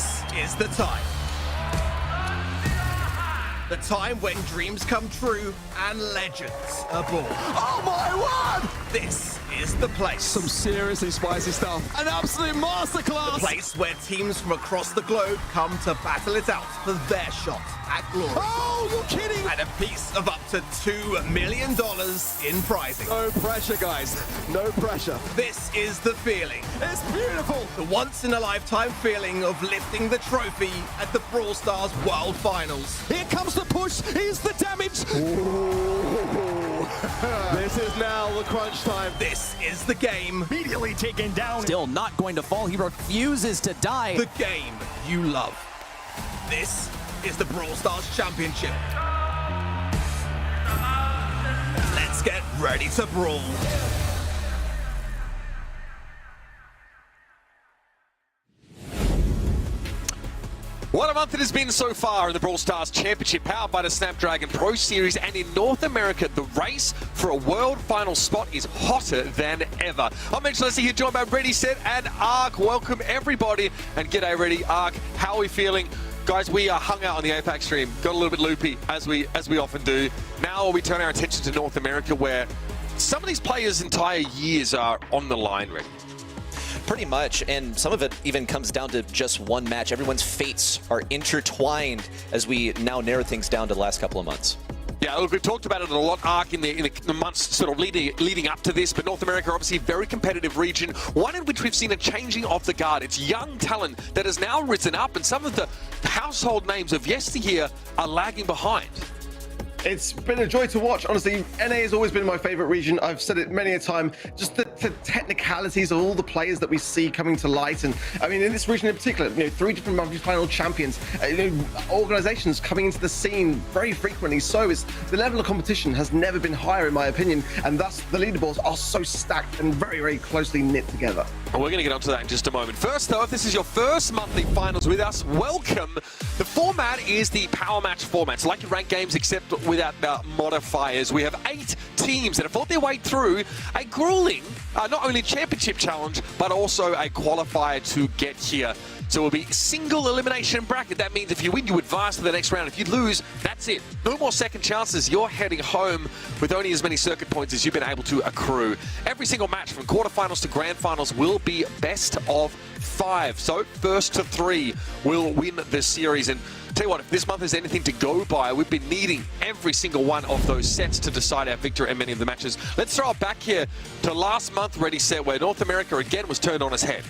This is the time. The time when dreams come true and legends are born. Oh my word! This is the place. Some seriously spicy stuff. An absolute masterclass! The place where teams from across the globe come to battle it out for their shot at glory. Oh, you're kidding! And a piece of up to $2 million in prizing. No pressure, guys. No pressure. This is the feeling. It's beautiful! The once-in-a-lifetime feeling of lifting the trophy at the Brawl Stars World Finals. Here comes the push. Here's the damage. This is now the crunch time. This is the game. Immediately taken down. Still not going to fall. He refuses to die. The game you love. This is the Brawl Stars Championship. Let's get ready to brawl. What a month it has been so far in the Brawl Stars Championship, powered by the Snapdragon Pro Series, and in North America, the race for a world final spot is hotter than ever. I'm Mitch Leslie here, joined by Ready, Set, and Ark. Welcome everybody, and g'day Ready. Ark, how are we feeling? Guys, we are hung out on the APAC stream, got a little bit loopy, as we often do. Now we turn our attention to North America, where some of these players' entire years are on the line, Ready. Pretty much, and some of it even comes down to just one match. Everyone's fates are intertwined as we now narrow things down to the last couple of months. Yeah, look, we've talked about it a lot, Ark, in the months sort of leading up to this, but North America, obviously a very competitive region, one in which we've seen a changing of the guard. It's young talent that has now risen up, and some of the household names of yesteryear are lagging behind. It's been a joy to watch. Honestly, NA has always been my favorite region. I've said it many a time. Just the technicalities of all the players that we see coming to light. And I mean, in this region in particular, 3 different multi-final champions, organizations coming into the scene very frequently. So the level of competition has never been higher, in my opinion. And thus, the leaderboards are so stacked and very, very closely knit together. Well, we're going to get onto that in just a moment. First, though, if this is your first monthly finals with us, welcome. The format is the power match format. It's like your ranked games, except without modifiers. We have 8 teams that have fought their way through a grueling, not only championship challenge, but also a qualifier to get here. So it will be single elimination bracket. That means if you win, you advance to the next round. If you lose, that's it. No more second chances. You're heading home with only as many circuit points as you've been able to accrue. Every single match from quarterfinals to grand finals will be best of 5. So first to 3 will win this series. And tell you what, if this month is anything to go by, we've been needing every single one of those sets to decide our victor in many of the matches. Let's throw it back here to last month, Ready, Set, where North America again was turned on its head.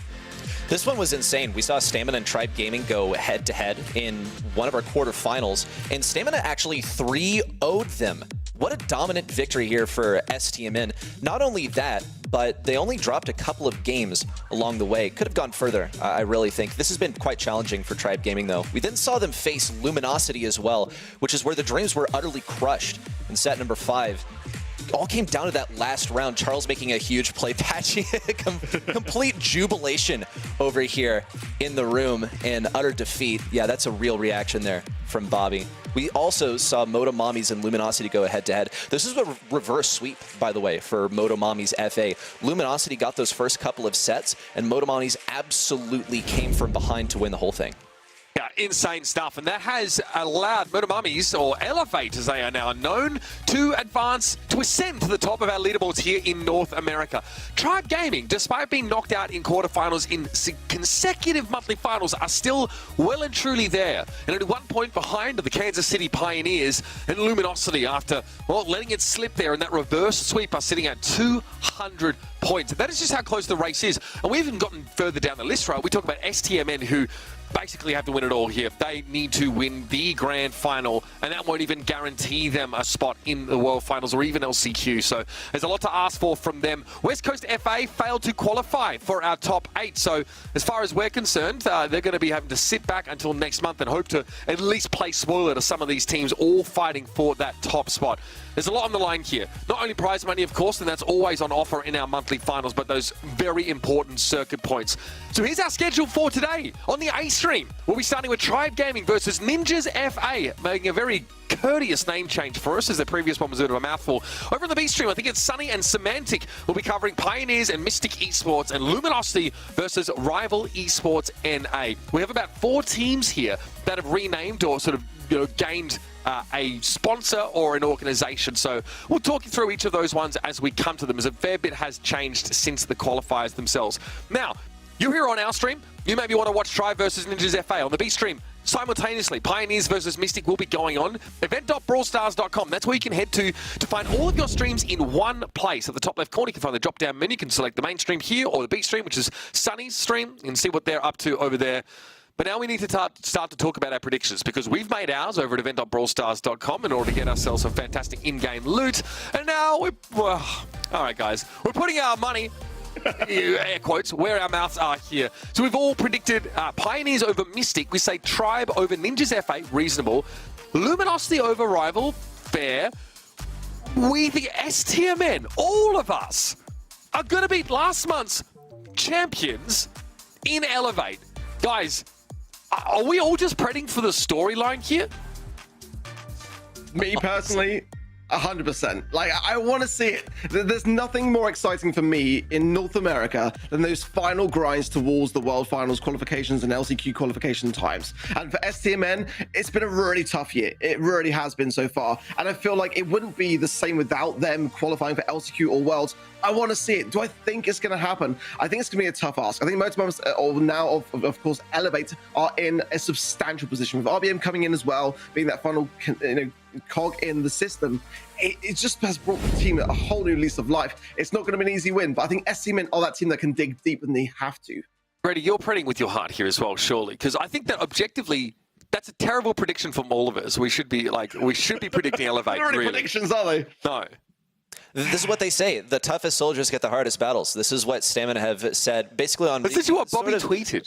This one was insane. We saw Stamina and Tribe Gaming go head-to-head in one of our quarterfinals, and Stamina actually 3-0'd them. What a dominant victory here for STMN. Not only that, but they only dropped a couple of games along the way. Could have gone further, I really think. This has been quite challenging for Tribe Gaming, though. We then saw them face Luminosity as well, which is where the Dreams were utterly crushed in set number 5. All came down to that last round. Charles making a huge play, Patchy, complete jubilation over here in the room in utter defeat. Yeah, that's a real reaction there from Bobby. We also saw Motomami's and Luminosity go head-to-head. This is a reverse sweep, by the way, for Motomami's FA. Luminosity got those first couple of sets, and Motomami's absolutely came from behind to win the whole thing. Yeah, insane stuff, and that has allowed Motomamis, or Elevate as they are now known, to advance, to ascend to the top of our leaderboards here in North America. Tribe Gaming, despite being knocked out in quarterfinals in consecutive monthly finals, are still well and truly there, and only 1 point behind the Kansas City Pioneers, and Luminosity, after, well, letting it slip there in that reverse sweep, are sitting at 200 points. That is just how close the race is, and we haven't gotten further down the list, right? We talk about STMN, who basically have to win it all here. They need to win the grand final, and that won't even guarantee them a spot in the World Finals or even LCQ. So there's a lot to ask for from them. West Coast FA failed to qualify for our top 8. So as far as we're concerned, they're going to be having to sit back until next month and hope to at least play spoiler to some of these teams, all fighting for that top spot. There's a lot on the line here. Not only prize money, of course, and that's always on offer in our monthly monthly finals, but those very important circuit points. So here's our schedule for today. On the A stream, we'll be starting with Tribe Gaming versus Ninjas FA, making a very courteous name change for us, as the previous one was a bit of a mouthful. Over on the B stream, I think it's Sunny and Semantic. We'll be covering Pioneers and Mystic Esports and Luminosity versus Rival Esports NA. We have about 4 teams here that have renamed or sort of gained a sponsor or an organization. So we'll talk you through each of those ones as we come to them, as a fair bit has changed since the qualifiers themselves. Now, you're here on our stream. You maybe want to watch Tribe versus Ninjas FA. On the B stream, simultaneously, Pioneers versus Mystic will be going on. Event.brawlstars.com. That's where you can head to find all of your streams in one place. At the top left corner, you can find the drop-down menu. You can select the main stream here or the B stream, which is Sunny's stream, and see what they're up to over there. But now we need to start to talk about our predictions, because we've made ours over at event.brawlstars.com in order to get ourselves some fantastic in-game loot. And now all right, guys, we're putting our money, air quotes, where our mouths are here. So we've all predicted Pioneers over Mystic. We say Tribe over Ninjas FA, reasonable. Luminosity over Rival, fair. We think STMN, all of us, are going to beat last month's champions in Elevate. Guys, are we all just praying for the storyline here? Me personally, 100%. Like, I want to see it. There's nothing more exciting for me in North America than those final grinds towards the World Finals qualifications and LCQ qualification times. And for STMN, it's been a really tough year. It really has been so far. And I feel like it wouldn't be the same without them qualifying for LCQ or Worlds. I want to see it. Do I think it's going to happen? I think it's going to be a tough ask. I think Motormums, or now, of course, Elevate, are in a substantial position, with RBM coming in as well, being that final cog in the system. It just has brought the team a whole new lease of life. It's not going to be an easy win, but I think STMN are that team that can dig deep, and they have to. Brady, you're praying with your heart here as well, surely, because I think that objectively, that's a terrible prediction from all of us. We should be predicting Elevate. Not really predictions, are they? No. This is what they say. The toughest soldiers get the hardest battles. This is what Stamina have said basically on... This is what Bobby tweeted.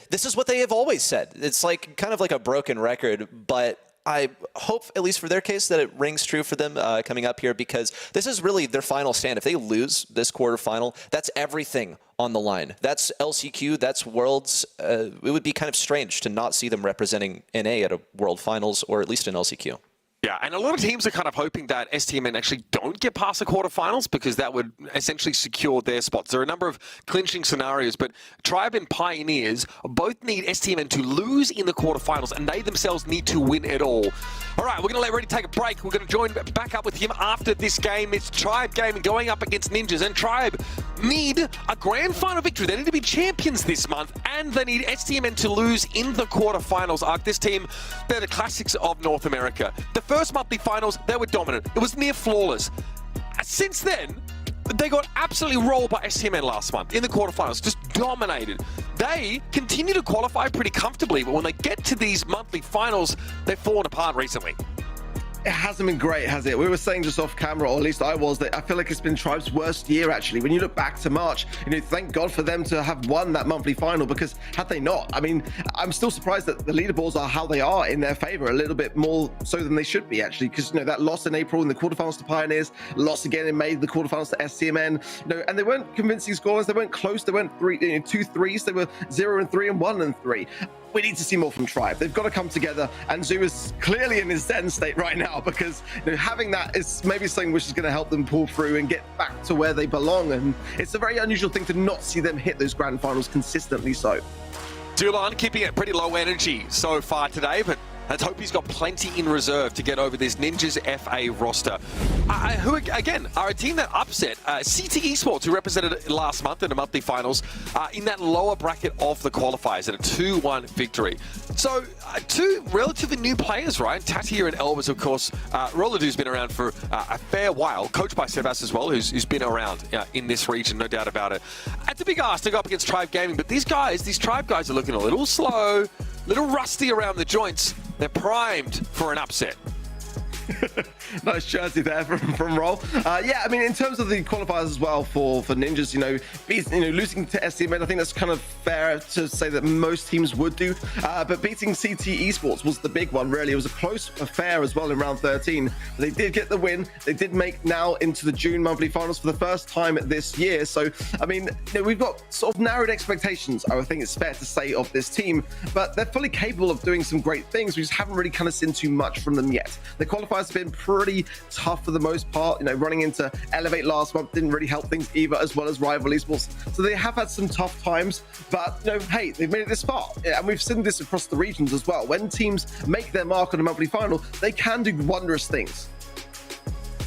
This is what they have always said. It's like kind of like a broken record, but I hope, at least for their case, that it rings true for them coming up here, because this is really their final stand. If they lose this quarterfinal, that's everything on the line. That's LCQ, that's Worlds. It would be kind of strange to not see them representing NA at a World Finals, or at least an LCQ. Yeah, and a lot of teams are kind of hoping that STMN actually don't get past the quarterfinals, because that would essentially secure their spots. There are a number of clinching scenarios, but Tribe and Pioneers both need STMN to lose in the quarterfinals, and they themselves need to win it all. All right, we're going to let Reddy take a break. We're going to join back up with him after this game. It's Tribe Gaming going up against Ninjas, and Tribe need a grand final victory. They need to be champions this month, and they need STMN to lose in the quarterfinals. This team, they're the classics of North America. The first monthly finals, they were dominant. It was near flawless. Since then, they got absolutely rolled by STMN last month in the quarterfinals, just dominated. They continue to qualify pretty comfortably, but when they get to these monthly finals, they've fallen apart recently. It hasn't been great, has it? We were saying just off camera, or at least I was, that I feel like it's been Tribe's worst year, actually. When you look back to March, thank God for them to have won that monthly final, because had they not, I mean, I'm still surprised that the leaderboards are how they are in their favor, a little bit more so than they should be, actually, because, that loss in April in the quarterfinals to Pioneers, loss again in May, the quarterfinals to STMN, and they weren't convincing scorers, they weren't close, they weren't 2 threes, they were 0-3 and 1-3. We need to see more from Tribe. They've got to come together, and Zoo is clearly in his zen state right now, because having that is maybe something which is going to help them pull through and get back to where they belong. And it's a very unusual thing to not see them hit those grand finals consistently. So Dulan keeping it pretty low energy so far today, but let's hope he's got plenty in reserve to get over this Ninjas FA roster. Who, again, are a team that upset CT Esports, who represented last month in the monthly finals, in that lower bracket of the qualifiers at a 2-1 victory. So, 2 relatively new players, right? Tatia and Elvis, of course. Roladu's been around for a fair while, coached by Sebas as well, who's been around in this region, no doubt about it. It's a big ask to go up against Tribe Gaming, but these Tribe guys are looking a little slow, a little rusty around the joints. They're primed for an upset. Nice jersey there from Roll. Yeah, I mean, in terms of the qualifiers as well for Ninjas, losing to STMN, I think that's kind of fair to say that most teams would do. But beating CT Esports was the big one, really. It was a close affair as well in round 13. They did get the win. They did make now into the June monthly finals for the first time this year. So, I mean, we've got sort of narrowed expectations, I think it's fair to say, of this team. But they're fully capable of doing some great things. We just haven't really kind of seen too much from them yet. The qualifiers have been pretty tough for the most part. Running into Elevate last month didn't really help things either, as well as Rival Esports. So they have had some tough times, but hey, they've made it this far. And we've seen this across the regions as well. When teams make their mark on a monthly final, they can do wondrous things.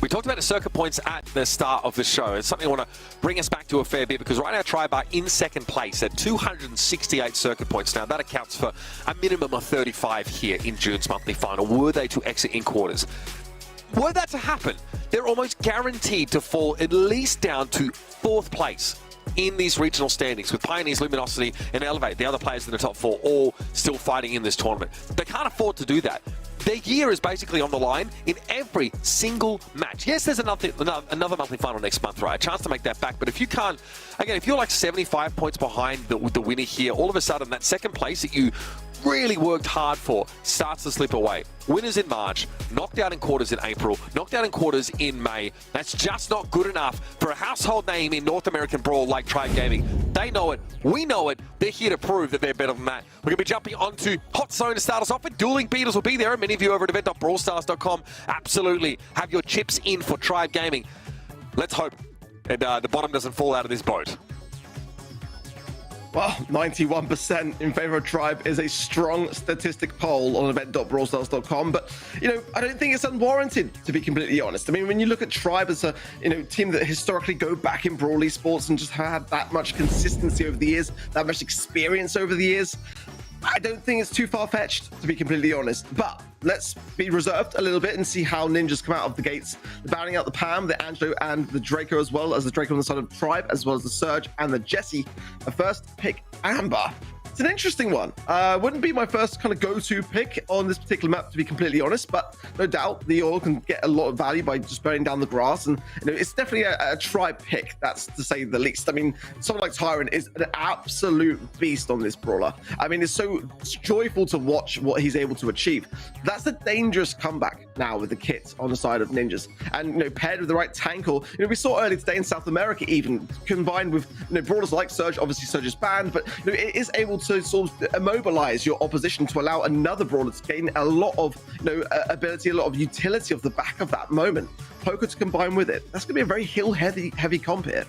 We talked about the circuit points at the start of the show. It's something I want to bring us back to a fair bit, because right now Tribe are in second place at 268 circuit points. Now that accounts for a minimum of 35 here in June's monthly final, were they to exit in quarters. Were that to happen, they're almost guaranteed to fall at least down to 4th place in these regional standings, with Pioneers, Luminosity, and Elevate, the other players in the top 4, all still fighting in this tournament. They can't afford to do that. Their year is basically on the line in every single match. Yes, there's another monthly final next month, right? A chance to make that back. But if you can't, again, if you're like 75 points behind the winner here, all of a sudden that second place that you really worked hard for starts to slip away. Winners in March, knocked out in quarters in April, knocked out in quarters in May. That's just not good enough for a household name in North American Brawl like Tribe Gaming. They know it. We know it. They're here to prove that they're better than that. We're going to be jumping onto Hot Zone to start us off with. Dueling Beatles will be there. Many of you over at event.brawlstars.com absolutely have your chips in for Tribe Gaming. Let's hope and the bottom doesn't fall out of this boat. Well, 91% in favor of Tribe is a strong statistic poll on event.brawlstars.com, but I don't think it's unwarranted, to be completely honest. I mean, when you look at Tribe as a team that historically go back in Brawl esports and just had that much consistency over the years, that much experience over the years, I don't think it's too far-fetched, to be completely honest. But let's be reserved a little bit and see how Ninjas come out of the gates. They're bounding out the Pam, the Angelo, and the Draco, as well as the Draco on the side of Tribe, as well as the Surge and the Jesse. A first pick, Amber. It's an interesting one. Wouldn't be my first kind of go-to pick on this particular map, to be completely honest, but no doubt the oil can get a lot of value by just burning down the grass, and it's definitely a Tribe pick, that's to say the least. I mean, someone like Tyrant is an absolute beast on this brawler. I mean, it's so joyful to watch what he's able to achieve. That's a dangerous comeback now with the kit on the side of Ninjas, and paired with the right tank, or we saw earlier today in South America, even combined with brawlers like Surge. Obviously Surge is banned, but it is able to sort of immobilize your opposition to allow another brawler to gain a lot of ability, a lot of utility off the back of that moment. Poker to combine with it. That's going to be a very hill heavy comp here.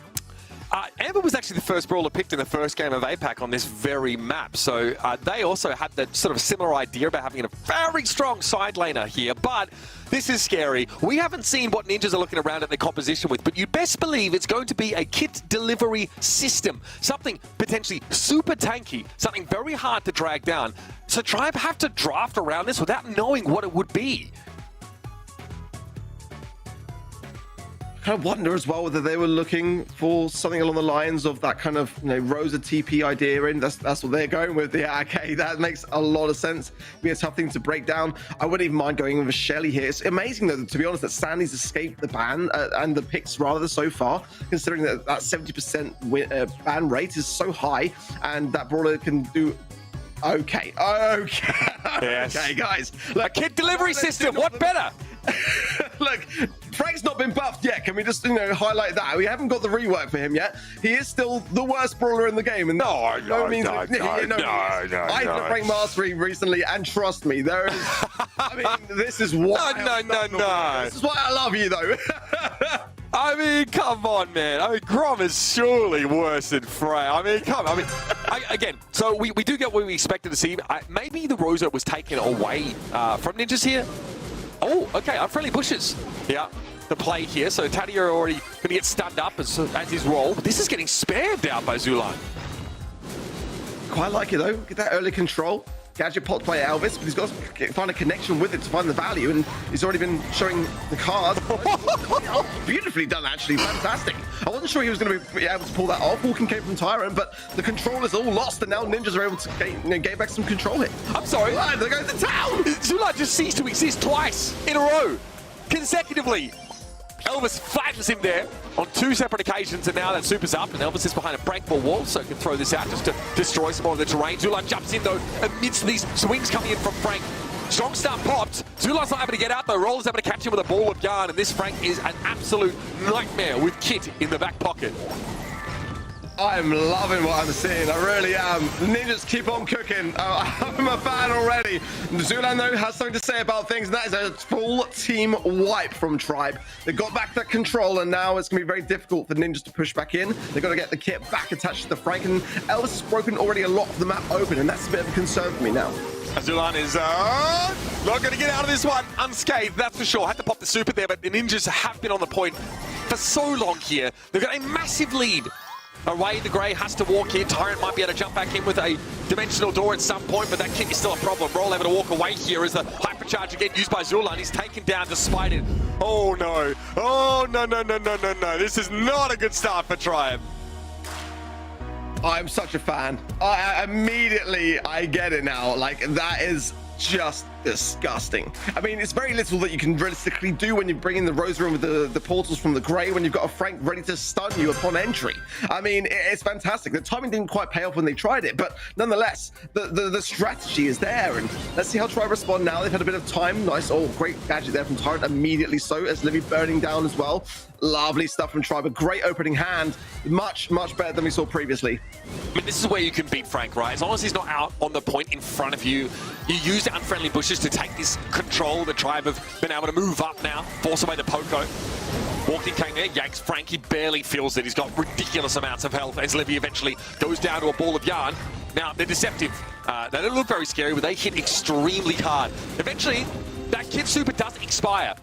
Amber was actually the first brawler picked in the first game of APAC on this very map, so they also had that sort of similar idea about having a very strong side laner here, but this is scary. We haven't seen what Ninjas are looking around at their composition with, but you'd best believe it's going to be a kit delivery system, something potentially super tanky, something very hard to drag down. So Tribe have to draft around this without knowing what it would be. I kind of wonder as well whether they were looking for something along the lines of that kind of Rosa TP idea, and that's what they're going with. Yeah, okay, that makes a lot of sense. It'd be a tough thing to break down. I wouldn't even mind going with a Shelly here. It's amazing, though, to be honest, that Sandy's escaped the ban and the picks rather so far, considering that 70% ban rate is so high, and that brawler can do okay. Yes. Okay, guys. Look, a kit delivery system, what better? Look, Frank's not been buffed yet. Can we just, highlight that? We haven't got the rework for him yet. He is still the worst brawler in the game. And no. I did a Frank Mastery recently, and trust me, there is. I mean, this is what. No. This is why I love you, though. I mean, come on, man. I mean, Grom is surely worse than Frey. I mean, come on. I mean, again, so we do get what we expected to see. Maybe the Rosa was taken away from Ninjas here. Oh, okay, unfriendly bushes. Yeah, the play here. So Tadia already going to get stunned up as his role. But this is getting spammed out by Zulan. Quite like it, though. Get that early control. Gadget pot play Elvis, but he's got to find a connection with it to find the value, and he's already been showing the card. Oh, beautifully done, actually. Fantastic. I wasn't sure he was going to be able to pull that off. Walking came from Tyrant, but the control is all lost, and now Ninjas are able to gain back some control here. I'm sorry. They're going to town. Zulan just ceased to exist twice in a row. consecutively. Elvis flattens him there on 2 separate occasions, and now that Super's up, and Elvis is behind a breakable wall, so can throw this out just to destroy some more of the terrain. Zulan jumps in, though, amidst these swings coming in from Frank. Strong start popped. Zulan's not able to get out, though. Roller's able to catch him with a ball of yarn, and this Frank is an absolute nightmare with Kit in the back pocket. I'm loving what I'm seeing. I really am. The Ninjas keep on cooking. I'm a fan already. Zulan, though, has something to say about things, and that is a full team wipe from Tribe. They got back that control, and now it's going to be very difficult for Ninjas to push back in. They've got to get the kit back attached to the Frank, and Elvis has broken already a lot of the map open, and that's a bit of a concern for me now. Zulan is not going to get out of this one unscathed, that's for sure. Had to pop the super there, but the Ninjas have been on the point for so long here. They've got a massive lead. Away, the Grey has to walk in. Tyrant might be able to jump back in with a dimensional door at some point, but that kick is still a problem. Roll able to walk away here as the hypercharge again used by Zulan. He's taken down despite it. Oh no. Oh no, no, no, no, no, no. This is not a good start for Triumph. I'm such a fan. I immediately get it now. Like, that is just disgusting. I mean, it's very little that you can realistically do when you bring in the Rosary with the portals from the Grey, when you've got a Frank ready to stun you upon entry. I mean, it's fantastic. The timing didn't quite pay off when they tried it, but nonetheless, the strategy is there, and let's see how Tribe respond now. They've had a bit of time. Nice, great gadget there from Tyrant, immediately so, as Livy burning down as well. Lovely stuff from Tribe. A great opening hand. Much, much better than we saw previously. I mean, this is where you can beat Frank, right? As long as he's not out on the point in front of you, you use the unfriendly bushes to take this control. The Tribe have been able to move up now, force away the Poco. Walking came there, yanks Frank. He barely feels it. He's got ridiculous amounts of health as Livy eventually goes down to a ball of yarn. Now, they're deceptive. They don't look very scary, but they hit extremely hard. Eventually, that Kid Super does expire.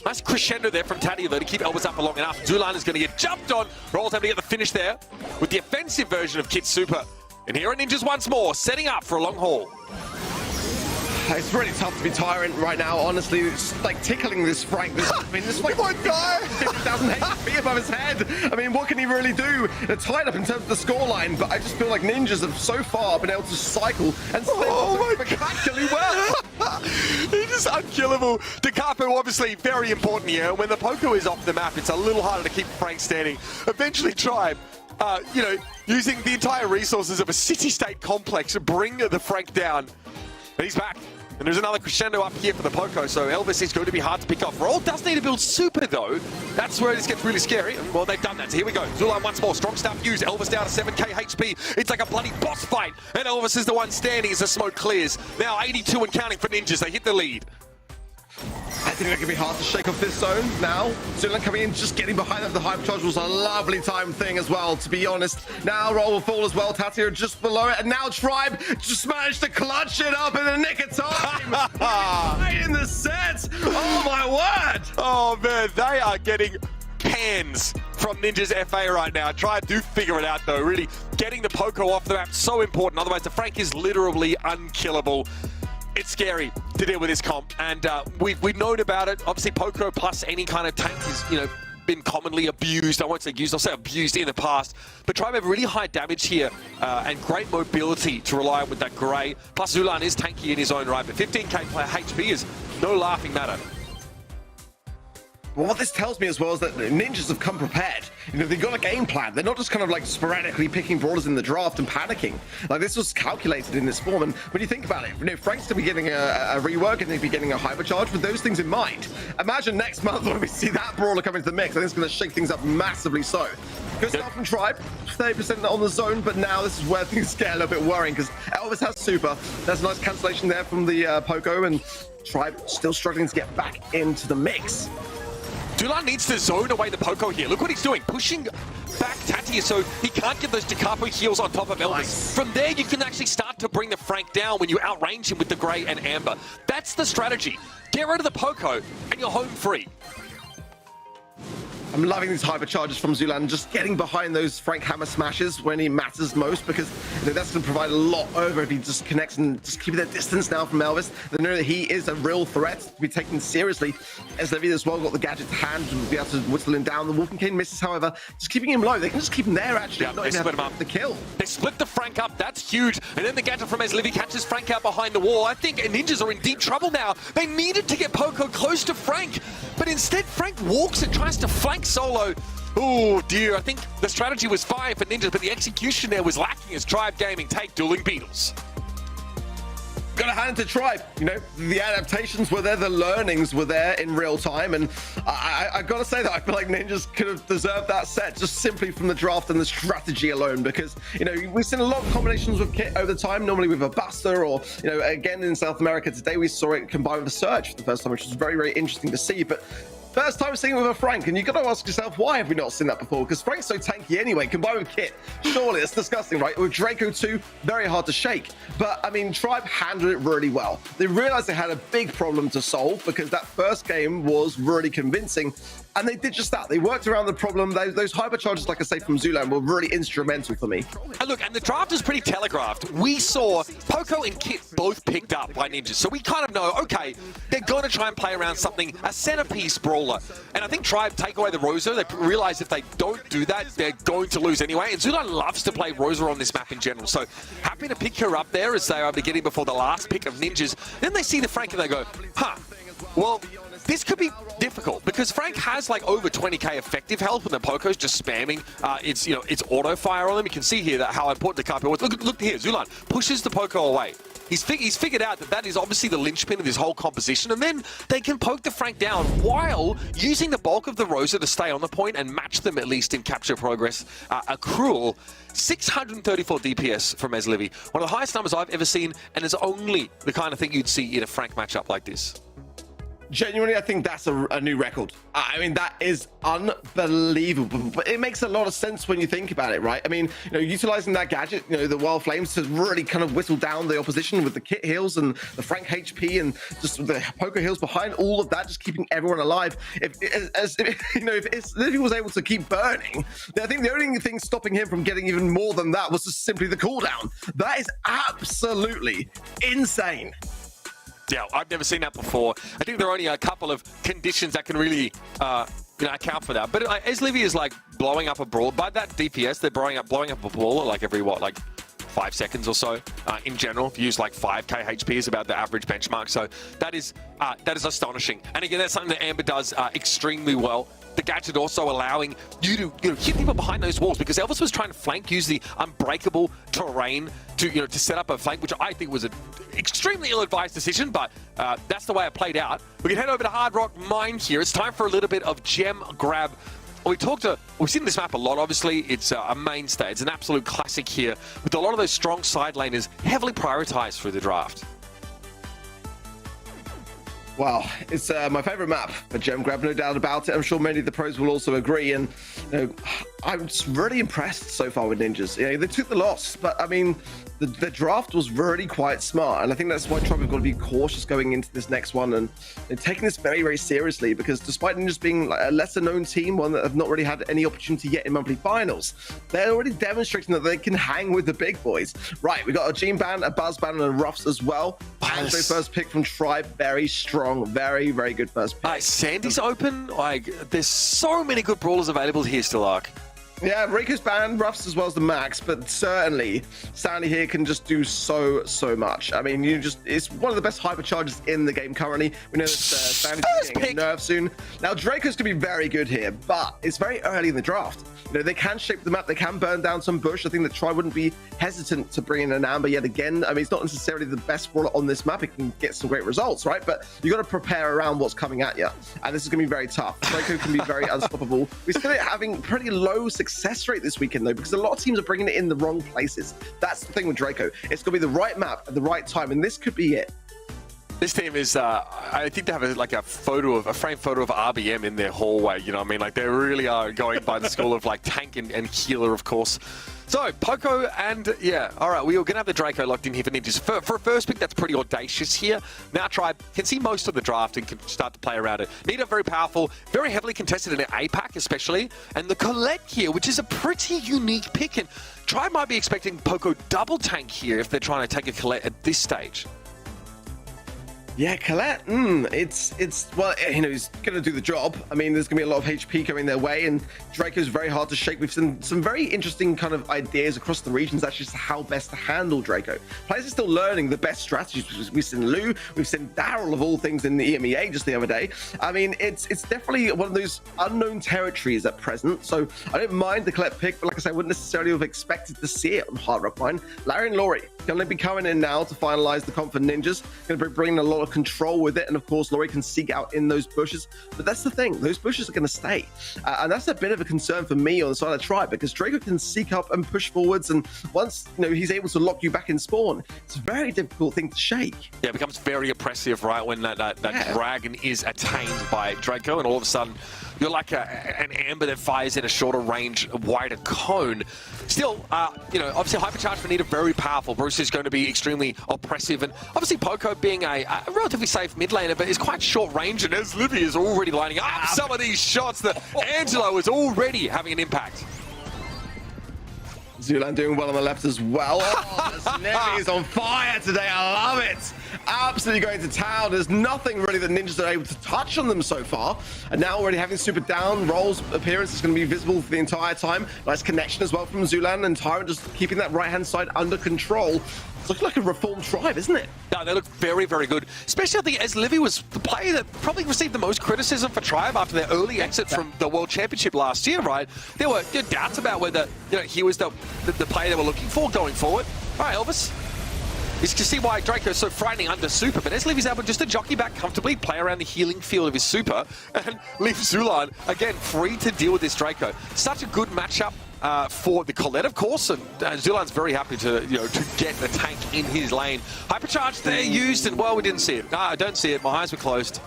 Nice crescendo there from Tadia, though, to keep Elvis up long enough. Zulan is going to get jumped on. Roll's able to get the finish there with the offensive version of Kid Super. And here are Ninjas once more, setting up for a long haul. It's really tough to be Tyrant right now, honestly. It's like tickling this Frank. I mean, this Frank won't die. 50,000 HP above his head. I mean, what can he really do? They're tied up in terms of the scoreline, but I just feel like Ninjas have so far been able to cycle and stay spectacularly well. He's just unkillable. DeCapo obviously very important here. When the Poco is off the map, it's a little harder to keep Frank standing. Eventually Tribe, using the entire resources of a city-state complex to bring the Frank down. But he's back. And there's another crescendo up here for the Poco, so Elvis is going to be hard to pick off. Roll does need to build super, though. That's where this gets really scary. Well, they've done that, so here we go. Zulan once more. Strong stuff used. Elvis down to 7k HP. It's like a bloody boss fight. And Elvis is the one standing as the smoke clears. Now 82 and counting for Ninjas. They hit the lead. I think that could be hard to shake off this zone now. Zulan coming in, just getting behind them. The hypercharge was a lovely timed thing as well, to be honest. Now Roll will fall as well. Tatia just below it. And now Tribe just managed to clutch it up in the nick of time. Right in the set. Oh, my word. Oh, man. They are getting pans from Ninja's FA right now. Tribe do figure it out, though. Really getting the Poco off the map, so important. Otherwise, the Frank is literally unkillable. It's scary to deal with this comp, and we've known about it. Obviously, Poco plus any kind of tank is, been commonly abused. I won't say used, I'll say abused in the past. But Tribe have really high damage here and great mobility to rely on with that Grey. Plus, Zulan is tanky in his own right, but 15k player HP is no laughing matter. Well, what this tells me as well is that Ninjas have come prepared. They've got a game plan. They're not just kind of like sporadically picking brawlers in the draft and panicking. Like, this was calculated in this form. And when you think about it, Frank's to be getting a rework and they'd be getting a hypercharge with those things in mind. Imagine next month when we see that brawler come into the mix. I think it's going to shake things up massively so. Good start from Tribe, 30% on the zone, but now this is where things get a little bit worrying because Elvis has super. There's a nice cancellation there from the Poco, and Tribe still struggling to get back into the mix. Zulan needs to zone away the Poco here. Look what he's doing, pushing back Tatia so he can't get those DeCapo heals on top of Elvis. Nice. From there, you can actually start to bring the Frank down when you outrange him with the Grey and Amber. That's the strategy. Get rid of the Poco, and you're home free. I'm loving these hypercharges from Zulan, just getting behind those Frank Hammer smashes when he matters most, because that's going to provide a lot over if he just connects and just keeping that distance now from Elvis. They know that he is a real threat to be taken seriously. As Levy as well got the gadget to hand to be able to whittle him down. The Walking Cane misses, however, just keeping him low. They can just keep him there, actually. Yep, not even have to the kill. They split the Frank up. That's huge. And then the gadget from Livy catches Frank out behind the wall. I think Ninjas are in deep trouble now. They needed to get Poco close to Frank, but but instead Frank walks and tries to flank solo. Oh dear, I think the strategy was fine for Ninjas, but the execution there was lacking as Tribe Gaming take Dueling Beetles. Got to hand it to Tribe. You know, the adaptations were there, the learnings were there in real time, and I got to say that I feel like Ninjas could have deserved that set just simply from the draft and the strategy alone, because, you know, we've seen a lot of combinations with kit over the time, normally with a Buster, or, you know, again in South America today we saw it combined with a Surge for the first time, which was very, very interesting to see. But first time seeing it with a Frank, and you got to ask yourself, why have we not seen that before? Because Frank's so tanky anyway, combined with Kit. Surely it's disgusting, right? With Draco 2, very hard to shake. But, I mean, Tribe handled it really well. They realized they had a big problem to solve because that first game was really convincing. And they did just that. They worked around the problem. Those hypercharges, like I say, from Zulan were really instrumental for me. And look, and the draft is pretty telegraphed. We saw Poco and Kit both picked up by Ninjas. So we kind of know, okay, they're going to try and play around something, a centerpiece brawler. And I think Tribe take away the Rosa. They realize if they don't do that, they're going to lose anyway. And Zulan loves to play Rosa on this map in general. So happy to pick her up there as they are beginning before the last pick of Ninjas. Then they see the Frank and they go, huh, well, this could be difficult because Frank has like over 20k effective health, and the Poco's just spamming its auto fire on them. You can see here that how important the carpet was. Look here, Zulan pushes the Poco away. He's figured out that is obviously the linchpin of this whole composition, and then they can poke the Frank down while using the bulk of the Rosa to stay on the point and match them at least in capture progress. A cruel 634 DPS from Ezlivy, one of the highest numbers I've ever seen, and is only the kind of thing you'd see in a Frank matchup like this. Genuinely, I think that's a new record. I mean, that is unbelievable, but it makes a lot of sense when you think about it, right? I mean, you know, utilizing that gadget, you know, the Wild Flames to really kind of whistle down the opposition with the Kit heals and the Frank HP and just the Poco heals behind all of that, just keeping everyone alive. If he was able to keep burning, then I think the only thing stopping him from getting even more than that was just simply the cooldown. That is absolutely insane. Yeah, I've never seen that before. I think there are only a couple of conditions that can really account for that. But Ezlivy is like blowing up a brawl. By that DPS, they're blowing up a brawler like every, like 5 seconds or so. In general, if you use like 5k HP is about the average benchmark. So that is astonishing. And again, that's something that Amber does extremely well. The gadget also allowing you to hit people behind those walls, because Elvis was trying to flank, use the unbreakable terrain to set up a flank, which I think was an extremely ill-advised decision, but that's the way it played out. We can head over to Hard Rock Mine here. It's time for a little bit of gem grab. We've seen this map a lot, obviously. It's a mainstay. It's an absolute classic here, with a lot of those strong side laners heavily prioritized through the draft. Wow, it's my favorite map for gem grab, no doubt about it. I'm sure many of the pros will also agree, and you know, I'm just really impressed so far with Ninjas. You know, they took the loss, but I mean, the draft was really quite smart, and I think that's why Tribe have got to be cautious going into this next one and taking this very, very seriously, because despite Ninjas being like a lesser known team, one that have not really had any opportunity yet in monthly finals, they're already demonstrating that they can hang with the big boys. Right, we got a Gene ban, a Buzz ban, and a Ruffs as well. And so first pick from Tribe, very strong, very, very good first pick. Sandy's open. Like, there's so many good brawlers available here still, Ark. Yeah, Reiko's banned, Ruffs as well as the max, but certainly Sandy here can just do so much. I mean, it's one of the best hypercharges in the game currently. We know that Sandy's getting nerfed soon. Now, Draco's going to be very good here, but it's very early in the draft. You know, they can shape the map, they can burn down some bush. I think that Tribe wouldn't be hesitant to bring in an Amber yet again. I mean, it's not necessarily the best brawler on this map. It can get some great results, right? But you got to prepare around what's coming at you. And this is going to be very tough. Draco can be very unstoppable. We're still having pretty low success rate this weekend, though, because a lot of teams are bringing it in the wrong places. That's the thing with Draco. It's going to be the right map at the right time, and this could be it. This team is, I think they have a framed photo of RBM in their hallway, you know what I mean? Like, they really are going by the school of, like, tank and healer, of course. So, Poco and, yeah, all right, we are going to have the Draco locked in here for Ninjas. For a first pick, that's pretty audacious here. Now Tribe can see most of the draft and can start to play around it. Nita, very powerful, very heavily contested in an APAC especially. And the Colette here, which is a pretty unique pick. And Tribe might be expecting Poco double tank here if they're trying to take a Colette at this stage. Yeah, Colette, well, you know, he's going to do the job. I mean, there's going to be a lot of HP going their way, and Draco's very hard to shake. We've seen some very interesting kind of ideas across the regions, actually, as to how best to handle Draco. Players are still learning the best strategies. We've seen Lou, we've seen Daryl, of all things, in the EMEA just the other day. I mean, it's definitely one of those unknown territories at present, so I don't mind the Colette pick, but like I said, I wouldn't necessarily have expected to see it on Hard Rock Mine. Larry and Laurie going to be coming in now to finalize the comp for Ninjas. Going to be bringing a lot of control with it, and of course Laurie can seek out in those bushes, but that's the thing, those bushes are going to stay, and that's a bit of a concern for me on the side of Tribe, because Draco can seek up and push forwards, and once he's able to lock you back in spawn, it's a very difficult thing to shake. Yeah, it becomes very oppressive, right, when that dragon is attained by Draco, and all of a sudden you're like an amber that fires in a shorter range, wider cone. Still, obviously Hypercharge for Nita, very powerful. Bruce is going to be extremely oppressive, and obviously Poco being a relatively safe mid laner, but is quite short range, and as Livy is already lining up some of these shots, that Angelo is already having an impact. Zulan doing well on the left as well. Oh, Snevy is on fire today. I love it. Absolutely going to town. There's nothing really that Ninjas are able to touch on them so far. And now already having super down, Roll's appearance is going to be visible for the entire time. Nice connection as well from Zulan, and Tyrant just keeping that right-hand side under control. It's looking like a reformed Tribe, isn't it? No, they look very, very good. Especially, I think, as Livy was the player that probably received the most criticism for Tribe after their early exit from the World Championship last year, right? There were doubts about whether he was the player they were looking for going forward. All right, Elvis. You can see why Draco's so frightening under super, but as Livy's able just to jockey back comfortably, play around the healing field of his super, and leave Zulan, again, free to deal with this Draco. Such a good matchup for the Colette, of course, and Zulan's very happy to get the tank in his lane. Hypercharge there used, and well, we didn't see it. No, I don't see it. My eyes were closed.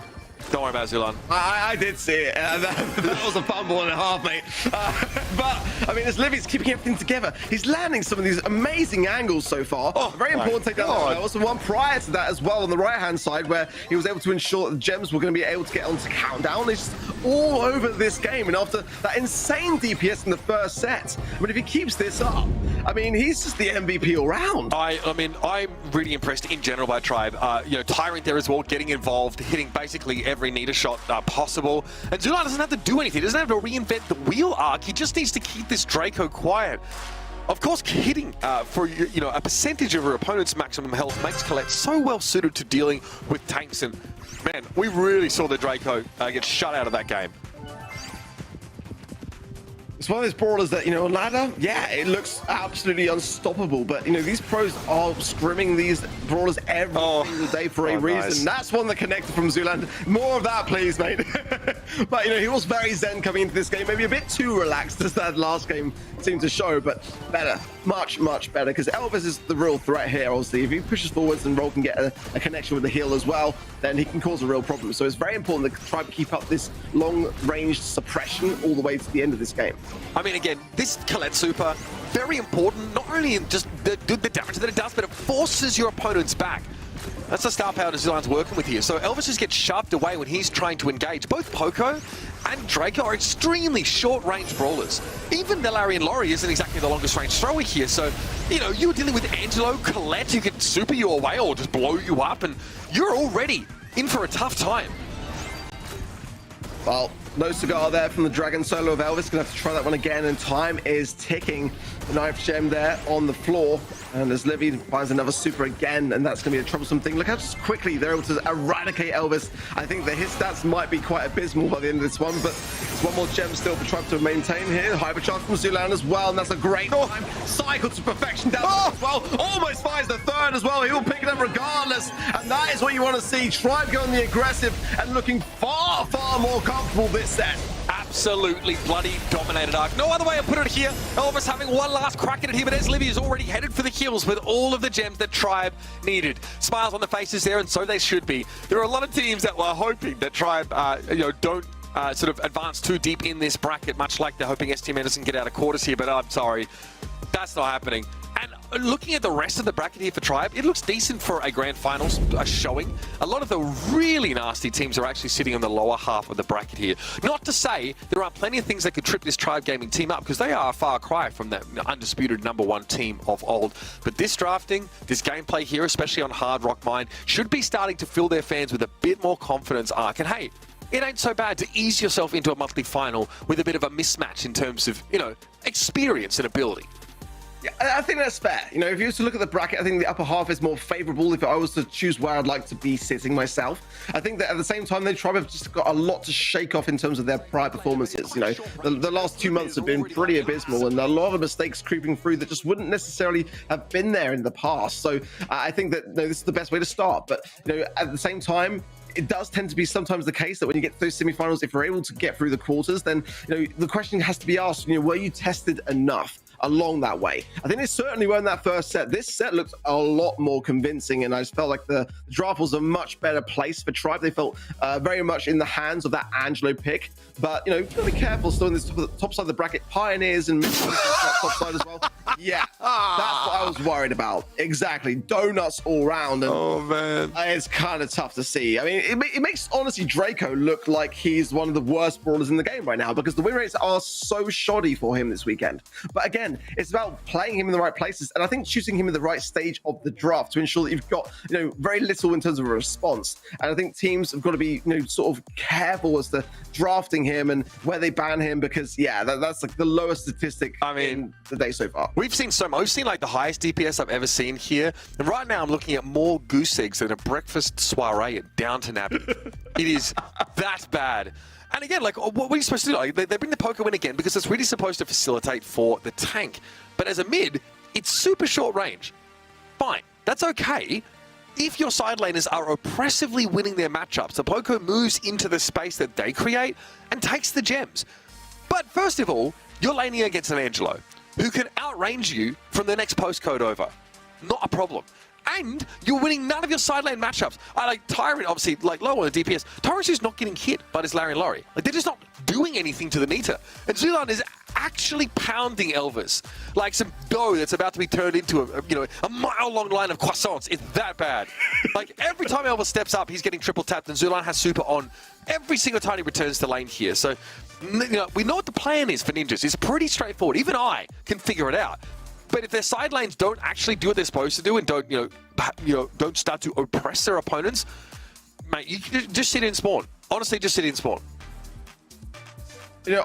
Don't worry about Zulan. I did see it. That was a fumble and a half, mate. But, I mean, as Livy's keeping everything together, he's landing some of these amazing angles so far. Oh, very important takedown. There was one prior to that as well on the right-hand side, where he was able to ensure that the gems were going to be able to get onto countdown. He's all over this game, and after that insane DPS in the first set, I mean, if he keeps this up, I mean, he's just the MVP all round. I mean, I'm really impressed in general by Tribe. Tyrant there as well, getting involved, hitting basically every Nita shot possible. And Zulan doesn't have to do anything. He doesn't have to reinvent the wheel arc. He just needs to keep this Draco quiet. Of course, hitting for a percentage of your opponent's maximum health makes Colette so well suited to dealing with tanks. And man, we really saw the Draco get shut out of that game. It's one of those brawlers that, on ladder, yeah, it looks absolutely unstoppable. But, these pros are scrimming these brawlers every single day for a reason. Nice. That's one that connected from Zulan. More of that, please, mate. But, he was very zen coming into this game. Maybe a bit too relaxed as that last game seemed to show. But better. Much, much better. Because Elvis is the real threat here, obviously. If he pushes forwards and Roll can get a connection with the heal as well, then he can cause a real problem. So it's very important to try to keep up this long-range suppression all the way to the end of this game. I mean, again, this Colette super, very important, not only in just the damage that it does, but it forces your opponents back. That's the star power that Zulan's working with here. So Elvis just gets shoved away when he's trying to engage. Both Poco and Draco are extremely short-range brawlers. Even the Larry and Laurie isn't exactly the longest-range thrower here. So, you're dealing with Angelo, Colette, who can super you away or just blow you up, and you're already in for a tough time. Well, no cigar there from the Dragon solo of Elvis. Gonna have to try that one again, and time is ticking. The 9th gem there on the floor, and as Livy finds another super again, and that's gonna be a troublesome thing. Look how just quickly they're able to eradicate Elvis. I think that his stats might be quite abysmal by the end of this one, but there's one more gem still for Tribe to maintain here. Hypercharge from Zulan as well, and that's a great time. Cycle to perfection down as well. Almost finds the third as well. He will pick it up regardless, and that is what you want to see. Tribe going the aggressive and looking far, far more comfortable this set. Absolutely bloody dominated arc. No other way to put it here. Elvis having one last crack at it here, but as Livy is already headed for the kills with all of the gems that Tribe needed. Smiles on the faces there, and so they should be. There are a lot of teams that were hoping that Tribe, don't sort of advance too deep in this bracket, much like they're hoping STM doesn't get out of quarters here, but I'm sorry. That's not happening. And looking at the rest of the bracket here for Tribe, it looks decent for a grand finals showing. A lot of the really nasty teams are actually sitting on the lower half of the bracket here. Not to say there are plenty of things that could trip this Tribe Gaming team up, because they are a far cry from that undisputed #1 team of old. But this drafting, this gameplay here, especially on Hard Rock Mine, should be starting to fill their fans with a bit more confidence, Ark. And hey, it ain't so bad to ease yourself into a monthly final with a bit of a mismatch in terms of, experience and ability. Yeah, I think that's fair. If you were to look at the bracket, I think the upper half is more favorable if I was to choose where I'd like to be sitting myself. I think that at the same time, the Tribe have just got a lot to shake off in terms of their prior performances. The last 2 months have been pretty abysmal, and a lot of mistakes creeping through that just wouldn't necessarily have been there in the past. So I think that this is the best way to start. But at the same time, it does tend to be sometimes the case that when you get to those semifinals, if you're able to get through the quarters, then the question has to be asked, were you tested enough along that way? I think they certainly were in that first set. This set looked a lot more convincing, and I just felt like the draft was a much better place for Tribe. They felt very much in the hands of that Angelo pick, but you've got to be careful still in this top side of the bracket. Pioneers and top side as well. Yeah, that's what I was worried about. Exactly, donuts all round. And oh man, it's kind of tough to see. I mean, it makes honestly Draco look like he's one of the worst brawlers in the game right now, because the win rates are so shoddy for him this weekend. But again, it's about playing him in the right places, and I think choosing him in the right stage of the draft to ensure that you've got very little in terms of a response. And I think teams have got to be sort of careful as to drafting him and where they ban him, because that's like the lowest statistic in the day so far. We've seen like the highest DPS I've ever seen here, and right now I'm looking at more goose eggs than a breakfast soiree at Downton Abbey. It is that bad. And again, like, what are you supposed to do? Like, they bring the poker win again because it's really supposed to facilitate for the tank. But as a mid, it's super short range. Fine, that's okay. If your side laners are oppressively winning their matchups, the poker moves into the space that they create and takes the gems. But first of all, you're laning against an Angelo who can outrange you from the next postcode over. Not a problem. And you're winning none of your side lane matchups. I like Tyrant, obviously, like low on the DPS. Tyrant's just not getting hit by this Larry and Laurie. Like, they're just not doing anything to the meter. And Zulan is actually pounding Elvis like some dough that's about to be turned into a mile-long line of croissants. It's that bad. Like, every time Elvis steps up, he's getting triple tapped, and Zulan has super on every single time he returns to lane here. So, we know what the plan is for Ninjas. It's pretty straightforward. Even I can figure it out. But if their side lanes don't actually do what they're supposed to do and don't, don't start to oppress their opponents, mate, you can just sit in spawn. Honestly, just sit in spawn.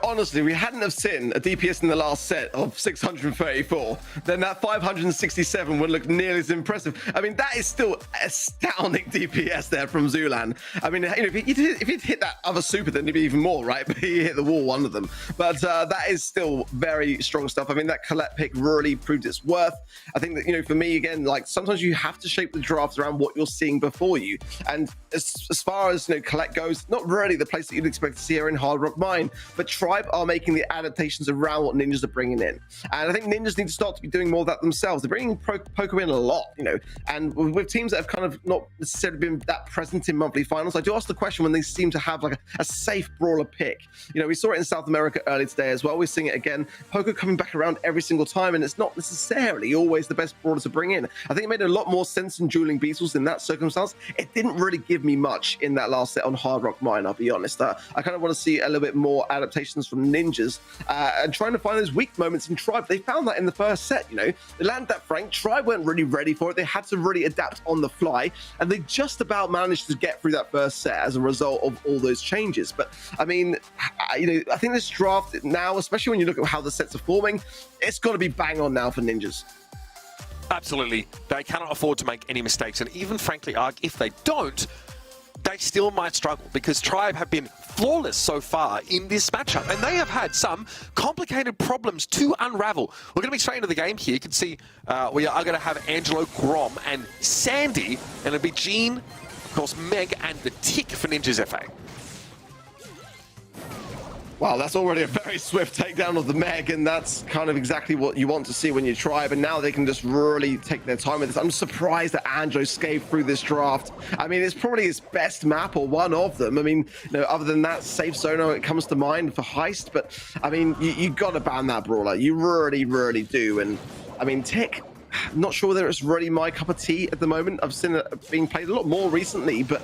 Honestly, we hadn't have seen a DPS in the last set of 634, then that 567 would look nearly as impressive. I mean, that is still astounding DPS there from Zulan. I mean, if he'd hit that other super, then it'd be even more, right? But he hit the wall, one of them. But that is still very strong stuff. I mean, that Colette pick really proved its worth. I think that, for me, again, like, sometimes you have to shape the draft around what you're seeing before you. And as far as, Colette goes, not really the place that you'd expect to see her in Hard Rock Mine, but Tribe are making the adaptations around what Ninjas are bringing in. And I think Ninjas need to start to be doing more of that themselves. They're bringing poker in a lot, and with teams that have kind of not necessarily been that present in monthly finals, I do ask the question when they seem to have like a safe brawler pick. We saw it in South America earlier today as well. We're seeing it again. Poker coming back around every single time, and it's not necessarily always the best brawler to bring in. I think it made a lot more sense in dueling Beetles in that circumstance. It didn't really give me much in that last set on Hard Rock Mine, I'll be honest. I kind of want to see a little bit more adaptation from Ninjas and trying to find those weak moments in Tribe. They found that in the first set. They landed that Frank. Tribe weren't really ready for it. They had to really adapt on the fly, and they just about managed to get through that first set as a result of all those changes. But I mean, I think this draft now, especially when you look at how the sets are forming, it's got to be bang on now for Ninjas. Absolutely. They cannot afford to make any mistakes, and even frankly, if they don't, they still might struggle, because Tribe have been flawless so far in this matchup, and they have had some complicated problems to unravel. We're going to be straight into the game here. You can see we are going to have Angelo, Grom, and Sandy, and it'll be Jean, of course, Meg, and the Tick for Ninjas FA. Wow, that's already a very swift takedown of the Meg, and that's kind of exactly what you want to see when you Tribe, and now they can just really take their time with this. I'm surprised that Angelo scaped through this draft. I mean, it's probably his best map, or one of them. I mean, other than that, Safe Zone, it comes to mind for Heist, but I mean, you got to ban that brawler. You really, really do. And I mean, Tick, not sure whether it's really my cup of tea at the moment. I've seen it being played a lot more recently, but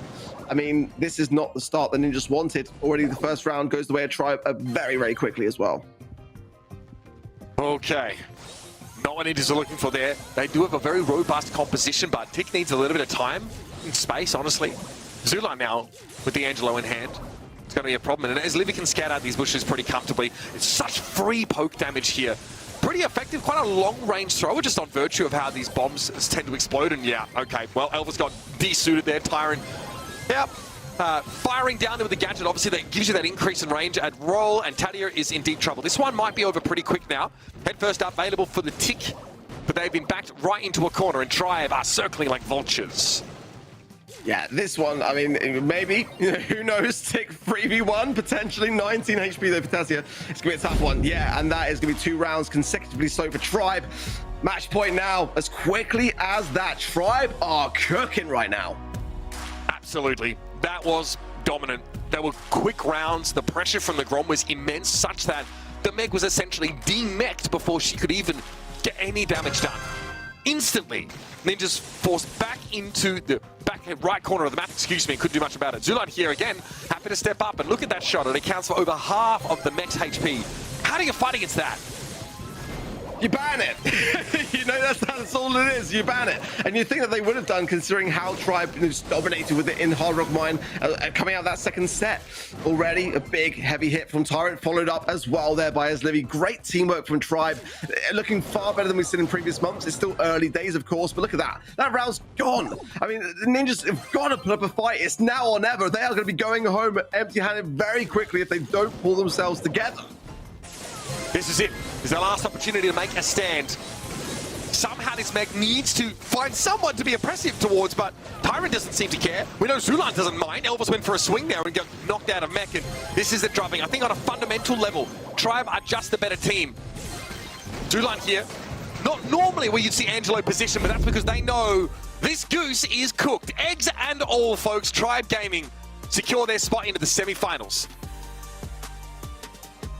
I mean, this is not the start that Ninjas wanted. Already the first round goes the way of Tribe very, very quickly as well. Okay. Not what Ninjas are looking for there. They do have a very robust composition, but Tick needs a little bit of time and space, honestly. Zulan now with the Angelo in hand. It's going to be a problem. And as Livy can scout out these bushes pretty comfortably, it's such free poke damage here. Pretty effective, quite a long-range thrower, just on virtue of how these bombs tend to explode. And yeah, okay, well, Elvis got de-suited there. Tyron, yep, firing down there with the gadget. Obviously, that gives you that increase in range at roll, and Tadia is in deep trouble. This one might be over pretty quick now. Head first up, available for the Tick, but they've been backed right into a corner, and Tribe are circling like vultures. Yeah, this one, I mean, maybe, who knows, Tick 3v1, potentially 19 HP though for Tasia. It's going to be a tough one, yeah, and that is going to be 2 rounds consecutively so for Tribe. Match point now, as quickly as that. Tribe are cooking right now. Absolutely. That was dominant. There were quick rounds. The pressure from the Grom was immense, such that the Meg was essentially de-mech'd before she could even get any damage done. Instantly, Ninjas forced back into the back right corner of the map, excuse me, couldn't do much about it. Zulan here again, happy to step up, and look at that shot. It accounts for over half of the mech's HP. How do you fight against that? You ban it. that's all it is. You ban it. And you think that they would have done, considering how Tribe just dominated with it in Hard Rock Mine, coming out of that second set. Already a big heavy hit from Tyrant, followed up as well there by Livy. Great teamwork from Tribe, looking far better than we've seen in previous months. It's still early days, of course, but look at that. That round's gone. I mean, the Ninjas have got to put up a fight. It's now or never. They are going to be going home empty-handed very quickly if they don't pull themselves together. This is it. This is their last opportunity to make a stand. Somehow this mech needs to find someone to be oppressive towards, but Tyrant doesn't seem to care. We know Zulan doesn't mind. Elvis went for a swing there and got knocked out of mech, and this is the dropping. I think on a fundamental level, Tribe are just the better team. Zulan here. Not normally where you'd see Angelo position, but that's because they know this goose is cooked. Eggs and all, folks. Tribe Gaming secure their spot into the semi-finals.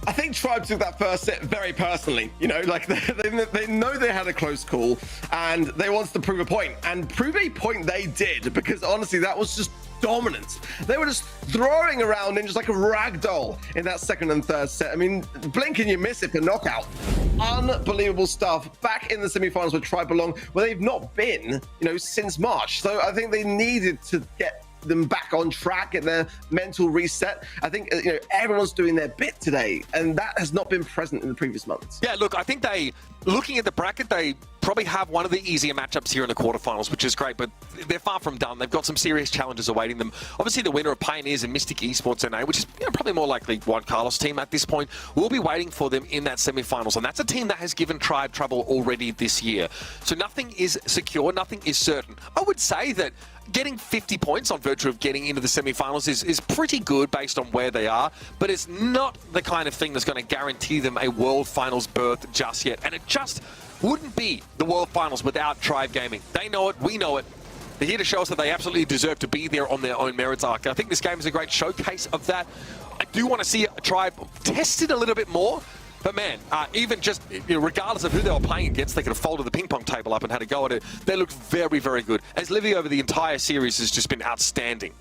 I think Tribe took that first set very personally. Like they know they had a close call and they wanted to prove a point, and prove a point they did, because honestly, that was just dominant. They were just throwing around Ninjas like a rag doll in that second and third set. I mean, blink and you miss it for knockout. Unbelievable stuff. Back in the semifinals where Tribe belong, where they've not been, since March. So I think they needed to get them back on track, get their mental reset. I think everyone's doing their bit today, and that has not been present in the previous months. Yeah, look, I think looking at the bracket, they probably have one of the easier matchups here in the quarterfinals, which is great, but they're far from done. They've got some serious challenges awaiting them. Obviously, the winner of Pioneers and Mystic Esports NA, which is probably more likely Juan Carlos' team at this point, will be waiting for them in that semifinals, and that's a team that has given Tribe trouble already this year. So nothing is secure, nothing is certain. I would say that getting 50 points on virtue of getting into the semifinals is pretty good based on where they are, but it's not the kind of thing that's going to guarantee them a World Finals berth just yet, and it just wouldn't be the World Finals without Tribe Gaming. They know it, we know it. They're here to show us that they absolutely deserve to be there on their own merits arc. I think this game is a great showcase of that. I do want to see Tribe tested a little bit more, but man, even just regardless of who they were playing against, they could have folded the ping pong table up and had a go at it. They looked very, very good. As Livy over the entire series has just been outstanding.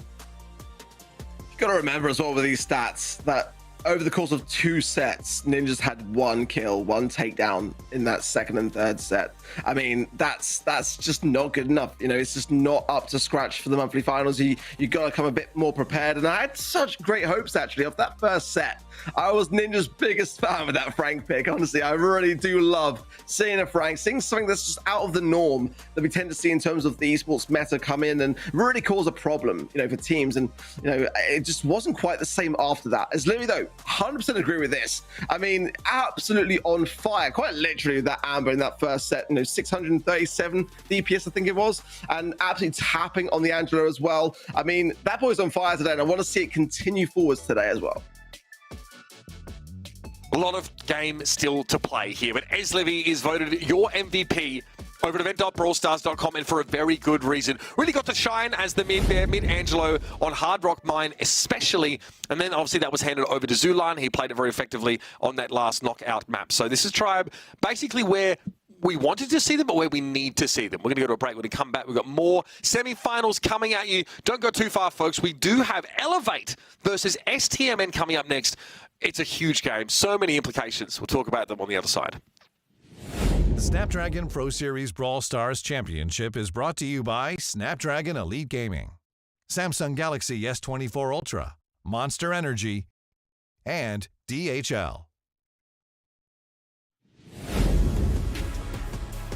You've got to remember as well with these stats that over the course of 2 sets, Ninjas had 1 kill, 1 takedown in that second and third set. I mean, that's just not good enough. It's just not up to scratch for the monthly finals. You got to come a bit more prepared. And I had such great hopes, actually, of that first set. I was Ninja's biggest fan with that Frank pick. Honestly, I really do love seeing a Frank, seeing something that's just out of the norm that we tend to see in terms of the esports meta come in and really cause a problem, for teams. And, it just wasn't quite the same after that. As Livy, though, 100% agree with this. I mean, absolutely on fire, quite literally, that Amber in that first set, 637 DPS, I think it was, and absolutely tapping on the Angelo as well. I mean, that boy's on fire today, and I want to see it continue forwards today as well. A lot of game still to play here, but Livy is voted your MVP over at event.brawlstars.com, and for a very good reason. Really got to shine as the mid there, Angelo on Hard Rock Mine especially, and then obviously that was handed over to Zulan. He played it very effectively on that last knockout map. So this is Tribe, basically where we wanted to see them, but where we need to see them. We're going to go to a break. When we come back, we've got more semi-finals coming at you. Don't go too far, folks. We do have Elevate versus STMN coming up next. It's a huge game. So many implications. We'll talk about them on the other side. The Snapdragon Pro Series Brawl Stars Championship is brought to you by Snapdragon Elite Gaming, Samsung Galaxy S24 Ultra, Monster Energy, and DHL.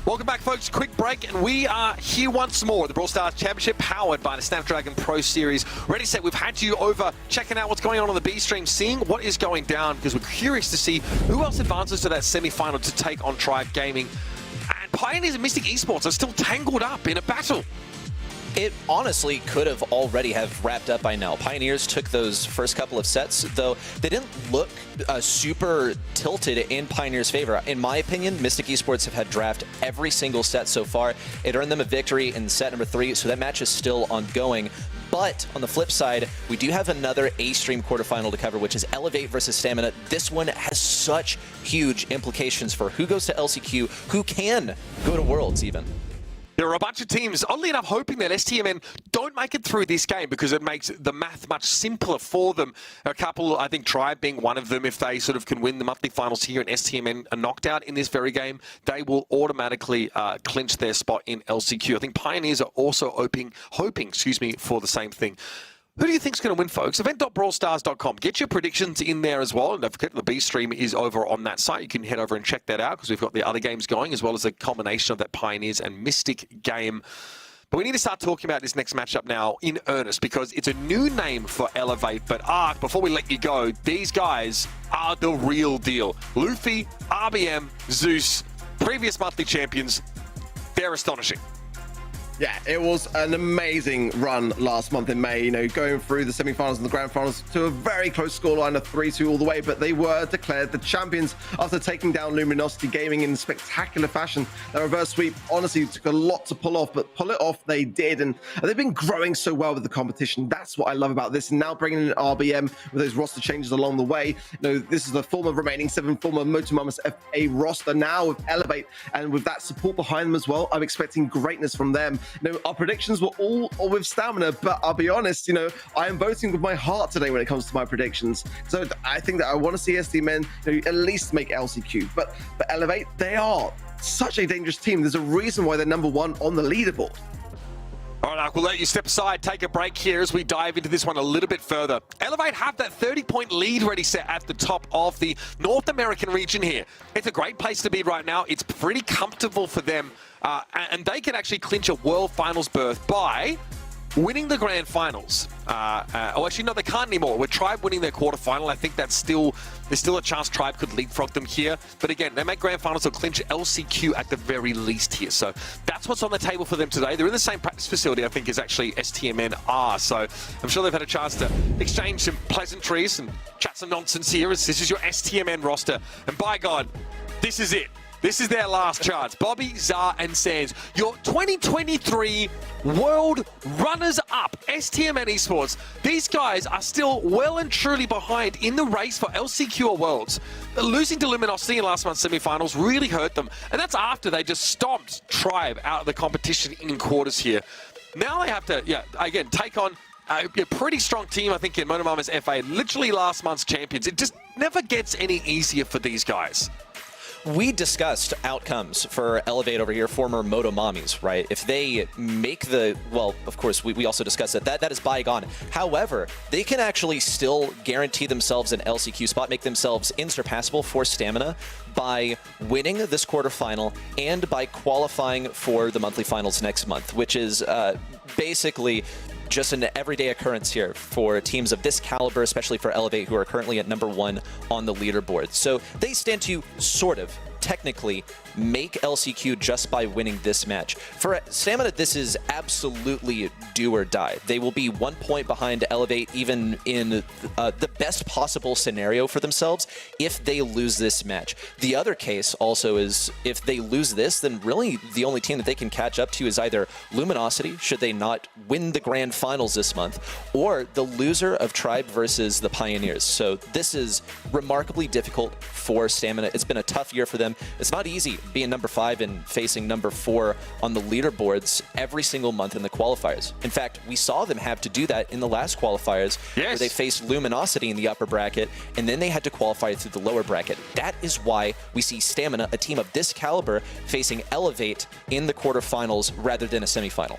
Welcome back, folks. Quick break, and we are here once more. The Brawl Stars Championship, powered by the Snapdragon Pro Series. Ready, set. We've had you over checking out what's going on the B stream, seeing what is going down, because we're curious to see who else advances to that semi-final to take on Tribe Gaming. And Pioneers and Mystic Esports are still tangled up in a battle. It honestly could have already have wrapped up by now. Pioneers took those first couple of sets, though they didn't look super tilted in Pioneers' favor. In my opinion, Mystic Esports have had draft every single set so far. It earned them a victory in set number 3, so that match is still ongoing. But on the flip side, we do have another A-Stream quarterfinal to cover, which is Elevate versus Stamina. This one has such huge implications for who goes to LCQ, who can go to Worlds even. There are a bunch of teams, oddly enough, hoping that STMN don't make it through this game because it makes the math much simpler for them. A couple, I think Tribe being one of them, if they sort of can win the monthly finals here and STMN are knocked out in this very game, they will automatically clinch their spot in LCQ. I think Pioneers are also hoping, for the same thing. Who do you think is going to win, folks? Event.brawlstars.com. Get your predictions in there as well. And don't forget, the B stream is over on that site. You can head over and check that out because we've got the other games going, as well as a combination of that Pioneers and Mystic game. But we need to start talking about this next matchup now in earnest because it's a new name for Elevate. But Ark, before we let you go, these guys are the real deal. Luffy, RBM, Zeus, previous monthly champions. They're astonishing. Yeah, it was an amazing run last month in May, going through the semi-finals and the grand finals to a very close scoreline of 3-2 all the way, but they were declared the champions after taking down Luminosity Gaming in spectacular fashion. That reverse sweep honestly took a lot to pull off, but pull it off they did, and they've been growing so well with the competition. That's what I love about this, and now bringing in RBM with those roster changes along the way. This is the remaining 7 former Motomamas FA roster now with Elevate, and with that support behind them as well, I'm expecting greatness from them. Our predictions were all with Stamina, but I'll be honest, I am voting with my heart today when it comes to my predictions. So I think that I want to see STMN at least make LCQ, but Elevate, they are such a dangerous team. There's a reason why they're #1 on the leaderboard. All right, we'll let you step aside, take a break here as we dive into this one a little bit further. Elevate have that 30-point lead ready set at the top of the North American region here. It's a great place to be right now. It's pretty comfortable for them, and they can actually clinch a World Finals berth by winning the Grand Finals. Actually, no, they can't anymore. With Tribe winning their quarterfinal, I think there's still a chance Tribe could leapfrog them here. But again, they make Grand Finals, they'll clinch LCQ at the very least here. So that's what's on the table for them today. They're in the same practice facility, I think, as actually STMN are. So I'm sure they've had a chance to exchange some pleasantries and chat some nonsense here, as this is your STMN roster. And by God, this is it. This is their last chance. Bobby, Zar, and Sands, your 2023 World Runners-Up, STMN Esports. These guys are still well and truly behind in the race for LCQ or Worlds. Losing to Luminosity in last month's semi-finals really hurt them, and that's after they just stomped Tribe out of the competition in quarters here. Now they have to, again, take on a pretty strong team, I think, in Monomamas FA, literally last month's champions. It just never gets any easier for these guys. We discussed outcomes for Elevate over here, former Moto Mommies, right? If they make well, of course, we also discussed that is bygone. However, they can actually still guarantee themselves an LCQ spot, make themselves insurpassable for Stamina by winning this quarterfinal and by qualifying for the monthly finals next month, which is basically just an everyday occurrence here for teams of this caliber, especially for Elevate, who are currently at #1 on the leaderboard. So they stand to sort of technically make LCQ just by winning this match. For Stamina, this is absolutely do or die. They will be 1 point behind Elevate, even in the best possible scenario for themselves, if they lose this match. The other case also is if they lose this, then really the only team that they can catch up to is either Luminosity, should they not win the Grand Finals this month, or the loser of Tribe versus the Pioneers. So this is remarkably difficult for Stamina. It's been a tough year for them. them. It's not easy being number 5 and facing number 4 on the leaderboards every single month in the qualifiers. In fact, we saw them have to do that in the last qualifiers, where they faced Luminosity in the upper bracket, and then they had to qualify through the lower bracket. That is why we see Stamina, a team of this caliber, facing Elevate in the quarterfinals rather than a semifinal.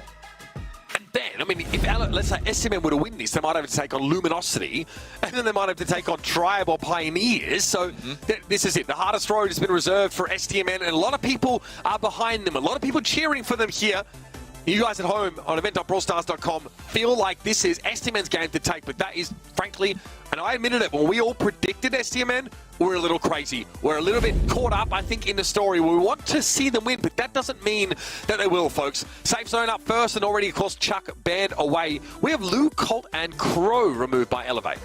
And then, I mean, if let's say SMN were to win this, they might have to take on Luminosity, and then they might have to take on Tribe or Pioneers. So this is it. The hardest road has been reserved for STMN, and a lot of people are behind them. A lot of people cheering for them here. You guys at home on event.brawlstars.com feel like this is STMN's game to take, but that is, frankly, and I admitted it, when we all predicted STMN, we're a little crazy. We're a little bit caught up, I think, in the story. We want to see them win, but that doesn't mean that they will, folks. Safe Zone up first, and already, of course, Chuck banned away. We have Lou, Colt, and Crow removed by Elevate.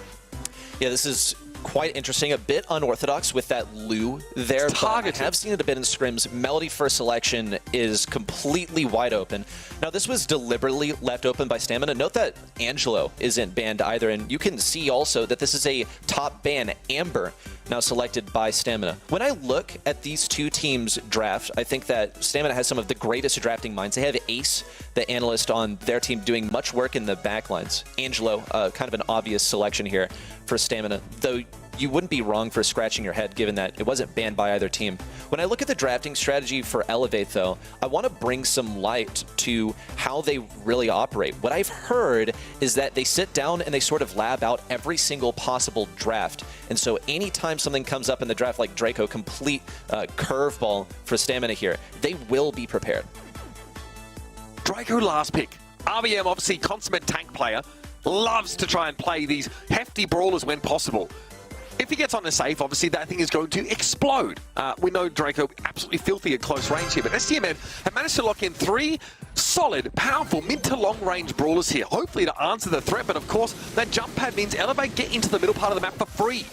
Yeah, this is quite interesting, a bit unorthodox with that Lou there, but I have seen it a bit in scrims. Melody first selection is completely wide open. Now, this was deliberately left open by Stamina. Note that Angelo isn't banned either, and you can see also that this is a top ban, Amber, now selected by Stamina. When I look at these two teams' draft, I think that Stamina has some of the greatest drafting minds. They have Ace, the analyst on their team, doing much work in the backlines. Angelo, kind of an obvious selection here for Stamina, though you wouldn't be wrong for scratching your head given that it wasn't banned by either team. When I look at the drafting strategy for Elevate, though, I want to bring some light to how they really operate. What I've heard is that they sit down and they sort of lab out every single possible draft. And so anytime something comes up in the draft like Draco, complete curveball for Stamina here, they will be prepared. Draco last pick. RBM, obviously consummate tank player, loves to try and play these hefty brawlers when possible. If he gets on the safe, obviously that thing is going to explode. We know Draco absolutely filthy at close range here, but STMN have managed to lock in 3 solid, powerful, mid to long range brawlers here, hopefully to answer the threat, but of course that jump pad means Elevate get into the middle part of the map for free.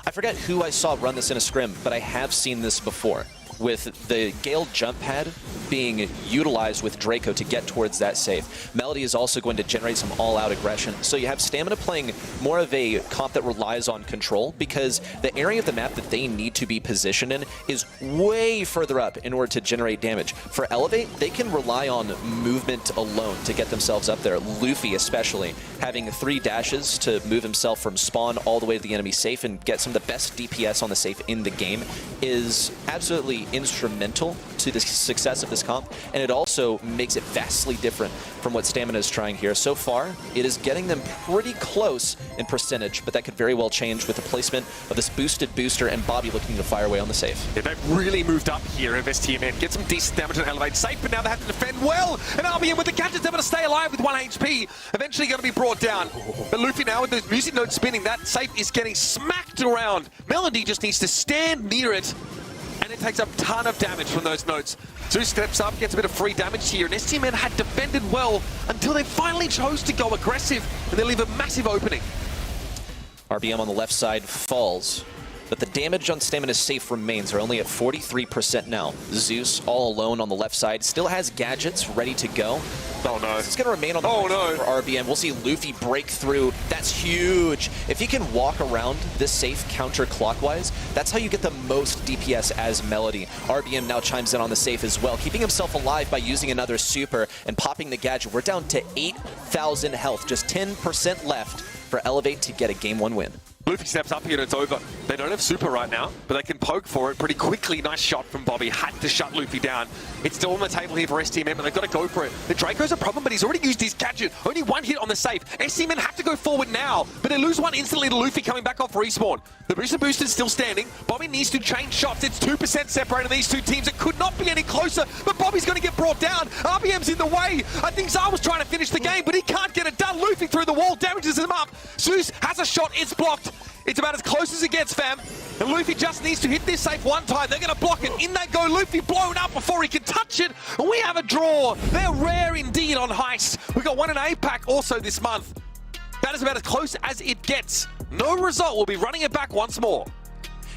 I forget who I saw run this in a scrim, but I have seen this before, with the Gale jump pad being utilized with Draco to get towards that safe. Melody is also going to generate some all-out aggression. So you have Stamina playing more of a comp that relies on control, because the area of the map that they need to be positioned in is way further up in order to generate damage. For Elevate, they can rely on movement alone to get themselves up there. Luffy especially, having 3 dashes to move himself from spawn all the way to the enemy safe and get some of the best DPS on the safe in the game, is absolutely instrumental to the success of this comp, and it also makes it vastly different from what Stamina is trying here. So far, it is getting them pretty close in percentage, but that could very well change with the placement of this boosted booster and Bobby looking to fire away on the safe. Yeah, they've really moved up here in STMN. Get some decent damage on Elevate safe, but now they have to defend well. And RBM with the gadgets able to stay alive with 1 HP. Eventually going to be brought down. But Luffy now with those music notes spinning, that safe is getting smacked around. Melody just needs to stand near it, and it takes a ton of damage from those notes. Zeus steps up, gets a bit of free damage here, and STMN had defended well until they finally chose to go aggressive, and they leave a massive opening. RBM on the left side falls, but the damage on Stamina's safe remains. They're only at 43% now. Zeus, all alone on the left side, still has gadgets ready to go. Oh no. It's going to remain on the right side for RBM. We'll see Luffy break through. That's huge. If he can walk around this safe counterclockwise, that's how you get the most DPS as Melody. RBM now chimes in on the safe as well, keeping himself alive by using another super and popping the gadget. We're down to 8,000 health, just 10% left for Elevate to get a Game 1 win. Luffy steps up here and it's over. They don't have super right now, but they can poke for it pretty quickly. Nice shot from Bobby. Had to shut Luffy down. It's still on the table here for STMN, but they've got to go for it. The Draco's a problem, but he's already used his gadget. Only 1 hit on the safe. STMN have to go forward now, but they lose 1 instantly to Luffy coming back off respawn. The booster's still standing. Bobby needs to change shots. It's 2% separating these two teams. It could not be any closer, but Bobby's going to get brought down. RBM's in the way. I think Zar was trying to finish the game, but he can't get it done. Luffy through the wall, damages him up. Zeus has a shot. It's blocked. It's about as close as it gets, fam. And Luffy just needs to hit this safe 1 time. They're going to block it. In they go. Luffy blown up before he can touch it. And we have a draw. They're rare indeed on Heist. We got 1 in APAC also this month. That is about as close as it gets. No result. We'll be running it back once more.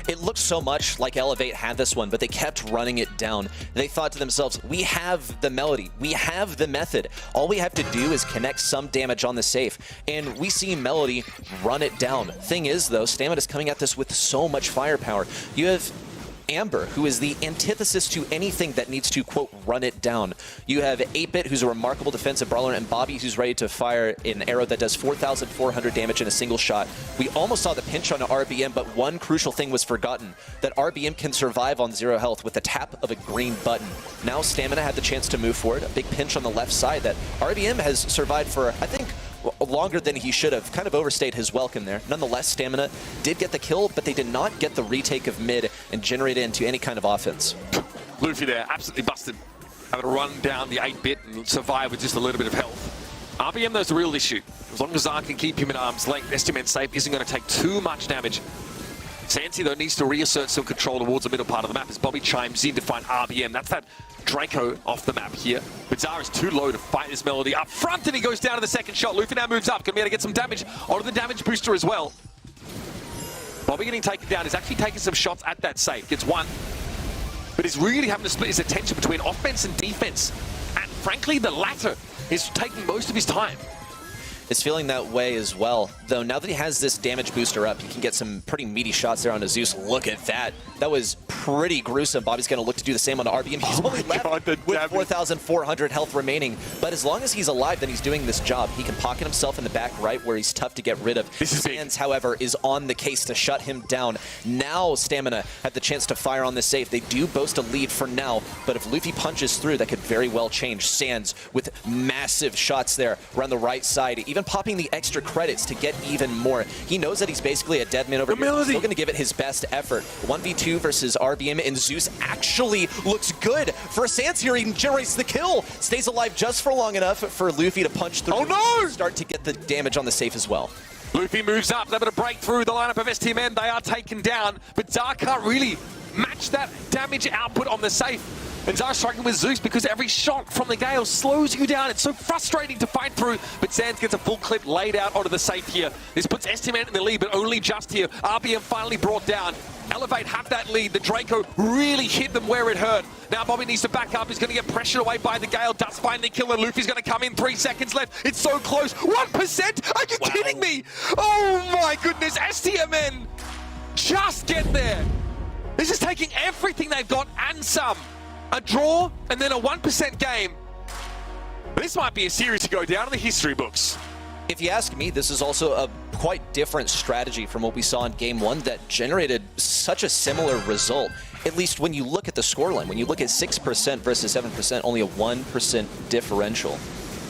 It looked so much like Elevate had this one, but they kept running it down. They thought to themselves, we have the Melody, we have the method. All we have to do is connect some damage on the safe. And we see Melody run it down. Thing is, though, Stamina's coming at this with so much firepower. You have Amber, who is the antithesis to anything that needs to, quote, run it down. You have 8-Bit, who's a remarkable defensive brawler, and Bobby, who's ready to fire an arrow that does 4,400 damage in a single shot. We almost saw the pinch on RBM, but one crucial thing was forgotten, that RBM can survive on 0 health with the tap of a green button. Now Stamina had the chance to move forward, a big pinch on the left side that RBM has survived for, I think, longer than he should have. Kind of overstayed his welcome there. Nonetheless, Stamina did get the kill, but they did not get the retake of mid and generate it into any kind of offense. Luffy there, absolutely busted. Having to run down the 8-Bit and survive with just a little bit of health. RBM, though, is the real issue. As long as Zar can keep him at arm's length, STMN safe isn't going to take too much damage. Sansi, though, needs to reassert some control towards the middle part of the map as Bobby chimes in to find RBM. That's that Draco off the map here. But Zara is too low to fight this Melody up front, and he goes down to the second shot. Luffy now moves up, gonna be able to get some damage onto the damage booster as well. Bobby getting taken down. He's actually taking some shots at that safe. Gets one. But he's really having to split his attention between offense and defense. And frankly, the latter is taking most of his time. Is feeling that way as well. Though now that he has this damage booster up, he can get some pretty meaty shots there on Zeus. Look at that. That was pretty gruesome. Bobby's going to look to do the same on RBM. He's only left with 4,400 health remaining. But as long as he's alive, then he's doing this job. He can pocket himself in the back right where he's tough to get rid of. Sands, however, is on the case to shut him down. Now Stamina had the chance to fire on the safe. They do boast a lead for now, but if Luffy punches through, that could very well change. Sands with massive shots there around the right side, even popping the extra credits to get even more. He knows that he's basically a dead man over here. He's still going to give it his best effort. 1v2 versus RBM, and Zeus actually looks good for Sands here. He generates the kill, stays alive just for long enough for Luffy to punch through. Oh no! Start to get the damage on the safe as well. Luffy moves up, able to break through the lineup of STMN. They are taken down, but Zar can't really match that damage output on the safe. And Zara striking with Zeus because every shot from the Gale slows you down. It's so frustrating to fight through, but Sands gets a full clip laid out onto the safe here. This puts STMN in the lead, but only just here. RBM finally brought down. Elevate have that lead. The Draco really hit them where it hurt. Now Bobby needs to back up. He's going to get pressured away by the Gale. Does find the killer. Luffy's going to come in. 3 seconds left. It's so close. 1%? Are you kidding me? Oh my goodness. STMN just get there. This is taking everything they've got and some. A draw and then a 1% game. This might be a series to go down in the history books. If you ask me, this is also a quite different strategy from what we saw in Game 1 that generated such a similar result. At least when you look at the scoreline, when you look at 6% versus 7%, only a 1% differential.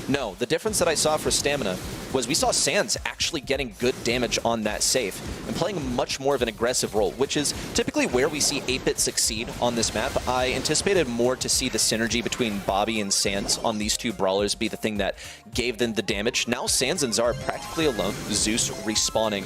No, the difference that I saw for Stamina was we saw Sands actually getting good damage on that safe and playing much more of an aggressive role, which is typically where we see 8-Bit succeed on this map. I anticipated more to see the synergy between Bobby and Sands on these two brawlers be the thing that gave them the damage. Now Sands and Zara practically alone, Zeus respawning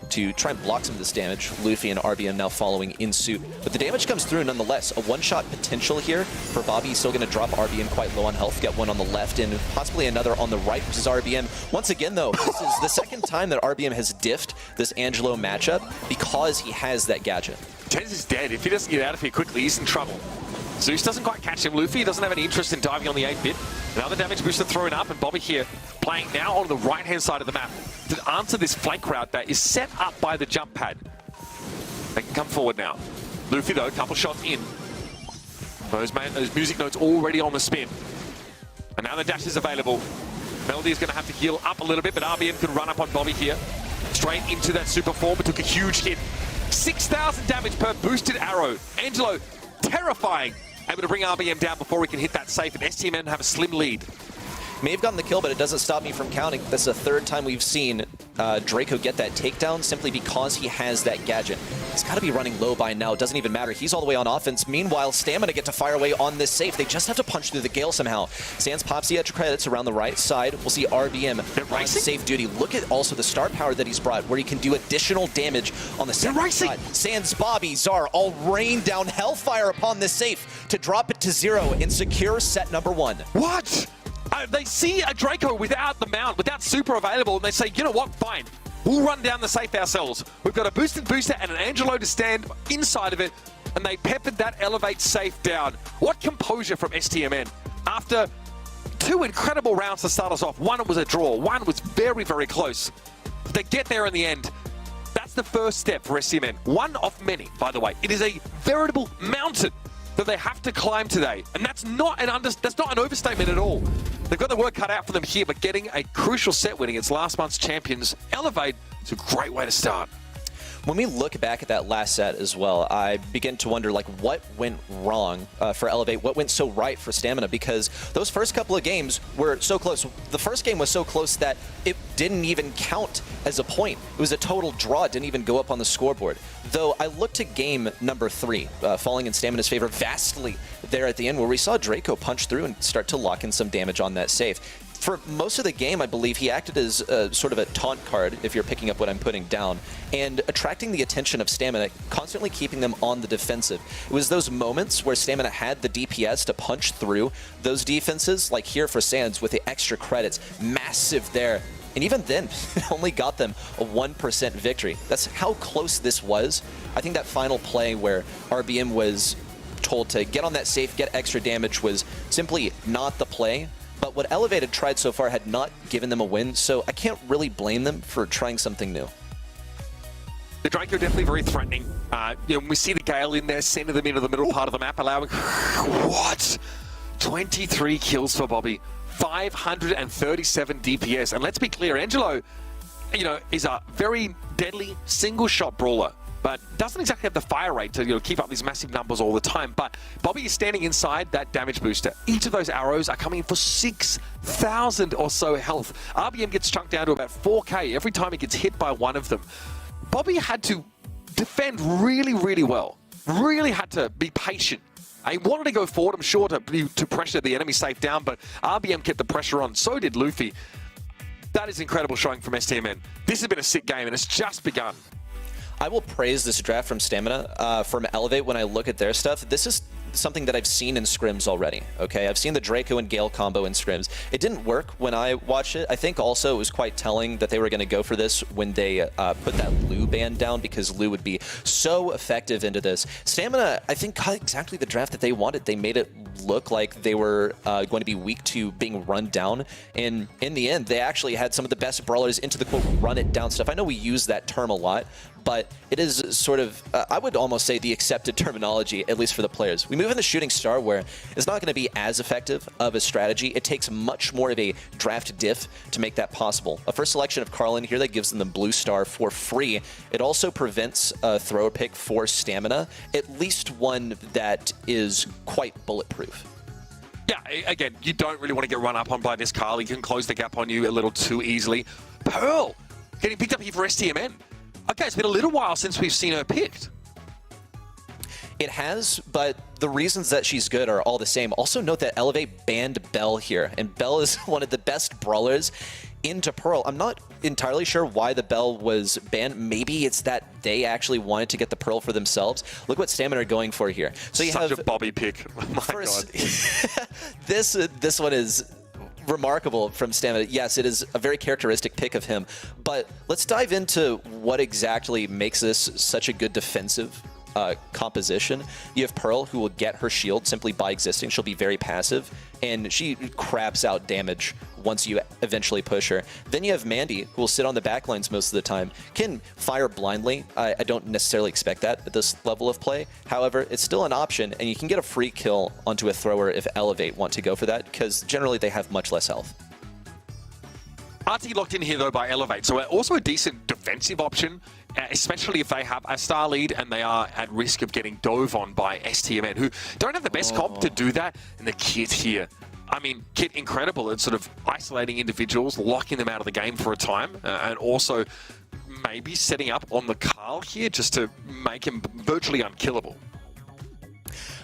to try and block some of this damage. Luffy and RBM now following in suit. But the damage comes through nonetheless. A one-shot potential here for Bobby. He's still going to drop RBM quite low on health. Get one on the left and possibly another on the right versus RBM. Once again, though, this is the second time that RBM has diffed this Angelo matchup because he has that gadget. Tez is dead. If he doesn't get out of here quickly, he's in trouble. Zeus doesn't quite catch him. Luffy doesn't have any interest in diving on the 8-Bit. Another damage booster thrown up, and Bobby here playing now on the right-hand side of the map to answer this flank route that is set up by the jump pad. They can come forward now. Luffy, though, a couple shots in. Those music notes already on the spin. And now the dash is available. Melody is going to have to heal up a little bit, but RBM can run up on Bobby here. Straight into that super form, but took a huge hit. 6,000 damage per boosted arrow. Angelo, terrifying. Able to bring RBM down before we can hit that safe, and STMN have a slim lead. May have gotten the kill, but it doesn't stop me from counting. That's the third time we've seen Draco get that takedown simply because he has that gadget. He's got to be running low by now. It doesn't even matter. He's all the way on offense. Meanwhile, Stamina get to fire away on this safe. They just have to punch through the Gale somehow. Sands pops the extra credits around the right side. We'll see RBM on safe duty. Look at also the star power that he's brought, where he can do additional damage on the second side. Sands, Bobby, Zar all rain down hellfire upon this safe to drop it to 0 and secure set number 1. What? They see a Draco without the mount, without super available, and they say, you know what, fine. We'll run down the safe ourselves. We've got a boosted booster and an Angelo to stand inside of it, and they peppered that Elevate safe down. What composure from STMN. After 2 incredible rounds to start us off, one was a draw, one was very, very close. They get there in the end. That's the first step for STMN. One of many, by the way. It is a veritable mountain that they have to climb today. And that's not an overstatement at all. They've got the work cut out for them here, but getting a crucial set win against last month's champions, Elevate, is a great way to start. When we look back at that last set as well, I begin to wonder, like, what went wrong for Elevate? What went so right for Stamina? Because those first couple of games were so close. The first game was so close that it didn't even count as a point. It was a total draw. It didn't even go up on the scoreboard. Though I looked to game number 3, falling in Stamina's favor vastly there at the end, where we saw Draco punch through and start to lock in some damage on that save. For most of the game, I believe he acted as sort of a taunt card, if you're picking up what I'm putting down, and attracting the attention of Stamina, constantly keeping them on the defensive. It was those moments where Stamina had the DPS to punch through those defenses, like here for Sands with the extra credits, massive there. And even then, it only got them a 1% victory. That's how close this was. I think that final play where RBM was told to get on that safe, get extra damage, was simply not the play. But what Elevated tried so far had not given them a win, so I can't really blame them for trying something new. The Draco definitely very threatening. We see the Gale in there, sending them into the middle part of the map, allowing... What? 23 kills for Bobby. 537 DPS. And let's be clear, Angelo, is a very deadly single-shot brawler, but doesn't exactly have the fire rate to keep up these massive numbers all the time. But Bobby is standing inside that damage booster. Each of those arrows are coming in for 6,000 or so health. RBM gets chunked down to about 4k every time he gets hit by one of them. Bobby had to defend really, really well. Really had to be patient. He wanted to go forward, I'm sure, to pressure the enemy safe down, but RBM kept the pressure on. So did Luffy. That is incredible showing from STMN. This has been a sick game, and it's just begun. I will praise this draft from Stamina, from Elevate. When I look at their stuff, this is something that I've seen in scrims already, okay? I've seen the Draco and Gale combo in scrims. It didn't work when I watched it. I think also it was quite telling that they were going to go for this when they put that Lu ban down, because Lu would be so effective into this. Stamina, I think, got exactly the draft that they wanted. They made it look like they were going to be weak to being run down, and in the end, they actually had some of the best brawlers into the, quote, run it down stuff. I know we use that term a lot, but it is sort of, I would almost say, the accepted terminology, at least for the players. We move into Shooting Star, where it's not going to be as effective of a strategy. It takes much more of a draft diff to make that possible. A first selection of Carlin here that gives them the Blue Star for free. It also prevents a thrower pick for Stamina, at least one that is quite bulletproof. Yeah, again, you don't really want to get run up on by this Carl. He can close the gap on you a little too easily. Pearl getting picked up here for STMN. Okay, it's been a little while since we've seen her picked. It has, but the reasons that she's good are all the same. Also note that Elevate banned Bell here, and Bell is one of the best brawlers into Pearl. I'm not entirely sure why the Bell was banned. Maybe it's that they actually wanted to get the Pearl for themselves. Look what Stamina are going for here. So you Such have a Bobby pick. Oh my first, God. this one is remarkable from Stamina. Yes, it is a very characteristic pick of him, but let's dive into what exactly makes this such a good defensive composition. You have Pearl, who will get her shield simply by existing. She'll be very passive, and she craps out damage once you eventually push her. Then you have Mandy, who will sit on the backlines most of the time, can fire blindly. I don't necessarily expect that at this level of play. However, it's still an option, and you can get a free kill onto a thrower if Elevate want to go for that, because generally they have much less health. RT locked in here, though, by Elevate, so also a decent defensive option, especially if they have a star lead and they are at risk of getting dove on by STMN, who don't have the best comp to do that. And the Kit here, I mean, Kit incredible at sort of isolating individuals, locking them out of the game for a time, and also maybe setting up on the Carl here just to make him virtually unkillable.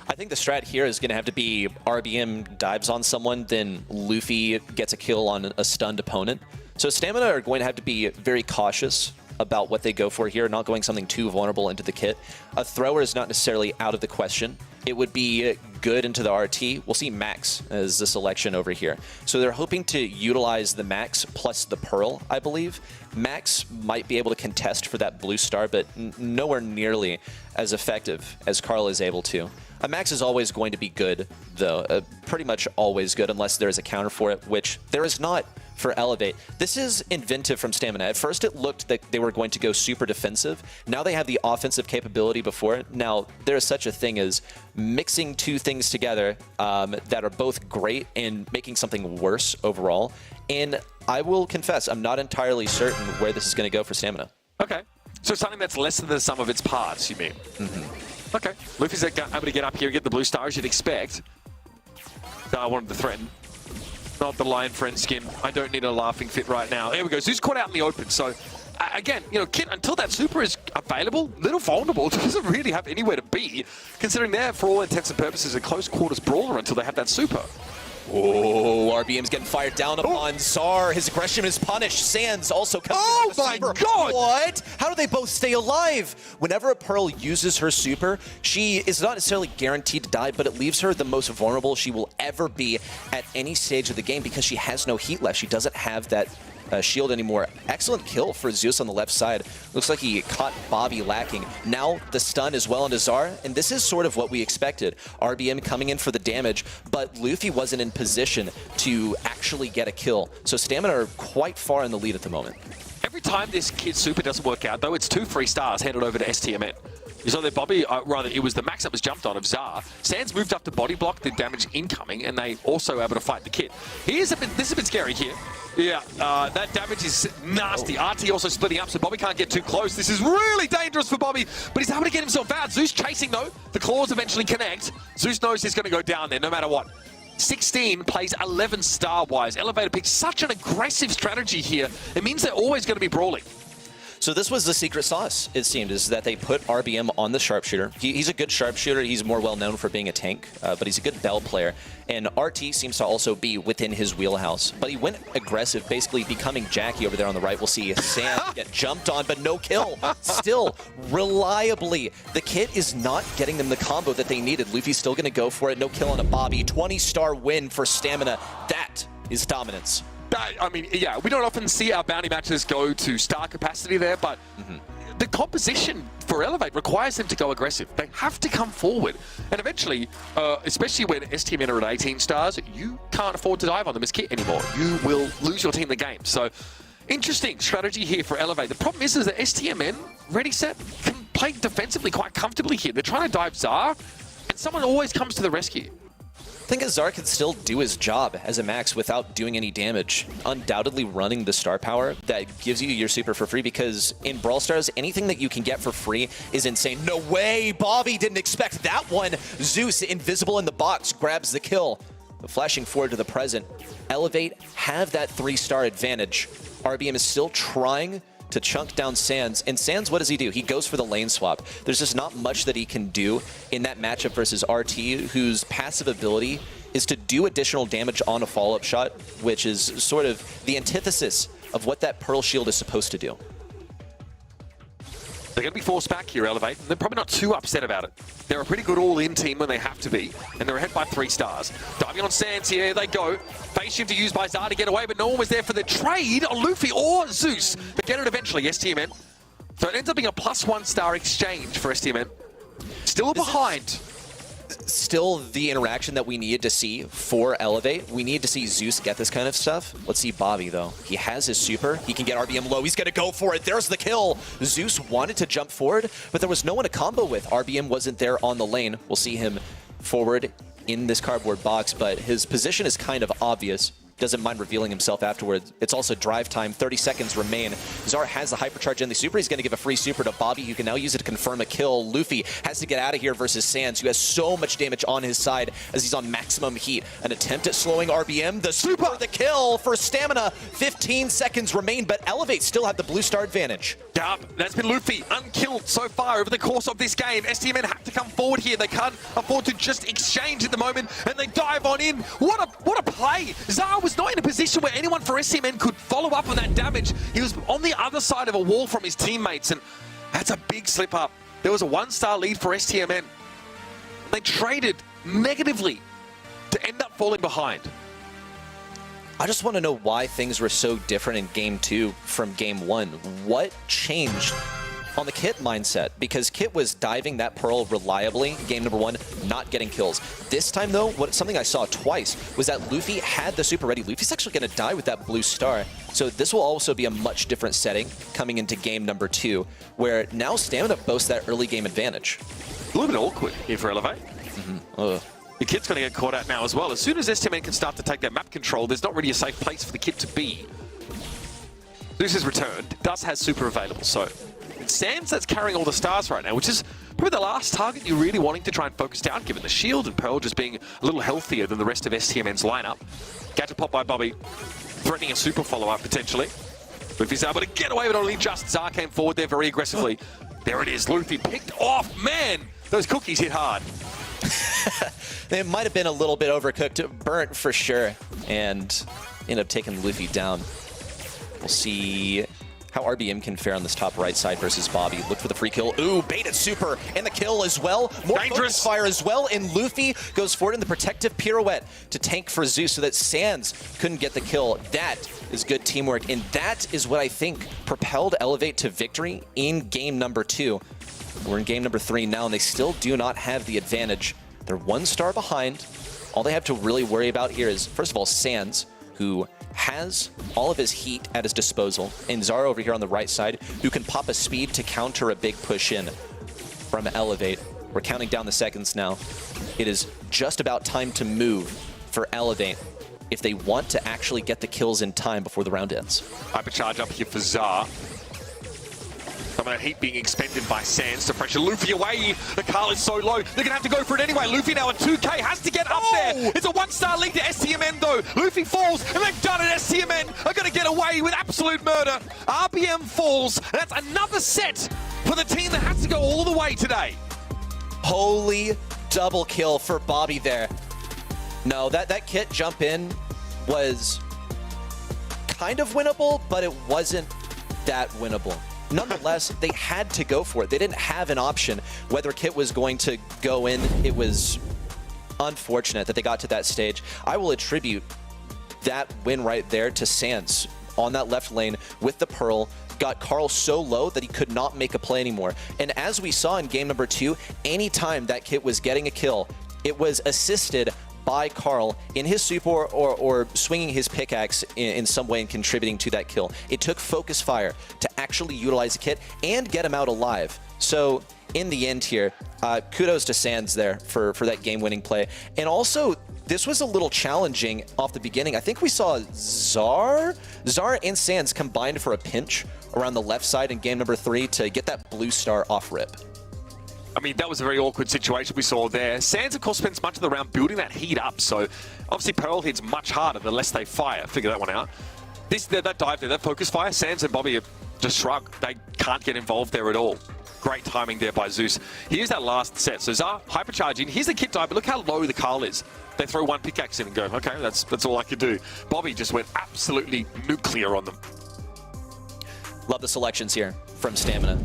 I think the strat here is going to have to be RBM dives on someone, then Luffy gets a kill on a stunned opponent. So Stamina are going to have to be very cautious about what they go for here, not going something too vulnerable into the Kit. A thrower is not necessarily out of the question. It would be good into the RT. We'll see Max as the selection over here. So they're hoping to utilize the Max plus the Pearl, I believe. Max might be able to contest for that Blue Star, but nowhere nearly as effective as Carl is able to. A Max is always going to be good, though. Pretty much always good, unless there is a counter for it, which there is not for Elevate. This is inventive from Stamina. At first, it looked that they were going to go super defensive. Now they have the offensive capability before it. Now, there is such a thing as mixing two things together that are both great and making something worse overall. And I will confess, I'm not entirely certain where this is going to go for Stamina. Okay. So something that's less than the sum of its parts, you mean? Mm-hmm. Okay. Luffy's able to get up here and get the blue star, as you'd expect. I wanted to threaten. Not the Lion Friend skin. I don't need a laughing fit right now. There we go. Zeus caught out in the open. So, again, you know, Kit, until that super is available, little vulnerable. Doesn't really have anywhere to be, considering they're, for all intents and purposes, a close quarters brawler until they have that super. Oh, RBM's getting fired down upon. Zar, his aggression is punished. Sands also comes Oh my God! What? How do they both stay alive? Whenever a Pearl uses her super, she is not necessarily guaranteed to die, but it leaves her the most vulnerable she will ever be at any stage of the game because she has no heat left. She doesn't have that shield anymore. Excellent kill for Zeus on the left side. Looks like he caught Bobby lacking. Now the stun as well into Zar, and this is sort of what we expected. RBM coming in for the damage, but Luffy wasn't in position to actually get a kill. So Stamina are quite far in the lead at the moment. Every time this kid's super doesn't work out, though, it's 2 free stars handed over to STMN. You saw that Bobby, rather, it was the max that was jumped on of Zar. Sands moved up to body block the damage incoming, and they also were able to fight the kid. This is a bit scary here. Yeah, that damage is nasty. RT also splitting up, so Bobby can't get too close. This is really dangerous for Bobby, but he's able to get himself out. Zeus chasing, though. The claws eventually connect. Zeus knows he's going to go down there no matter what. 16 plays 11 star-wise. Elevator picks such an aggressive strategy here. It means they're always going to be brawling. So this was the secret sauce, it seemed, is that they put RBM on the sharpshooter. He's a good sharpshooter. He's more well known for being a tank, but he's a good bell player. And RT seems to also be within his wheelhouse. But he went aggressive, basically becoming Jackie over there on the right. We'll see Sam get jumped on, but no kill. Still, reliably, the kit is not getting them the combo that they needed. Luffy's still going to go for it. No kill on a Bobby. 20-star win for Stamina. That is dominance. I mean, yeah, we don't often see our bounty matches go to star capacity there, but the composition for Elevate requires them to go aggressive. They have to come forward. And eventually, especially when STMN are at 18 stars, you can't afford to dive on them as kit anymore. You will lose your team the game. So, interesting strategy here for Elevate. The problem is that STMN, ready, set, can play defensively quite comfortably here. They're trying to dive Zar, and someone always comes to the rescue. I think Zar can still do his job as a max without doing any damage. Undoubtedly running the star power that gives you your super for free, because in Brawl Stars, anything that you can get for free is insane. No way! Bobby didn't expect that one! Zeus, invisible in the box, grabs the kill. But flashing forward to the present, Elevate have that 3-star advantage. RBM is still trying to chunk down Sands. And Sands, what does he do? He goes for the lane swap. There's just not much that he can do in that matchup versus RT, whose passive ability is to do additional damage on a follow-up shot, which is sort of the antithesis of what that Pearl Shield is supposed to do. They're going to be forced back here, Elevate. They're probably not too upset about it. They're a pretty good all-in team when they have to be, and they're ahead by 3 stars. Diving on Sands here, they go. Phase shift to use by Zar to get away, but no one was there for the trade on Luffy or Zeus. They get it eventually, STMN. So it ends up being a +1 star exchange for STMN. Still behind. Still the interaction that we needed to see for Elevate. We need to see Zeus get this kind of stuff. Let's see Bobby, though. He has his super. He can get RBM low. He's going to go for it. There's the kill. Zeus wanted to jump forward, but there was no one to combo with. RBM wasn't there on the lane. We'll see him forward in this cardboard box, but his position is kind of obvious. Doesn't mind revealing himself afterwards. It's also drive time. 30 seconds remain. Zar has the hypercharge in the super. He's going to give a free super to Bobby, who can now use it to confirm a kill. Luffy has to get out of here versus Sands, who has so much damage on his side as he's on maximum heat. An attempt at slowing RBM. The super, the kill for Stamina. 15 seconds remain, but Elevate still have the blue star advantage. Yup, that's been Luffy unkilled so far over the course of this game. STMN have to come forward here. They can't afford to just exchange at the moment, and they dive on in. What a play! Zar was not in a position where anyone for STMN could follow up on that damage. He was on the other side of a wall from his teammates, and that's a big slip up. There was a 1-star lead for STMN. They traded negatively to end up falling behind. I just want to know why things were so different in Game 2 from Game 1. What changed on the Kit mindset, because Kit was diving that Pearl reliably, game number 1, not getting kills. This time though, something I saw twice was that Luffy had the super ready. Luffy's actually going to die with that blue star. So this will also be a much different setting coming into game number 2, where now Stamina boasts that early game advantage. A little bit awkward here for Elevate. The Kit's going to get caught out now as well. As soon as STMN can start to take that map control, there's not really a safe place for the Kit to be. Zeus has returned, does has super available, so it's Sans that's carrying all the stars right now, which is probably the last target you're really wanting to try and focus down, given the shield and Pearl just being a little healthier than the rest of STMN's lineup. Gadget pop by Bobby, threatening a super follow-up potentially. Luffy's able to get away with it, only just Zar came forward there very aggressively. There it is, Luffy picked off. Man, those cookies hit hard. They might have been a little bit overcooked, burnt for sure, and end up taking Luffy down. We'll see how RBM can fare on this top right side versus Bobby. Look for the free kill. Ooh, baited super, and the kill as well. More focus fire as well, and Luffy goes forward in the protective pirouette to tank for Zeus so that Sans couldn't get the kill. That is good teamwork, and that is what I think propelled Elevate to victory in game number 2. We're in game number 3 now, and they still do not have the advantage. They're 1 star behind. All they have to really worry about here is, first of all, Sans, who has all of his heat at his disposal, and Zara over here on the right side, who can pop a speed to counter a big push in from Elevate. We're counting down the seconds now. It is just about time to move for Elevate if they want to actually get the kills in time before the round ends. Hypercharge up here for Zar. Some of that heat being expended by Sans to pressure Luffy away. The Carl is so low, they're going to have to go for it anyway. Luffy now at 2k, has to get up there. It's a 1-star lead to STMN though. Luffy falls, and they've done it. STMN are going to get away with absolute murder. RBM falls, and that's another set for the team that has to go all the way today. Holy double kill for Bobby there. No, that Kit jump in was kind of winnable, but it wasn't that winnable. Nonetheless, they had to go for it. They didn't have an option whether Kit was going to go in. It was unfortunate that they got to that stage. I will attribute that win right there to Sans on that left lane with the Pearl. Got Carl so low that he could not make a play anymore. And as we saw in game number 2, anytime that Kit was getting a kill, it was assisted by Carl in his super or swinging his pickaxe in some way and contributing to that kill. It took focus fire to actually utilize the Kit and get him out alive. So in the end here, kudos to Sans there for that game-winning play. And also, this was a little challenging off the beginning. I think we saw Zar and Sans combined for a pinch around the left side in game number 3 to get that blue star off rip. I mean, that was a very awkward situation we saw there. Sans, of course, spends much of the round building that heat up, so obviously Pearl hits much harder the less they fire. Figure that one out. That dive there, that focus fire, Sans and Bobby just shrug. They can't get involved there at all. Great timing there by Zeus. Here's that last set. So Zar hypercharging. Here's the Kit dive, but look how low the Carl is. They throw one pickaxe in and go, okay, that's all I can do. Bobby just went absolutely nuclear on them. Love the selections here from Stamina.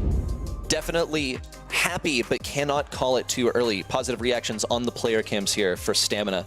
Definitely happy, but cannot call it too early. Positive reactions on the player cams here for Stamina,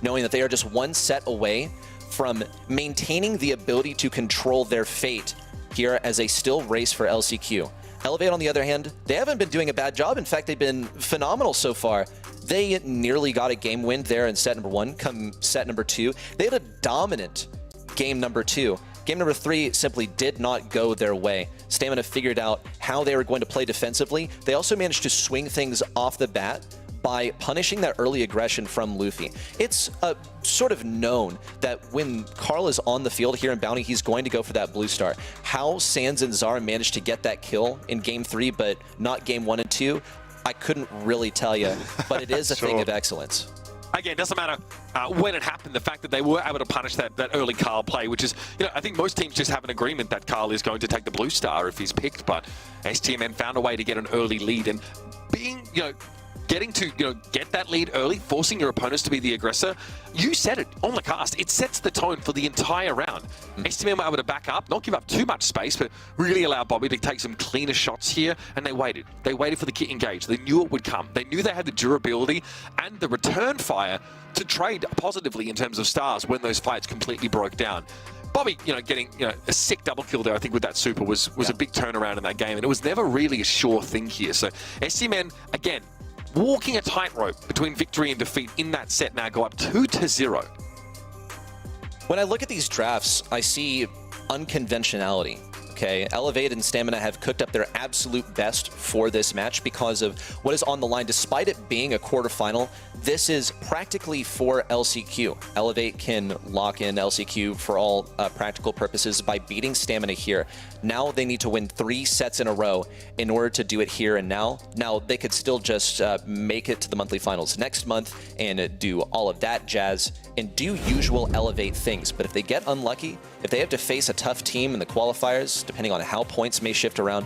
knowing that they are just 1 set away from maintaining the ability to control their fate here as they still race for LCQ. Elevate, on the other hand, they haven't been doing a bad job. In fact, they've been phenomenal so far. They nearly got a game win there in set number 1. Come set number 2, they had a dominant game number 2. Game number 3 simply did not go their way. Stamina figured out how they were going to play defensively. They also managed to swing things off the bat by punishing that early aggression from Luffy. It's sort of known that when Carl is on the field here in Bounty, he's going to go for that blue star. How Sans and Zara managed to get that kill in game 3, but not game 1 and 2, I couldn't really tell you, but it is a thing of excellence. Again, it doesn't matter when it happened, the fact that they were able to punish that early Carl play, which is, I think most teams just have an agreement that Carl is going to take the blue star if he's picked, but STMN found a way to get an early lead, and being, getting to get that lead early, forcing your opponents to be the aggressor. You said it on the cast. It sets the tone for the entire round. STMN were able to back up, not give up too much space, but really allow Bobby to take some cleaner shots here, and they waited. They waited for the Kit engage. They knew it would come. They knew they had the durability and the return fire to trade positively in terms of stars when those fights completely broke down. Bobby, getting a sick double kill there, I think, with that super was a big turnaround in that game, and it was never really a sure thing here. So STMN, again, walking a tightrope between victory and defeat in that set now, go up 2-0. When I look at these drafts, I see unconventionality. Okay, Elevate and Stamina have cooked up their absolute best for this match because of what is on the line. Despite it being a quarterfinal, this is practically for LCQ. Elevate can lock in LCQ for all practical purposes by beating Stamina here. Now they need to win 3 sets in a row in order to do it here and now. Now they could still just make it to the monthly finals next month and do all of that jazz and do usual Elevate things. But if they get unlucky, if they have to face a tough team in the qualifiers, depending on how points may shift around,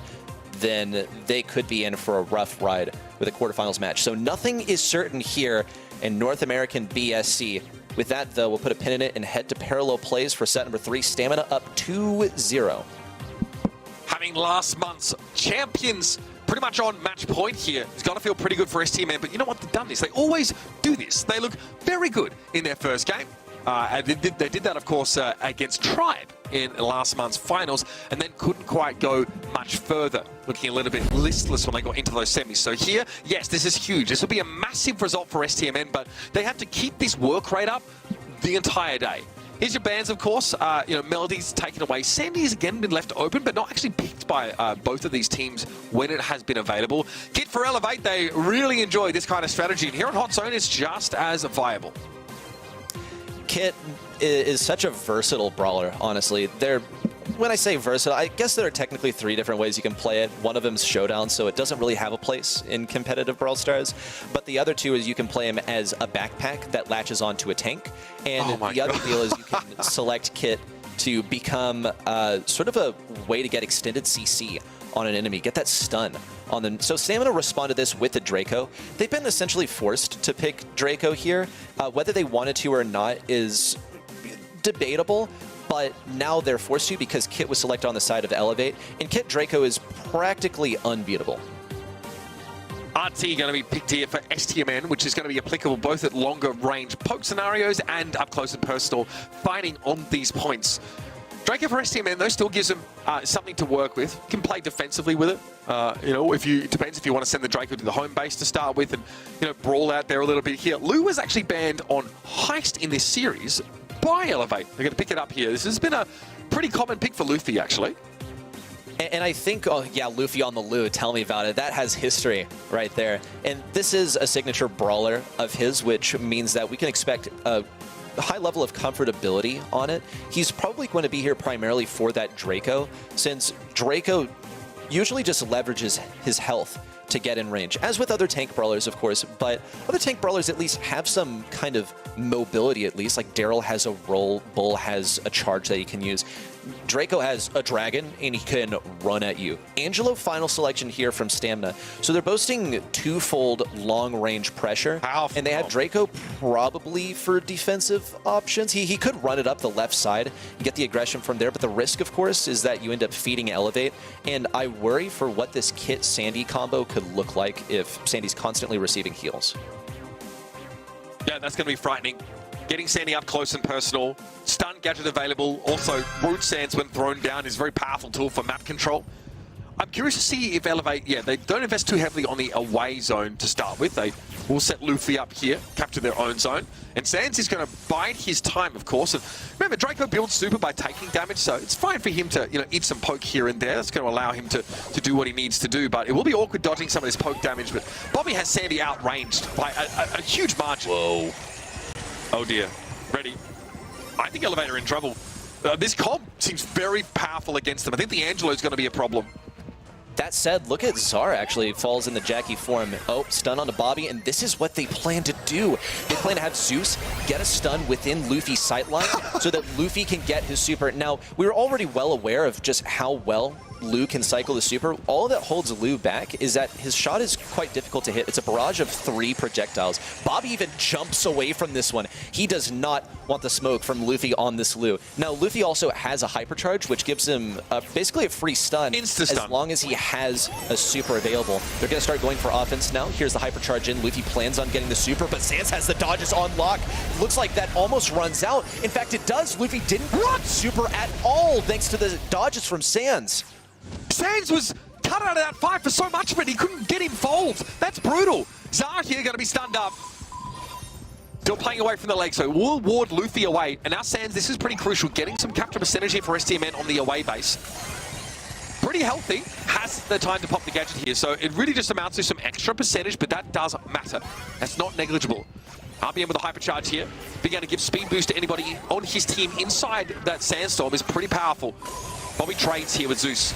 then they could be in for a rough ride with a quarterfinals match. So nothing is certain here in North American BSC. With that, though, we'll put a pin in it and head to parallel plays for set number 3. Stamina up 2-0. Having last month's champions pretty much on match point here, it's got to feel pretty good for STMN. But you know what? They've done this. They always do this. They look very good in their first game. And they did that, of course, against Tribe in last month's finals, and then couldn't quite go much further, looking a little bit listless when they got into those semis. So here, yes, this is huge. This will be a massive result for STMN, but they have to keep this work rate up the entire day. Here's your bans, of course. Melody's taken away. Sandy has again been left open, but not actually picked by both of these teams when it has been available. Kit for Elevate, they really enjoy this kind of strategy, and here on Hot Zone, it's just as viable. Kit is such a versatile brawler, honestly. When I say versatile, I guess there are technically 3 different ways you can play it. One of them is Showdown, so it doesn't really have a place in competitive Brawl Stars. But the other 2 is you can play him as a backpack that latches onto a tank. And the other deal is you can select Kit to become sort of a way to get extended CC on an enemy, get that stun on them. So Stamina responded to this with the Draco. They've been essentially forced to pick Draco here. Whether they wanted to or not is debatable, but now they're forced to because Kit was selected on the side of Elevate, and Kit Draco is practically unbeatable. RT going to be picked here for STMN, which is going to be applicable both at longer range poke scenarios and up close and personal fighting on these points. Draco for STMN, though, still gives them something to work with. Can play defensively with it. It depends if you want to send the Draco to the home base to start with and, brawl out there a little bit here. Lou was actually banned on Heist in this series by Elevate. They're going to pick it up here. This has been a pretty common pick for Luffy, actually. And I think, oh yeah, Luffy on the Lou, tell me about it. That has history right there. And this is a signature brawler of his, which means that we can expect a high level of comfortability on it. He's probably going to be here primarily for that Draco, since Draco usually just leverages his health to get in range, as with other tank brawlers, of course, but other tank brawlers at least have some kind of mobility, at least. Like Daryl has a roll, Bull has a charge that he can use. Draco has a dragon, and he can run at you. Angelo, final selection here from Stamina. So they're boasting 2-fold long-range pressure, powerful. And they have Draco probably for defensive options. He could run it up the left side and get the aggression from there, but the risk, of course, is that you end up feeding Elevate, and I worry for what this Kit-Sandy combo could look like if Sandy's constantly receiving heals. Yeah, that's going to be frightening. Getting Sandy up close and personal. Stun gadget available. Also, Root Sands when thrown down is a very powerful tool for map control. I'm curious to see if Elevate, they don't invest too heavily on the away zone to start with. They will set Luffy up here, capture their own zone. And Sands is going to bide his time, of course. And remember, Draco builds super by taking damage, so it's fine for him to, eat some poke here and there. That's going to allow him to do what he needs to do. But it will be awkward dodging some of this poke damage. But Bobby has Sandy outranged by a huge margin. Whoa. Oh dear. Ready. I think Elevate are in trouble. This comp seems very powerful against them. I think the Angelo's going to be a problem. That said, look at Zara actually falls in the Jackie form. Oh, stun onto Bobby, and this is what they plan to do. They plan to have Zeus get a stun within Luffy's sightline so that Luffy can get his super. Now, we were already well aware of just how well Lou can cycle the super. All that holds Lou back is that his shot is quite difficult to hit. It's a barrage of 3 projectiles. Bobby even jumps away from this one. He does not want the smoke from Luffy on this Lou. Now, Luffy also has a hypercharge, which gives him basically a free stun. Insta-stun. As long as he has a super available. They're going to start going for offense now. Here's the hypercharge in. Luffy plans on getting the super, but Sans has the dodges on lock. Looks like that almost runs out. In fact, it does. Luffy didn't run super at all thanks to the dodges from Sans. Sans was cut out of that fight for so much of it, he couldn't get involved. That's brutal. Zar here going to be stunned up. Still playing away from the leg, so we'll ward Luffy away. And now Sans, this is pretty crucial. Getting some capture percentage here for STMN on the away base. Pretty healthy, has the time to pop the gadget here, so it really just amounts to some extra percentage, but that does matter. That's not negligible. RBM with a hypercharge here, being able to give speed boost to anybody on his team inside that sandstorm is pretty powerful. Bobby trades here with Zeus.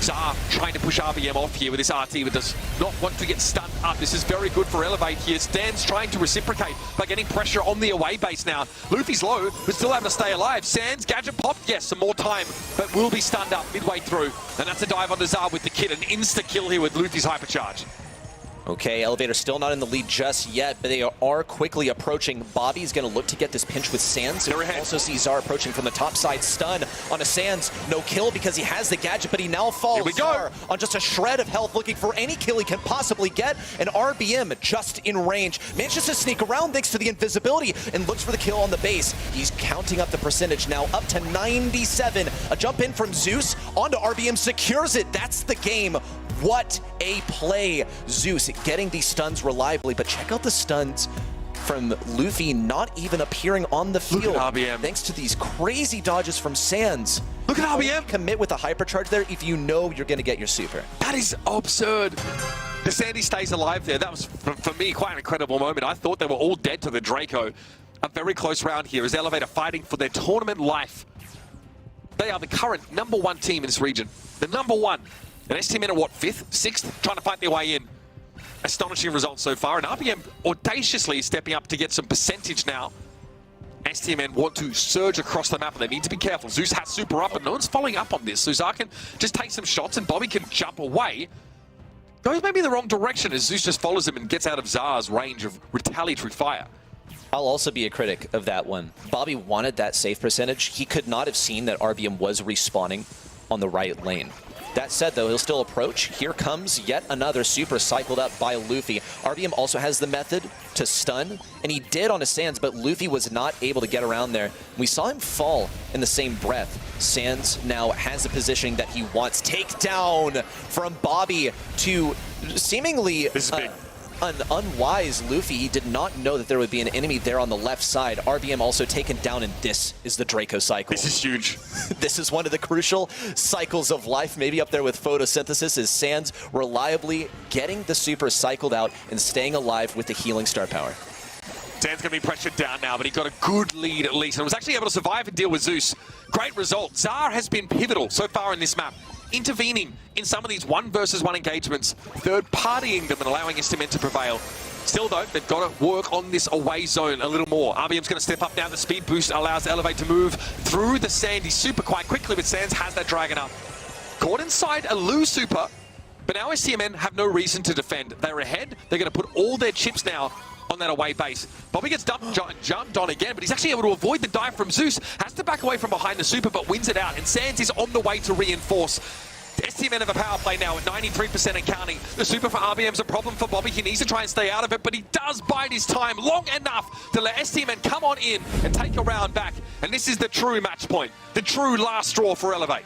Zar trying to push RBM off here with this RT, but does not want to get stunned up. This is very good for Elevate here. Stan's trying to reciprocate by getting pressure on the away base now. Luffy's low, but still able to stay alive. Sans, gadget popped, yes, some more time, but will be stunned up midway through. And that's a dive onto Zar with the kit, an insta-kill here with Luffy's hypercharge. Okay, Elevator still not in the lead just yet, but they are quickly approaching. Bobby's going to look to get this pinch with Sans. They're ahead. Also see Zar approaching from the top side. Stun on a Sans. No kill because he has the gadget, but he now falls. Here we go. Zar on just a shred of health, looking for any kill he can possibly get. And RBM just in range. Manages to sneak around thanks to the invisibility and looks for the kill on the base. He's counting up the percentage now up to 97. A jump in from Zeus onto RBM, secures it. That's the game. What a play. Zeus getting these stuns reliably, but check out the stuns from Luffy not even appearing on the field. Look at RBM. Thanks to these crazy dodges from Sans. Look at RBM. Commit with a hypercharge there if you know you're going to get your super. That is absurd. The Sandy stays alive there. That was, for me, quite an incredible moment. I thought they were all dead to the Draco. A very close round here as Elevator fighting for their tournament life. They are the current #1 team in this region. The #1. And STMN are what, 5th, 6th, trying to fight their way in. Astonishing results so far, and RBM audaciously stepping up to get some percentage now. STMN want to surge across the map, and they need to be careful. Zeus has super up, and no one's following up on this. So Zar can just take some shots, and Bobby can jump away. Goes maybe in the wrong direction as Zeus just follows him and gets out of Zar's range of retaliatory fire. I'll also be a critic of that one. Bobby wanted that safe percentage. He could not have seen that RBM was respawning on the right lane. That said, though, he'll still approach. Here comes yet another super cycled up by Luffy. RBM also has the method to stun, and he did on a Sans, but Luffy was not able to get around there. We saw him fall in the same breath. Sans now has the positioning that he wants. Takedown from Bobby to seemingly This is big. An unwise Luffy. He did not know that there would be an enemy there on the left side. RBM also taken down, and this is the Draco cycle. This is huge. This is one of the crucial cycles of life, maybe up there with photosynthesis, is Sans reliably getting the super cycled out and staying alive with the healing star power. Sans going to be pressured down now, but he got a good lead at least, and was actually able to survive and deal with Zeus. Great result. Zar has been pivotal so far in this map, intervening in some of these 1-versus-1 engagements, third-partying them and allowing STMN to prevail. Still, though, they've got to work on this away zone a little more. RBM's going to step up now. The speed boost allows Elevate to move through the Sandy super quite quickly, but Sans has that Dragon up. Caught inside a Lu super, but now STMN have no reason to defend. They're ahead. They're going to put all their chips now on that away base. Bobby gets jumped on again, but he's actually able to avoid the dive from Zeus. Has to back away from behind the super, but wins it out. And Sans is on the way to reinforce. STMN have a power play now at 93% and counting. The super for RBM's a problem for Bobby. He needs to try and stay out of it, but he does bide his time long enough to let STMN come on in and take a round back. And this is the true match point. The true last straw for Elevate.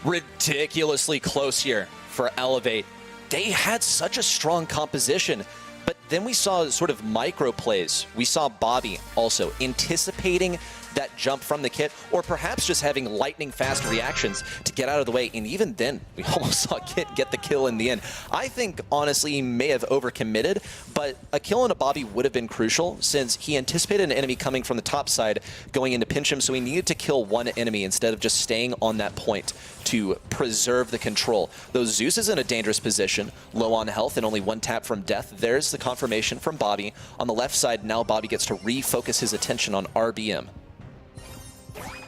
Ridiculously close here for Elevate. They had such a strong composition. But then we saw sort of micro plays. We saw Bobby also anticipating that jump from the kit, or perhaps just having lightning fast reactions to get out of the way. And even then, we almost saw Kit get the kill in the end. I think, honestly, he may have overcommitted, but a kill on a Bobby would have been crucial since he anticipated an enemy coming from the top side going in to pinch him, so he needed to kill one enemy instead of just staying on that point to preserve the control. Though Zeus is in a dangerous position, low on health and only one tap from death, there's the confirmation from Bobby. On the left side, now Bobby gets to refocus his attention on RBM.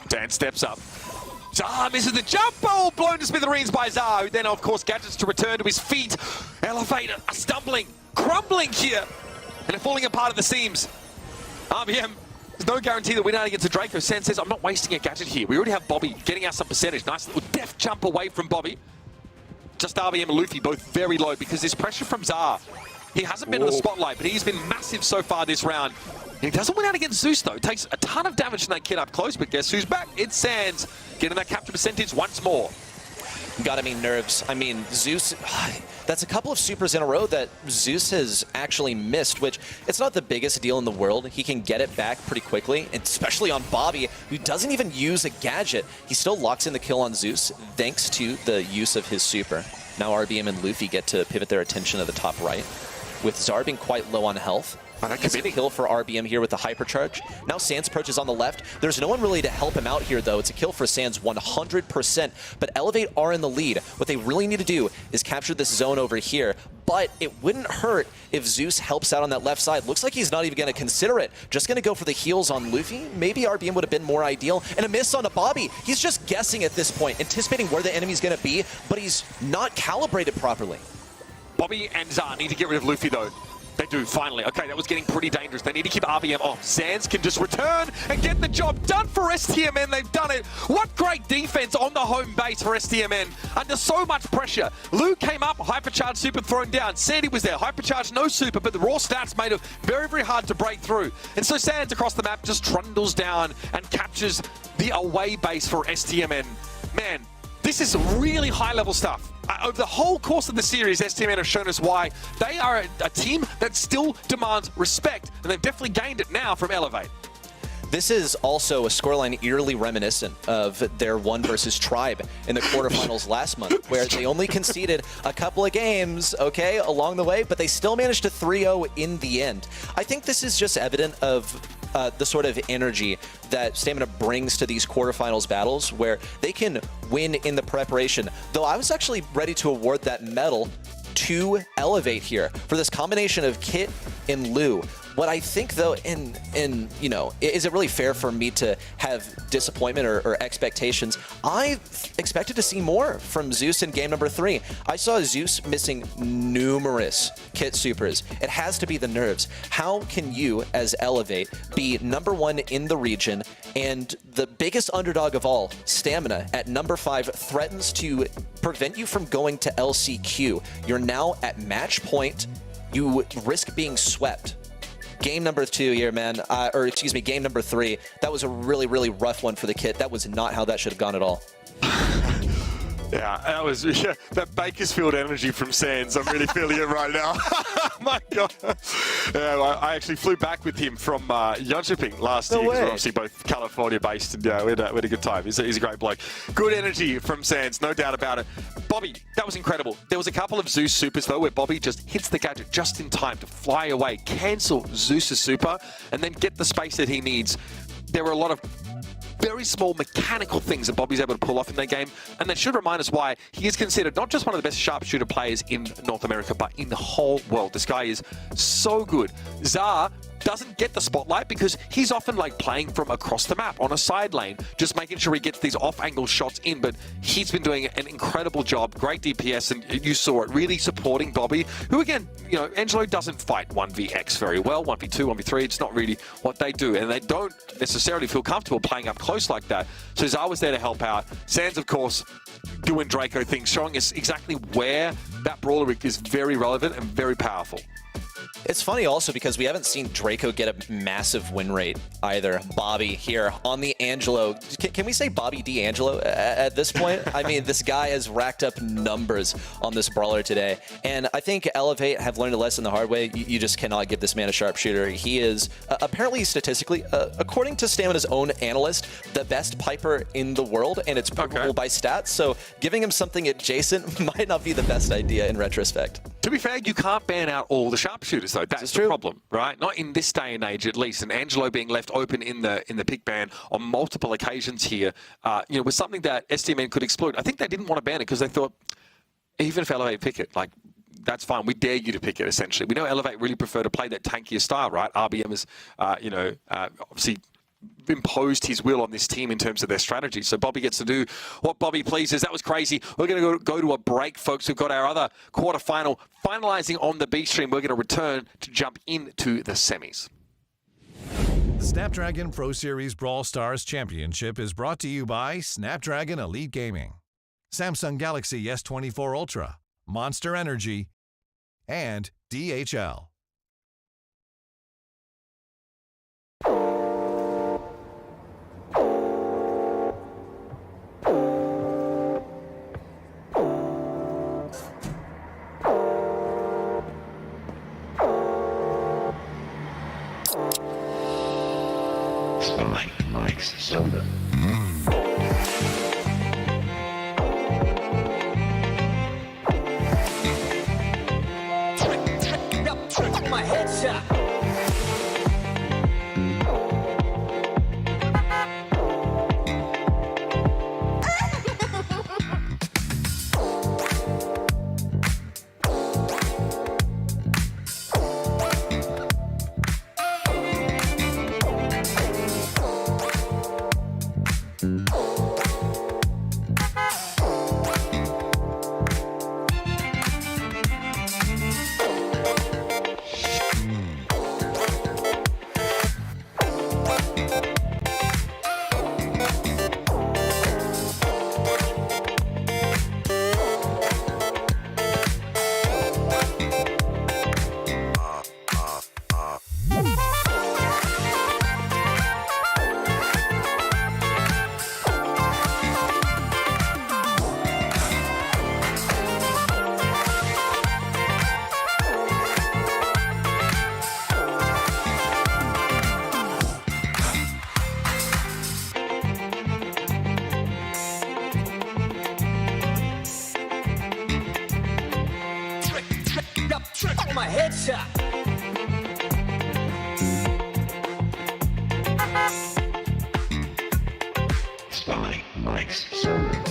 Dan steps up. Zar misses the jump ball, blown to smithereens by Zar, who then, of course, gadgets to return to his feet. Elevate are stumbling, crumbling here, and they're falling apart at the seams. RBM, there's no guarantee that we're not against a Draco. Sans says, I'm not wasting a gadget here. We already have Bobby getting us some percentage. Nice little deft jump away from Bobby. Just RBM and Luffy both very low because there's pressure from Zar. He hasn't been in the spotlight, but he's been massive so far this round. He doesn't win out against Zeus, though. Takes a ton of damage from that kid up close, but guess who's back? It's Sans, getting that capture percentage once more. Gotta mean nerves. I mean, Zeus, that's a couple of supers in a row that Zeus has actually missed, which it's not the biggest deal in the world. He can get it back pretty quickly, especially on Bobby, who doesn't even use a gadget. He still locks in the kill on Zeus, thanks to the use of his super. Now RBM and Luffy get to pivot their attention to the top right, with Zar being quite low on health. That's a kill for RBM here with the hypercharge. Now Sans approaches on the left. There's no one really to help him out here, though. It's a kill for Sans 100%. But Elevate are in the lead. What they really need to do is capture this zone over here. But it wouldn't hurt if Zeus helps out on that left side. Looks like he's not even going to consider it. Just going to go for the heals on Luffy. Maybe RBM would have been more ideal. And a miss on a Bobby. He's just guessing at this point, anticipating where the enemy's going to be, but he's not calibrated properly. Bobby and Zar need to get rid of Luffy, though. They do, finally. Okay, that was getting pretty dangerous. They need to keep RBM off. Sans can just return and get the job done for STMN. They've done it. What great defense on the home base for STMN. Under so much pressure. Lou came up, hypercharged super thrown down. Sandy was there, hypercharged, no super, but the raw stats made it very, very hard to break through. And so Sans across the map just trundles down and captures the away base for STMN. Man, this is really high-level stuff. Over the whole course of the series, STMN have shown us why they are a team that still demands respect, and they've definitely gained it now from Elevate. This is also a scoreline eerily reminiscent of their 1 versus Tribe in the quarterfinals last month, where they only conceded a couple of games, okay, along the way, but they still managed to 3-0 in the end. I think this is just evident of the sort of energy that Stamina brings to these quarterfinals battles, where they can win in the preparation. Though I was actually ready to award that medal to Elevate here for this combination of Kit and Lou. What I think, though, you know, is it really fair for me to have disappointment or expectations? I expected to see more from Zeus in game number 3. I saw Zeus missing numerous Kit supers. It has to be the nerves. How can you, as Elevate, be #1 in the region and the biggest underdog of all, Stamina, at number 5, threatens to prevent you from going to LCQ? You're now at match point. You risk being swept. Game number 2 here, man, or excuse me, game number 3. That was a really, really rough one for the Kit. That was not how that should have gone at all. Yeah, that was that Bakersfield energy from Sans. I'm really feeling it right now. My God. Yeah, I actually flew back with him from Jönköping last year. We're obviously both California-based, and we had a good time. He's a great bloke. Good energy from Sans, no doubt about it. Bobby, that was incredible. There was a couple of Zeus supers, though, where Bobby just hits the gadget just in time to fly away, cancel Zeus's super, and then get the space that he needs. There were a lot of very small mechanical things that Bobby's able to pull off in their game, and that should remind us why he is considered not just one of the best sharpshooter players in North America, but in the whole world. This guy is so good. Zar doesn't get the spotlight because he's often like playing from across the map on a side lane, just making sure he gets these off-angle shots in, but he's been doing an incredible job. Great DPS, and you saw it, really supporting Bobby, who again, you know, Angelo doesn't fight 1vx very well, 1v2, 1v3, it's not really what they do, and they don't necessarily feel comfortable playing up close like that. So Zar was there to help out. Sans, of course, doing Draco things, showing us exactly where that brawler is very relevant and very powerful. It's funny also because we haven't seen Draco get a massive win rate either. Bobby here on the Angelo. Can we say Bobby D'Angelo at this point? I mean, this guy has racked up numbers on this brawler today. And I think Elevate have learned a lesson the hard way. You just cannot give this man a sharpshooter. He is apparently statistically, according to Stamina's own analyst, the best piper in the world. And it's provable by stats. So giving him something adjacent might not be the best idea in retrospect. To be fair, you can't ban out all the sharpshooters, though. That's the problem, right? Not in this day and age, at least. And Angelo being left open in the pick ban on multiple occasions here, you know, was something that STMN could exploit. I think they didn't want to ban it because they thought, even if Elevate pick it, like, that's fine. We dare you to pick it, essentially. We know Elevate really prefer to play that tankier style, right? RBM is, you know, obviously imposed his will on this team in terms of their strategy. So Bobby gets to do what Bobby pleases. That was crazy. We're going to go to a break, folks. We've got our other quarterfinal finalizing on the B stream. We're going to return to jump into the semis. The Snapdragon Pro Series Brawl Stars Championship is brought to you by Snapdragon Elite Gaming, Samsung Galaxy S24 Ultra, Monster Energy, and DHL. Mike's soda. My headshot. My headshot. Mike's soda.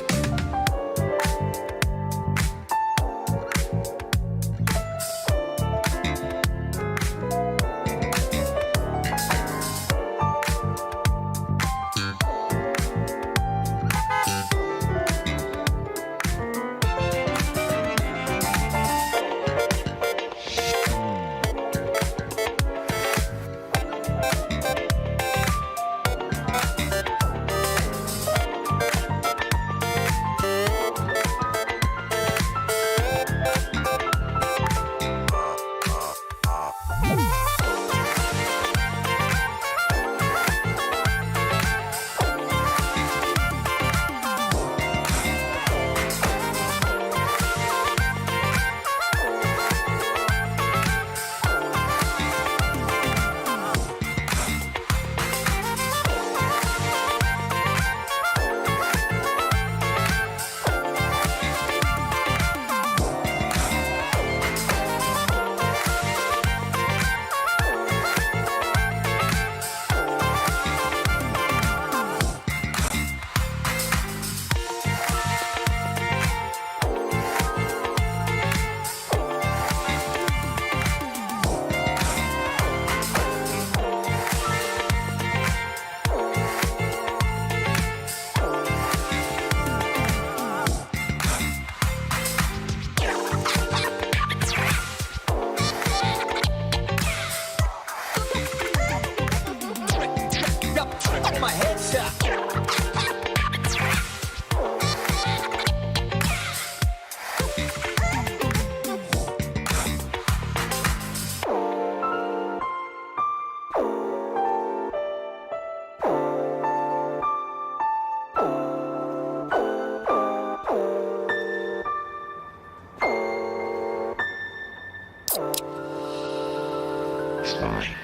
My headshot.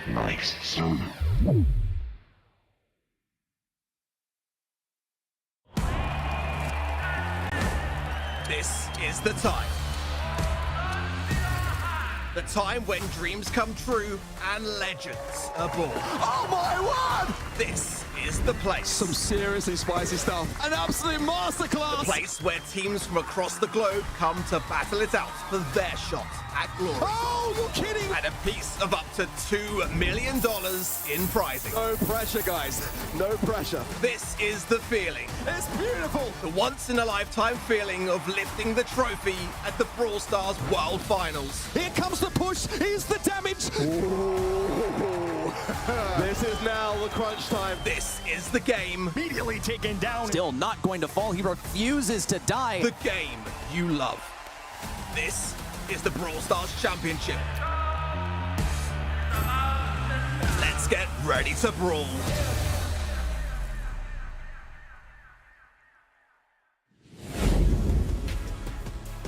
Mike's soda. This is the time. The time when dreams come true and legends are born. Oh my word! This is the place. Some seriously spicy stuff. An absolute masterclass. The place where teams from across the globe come to battle it out for their shot at glory. Oh, you're kidding. And a piece of up to $2 million in prizing. No pressure, guys. No pressure. This is the feeling. It's beautiful. The once-in-a-lifetime feeling of lifting the trophy at the Brawl Stars World Finals. Here comes the push. Here's the damage. This is now the crunch time. This is the game. Immediately taken down. Still not going to fall. He refuses to die. The game you love. This is the Brawl Stars Championship. Let's get ready to brawl.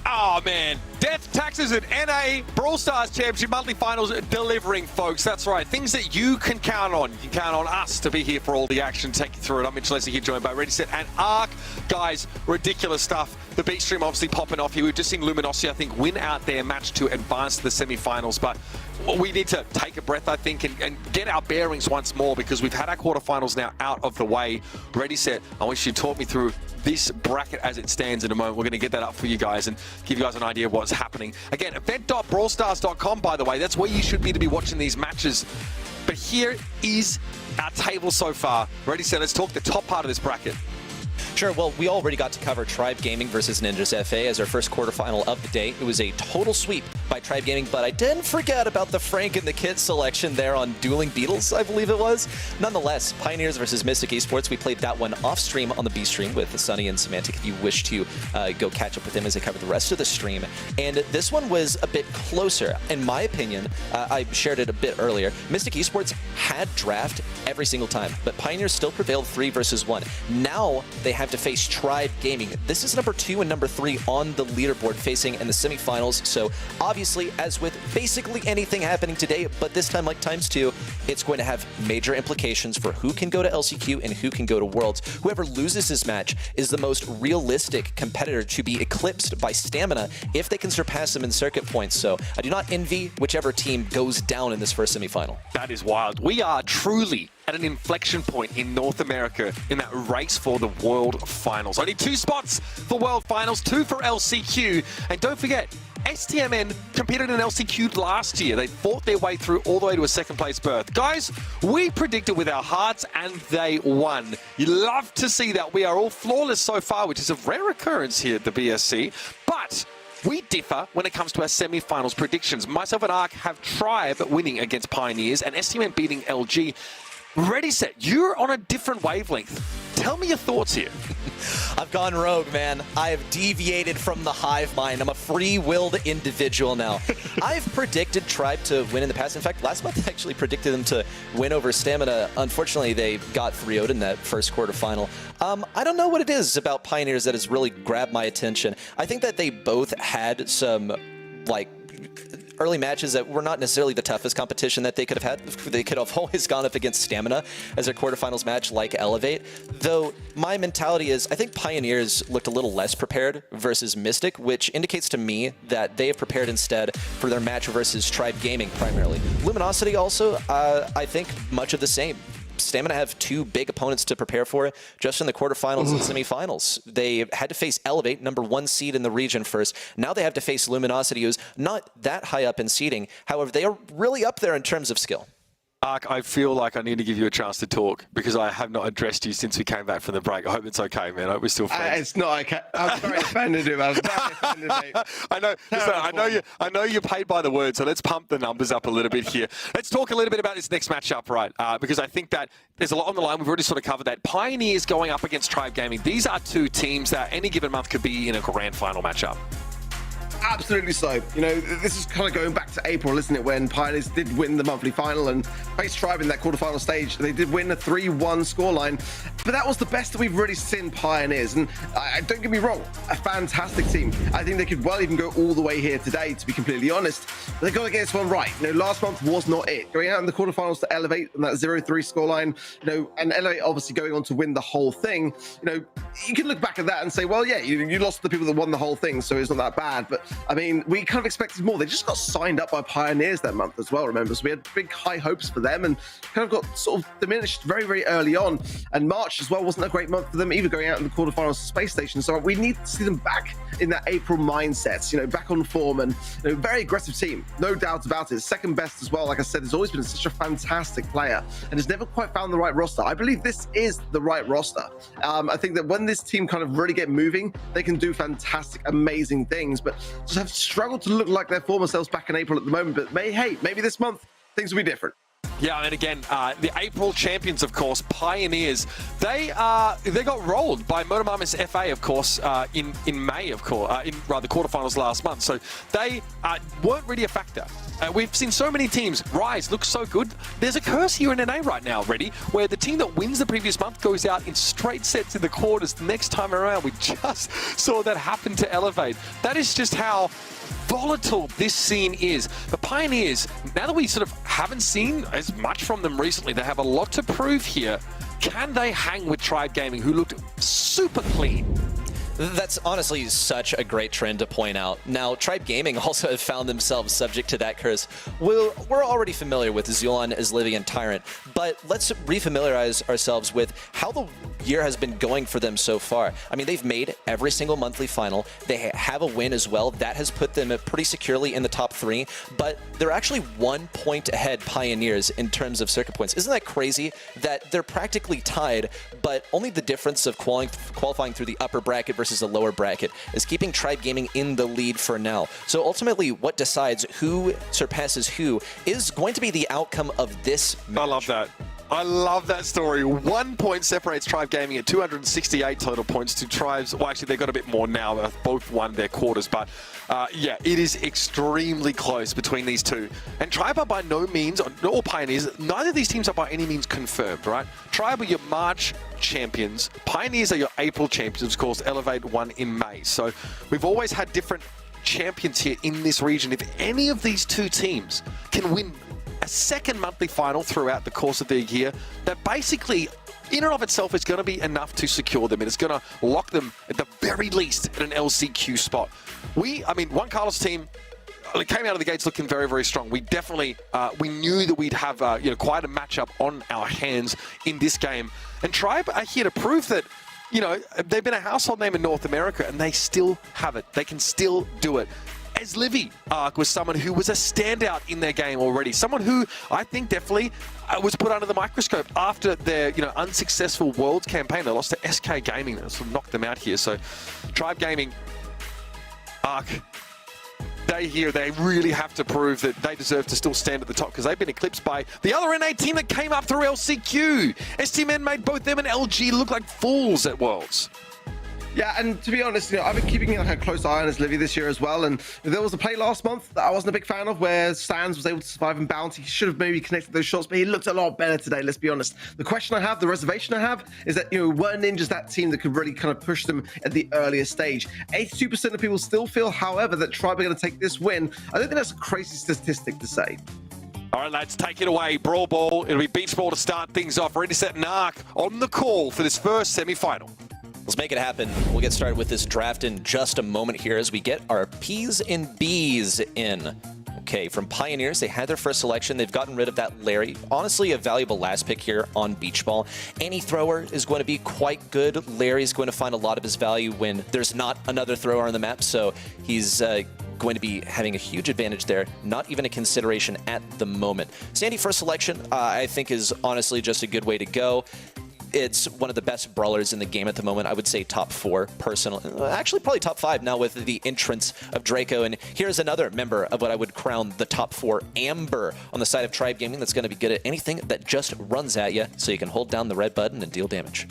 Oh, man. Death, Taxes, and NA Brawl Stars Championship monthly finals delivering, folks. That's right. Things that you can count on. You can count on us to be here for all the action, take you through it. I'm Mitch Leslie here, joined by Ready, Set, and Arc. Guys, ridiculous stuff. The beat stream obviously popping off here. We've just seen Luminosity, I think, win out their match to advance to the semi-finals, but we need to take a breath, I think, and get our bearings once more, because we've had our quarterfinals now out of the way. Ready, Set, I wish you'd talk me through this bracket as it stands in a moment. We're going to get that up for you guys and give you guys an idea of what's happening. Again, event.brawlstars.com, by the way. That's where you should be watching these matches. But here is our table so far. Ready, Set, let's talk the top part of this bracket. Sure, well, we already got to cover Tribe Gaming versus Ninjas FA as our first quarterfinal of the day. It was a total sweep by Tribe Gaming, but I didn't forget about the Frank and the Kid selection there on Dueling Beetles, I believe it was. Nonetheless, Pioneers versus Mystic Esports, we played that one off stream on the B stream with Sunny and Semantic if you wish to go catch up with them as they cover the rest of the stream. And this one was a bit closer. In my opinion, I shared it a bit earlier, Mystic Esports had draft every single time, but Pioneers still prevailed 3 versus 1. Now they have to face Tribe Gaming. This is number 2 and number 3 on the leaderboard facing in the semifinals. So obviously, as with basically anything happening today, but this time like times 2, it's going to have major implications for who can go to LCQ and who can go to Worlds. Whoever loses this match is the most realistic competitor to be eclipsed by Stamina if they can surpass them in circuit points. So I do not envy whichever team goes down in this first semifinal. That is wild. We are truly at an inflection point in North America in that race for the World Finals. Only 2 spots for World Finals, 2 for LCQ. And don't forget, STMN competed in LCQ last year. They fought their way through all the way to a second place berth. Guys, we predicted with our hearts and they won. You love to see that. We are all flawless so far, which is a rare occurrence here at the BSC. But we differ when it comes to our semi-finals predictions. Myself and Ark have Tribe winning against Pioneers and STMN beating LG. Ready, Set, you're on a different wavelength. Tell me your thoughts here. I've gone rogue, man. I have deviated from the hive mind. I'm a free-willed individual now. I've predicted Tribe to win in the past. In fact, last month I actually predicted them to win over Stamina. Unfortunately, they got 3-0'd in that first quarterfinal. I don't know what it is about Pioneers that has really grabbed my attention. I think that they both had some, like, early matches that were not necessarily the toughest competition that they could have had. They could have always gone up against Stamina as their quarterfinals match, like Elevate. Though my mentality is, I think Pioneers looked a little less prepared versus Mystic, which indicates to me that they have prepared instead for their match versus Tribe Gaming primarily. Luminosity also, I think much of the same. Stamina have 2 big opponents to prepare for just in the quarterfinals and semifinals. They had to face Elevate, number 1 seed in the region first. Now they have to face Luminosity, who's not that high up in seeding. However, they are really up there in terms of skill. Ark, I feel like I need to give you a chance to talk because I have not addressed you since we came back from the break. I hope it's okay, man. I hope we're still friends. It's not okay. I'm very offended, dude. I'm very offended, mate. I know. Listen, I know you're paid by the word, so let's pump the numbers up a little bit here. Let's talk a little bit about this next matchup, right? Because I think that there's a lot on the line. We've already sort of covered that. Pioneers going up against Tribe Gaming. These are 2 teams that any given month could be in a grand final matchup. Absolutely so. You know, this is kind of going back to April, isn't it, when Pioneers did win the monthly final and faced Tribe in that quarterfinal stage. They did win a 3-1 scoreline, but that was the best that we've really seen Pioneers. And don't get me wrong, a fantastic team. I think they could well even go all the way here today, to be completely honest. But they got to get this one right. You know, last month was not it. Going out in the quarterfinals to Elevate and that 0-3 scoreline, you know, and Elevate obviously going on to win the whole thing. You know, you can look back at that and say, well, yeah, you lost to the people that won the whole thing, so it's not that bad. But I mean, we kind of expected more. They just got signed up by Pioneers that month as well, remember? So we had big high hopes for them and kind of got sort of diminished very, very early on. And March as well wasn't a great month for them either, going out in the quarterfinals of Space Station. So we need to see them back in that April mindset, you know, back on form, and very aggressive team, no doubt about it. Second best as well. Like I said, has always been such a fantastic player and has never quite found the right roster. I believe this is the right roster. I think that when this team kind of really get moving, they can do fantastic, amazing things, but just have struggled to look like their former selves back in April at the moment. But maybe this month things will be different. Yeah, and again, the April champions, of course, Pioneers, they got rolled by Motomama's FA, of course, in May, of course, in the quarterfinals last month. So they weren't really a factor. We've seen so many teams rise, look so good. There's a curse here in NA right now, Reddy, where the team that wins the previous month goes out in straight sets in the quarters the next time around. We just saw that happen to Elevate. That is just how volatile this scene is. The Pioneers, now that we sort of haven't seen as much from them recently, they have a lot to prove here. Can they hang with Tribe Gaming, who looked super clean? That's honestly such a great trend to point out. Now, Tribe Gaming also have found themselves subject to that curse. We're already familiar with Zulon, Islivi, and Tyrant, but let's refamiliarize ourselves with how the year has been going for them so far. I mean, they've made every single monthly final. They have a win as well. That has put them pretty securely in the top 3, but they're actually 1 point ahead Pioneers in terms of circuit points. Isn't that crazy that they're practically tied, but only the difference of qualifying through the upper bracket versus the lower bracket is keeping Tribe Gaming in the lead for now. So ultimately, what decides who surpasses who is going to be the outcome of this match. I love that. I love that story. 1 point separates Tribe Gaming at 268 total points to Tribes. Well, actually, they've got a bit more now. They've both won their quarters. But yeah, it is extremely close between these two. And Tribe are by no means, or Pioneers, neither of these teams are by any means confirmed, right? Tribe are your March champions. Pioneers are your April champions. Of course, Elevate won in May. So we've always had different champions here in this region. If any of these two teams can win a second monthly final throughout the course of the year, that basically in and of itself is going to be enough to secure them, and it's going to lock them at the very least at an LCQ spot. I mean, Juan Carlos' team came out of the gates looking very, very strong. We definitely, we knew that we'd have quite a matchup on our hands in this game, and Tribe are here to prove that, you know, they've been a household name in North America, and they still have it. They can still do it. As Livy was someone who was a standout in their game already, someone who I think definitely was put under the microscope after their unsuccessful Worlds campaign. They lost to SK Gaming, that sort of knocked them out here. So Tribe Gaming, Arc, they really have to prove that they deserve to still stand at the top, because they've been eclipsed by the other NA team that came up through LCQ. STMN made both them and LG look like fools at Worlds. Yeah, and to be honest, I've been keeping a close eye on Livy this year as well. And there was a play last month that I wasn't a big fan of, where Sands was able to survive in Bounty. He should have maybe connected those shots, but he looked a lot better today, let's be honest. The question I have, the reservation I have, is that, were Ninjas that team that could really kind of push them at the earlier stage? 82% of people still feel, however, that Tribe are going to take this win. I don't think that's a crazy statistic to say. All right, lads, take it away. Brawl ball. It'll be beach ball to start things off. Ready, set, and Arc on the call for this first semi-final. Let's make it happen. We'll get started with this draft in just a moment here as we get our P's and B's in. Okay, from Pioneers, they had their first selection. They've gotten rid of that Larry. Honestly, a valuable last pick here on Beach Ball. Any thrower is going to be quite good. Larry's going to find a lot of his value when there's not another thrower on the map, so he's going to be having a huge advantage there. Not even a consideration at the moment. Sandy first selection, I think, is honestly just a good way to go. It's one of the best brawlers in the game at the moment. I would say top 4 personally. Actually, probably top 5 now with the entrance of Draco. And here's another member of what I would crown the top 4, Amber, on the side of Tribe Gaming, that's going to be good at anything that just runs at you, so you can hold down the red button and deal damage.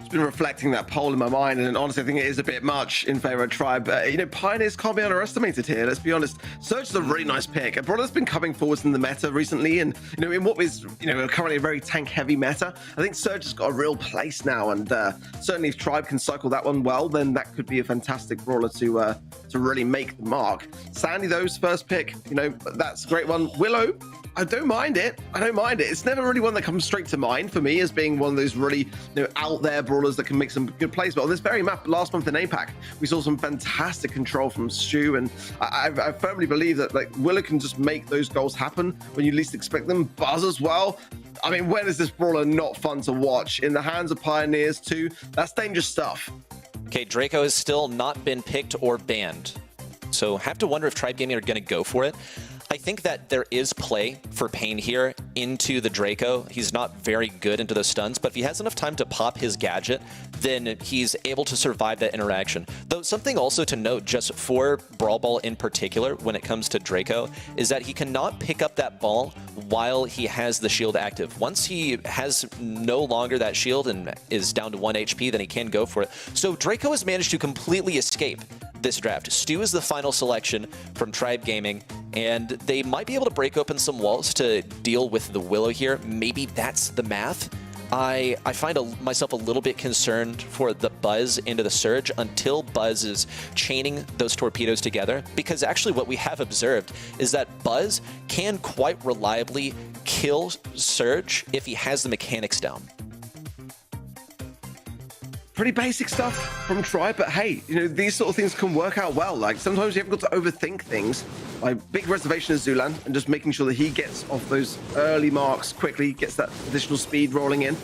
Been reflecting that poll in my mind, and honestly I think it is a bit much in favor of Tribe. Pioneers can't be underestimated here, let's be honest. Surge is a really nice pick. A brawler's been coming forwards in the meta recently, and in what is currently a very tank heavy meta, I think Surge has got a real place now, and certainly if Tribe can cycle that one well, then that could be a fantastic brawler to to really make the mark. Sandy, those first pick, you know, that's a great one. Willow, I don't mind it. I don't mind it. It's never really one that comes straight to mind for me as being one of those really, you know, out there brawlers that can make some good plays. But on this very map last month in APAC, we saw some fantastic control from Stu, and I firmly believe that like Willow can just make those goals happen when you least expect them. Buzz as well. I mean, when is this brawler not fun to watch? In the hands of Pioneers too, that's dangerous stuff. Okay, Draco has still not been picked or banned, so have to wonder if Tribe Gaming are going to go for it. I think that there is play for Pain here into the Draco. He's not very good into those stuns, but if he has enough time to pop his gadget, then he's able to survive that interaction. Though something also to note just for Brawl Ball in particular when it comes to Draco is that he cannot pick up that ball while he has the shield active. Once he has no longer that shield and is down to 1 HP, then he can go for it. So Draco has managed to completely escape this draft. Stu is the final selection from Tribe Gaming, and they might be able to break open some walls to deal with the Willow here. Maybe that's the math. I find myself a little bit concerned for the Buzz into the Surge until Buzz is chaining those torpedoes together, because actually what we have observed is that Buzz can quite reliably kill Surge if he has the mechanics down. Pretty basic stuff from Tribe, but hey, you know, these sort of things can work out well. Like, sometimes you haven't got to overthink things. My big reservation is Zulan, and just making sure that he gets off those early marks quickly, gets that additional speed rolling in.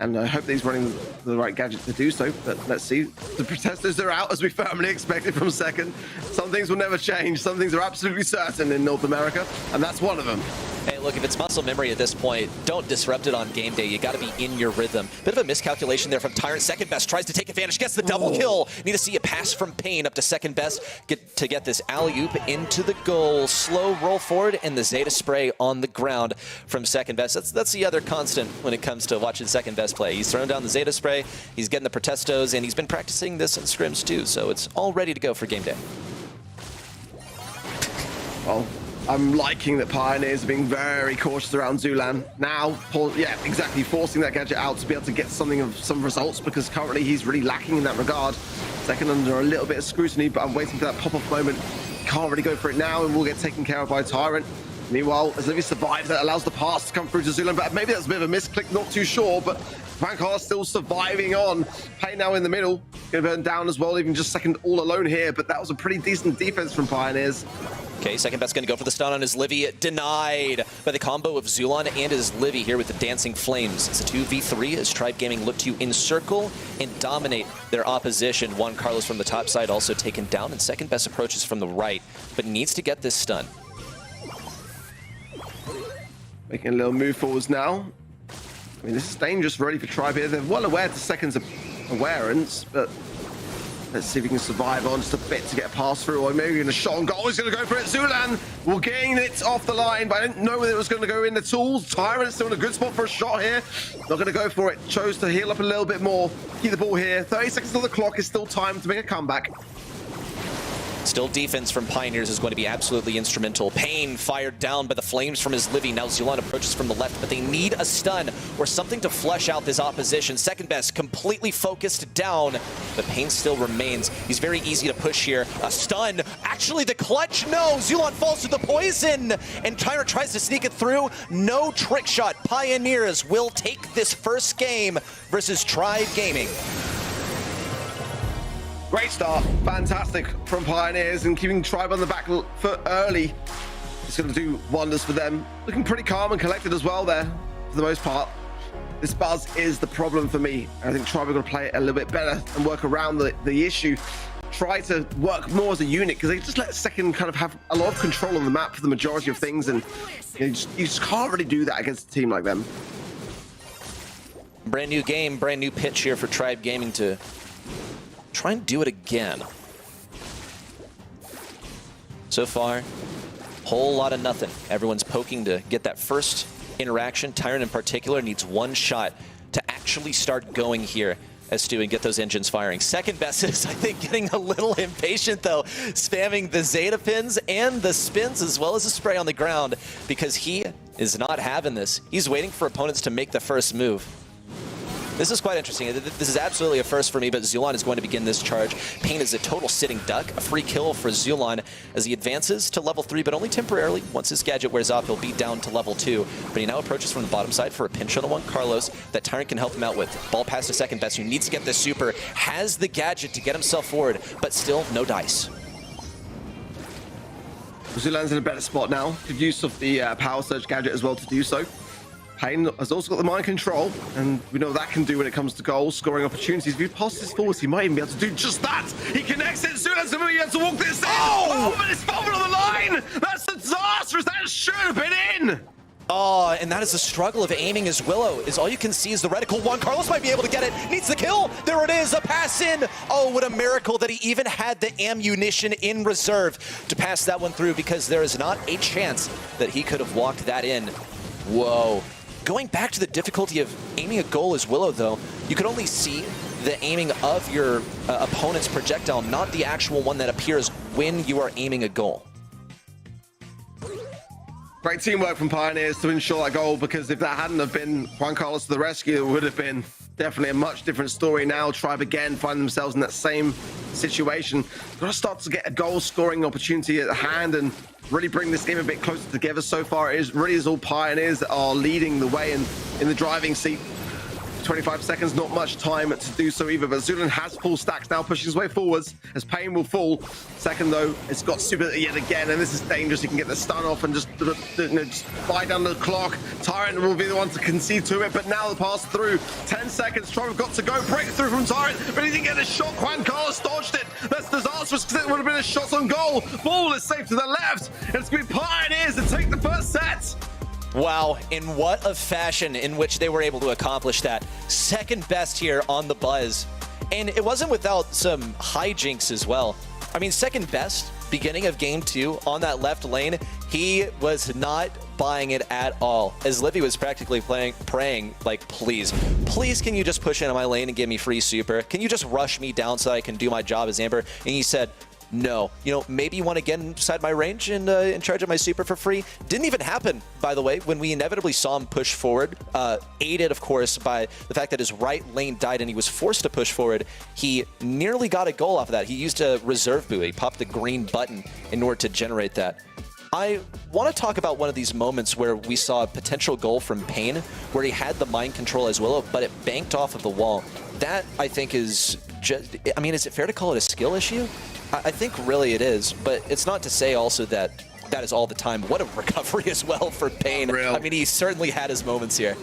And I hope that he's running the right gadget to do so, but let's see. The protesters are out, as we firmly expected from second. Some things will never change. Some things are absolutely certain in North America, and that's one of them. Hey, look, if it's muscle memory at this point, don't disrupt it on game day. You got to be in your rhythm. Bit of a miscalculation there from Tyrant. Second Best tries to take advantage, gets the double kill. Need to see a pass from Pain up to Second Best to get this alley-oop into the goal. Slow roll forward, and the Zeta spray on the ground from Second Best. That's the other constant when it comes to watching Second Best play. He's thrown down the Zeta spray, he's getting the Protestos, and he's been practicing this in scrims too, so it's all ready to go for game day. Well, I'm liking that Pioneers are being very cautious around Zulan. Now, yeah, exactly, forcing that gadget out to be able to get something of some results, because currently he's really lacking in that regard. Second under a little bit of scrutiny, but I'm waiting for that pop-off moment. Can't really go for it now, and we'll get taken care of by Tyrant. Meanwhile, as if he survives, that allows the pass to come through to Zulan, but maybe that's a bit of a misclick, not too sure, but Vankar still surviving on. Pain now in the middle, gonna burn down as well, even just second all alone here, but that was a pretty decent defense from Pioneers. Okay, Second Best going to go for the stun on his Livy. Denied by the combo of Zulon and his Livy here with the Dancing Flames. It's a 2v3 as Tribe Gaming look to encircle and dominate their opposition. Juan Carlos from the top side also taken down, and Second Best approaches from the right, but needs to get this stun. Making a little move forwards now. I mean, this is dangerous really for Tribe here. They're well aware to Second's awareness, but let's see if he can survive on just a bit to get a pass through, or maybe even a shot on goal. He's going to go for it. Zulan will gain it off the line, but I didn't know whether it was going to go in at all. Tyrant's still in a good spot for a shot here. Not going to go for it. Chose to heal up a little bit more. Keep the ball here. 30 seconds on the clock is still time to make a comeback. Still defense from Pioneers is going to be absolutely instrumental. Pain fired down by the flames from his Livy. Now Zulon approaches from the left, but they need a stun or something to flush out this opposition. Second Best completely focused down, but Pain still remains. He's very easy to push here. A stun, actually the clutch, no! Zulon falls to the poison, and Tyrant tries to sneak it through. No trick shot. Pioneers will take this first game versus Tribe Gaming. Great start, fantastic from Pioneers, and keeping Tribe on the back foot early. It's going to do wonders for them. Looking pretty calm and collected as well there, for the most part. This Buzz is the problem for me. I think Tribe are going to play it a little bit better and work around the issue. Try to work more as a unit, because they just let Second kind of have a lot of control on the map for the majority of things, and you just can't really do that against a team like them. Brand new game, brand new pitch here for Tribe Gaming to try and do it again. So far, whole lot of nothing. Everyone's poking to get that first interaction. Tyrant in particular needs one shot to actually start going here as Stu and get those engines firing. Second Best is, I think, getting a little impatient though, spamming the Zeta pins and the spins as well as the spray on the ground, because he is not having this. He's waiting for opponents to make the first move. This is quite interesting. This is absolutely a first for me, but Zulon is going to begin this charge. Pain is a total sitting duck. A free kill for Zulon as he advances to level 3, but only temporarily. Once his gadget wears off, he'll be down to level 2. But he now approaches from the bottom side for a pinch on the one Carlos that Tyrant can help him out with. Ball pass to second best, who needs to get this super. Has the gadget to get himself forward, but still no dice. Zulan's in a better spot now. Good use of the power surge gadget as well to do so. Pain has also got the mind control, and we know what that can do when it comes to goals, scoring opportunities. If he passes his forwards, he might even be able to do just that. He connects it. Zulan's going to be able to walk this in. Oh, but it's fallen on the line. That's disastrous. That should have been in. Oh, and that is the struggle of aiming as Willow, is all you can see is the reticle one. Carlos might be able to get it. Needs the kill. There it is, a pass in. Oh, what a miracle that he even had the ammunition in reserve to pass that one through, because there is not a chance that he could have walked that in. Whoa. Going back to the difficulty of aiming a goal as Willow, though, you could only see the aiming of your opponent's projectile, not the actual one that appears when you are aiming a goal. Great teamwork from Pioneers to ensure that goal, because if that hadn't have been Juan Carlos to the rescue, it would have been definitely a much different story. Now Tribe again find themselves in that same situation. Got to start to get a goal scoring opportunity at hand and really bring this game a bit closer together. So far it really is all Pioneers that are leading the way and in the driving seat. 25 seconds, not much time to do so either, but Zulan has full stacks now, pushing his way forwards as Pain will fall. Second though, it's got super yet again, and this is dangerous. He can get the stun off and just buy down the clock. Tyrant will be the one to concede to it, but now the pass through. 10 seconds, Tribe got to go. Breakthrough from Tyrant, but he didn't get a shot. Juan Carlos dodged it. That's disastrous, because it would have been a shot on goal. Ball is safe to the left, and it's going to be Pioneers to take the first set. Wow, in what a fashion in which they were able to accomplish that. Second best here on the buzz. And it wasn't without some hijinks as well. I mean, second best, beginning of game 2 on that left lane, he was not buying it at all. As Livy was practically praying, like, please can you just push into my lane and give me free super? Can you just rush me down so I can do my job as Amber? And he said, no, maybe you want to get inside my range and in charge of my super for free. Didn't even happen, by the way, when we inevitably saw him push forward, aided, of course, by the fact that his right lane died and he was forced to push forward. He nearly got a goal off of that. He used a reserve buoy, popped the green button in order to generate that. I want to talk about one of these moments where we saw a potential goal from Pain, where he had the mind control as Willow, but it banked off of the wall. That, I think, is just, I mean, is it fair to call it a skill issue? I think really it is, but it's not to say also that that is all the time. What a recovery as well for Pain. I mean, he certainly had his moments here.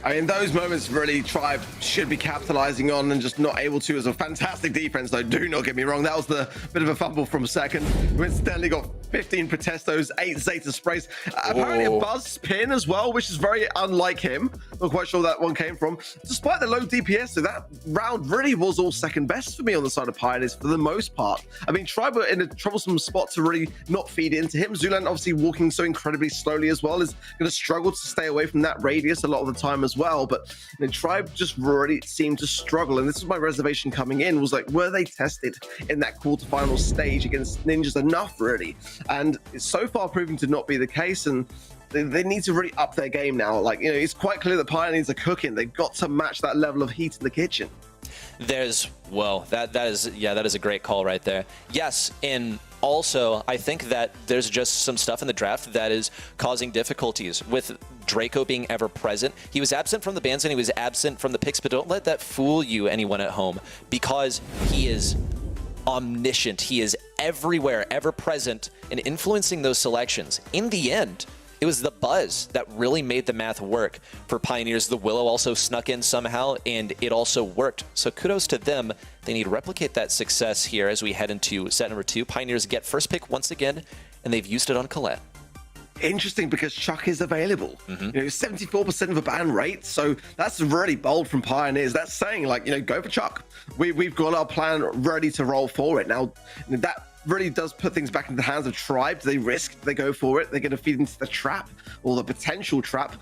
I mean, those moments really Tribe should be capitalizing on and just not able to. As a fantastic defense, though, do not get me wrong. That was the bit of a fumble from second. We incidentally got 15 Protestos, 8 Zeta sprays. Apparently a buzz pin as well, which is very unlike him. Not quite sure that one came from. Despite the low DPS, so that round really was all second best for me on the side of Pioneers for the most part. I mean, Tribe were in a troublesome spot to really not feed into him. Zulan obviously walking so incredibly slowly as well is going to struggle to stay away from that radius a lot of the time as well. But Tribe just really seemed to struggle, and this is my reservation coming in, was like, were they tested in that quarterfinal stage against Ninjas enough really? And it's so far proving to not be the case, and they need to really up their game now. Like, it's quite clear that Pioneers are cooking. They've got to match that level of heat in the kitchen. Well, that is a great call right there. Yes, and also I think that there's just some stuff in the draft that is causing difficulties with Draco being ever present. He was absent from the bans and he was absent from the picks, but don't let that fool you, anyone at home, because he is omniscient. He is everywhere, ever present, and influencing those selections. In the end, it was the buzz that really made the math work for Pioneers. The Willow also snuck in somehow, and it also worked. So kudos to them. They need to replicate that success here as we head into set number 2. Pioneers get first pick once again, and they've used it on Colette. Interesting, because Chuck is available. 74% of a ban rate, so that's really bold from Pioneers. That's saying, like, go for Chuck. We've got our plan ready to roll for it. Now, that really does put things back into the hands of Tribe. Do they risk? Do they go for it? They're going to feed into the trap, or the potential trap.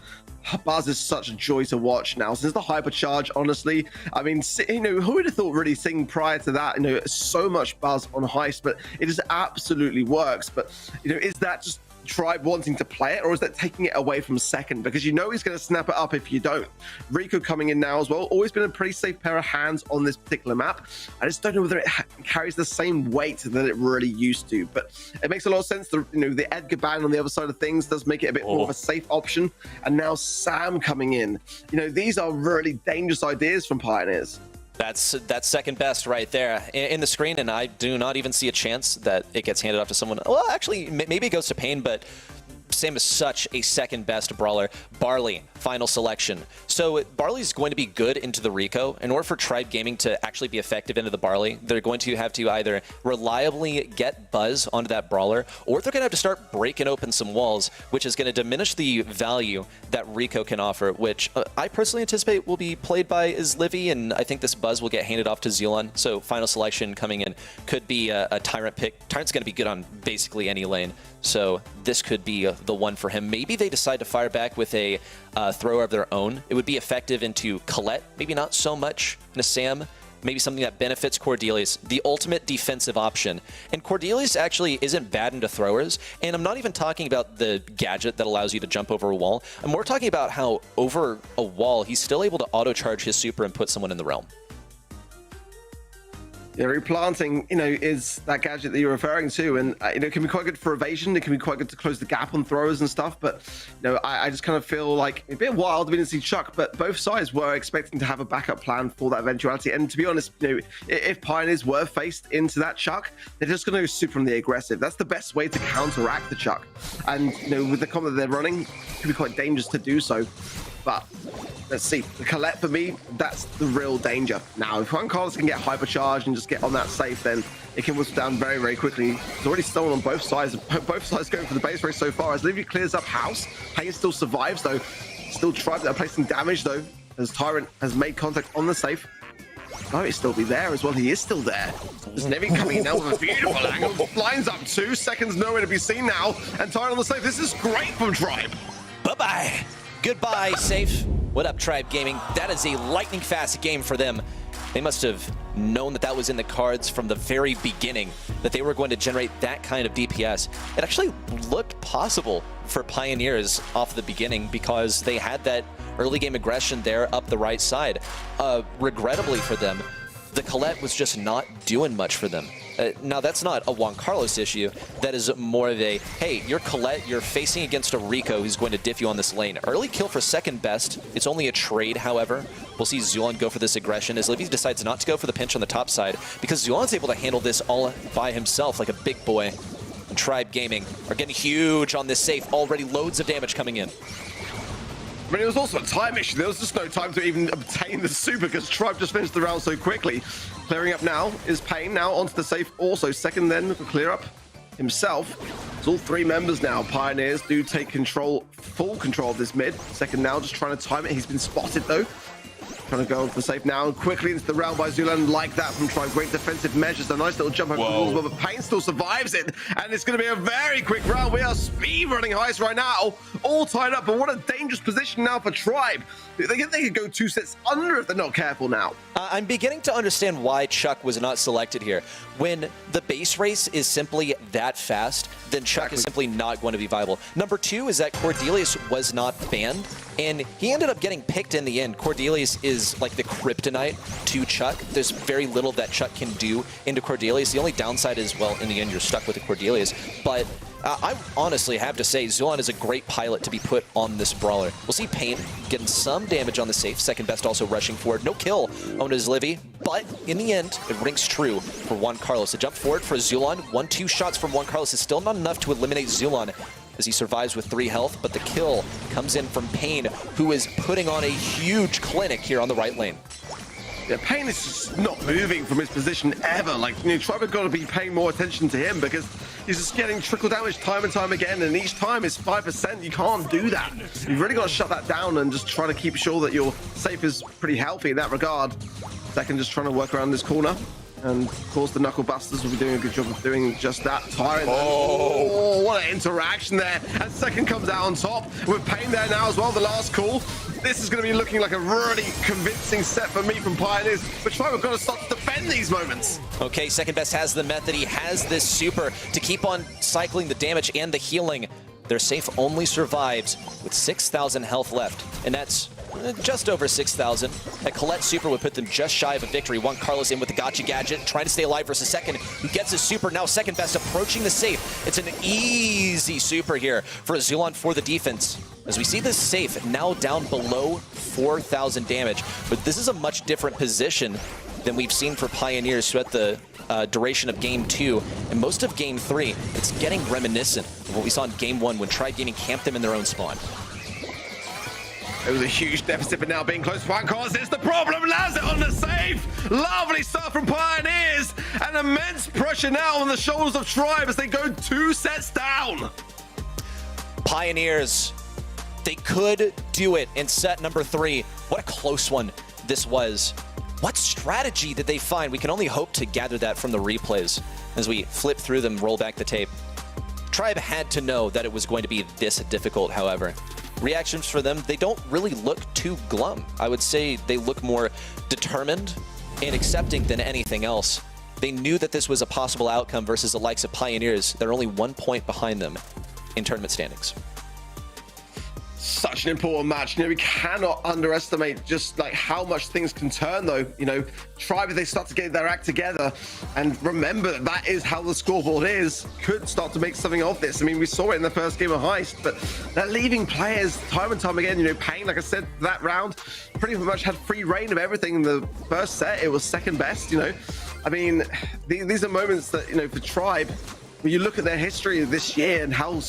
Buzz is such a joy to watch now since the hypercharge. Honestly, I mean, who would have thought really seeing prior to that, so much buzz on Heist, but it just absolutely works. But is that just Tribe wanting to play it, or is that taking it away from second? Because you know he's going to snap it up if you don't. Rico coming in now as well. Always been a pretty safe pair of hands on this particular map. I just don't know whether it carries the same weight that it really used to, but it makes a lot of sense. The Edgar ban on the other side of things does make it a bit more of a safe option. And now Sam coming in. These are really dangerous ideas from Pioneers. That's second best right there in the screen, and I do not even see a chance that it gets handed off to someone. Well, actually, maybe it goes to Pain, but Sam is such a second best brawler. Barley, final selection. So Barley's going to be good into the Rico. In order for Tribe Gaming to actually be effective into the Barley, they're going to have to either reliably get Buzz onto that brawler, or they're going to have to start breaking open some walls, which is going to diminish the value that Rico can offer, which I personally anticipate will be played by Livy, and I think this Buzz will get handed off to Zulon. So final selection coming in could be a Tyrant pick. Tyrant's going to be good on basically any lane. So this could be the one for him. Maybe they decide to fire back with a thrower of their own. It would be effective into Colette, maybe not so much in a Sam, maybe something that benefits Cordelius, the ultimate defensive option. And Cordelius actually isn't bad into throwers, and I'm not even talking about the gadget that allows you to jump over a wall. I'm more talking about how over a wall, he's still able to auto-charge his super and put someone in the realm. Yeah, replanting, is that gadget that you're referring to, and it can be quite good for evasion. It can be quite good to close the gap on throwers and stuff. But I just kind of feel like a bit wild. We didn't see Chuck, but both sides were expecting to have a backup plan for that eventuality. And to be honest, if Pioneers were faced into that Chuck, they're just going to go super on the aggressive. That's the best way to counteract the Chuck. And with the combo that they're running, it can be quite dangerous to do so. But let's see. The Colette, for me, that's the real danger. Now, if Juan Carlos can get hypercharged and just get on that safe, then it can whistle down very, very quickly. It's already stolen on both sides. Both sides going for the base race so far. As Livy clears up house, Pain still survives, though. Still Tribe that are placing damage, though, as Tyrant has made contact on the safe. Oh, he'll still be there as well. He is still there. There's Nevi coming in now with a beautiful angle. Blinds up 2 seconds, nowhere to be seen now. And Tyrant on the safe. This is great from Tribe. Bye-bye. Goodbye, safe. What up, Tribe Gaming? That is a lightning fast game for them. They must have known that was in the cards from the very beginning, that they were going to generate that kind of DPS. It actually looked possible for Pioneers off the beginning because they had that early game aggression there up the right side. Regrettably for them, the Colette was just not doing much for them. Now, that's not a Juan Carlos issue. That is more of a, hey, you're Colette, you're facing against a Rico who's going to diff you on this lane. Early kill for second best. It's only a trade, however. We'll see Zulon go for this aggression as Livy decides not to go for the pinch on the top side because Zulon's able to handle this all by himself like a big boy. And Tribe Gaming are getting huge on this safe. Already loads of damage coming in. I mean, it was also a time issue. There was just no time to even obtain the super because Tribe just finished the round so quickly. Clearing up now is Pain. Now onto the safe also. Second then to clear up himself. It's all 3 members now. Pioneers do take full control of this mid. Second now just trying to time it. He's been spotted though. Trying to go onto the safe now and quickly into the round by Zulon like that from Tribe. Great defensive measures. A nice little jump over the walls, but Pain still survives it. And it's going to be a very quick round. We are speed running heist right now. All tied up, but what a dangerous position now for Tribe. They could go 2 sets under if they're not careful now. I'm beginning to understand why Chuck was not selected here. When the base race is simply that fast, then Chuck is simply not going to be viable. Number 2 is that Cordelius was not banned, and he ended up getting picked in the end. Cordelius is like the kryptonite to Chuck. There's very little that Chuck can do into Cordelius. The only downside is, well, in the end, you're stuck with the Cordelius. But I honestly have to say, Zulon is a great pilot to be put on this brawler. We'll see Pain getting some damage on the safe. Second best also rushing forward. No kill on his Livy, but in the end, it rings true for Juan Carlos. A jump forward for Zulon. 1-2 shots from Juan Carlos is still not enough to eliminate Zulon as he survives with 3 health, but the kill comes in from Pain, who is putting on a huge clinic here on the right lane. Yeah, Pain is just not moving from his position ever. Like, Tribe have got to be paying more attention to him because he's just getting trickle damage time and time again, and each time is 5%. You can't do that. You've really got to shut that down and just try to keep sure that your safe is pretty healthy in that regard. Second, just trying to work around this corner. And of course, the Knuckle Busters will be doing a good job of doing just that. Tyrant. Oh, what an interaction there. And second comes out on top with Pain there now as well. The last call. This is going to be looking like a really convincing set for me from Pioneers. But Tribe have got to start to defend these moments. Okay, second best has the method. He has this super to keep on cycling the damage and the healing. Their safe only survives with 6,000 health left, and that's just over 6,000. That Colette super would put them just shy of a victory. Juan Carlos in with the gotcha gadget, trying to stay alive versus second, who gets his super, now second best, approaching the safe. It's an easy super here for Zulon for the defense. As we see this safe now down below 4,000 damage, but this is a much different position than we've seen for Pioneers throughout the duration of Game 2 and most of Game 3. It's getting reminiscent of what we saw in Game 1 when Tribe Gaming camped them in their own spawn. It was a huge deficit, but now being close to Juan Carlos is the problem. Lands it on the save. Lovely stuff from Pioneers. And immense pressure now on the shoulders of Tribe as they go 2 sets down. Pioneers, they could do it in set number 3. What a close one this was. What strategy did they find? We can only hope to gather that from the replays as we flip through them, roll back the tape. Tribe had to know that it was going to be this difficult, however. Reactions for them, they don't really look too glum. I would say they look more determined and accepting than anything else. They knew that this was a possible outcome versus the likes of Pioneers. They're only 1 point behind them in tournament standings. Such an important match. You know, we cannot underestimate just like how much things can turn, though. You know, Tribe, if they start to get their act together and remember that that is how the scoreboard is, could start to make something of this. I mean, we saw it in the first game of Heist, but they're leaving players time and time again. You know, Payne, like I said, that round pretty much had free reign of everything in the first set. It was second best, you know. I mean, these are moments that, you know, for Tribe, when you look at their history of this year and how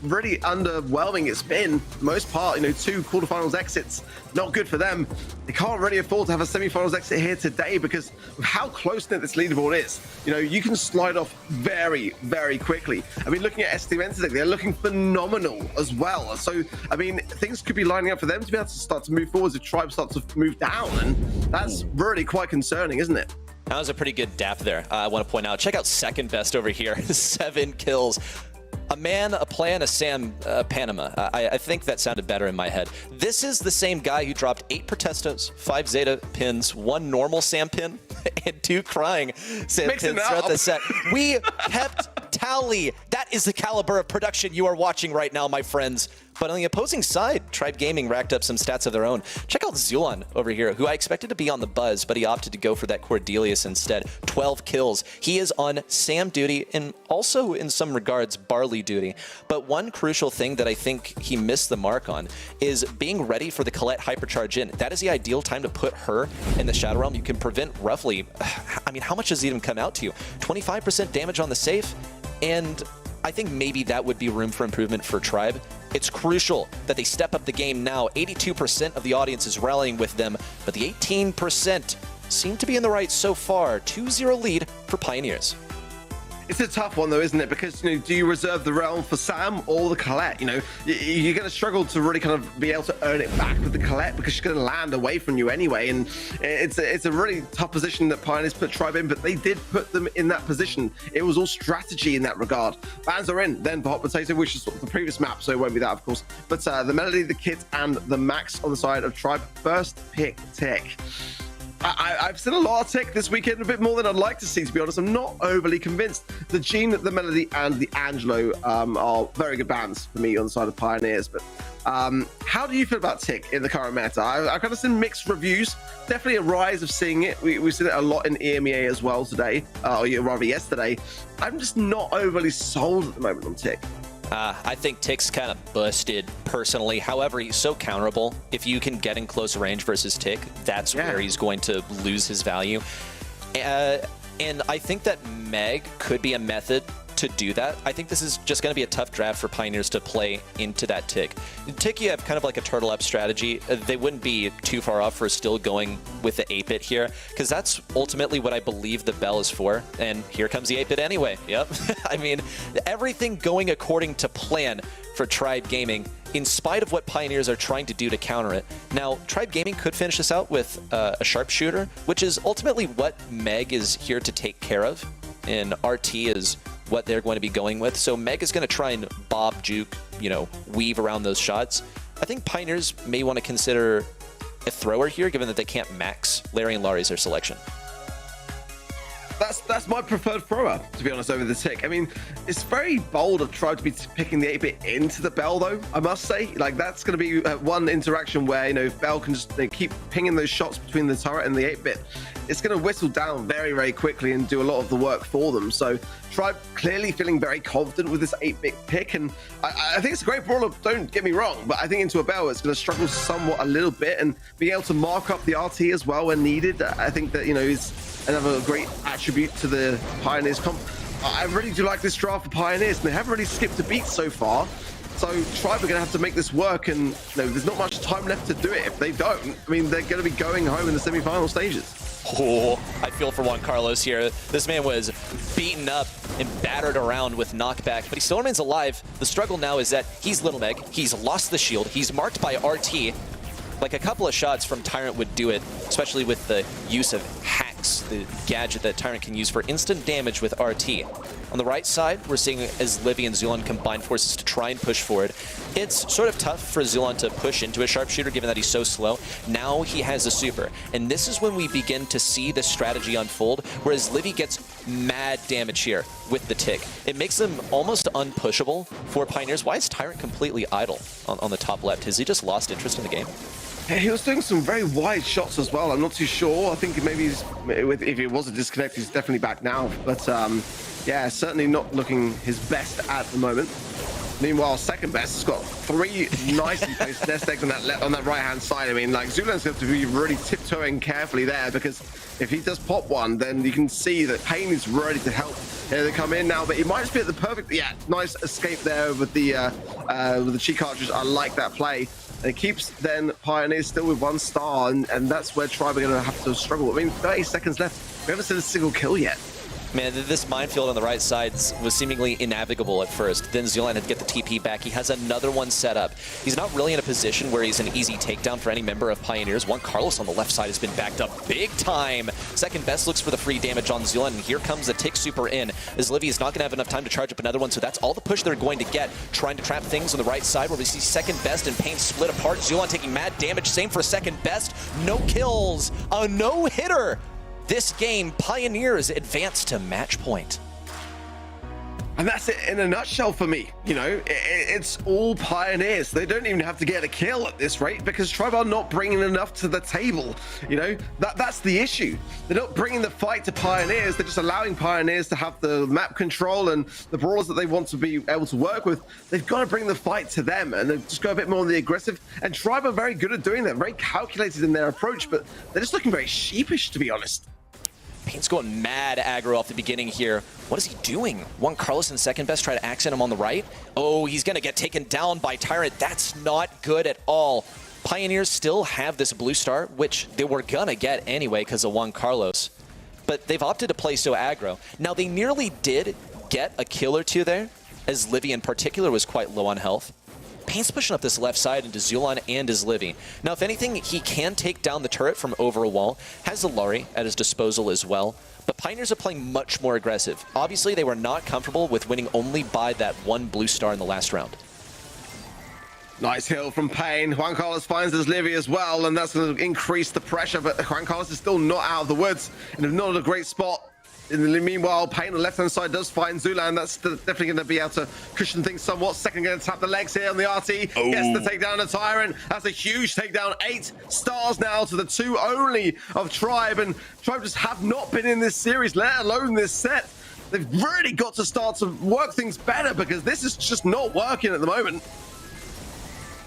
really underwhelming it's been, for the most part, you know, 2 quarterfinals exits, not good for them. They can't really afford to have a semifinals exit here today because of how close-knit this leaderboard is. You know, you can slide off very, very quickly. I mean, looking at STM today, they're looking phenomenal as well. So, I mean, things could be lining up for them to be able to start to move forwards if Tribe starts to move down, and that's really quite concerning, isn't it? That was a pretty good dap there. I want to point out, check out second best over here. 7 kills. A man, a plan, a Sam Panama. I think that sounded better in my head. This is the same guy who dropped 8 Protestos, 5 Zeta pins, 1 normal Sam pin, and 2 crying Sam pins throughout the set. We kept tally. That is the caliber of production you are watching right now, my friends. But on the opposing side, Tribe Gaming racked up some stats of their own. Check out Zulon over here, who I expected to be on the buzz, but he opted to go for that Cordelius instead. 12 kills. He is on Sam duty and also, in some regards, Barley duty. But one crucial thing that I think he missed the mark on is being ready for the Colette Hypercharge in. That is the ideal time to put her in the Shadow Realm. You can prevent roughly, I mean, how much does it even come out to you? 25% damage on the safe, and I think maybe that would be room for improvement for Tribe. It's crucial that they step up the game now. 82% of the audience is rallying with them, but the 18% seem to be in the right so far. 2-0 lead for Pioneers. It's a tough one, though, isn't it? Because, you know, do you reserve the realm for Sam or the Colette? You know, you're going to struggle to really kind of be able to earn it back with the Colette because she's going to land away from you anyway. And it's a really tough position that Pioneers put Tribe in, but they did put them in that position. It was all strategy in that regard. Bans are in, then for Hot Potato, which is the previous map, so it won't be that, of course. But the Melody, the Kit, and the Max on the side of Tribe. First pick Tick. I've seen a lot of Tick this weekend, a bit more than I'd like to see, to be honest. I'm not overly convinced. The Gene, the Melody, and the Angelo are very good bands for me on the side of Pioneers. But how do you feel about Tick in the current meta? I've kind of seen mixed reviews. Definitely a rise of seeing it. We've seen it a lot in EMEA as well today, or rather yesterday. I'm just not overly sold at the moment on Tick. I think Tick's kind of busted personally. However, he's so counterable. If you can get in close range versus Tick, that's where he's going to lose his value. And I think that Meg could be a method to do that. I think this is just going to be a tough draft for Pioneers to play into that Tick. Tick, you have kind of like a turtle up strategy. They wouldn't be too far off for still going with the 8-bit here, because that's ultimately what I believe the bell is for. And here comes the 8-bit anyway. Yep. I mean, everything going according to plan for Tribe Gaming, in spite of what Pioneers are trying to do to counter it. Now, Tribe Gaming could finish this out with a sharpshooter, which is ultimately what Meg is here to take care of, and RT is what they're going to be going with. So Meg is going to try and bob, juke, you know, weave around those shots. I think Pioneers may want to consider a thrower here, given that they can't max Larry and Laurie's their selection. that's my preferred thrower, to be honest, over the Tick. I mean, it's very bold of Tribe to be picking the 8-bit into the Bell, though, I must say. Like, that's going to be one interaction where, you know, if Bell can just keep pinging those shots between the turret and the 8-bit, it's going to whistle down very, very quickly and do a lot of the work for them. So Tribe clearly feeling very confident with this 8-bit pick, and I think it's a great brawler, don't get me wrong, but I think into a Bell it's going to struggle somewhat a little bit, and being able to mark up the RT as well when needed, I think that, you know, is another great attribute to the Pioneers comp. I really do like this draft for Pioneers, and they haven't really skipped a beat so far. So Tribe are going to have to make this work, and you know, there's not much time left to do it. If they don't, I mean, they're going to be going home in the semi-final stages. Oh, I feel for Juan Carlos here. This man was beaten up and battered around with knockback, but he still remains alive. The struggle now is that he's Little Meg. He's lost the shield. He's marked by RT. Like, a couple of shots from Tyrant would do it, especially with the use of hacks, the gadget that Tyrant can use for instant damage with RT. On the right side, we're seeing as Livy and Zulon combine forces to try and push forward. It's sort of tough for Zulon to push into a sharpshooter given that he's so slow. Now he has a super, and this is when we begin to see the strategy unfold, whereas Livy gets mad damage here with the Tick. It makes them almost unpushable for Pioneers. Why is Tyrant completely idle on the top left? Has he just lost interest in the game? He was doing some very wide shots as well. I'm not too sure. I think maybe if it was a disconnect, he's definitely back now. But yeah, certainly not looking his best at the moment. Meanwhile, second best has got 3 nicely placed nest eggs on that right-hand side. I mean, like, Zulan's going to be really tiptoeing carefully there, because if he does pop one, then you can see that Pain is ready to help. Here they come in now, but he might just be at the perfect, yeah, nice escape there with the cheek cartridge. I like that play. And it keeps then Pioneers still with 1 star, and that's where Tribe are going to have to struggle. I mean, 30 seconds left. We haven't seen a single kill yet. Man, this minefield on the right side was seemingly innavigable at first. Then Zulan had to get the TP back. He has another one set up. He's not really in a position where he's an easy takedown for any member of Pioneers. Juan Carlos on the left side has been backed up big time. Second best looks for the free damage on Zulan, and here comes the Tick super in, as Livy is not going to have enough time to charge up another one, so that's all the push they're going to get. Trying to trap things on the right side where we see second best and Pain split apart. Zulan taking mad damage. Same for second best. No kills. A no-hitter. This game, Pioneers advance to match point. And that's it in a nutshell for me. You know, it's all Pioneers. They don't even have to get a kill at this rate, because Tribe are not bringing enough to the table. You know, that's the issue. They're not bringing the fight to Pioneers. They're just allowing Pioneers to have the map control and the brawlers that they want to be able to work with. They've got to bring the fight to them, and they just go a bit more on the aggressive. And Tribe are very good at doing that, very calculated in their approach, but they're just looking very sheepish, to be honest. Pain's going mad aggro off the beginning here. What is he doing? Juan Carlos in second best, try to accent him on the right. Oh, he's going to get taken down by Tyrant. That's not good at all. Pioneers still have this blue star, which they were going to get anyway because of Juan Carlos. But they've opted to play so aggro. Now, they nearly did get a kill or two there, as Livy in particular was quite low on health. Pain's pushing up this left side into Zulon and his Livy. Now, if anything, he can take down the turret from over a wall. Has the Lari at his disposal as well. But Pioneers are playing much more aggressive. Obviously, they were not comfortable with winning only by that 1 blue star in the last round. Nice heal from Pain. Juan Carlos finds his Livy as well, and that's going to increase the pressure. But Juan Carlos is still not out of the woods, and not in a great spot. In the meanwhile, Pain on the left-hand side does find Zulan. That's definitely going to be able to cushion things somewhat. Second going to tap the legs here on the RT. Oh. Gets the takedown of Tyrant. That's a huge takedown. 8 stars now to the 2 only of Tribe. And Tribe just have not been in this series, let alone this set. They've really got to start to work things better, because this is just not working at the moment.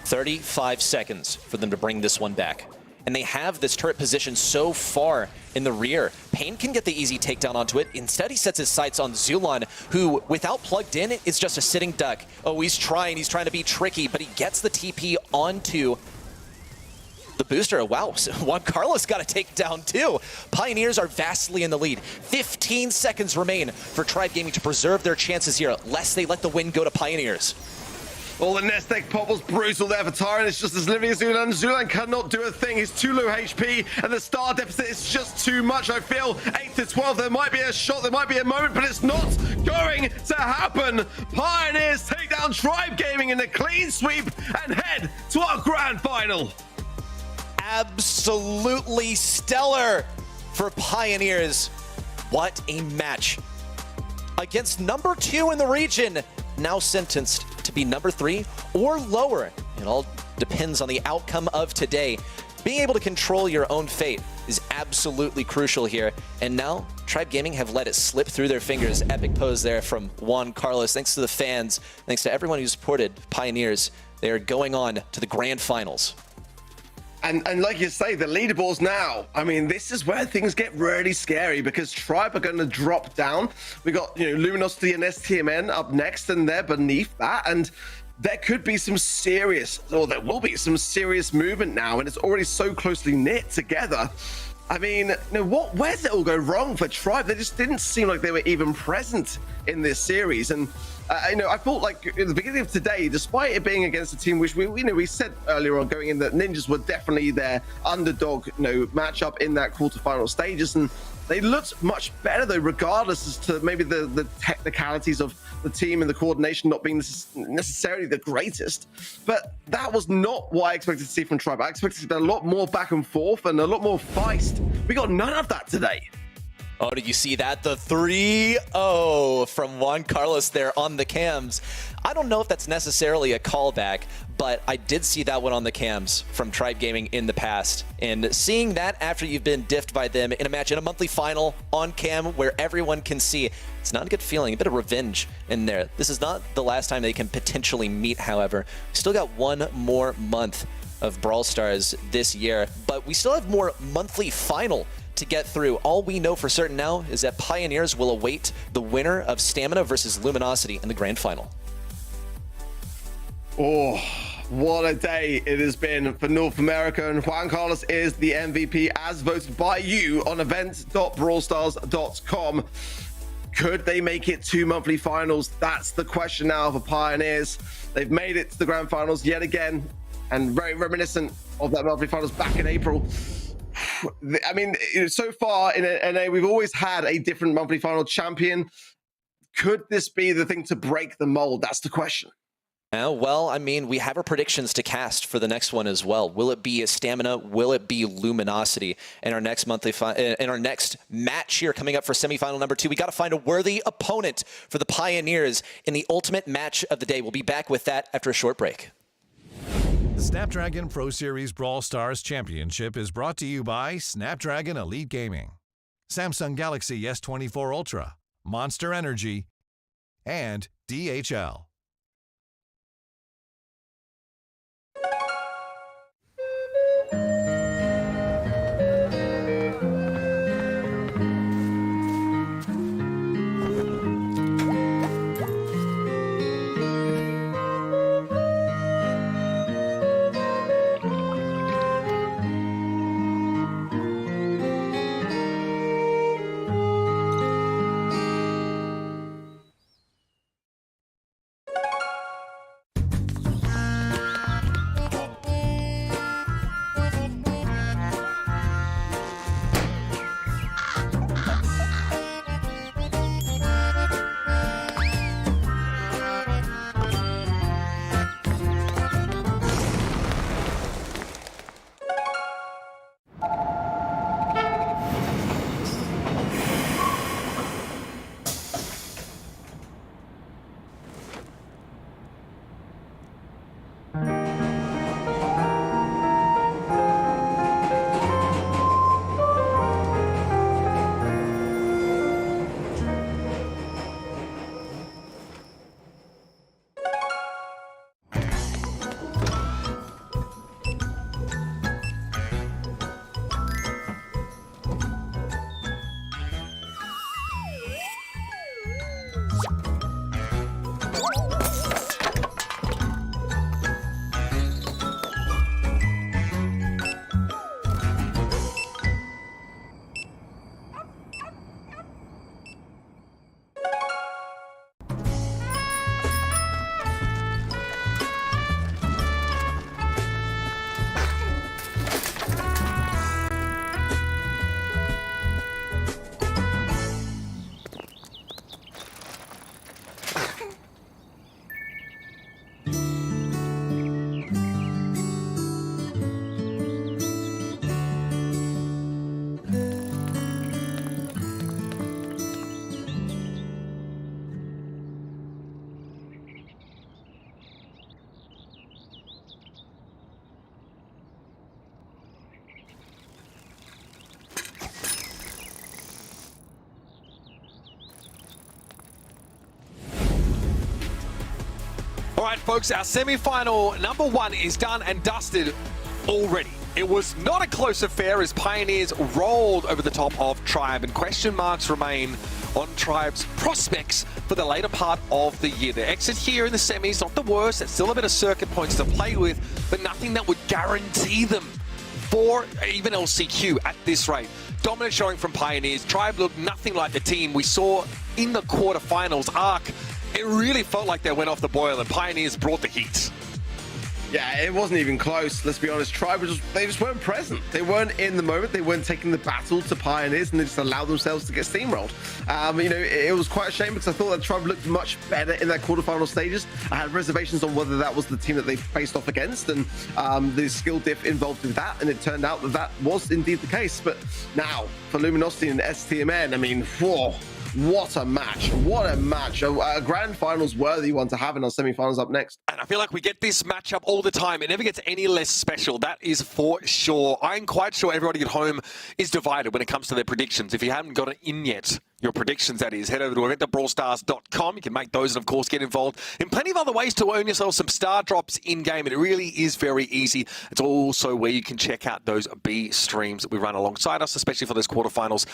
35 seconds for them to bring this one back. And they have this turret position so far in the rear. Pain can get the easy takedown onto it. Instead, he sets his sights on Zulon, who, without plugged in, is just a sitting duck. Oh, he's trying to be tricky, but he gets the TP onto the booster. Wow, Juan Carlos got a takedown too. Pioneers are vastly in the lead. 15 seconds remain for Tribe Gaming to preserve their chances here, lest they let the win go to Pioneers. Well, the nest egg pop was brutal there for Tyrant. It's just as living as Zulan. Zulan cannot do a thing. He's too low HP, and the star deficit is just too much, I feel. 8 to 12, there might be a shot, there might be a moment, but it's not going to happen. Pioneers take down Tribe Gaming in a clean sweep and head to our grand final. Absolutely stellar for Pioneers. What a match. Against number 2 in the region, now sentenced to be number 3 or lower. It all depends on the outcome of today. Being able to control your own fate is absolutely crucial here. And now, Tribe Gaming have let it slip through their fingers. Epic pose there from Juan Carlos. Thanks to the fans, thanks to everyone who supported Pioneers. They are going on to the grand finals. And like you say, the leaderboards now, I mean, this is where things get really scary because Tribe are going to drop down. We got, Luminosity and STMN up next, and they're beneath that. And there could be some serious, or there will be some serious movement now, and it's already so closely knit together. I mean, where did it all go wrong for Tribe? They just didn't seem like they were even present in this series. And I thought, like, at the beginning of today, despite it being against a team which we said earlier on going in that Ninjas were definitely their underdog, matchup in that quarterfinal stages, and they looked much better though, regardless as to maybe the technicalities of the team and the coordination not being necessarily the greatest. But that was not what I expected to see from Tribe. I expected a lot more back and forth and a lot more feist. We got none of that today. Oh, did you see that? The 3-0 from Juan Carlos there on the cams. I don't know if that's necessarily a callback, but I did see that one on the cams from Tribe Gaming in the past. And seeing that after you've been diffed by them in a match in a monthly final on cam where everyone can see, it's not a good feeling, a bit of revenge in there. This is not the last time they can potentially meet, however. We still got one more month of Brawl Stars this year, but we still have more monthly final to get through. All we know for certain now is that Pioneers will await the winner of Stamina versus Luminosity in the grand final. Oh, what a day it has been for North America, and Juan Carlos is the MVP as voted by you on event.brawlstars.com. Could they make it to monthly finals? That's the question now for Pioneers. They've made it to the grand finals yet again, and very reminiscent of that monthly finals back in April. I mean, so far in NA, we've always had a different monthly final champion. Could this be the thing to break the mold? That's the question. Well, I mean, we have our predictions to cast for the next one as well. Will it be a Stamina? Will it be Luminosity? In our next in our next match here coming up for semifinal number 2, we got to find a worthy opponent for the Pioneers in the ultimate match of the day. We'll be back with that after a short break. The Snapdragon Pro Series Brawl Stars Championship is brought to you by Snapdragon Elite Gaming, Samsung Galaxy S24 Ultra, Monster Energy, and DHL. All right, folks, our semi-final number 1 is done and dusted already. It was not a close affair as Pioneers rolled over the top of Tribe, and question marks remain on Tribe's prospects for the later part of the year. The exit here in the semis, not the worst. It's still a bit of circuit points to play with, but nothing that would guarantee them for even LCQ at this rate. Dominant showing from Pioneers. Tribe looked nothing like the team we saw in the quarterfinals arc. It really felt like they went off the boil, and Pioneers brought the heat. Yeah, it wasn't even close. Let's be honest. Tribe they just weren't present. They weren't in the moment. They weren't taking the battle to Pioneers, and they just allowed themselves to get steamrolled. It was quite a shame because I thought that Tribe looked much better in that quarterfinal stages. I had reservations on whether that was the team that they faced off against, and the skill diff involved with that, and it turned out that that was indeed the case. But now for Luminosity and STMN, I mean, whoa. What a match. What a match. A grand finals worthy one to have in our semi-finals up next. And I feel like we get this matchup all the time. It never gets any less special. That is for sure. I'm quite sure everybody at home is divided when it comes to their predictions. If you haven't got it in yet, your predictions, that is, head over to event.brawlstars.com. You can make those and, of course, get involved in plenty of other ways to earn yourself some star drops in-game. And it really is very easy. It's also where you can check out those B streams that we run alongside us, especially for those quarterfinals.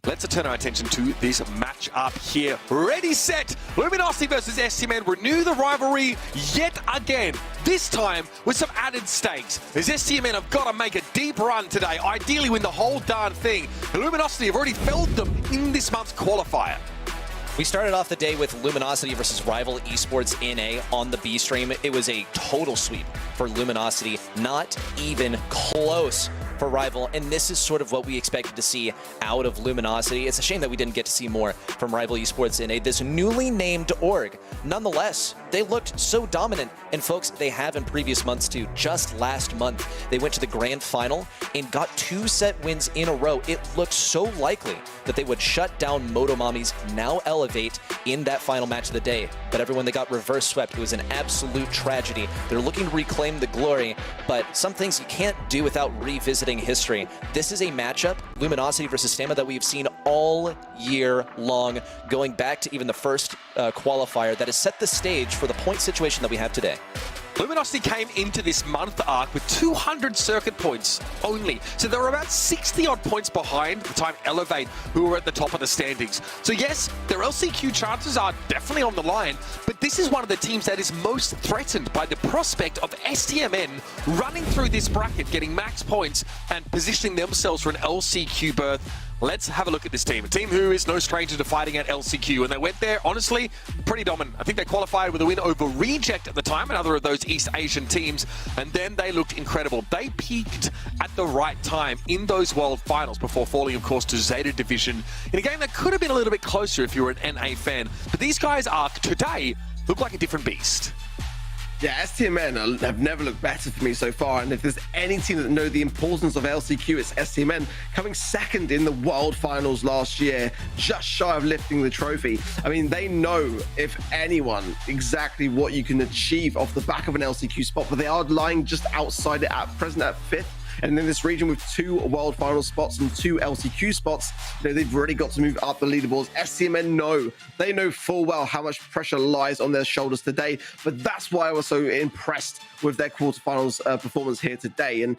Let's turn our attention to this match up here. Ready, set, Luminosity versus STMN. Renew the rivalry yet again. This time with some added stakes. As STMN have got to make a deep run today, ideally win the whole darn thing. The Luminosity have already felled them in this month's qualifier. We started off the day with Luminosity versus Rival Esports NA on the B stream. It was a total sweep for Luminosity, not even close for Rival, and this is sort of what we expected to see out of Luminosity. It's a shame that we didn't get to see more from Rival Esports NA, this newly named org. Nonetheless, they looked so dominant, and folks, they have in previous months too. Just last month, they went to the grand final and got 2 set wins in a row. It looked so likely that they would shut down Motomami's now Elevate in that final match of the day, but everyone, they got reverse swept. It was an absolute tragedy. They're looking to reclaim the glory, but some things you can't do without revisiting history. This is a matchup, Luminosity versus Stamina, that we've seen all year long, going back to even the first qualifier that has set the stage for the point situation that we have today. Luminosity came into this month arc with 200 circuit points only. So they were about 60-odd points behind the time Elevate, who were at the top of the standings. So yes, their LCQ chances are definitely on the line, but this is one of the teams that is most threatened by the prospect of STMN running through this bracket, getting max points, and positioning themselves for an LCQ berth. Let's have a look at this team. A team who is no stranger to fighting at LCQ. And they went there, honestly, pretty dominant. I think they qualified with a win over Reject at the time, another of those East Asian teams. And then they looked incredible. They peaked at the right time in those World Finals before falling, of course, to Zeta Division in a game that could have been a little bit closer if you were an NA fan. But these guys are, today, look like a different beast. Yeah, STMN have never looked better for me so far, and if there's any team that know the importance of LCQ, it's STMN, coming second in the World Finals last year, just shy of lifting the trophy. I mean, they know, if anyone, exactly what you can achieve off the back of an LCQ spot, but they are lying just outside it at present at 5th. And in this region with 2 World Final spots and 2 LCQ spots, they've really got to move up the leaderboards. STMN they know full well how much pressure lies on their shoulders today, but that's why I was so impressed with their quarterfinals performance here today. And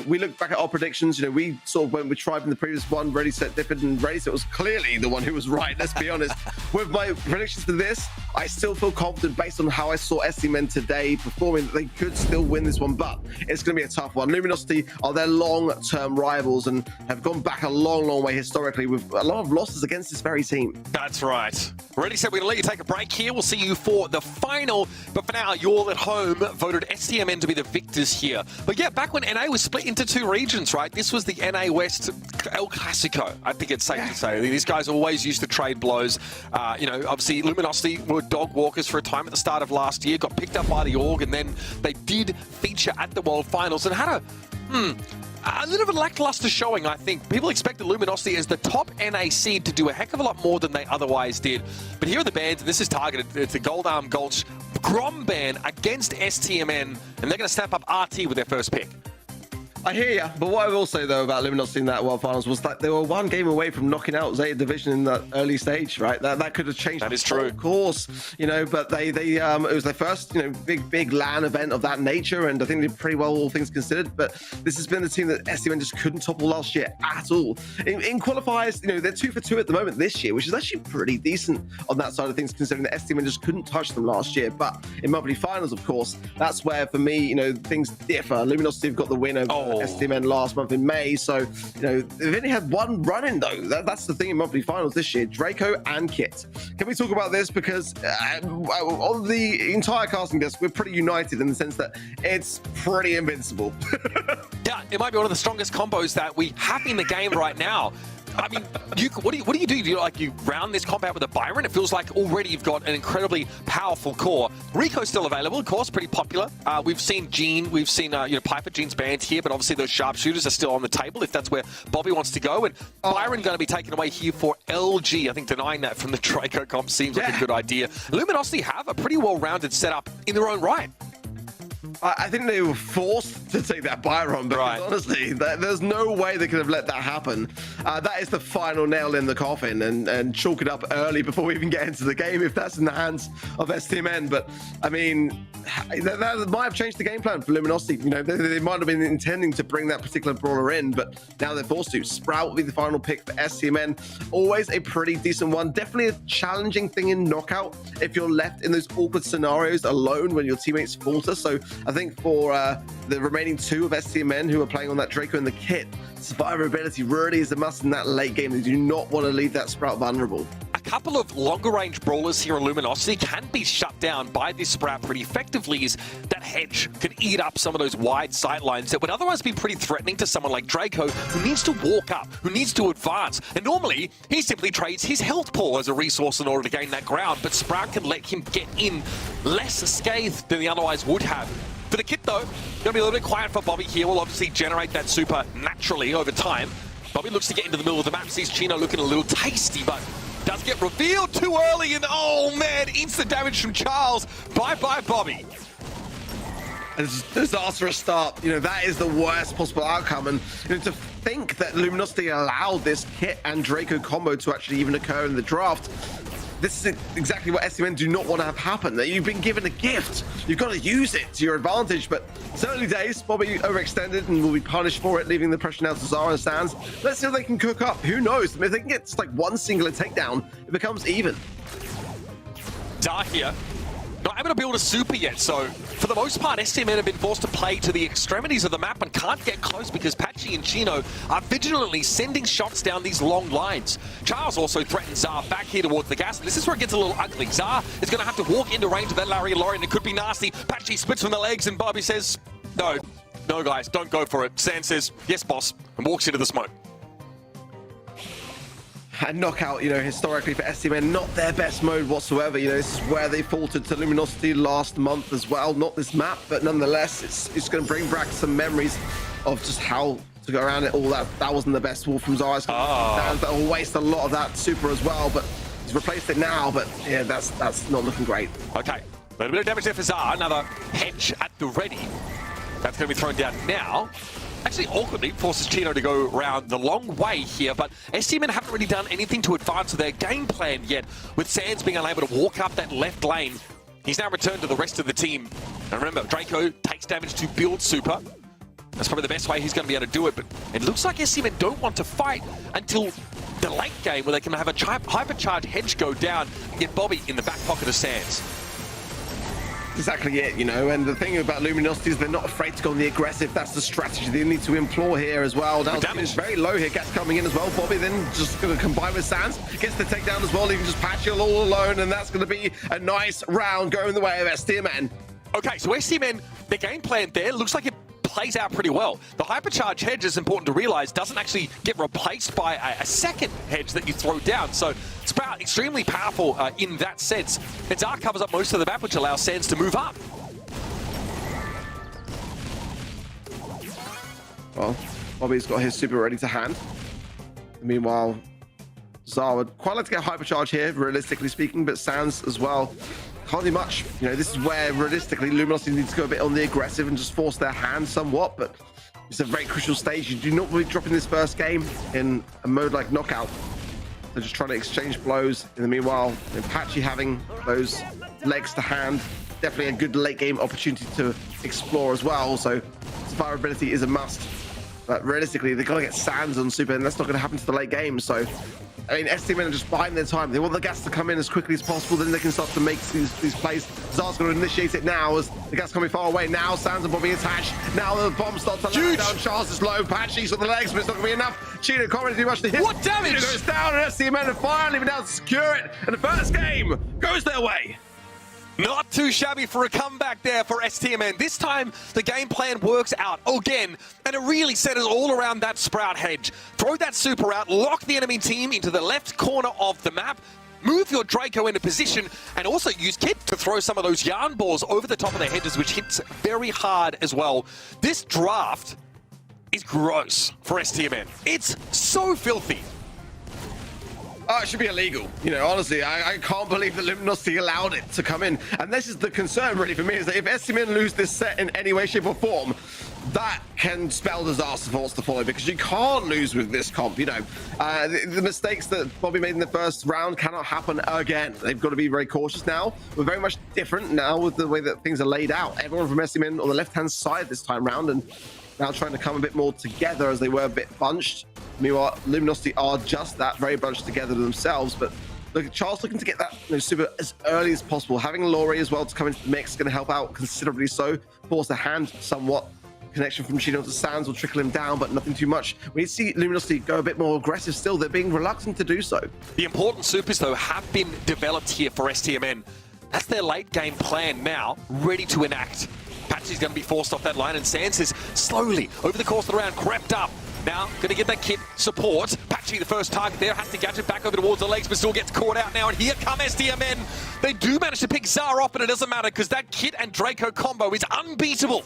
we look back at our predictions. We sort of went with Tribe in the previous one. Ready, Set, Diffid, and Ready Set was clearly the one who was right. Let's be honest. With my predictions to this, I still feel confident based on how I saw STMN today performing that they could still win this one, but it's going to be a tough one. Luminosity are their long-term rivals and have gone back a long, long way historically with a lot of losses against this very team. That's right. Ready, Set, we're going to let you take a break here. We'll see you for the final. But for now, you all at home voted STMN to be the victors here. But yeah, back when NA was split into 2 regions, right? This was the NA West El Clasico, I think it's safe to say. These guys always used to trade blows. Obviously, Luminosity were dog walkers for a time at the start of last year, got picked up by the org, and then they did feature at the World Finals and had a little bit of a lackluster showing, I think. People expected Luminosity as the top NA seed to do a heck of a lot more than they otherwise did. But here are the bans, and this is targeted. It's the Gold Arm Gulch Grom ban against STMN, and they're going to snap up RT with their first pick. I hear you, but what I will say though about Luminosity in that World Finals was that they were one game away from knocking out Zeta Division in that early stage, right? That could have changed. That is true. Of course, you know, but they it was their first, you know, big LAN event of that nature, and I think they did pretty well, all things considered. But this has been the team that STMN just couldn't topple last year at all. In qualifiers, you know, they're 2 for 2 at the moment this year, which is actually pretty decent on that side of things, considering that STMN just couldn't touch them last year. But in monthly finals, of course, that's where for me, you know, things differ. Luminosity have got the win over STMN last month in May, so you know they've only had one run-in though. That's the thing in monthly finals this year. Draco and Kit. Can we talk about this, because on the entire casting desk we're pretty united in the sense that it's pretty invincible. Yeah, it might be one of the strongest combos that we have in the game right now. I mean, what do you do? Do you round this comp out with a Byron? It feels like already you've got an incredibly powerful core. Rico's still available, of course, pretty popular. We've seen Gene, we've seen you know, Piper. Gene's banned here, but obviously those sharpshooters are still on the table if that's where Bobby wants to go. And Byron going to be taken away here for LG. I think denying that from the Draco comp seems like a good idea. Luminosity have a pretty well-rounded setup in their own right. I think they were forced to take that Byron, because honestly, there's no way they could have let that happen. That is the final nail in the coffin, and chalk it up early before we even get into the game if that's in the hands of STMN. But I mean, that might have changed the game plan for Luminosity. You know, they might have been intending to bring that particular brawler in, but now they're forced to. Sprout will be the final pick for STMN. Always a pretty decent one. Definitely a challenging thing in knockout if you're left in those awkward scenarios alone when your teammates falter. So I think for the remaining two of STMN who are playing on that Draco and the Kit, survivability really is a must in that late game. They do not want to leave that Sprout vulnerable. A couple of longer range brawlers here in Luminosity can be shut down by this Sprout pretty effectively, as that hedge can eat up some of those wide sight lines that would otherwise be pretty threatening to someone like Draco, who needs to walk up, who needs to advance. And normally he simply trades his health pool as a resource in order to gain that ground, but Sprout can let him get in less scathed than he otherwise would have. For the Kit though, going to be a little bit quiet for Bobby here. Will obviously generate that super naturally over time. Bobby looks to get into the middle of the map, sees Chino looking a little tasty, but does get revealed too early, and oh man, instant damage from Charles. Bye-bye, Bobby. Disastrous start. You know, that is the worst possible outcome. And you know, to think that Luminosity allowed this Kit and Draco combo to actually even occur in the draft, this is exactly what STMN do not want to have happen. That you've been given a gift, you've got to use it to your advantage. But it's early days. Bobby overextended and will be punished for it, leaving the pressure now to Zara and Sands. Let's see if they can cook up. Who knows? I mean, if they can get just like one singular takedown, it becomes even. Zara here, not able to build a super yet, so for the most part, STMN have been forced to play to the extremities of the map and can't get close because Patchy and Chino are vigilantly sending shots down these long lines. Charles also threatens Zara back here towards the gas, and this is where it gets a little ugly. Zara is going to have to walk into range of that Larry Lauren. It could be nasty. Patchy splits from the legs, and Bobby says, no guys, don't go for it. Sand says, yes boss, and walks into the smoke. And knockout, you know, historically for STMN, not their best mode whatsoever. You know, this is where they faltered to Luminosity last month as well. Not this map, but nonetheless, it's going to bring back some memories of just how to go around it all. That wasn't the best wall from Zara. That will waste a lot of that super as well, but he's replaced it now. But yeah, that's not looking great. Okay, a little bit of damage there for Zara. Another hedge at the ready. That's going to be thrown down now. Actually, awkwardly forces Chino to go around the long way here, but STMN haven't really done anything to advance their game plan yet, with Sands being unable to walk up that left lane. He's now returned to the rest of the team. And remember, Draco takes damage to build super. That's probably the best way he's going to be able to do it, but it looks like STMN don't want to fight until the late game, where they can have a hypercharged hedge go down and get Bobby in the back pocket of Sands. Exactly it, you know, and the thing about Luminosity is they're not afraid to go on the aggressive. That's the strategy they need to employ here as well. Now damage very low here, gas coming in as well. Bobby then just going to combine with Sands, gets the takedown as well, leaving just Patchy all alone, and that's going to be a nice round going the way of STMN. Okay, so STMN, their game plan there looks like it plays out pretty well. The hypercharge hedge, is important to realize, doesn't actually get replaced by a second hedge that you throw down. So it's extremely powerful in that sense. And Zara covers up most of the map, which allows Sands to move up. Well, Bobby's got his super ready to hand. Meanwhile, Zara would quite like to get hypercharge here, realistically speaking, but Sands as well. Can't do much. You know, this is where realistically Luminosity needs to go a bit on the aggressive and just force their hand somewhat, but It's a very crucial stage. You do not really drop in this first game in a mode like Knockout. They're just trying to exchange blows. In the meanwhile, Patchy having those legs to hand, definitely a good late game opportunity to explore as well. So survivability is a must. But realistically, they've got to get Sands on Super, and that's not going to happen to the late game. So, I mean, STMN are just buying their time. They want the gas to come in as quickly as possible, then they can start to make these plays. Zar's going to initiate it now as the gas coming far away. Now Sands and Bobby attached. Now the bomb starts to land down. Charles is low. Patchy's on the legs, but it's not going to be enough. Chino can't really do much to hit. What damage? Chino goes down, and STMN are finally been able to secure it. And the first game goes their way. Not too shabby for a comeback there for STMN. This time, the game plan works out again, and it really centers all around that Sprout hedge. Throw that super out, lock the enemy team into the left corner of the map, move your Draco into position, and also use Kit to throw some of those yarn balls over the top of the hedges, which hits very hard as well. This draft is gross for STMN. It's so filthy. It should be illegal. You know, honestly, I can't believe that Luminosity allowed it to come in. And this is the concern really for me, is that if STMN lose this set in any way, shape or form, that can spell disaster for what's to follow, because you can't lose with this comp. You know, the mistakes that Bobby made in the first round cannot happen again. They've got to be very cautious now. We're very much different now with the way that things are laid out. Everyone from STMN on the left-hand side this time round, and now trying to come a bit more together as they were a bit bunched. Meanwhile, Luminosity are just that, very bunched together themselves. But look, Charles looking to get that super as early as possible. Having Laurie as well to come into the mix is going to help out considerably so. Force a hand somewhat. Connection from Chino to Sands will trickle him down, but nothing too much. We need to see Luminosity go a bit more aggressive still. They're being reluctant to do so. The important supers, though, have been developed here for STMN. That's their late game plan now, ready to enact. Patchy's going to be forced off that line, and Sands has slowly, over the course of the round, crept up. Now, going to get that Kit support. Patchy, the first target there, has to gadget back over towards the legs, but still gets caught out now. And here come STMN. They do manage to pick Zar off, but it doesn't matter because that Kit and Draco combo is unbeatable.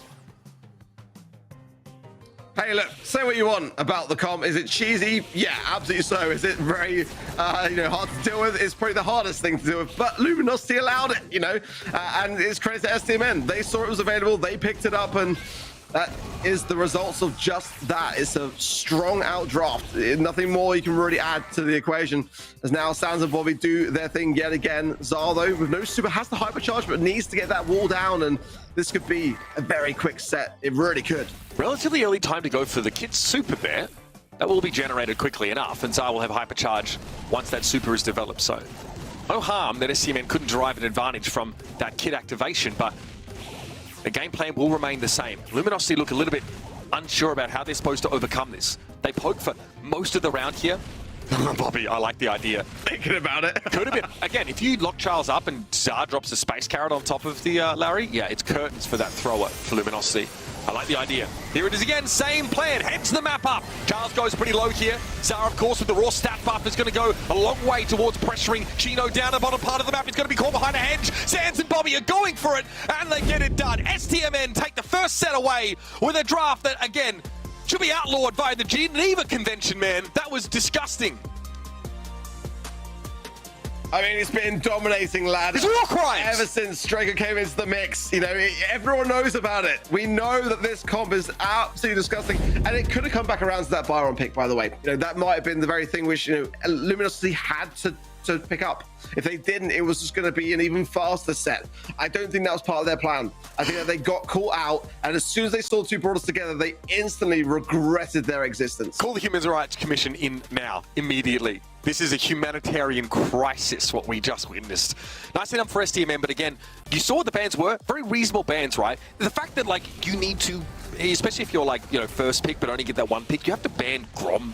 Hey, look, say what you want about the comp. Is it cheesy? Yeah, absolutely so. Is it very, hard to deal with? It's probably the hardest thing to deal with. But Luminosity allowed it, and it's credit to STMN. They saw it was available, they picked it up, and that is the results of just that. It's a strong outdraft. Nothing more you can really add to the equation. As now Sands and Bobby do their thing yet again. Zar, though, with no super, has the hypercharge, but needs to get that wall down, and this could be a very quick set. It really could. Relatively early time to go for the Kit super there. That will be generated quickly enough, and Zar will have hypercharge once that super is developed. So no harm that STMN couldn't derive an advantage from that Kit activation, but the game plan will remain the same. Luminosity look a little bit unsure about how they're supposed to overcome this. They poke for most of the round here. Bobby, I like the idea. Thinking about it. Could have been. Again, if you lock Charles up and Zar drops a space carrot on top of the Larry, yeah, it's curtains for that thrower for Luminosity. I like the idea. Here it is again, same plan, heads the map up. Charles goes pretty low here. Zar, of course, with the raw stat buff is going to go a long way towards pressuring Chino down the bottom part of the map. He's going to be caught behind a hedge. Sands and Bobby are going for it, and they get it done. STMN take the first set away with a draft that, again, should be outlawed by the Geneva Convention, man. That was disgusting. I mean, it's been dominating, lad. It's war crimes. Ever since Draco came into the mix, everyone knows about it. We know that this comp is absolutely disgusting, and it could have come back around to that Byron pick, by the way. That might have been the very thing which, Luminosity had to pick up. If they didn't, it was just going to be an even faster set. I don't think that was part of their plan. I think that they got caught out, and as soon as they saw two brawlers together, they instantly regretted their existence. Call the Human Rights Commission in now, immediately. This is a humanitarian crisis, what we just witnessed. Nice enough for STMN, but again, you saw what the bans were. Very reasonable bans, right? The fact that, you need to, especially if you're, first pick, but only get that one pick, you have to ban Grom.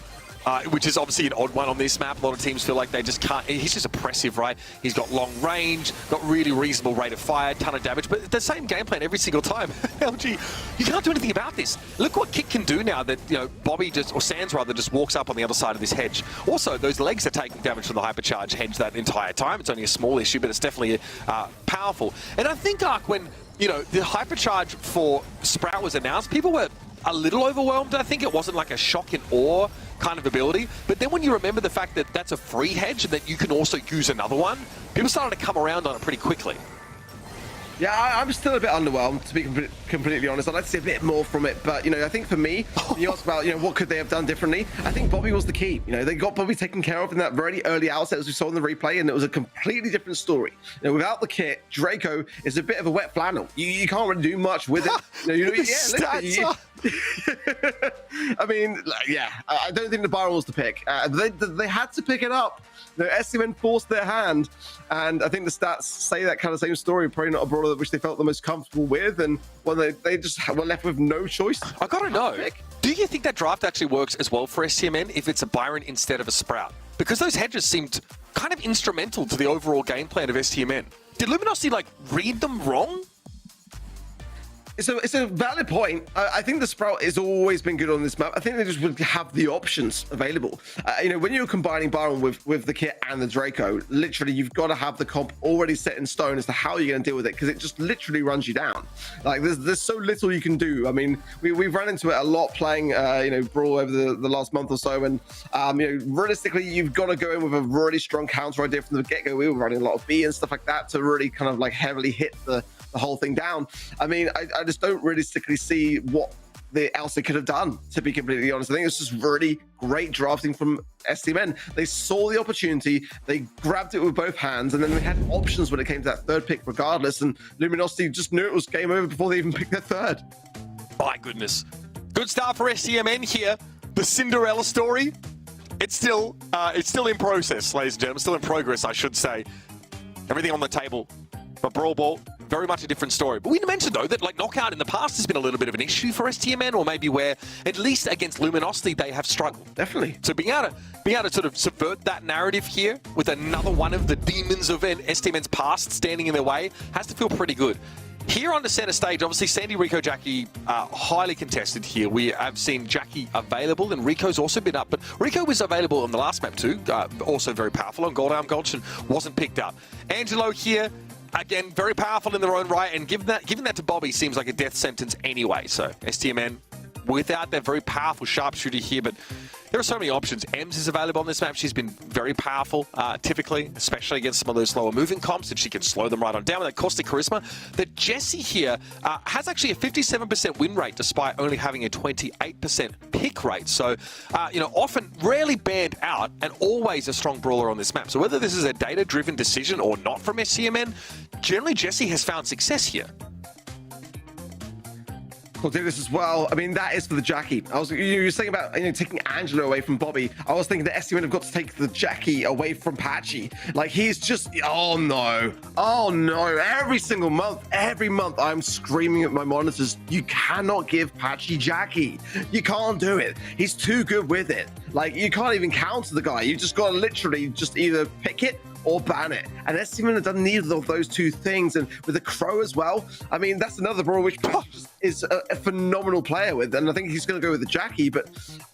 Which is obviously an odd one on this map. A lot of teams feel like they just can't. He's just oppressive, right? He's got long range, got really reasonable rate of fire, ton of damage, but the same game plan every single time. LG, you can't do anything about this. Look what Kit can do now that, Bobby or Sands rather, just walks up on the other side of this hedge. Also, those legs are taking damage from the hypercharge hedge that entire time. It's only a small issue, but it's definitely powerful. And I think, Ark, when, the hypercharge for Sprout was announced, people were a little overwhelmed. I think it wasn't like a shock and awe kind of ability, but then when you remember the fact that that's a free hedge and that you can also use another one, people started to come around on it pretty quickly. Yeah, I'm still a bit underwhelmed, to be completely honest. I'd like to see a bit more from it, but, you know, I think for me, when you ask about, you know, what could they have done differently, I think Bobby was the key. You know, they got Bobby taken care of in that very early outset, as we saw in the replay, and it was a completely different story. You know, without the kit, Draco is a bit of a wet flannel. You can't really do much with it. You know, I mean, yeah, I don't think the Byron was the pick. They had to pick it up. You know, SCMN forced their hand, and I think the stats say that kind of same story. Probably not a brawler which they felt the most comfortable with, and well, they just were left with no choice. I gotta know, do you think that draft actually works as well for SCMN if it's a Byron instead of a Sprout? Because those hedges seemed kind of instrumental to the overall game plan of STMN. Did Luminosity like read them wrong? It's a valid point. I think the Sprout has always been good on this map. I think they just would have the options available. You know, when you're combining Byron with the kit and the Draco, literally you've got to have the comp already set in stone as to how you're going to deal with it, because it just literally runs you down. Like there's so little you can do. I mean, we've run into it a lot playing you know, Brawl over the last month or so, and you know, realistically you've got to go in with a really strong counter idea from the get-go. We were running a lot of B and stuff like that to really kind of like heavily hit the whole thing down. I mean, I just don't realistically see what else they could have done, to be completely honest. I think it's just really great drafting from STMN. They saw the opportunity, they grabbed it with both hands, and then they had options when it came to that third pick regardless, and Luminosity just knew it was game over before they even picked their third. My goodness. Good start for STMN here. The Cinderella story, it's still in process, ladies and gentlemen. Still in progress, I should say. Everything on the table. But Brawl Ball, very much a different story. But we mentioned, though, that like knockout in the past has been a little bit of an issue for STMN, or maybe where, at least against Luminosity, they have struggled. Definitely. So being able to sort of subvert that narrative here with another one of the demons of STMN's past standing in their way has to feel pretty good. Here on the center stage, obviously, Sandy, Rico, Jackie, highly contested here. We have seen Jackie available, and Rico's also been up. But Rico was available on the last map too, also very powerful on Gold Arm Gulch, and wasn't picked up. Angelo here, again, very powerful in their own right, and giving that to Bobby seems like a death sentence anyway. So STMN, without their very powerful sharpshooter here, but there are so many options. Ems is available on this map. She's been very powerful, typically, especially against some of those slower moving comps, and she can slow them right on down with that caustic charisma. That Jessie here has actually a 57% win rate, despite only having a 28% pick rate. So, you know, often, rarely banned out, and always a strong brawler on this map. So whether this is a data-driven decision or not from SCMN, generally Jessie has found success here. We'll do this as well. I mean, that is for the Jackie. You were saying about, you know, taking Angelo away from Bobby. I was thinking that SCMN have got to take the Jackie away from Patchy. Like, he's just, oh no, every single month, every month, I'm screaming at my monitors, you cannot give Patchy Jackie. You can't do it. He's too good with it. Like, you can't even counter the guy. You just got to literally just either pick it or ban it. And SCMN have done neither of those two things. And with the Crow as well, I mean, that's another brawler which is a phenomenal player with. And I think he's going to go with the Jackie, but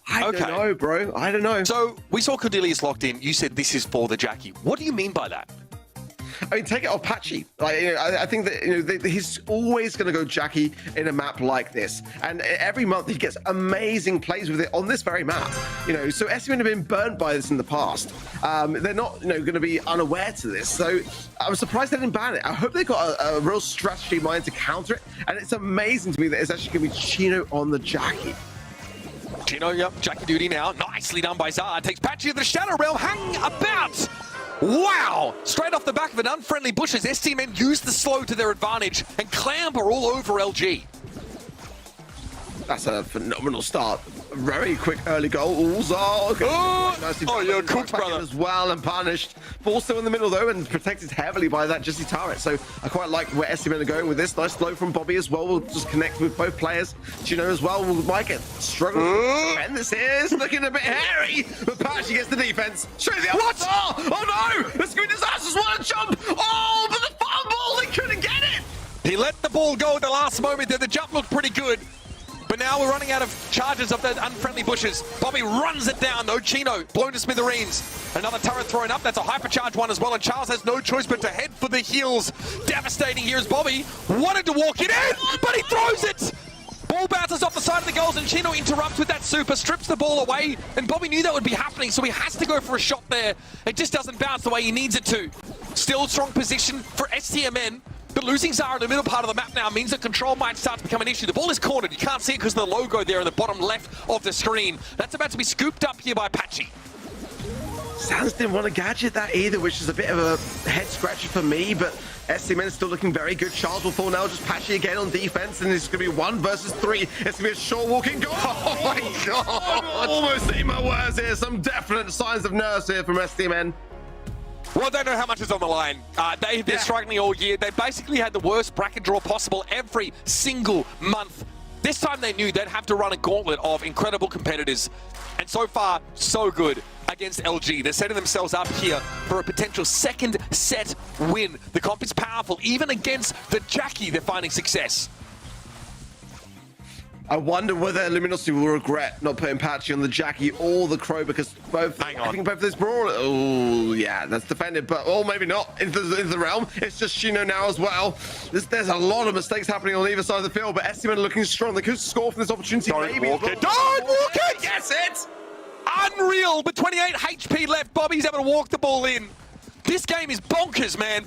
I don't know, bro. I don't know. So we saw Cordelius locked in. You said this is for the Jackie. What do you mean by that? I mean, take it off Patchy. Like, you know, I think that, you know, he's always going to go Jackie in a map like this, and every month he gets amazing plays with it on this very map. You know, so SCMN have been burnt by this in the past. They're not, you know, going to be unaware to this. So I'm surprised they didn't ban it. I hope they got a real strategy in mind to counter it. And it's amazing to me that it's actually going to be Chino on the Jackie. Chino, yep, Jackie duty now. Nicely done by Zard. Takes Patchy to the Shadow Realm. Hang about. Wow! Straight off the back of an unfriendly bushes, STMN use the slow to their advantage and clamber all over LG. That's a phenomenal start. Very quick early goal. You're cooked, brother. As well and punished. Ball still in the middle though, and protected heavily by that Jessie turret. So I quite like where SCMN are going with this. Nice slow from Bobby as well. We'll just connect with both players. Chino as well. We'll might get struggling. And this is looking a bit hairy, but Patchy gets the defense. Straight the what? Oh no! The screen disasters want to jump. Oh, but the fumble! They couldn't get it. He let the ball go at the last moment there. The jump looked pretty good. But now we're running out of charges of the unfriendly bushes. Bobby runs it down, though. Chino blown to smithereens. Another turret thrown up. That's a hypercharged one as well. And Charles has no choice but to head for the heels. Devastating here as Bobby wanted to walk it in, but he throws it. Ball bounces off the side of the goals, and Chino interrupts with that super, strips the ball away. And Bobby knew that would be happening, so he has to go for a shot there. It just doesn't bounce the way he needs it to. Still strong position for STMN. But losing Zara in the middle part of the map now means that control might start to become an issue. The ball is cornered. You can't see it because of the logo there in the bottom left of the screen. That's about to be scooped up here by Patchy. Sans didn't want to gadget that either, which is a bit of a head scratcher for me, but STMN is still looking very good. Charles will fall now, just Patchy again on defense, and it's going to be 1 versus 3. It's going to be a short walking goal. Oh my god! Almost eat my words here. Some definite signs of nerves here from STMN. Well, they know how much is on the line. They've been struggling all year. They basically had the worst bracket draw possible every single month. This time they knew they'd have to run a gauntlet of incredible competitors. And so far, so good against LG. They're setting themselves up here for a potential second set win. The comp is powerful. Even against the Jackie, they're finding success. I wonder whether Luminosity will regret not putting Patchy on the Jackie or the Crow, because both, I think both of this brawl, oh yeah, that's defended, but maybe not into the realm. It's just Shino now as well. There's a lot of mistakes happening on either side of the field, but STMN looking strong. They could score from this opportunity. Don't walk it! Yes, it! Unreal, but 28 HP left. Bobby's able to walk the ball in. This game is bonkers, man.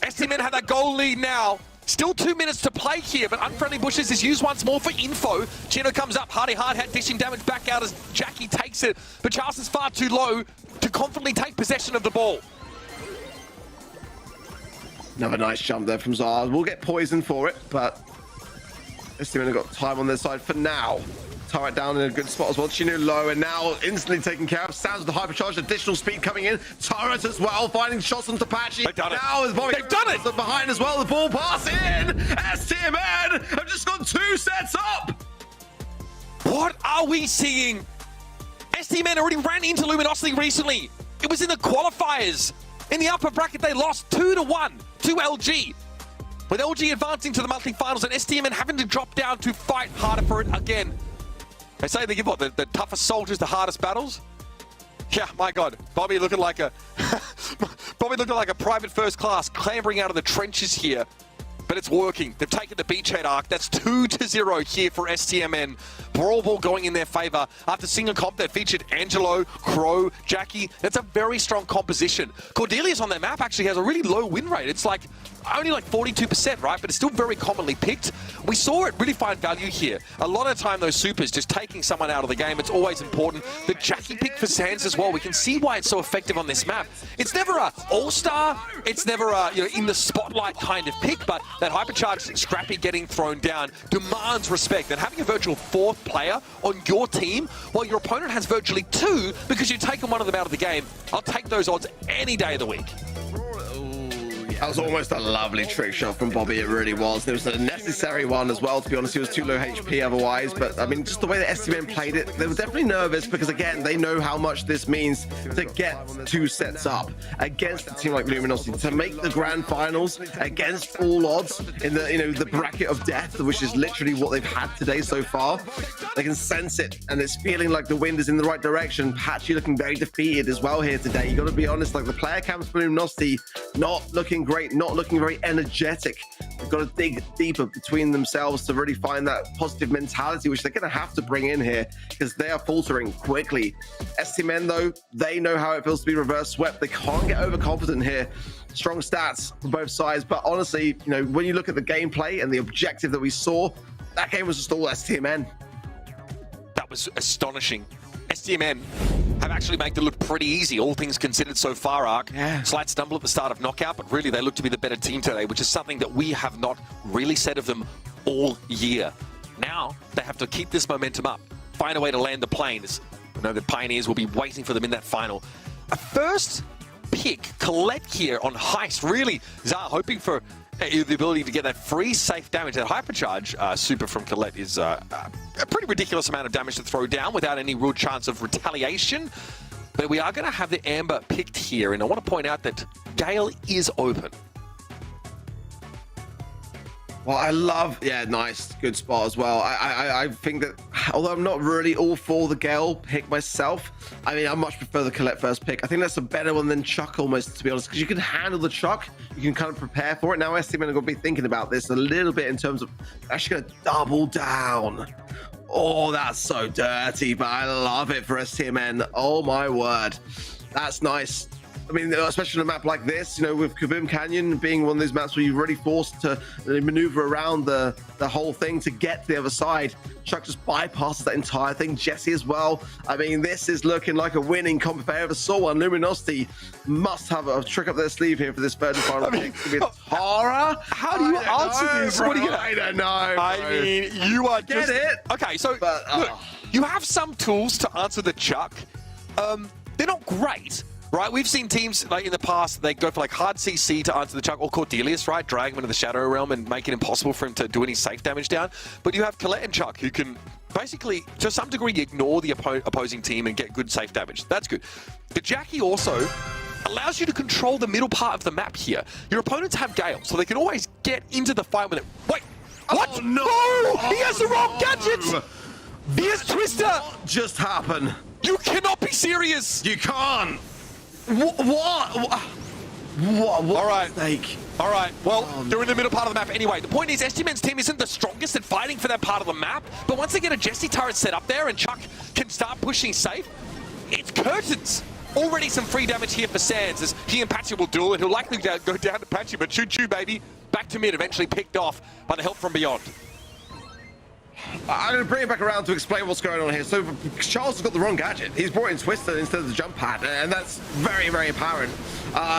STMN have that goal lead now. Still 2 minutes to play here, but Unfriendly Bushes is used once more for info. Chino comes up, Hardy hard hat, dishing damage back out as Jackie takes it, but Charles is far too low to confidently take possession of the ball. Another nice jump there from Zara. We'll get poisoned for it, but STMN have got time on their side for now. Turret down in a good spot as well. Chino low, and now instantly taken care of. Sounds with the hypercharge, additional speed coming in. Turret as well, finding shots onto Patchy. They've done it. Now is Bobby. They've done it. Behind as well, the ball pass in. STMN have just got 2 sets up. What are we seeing? STMN already ran into Luminosity recently. It was in the qualifiers. In the upper bracket, they lost 2-1 to LG. With LG advancing to the monthly finals and STMN having to drop down to fight harder for it again. They say they give what, the toughest soldiers the hardest battles? Yeah, my God, Bobby looking like a private first class, clambering out of the trenches here. But it's working. They've taken the beachhead arc. That's 2-0 here for STMN. Brawl ball going in their favor. After single comp that featured Angelo, Crow, Jackie. That's a very strong composition. Cordelia's on their map actually has a really low win rate. It's like only like 42%, right? But it's still very commonly picked. We saw it really find value here. A lot of the time, those supers just taking someone out of the game. It's always important. The Jackie pick for Sans as well. We can see why it's so effective on this map. It's never a all-star. It's never a in the spotlight kind of pick, but that hypercharged Scrappy getting thrown down demands respect. And having a virtual 4th player on your team while your opponent has virtually 2 because you've taken one of them out of the game, I'll take those odds any day of the week. That was almost a lovely trick shot from Bobby, it really was. There was a necessary one as well, to be honest. He was too low HP otherwise, but I mean, just the way that STMN played it, they were definitely nervous because, again, they know how much this means to get 2 sets up against a team like Luminosity, to make the grand finals against all odds in the, the bracket of death, which is literally what they've had today so far. They can sense it, and it's feeling like the wind is in the right direction. Patchy looking very defeated as well here today. You got to be honest, like the player camps for Luminosity not looking great, not looking very energetic. They've got to dig deeper between themselves to really find that positive mentality, which they're going to have to bring in here because they are faltering quickly. STMN, though, they know how it feels to be reverse swept. They can't get overconfident here. Strong stats from both sides, but honestly, when you look at the gameplay and the objective that we saw, that game was just all STMN. That was astonishing. STMN have actually made it look pretty easy, all things considered so far, Ark. Yeah. Slight stumble at the start of Knockout, but really they look to be the better team today, which is something that we have not really said of them all year. Now, they have to keep this momentum up, find a way to land the planes. I know the Pioneers will be waiting for them in that final. A first pick, Colette here on Heist, really, Zara hoping for the ability to get that free safe damage. That hypercharge super from Colette is a pretty ridiculous amount of damage to throw down without any real chance of retaliation. But we are going to have the Amber picked here, and I want to point out that Gale is open. Well, I love, nice, good spot as well. I think that, although I'm not really all for the Gale pick myself, I mean, I much prefer the Colette first pick. I think that's a better one than Chuck almost, to be honest, because you can handle the Chuck, you can kind of prepare for it. Now, STMN are going to be thinking about this a little bit in terms of actually going to double down. Oh, that's so dirty, but I love it for STMN. Oh, my word. That's nice. I mean, especially on a map like this, you know, with Kaboom Canyon being one of those maps where you're really forced to maneuver around the whole thing to get to the other side. Chuck just bypasses that entire thing. Jesse as well. I mean, this is looking like a winning comp if I ever saw one. Luminosity must have a trick up their sleeve here for this third and final pick. It's gonna be Tara. How do you answer this? Bro, What do you I don't know. I bro. mean, you are Get just... it? Okay, so But, look, you have some tools to answer the Chuck. They're not great, right? We've seen teams like in the past, they go for like hard CC to answer the Chuck, or Cordelius, right? Drag him into the Shadow Realm and make it impossible for him to do any safe damage down. But you have Colette and Chuck who can basically, to some degree, ignore the opposing team and get good safe damage. That's good. The Jackie also allows you to control the middle part of the map here. Your opponents have Gale, so they can always get into the fight with it. Wait, what? Oh, no! Oh, he has the wrong gadget! He has Twister! What just happened? You cannot be serious! You can't. What? All right. Mistake? All right, well, they're in the middle part of the map anyway. The point is, STMN's team isn't the strongest at fighting for that part of the map, but once they get a Jesse turret set up there and Chuck can start pushing safe, it's curtains. Already some free damage here for Sands as he and Patchy will duel, and he'll likely go down to Patchy, but choo-choo, baby. Back to mid, eventually picked off by the help from beyond. I'm going to bring it back around to explain what's going on here. So Charles has got the wrong gadget. He's brought in Twister instead of the jump pad, and that's very, very apparent.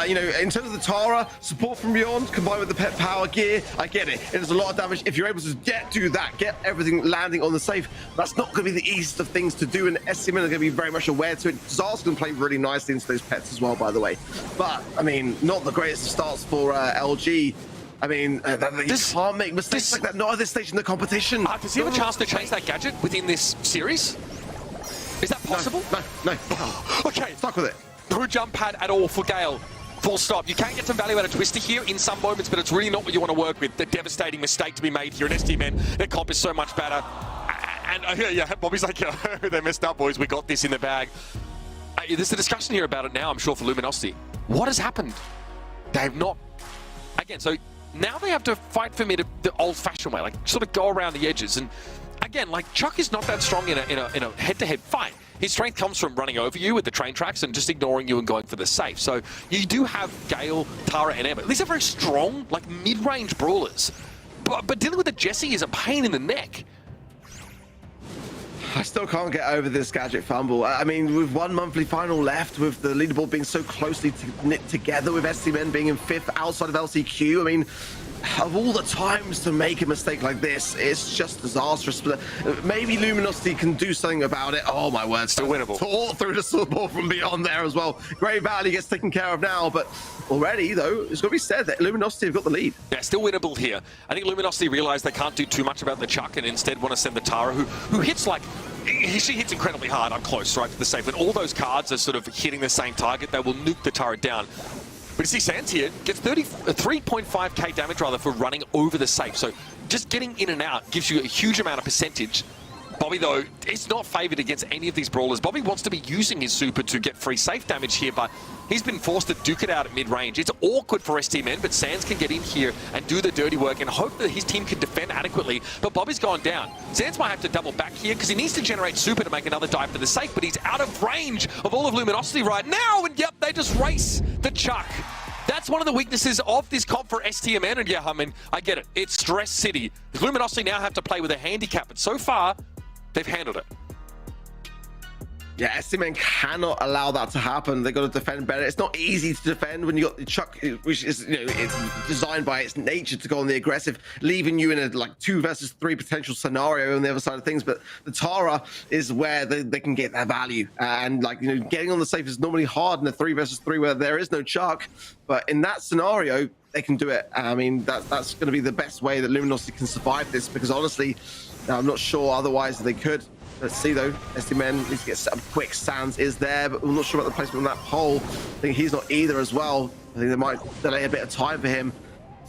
You know, in terms of the Tara, support from beyond combined with the pet power gear, I get it. It does a lot of damage. If you're able to do that, get everything landing on the safe, that's not going to be the easiest of things to do, and SCMN are going to be very much aware to it. Zar's going to play really nicely into those pets as well, by the way. But, I mean, not the greatest of starts for LG. I mean, you can't make mistakes like that, not at this stage in the competition. Does he have a chance to change that gadget within this series? Is that possible? No. Okay. Stuck with it. No jump pad at all for Gale. Full stop. You can get some value out of Twister here in some moments, but it's really not what you want to work with. The devastating mistake to be made here in STMN. Their comp is so much better. And yeah, Bobby's like, they messed up, boys. We got this in the bag. There's a discussion here about it now, I'm sure, for Luminosity. What has happened? They have not... Again, so... Now they have to fight for me the old-fashioned way, like sort of go around the edges. And again, like Chuck is not that strong in a head-to-head fight. His strength comes from running over you with the train tracks and just ignoring you and going for the safe. So you do have Gale, Tara, and Emma. These are very strong, like mid-range brawlers. But dealing with the Jesse is a pain in the neck. I still can't get over this gadget fumble. I mean, with one monthly final left, with the leaderboard being so closely knit together, with STMN being in 5th outside of LCQ, I mean, of all the times to make a mistake like this, it's just disastrous. But maybe Luminosity can do something about it. Oh my word, still winnable. All through the support from beyond there as well. Great Valley gets taken care of now, but already though, it's got to be said that Luminosity have got the lead. Yeah, still winnable here. I think Luminosity realized they can't do too much about the Chuck and instead want to send the Tara, who hits like... She hits incredibly hard up close, right, to the safe. When all those cards are sort of hitting the same target, they will nuke the turret down. But you see Sands here gets 3.5k damage rather for running over the safe. So just getting in and out gives you a huge amount of percentage. Bobby, though, is not favoured against any of these brawlers. Bobby wants to be using his super to get free safe damage here, but he's been forced to duke it out at mid-range. It's awkward for STMN, but Sands can get in here and do the dirty work and hope that his team can defend adequately. But Bobby's gone down. Sands might have to double back here because he needs to generate super to make another dive for the safe, but he's out of range of all of Luminosity right now, and yep, they just race the Chuck. That's one of the weaknesses of this comp for STMN, and yeah, I mean, I get it. It's Stress City. Luminosity now have to play with a handicap, but so far, they've handled it. Yeah, STMN cannot allow that to happen. They've got to defend better. It's not easy to defend when you got the Chuck, which is, you know, it's designed by its nature to go on the aggressive, leaving you in a like 2 versus 3 potential scenario on the other side of things. But the Tara is where they can get their value. And like, you know, getting on the safe is normally hard in a 3 versus 3 where there is no Chuck. But in that scenario, they can do it. I mean, that's going to be the best way that Luminosity can survive this, because honestly, I'm not sure otherwise they could. Let's see though, STMN needs to get set up quick. Sands is there, but I'm not sure about the placement on that pole. I think he's not either as well. I think they might delay a bit of time for him.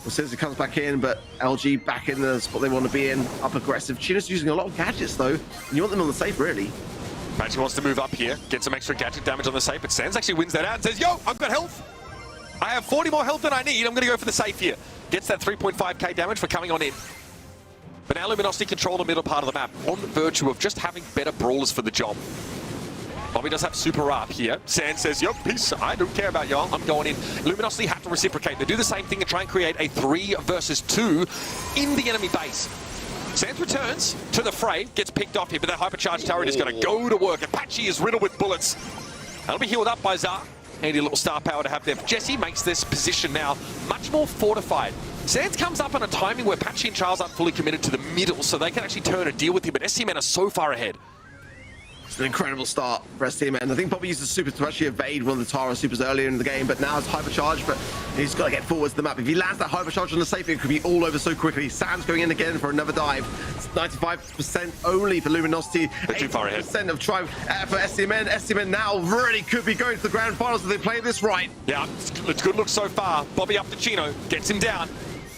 As soon as he comes back in, but LG back in the spot they want to be in, up aggressive. Chino's using a lot of gadgets though, and you want them on the safe really. Magic wants to move up here, get some extra gadget damage on the safe, but Sands actually wins that out and says, yo, I've got health. I have 40 more health than I need. I'm going to go for the safe here. Gets that 3.5k damage for coming on in. But now Luminosity control the middle part of the map on virtue of just having better brawlers for the job. Bobby does have super up here. Sand says, yep, peace. I don't care about y'all. I'm going in. Luminosity have to reciprocate. They do the same thing and try and create a 3 versus 2 in the enemy base. Sands returns to the fray, gets picked off here, but that hypercharged turret is going to go to work. Apache is riddled with bullets. That'll be healed up by Zar. Handy little star power to have there. Jesse makes this position now much more fortified. Sands comes up on a timing where Apache and Charles aren't fully committed to the middle, so they can actually turn and deal with him, but STMN are so far ahead. It's an incredible start for STMN. I think Bobby used the super to actually evade one of the Tara supers earlier in the game, but now it's hypercharged, but he's got to get forwards to the map. If he lands that hypercharge on the safe, it could be all over so quickly. Sam's going in again for another dive. It's 95% only for Luminosity. They're too far ahead. 80% of Tribe for STMN. STMN now really could be going to the grand finals if they play this right. Yeah, it's good look so far. Bobby up to Chino, gets him down.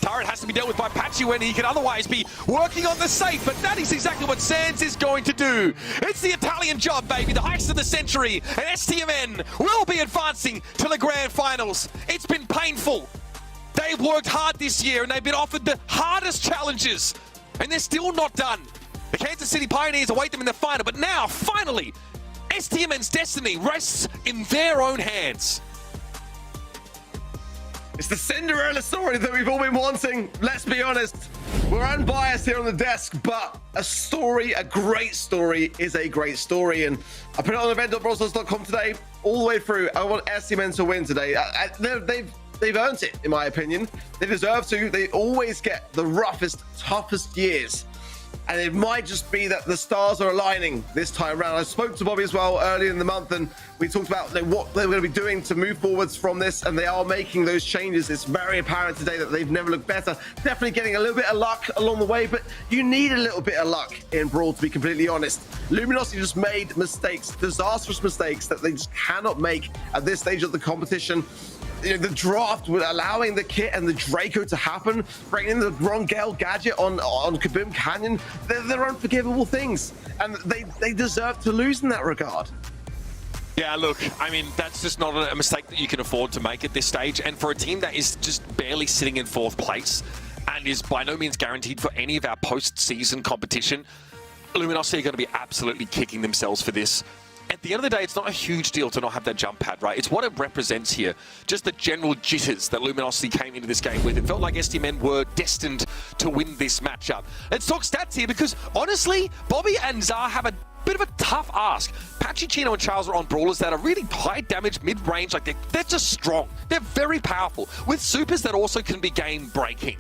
Turret has to be dealt with by Apache when he can otherwise be working on the safe, but that is exactly what Sands is going to do. It's the Italian job, baby, the heist of the century, and STMN will be advancing to the grand finals. It's been painful. They've worked hard this year, and they've been offered the hardest challenges, and they're still not done. The Kansas City Pioneers await them in the final, but now, finally, STMN's destiny rests in their own hands. It's the Cinderella story that we've all been wanting. Let's be honest. We're unbiased here on the desk, but a story, a great story, is a great story. And I put it on event.brawlstars.com today, all the way through. I want STMN to win today. They've earned it, in my opinion. They deserve to. They always get the roughest, toughest years. And it might just be that the stars are aligning this time around. I spoke to Bobby as well earlier in the month, and we talked about what they're going to be doing to move forwards from this, and they are making those changes. It's very apparent today that they've never looked better. Definitely getting a little bit of luck along the way, but you need a little bit of luck in Brawl, to be completely honest. Luminosity just made mistakes, disastrous mistakes that they just cannot make at this stage of the competition. You know, the draft with allowing the kit and the Draco to happen, bringing in the Rongale gadget on Kaboom Canyon, they're unforgivable things, and they deserve to lose in that regard. Yeah, look, I mean, that's just not a mistake that you can afford to make at this stage, and for a team that is just barely sitting in 4th place and is by no means guaranteed for any of our post-season competition, Luminosity are going to be absolutely kicking themselves for this. At the end of the day, it's not a huge deal to not have that jump pad, right? It's what it represents here. Just the general jitters that Luminosity came into this game with. It felt like STMN were destined to win this matchup. Let's talk stats here, because honestly, Bobby and Zar have a bit of a tough ask. Apache, Chino, and Charles are on brawlers that are really high damage, mid-range. Like they're just strong. They're very powerful, with supers that also can be game-breaking.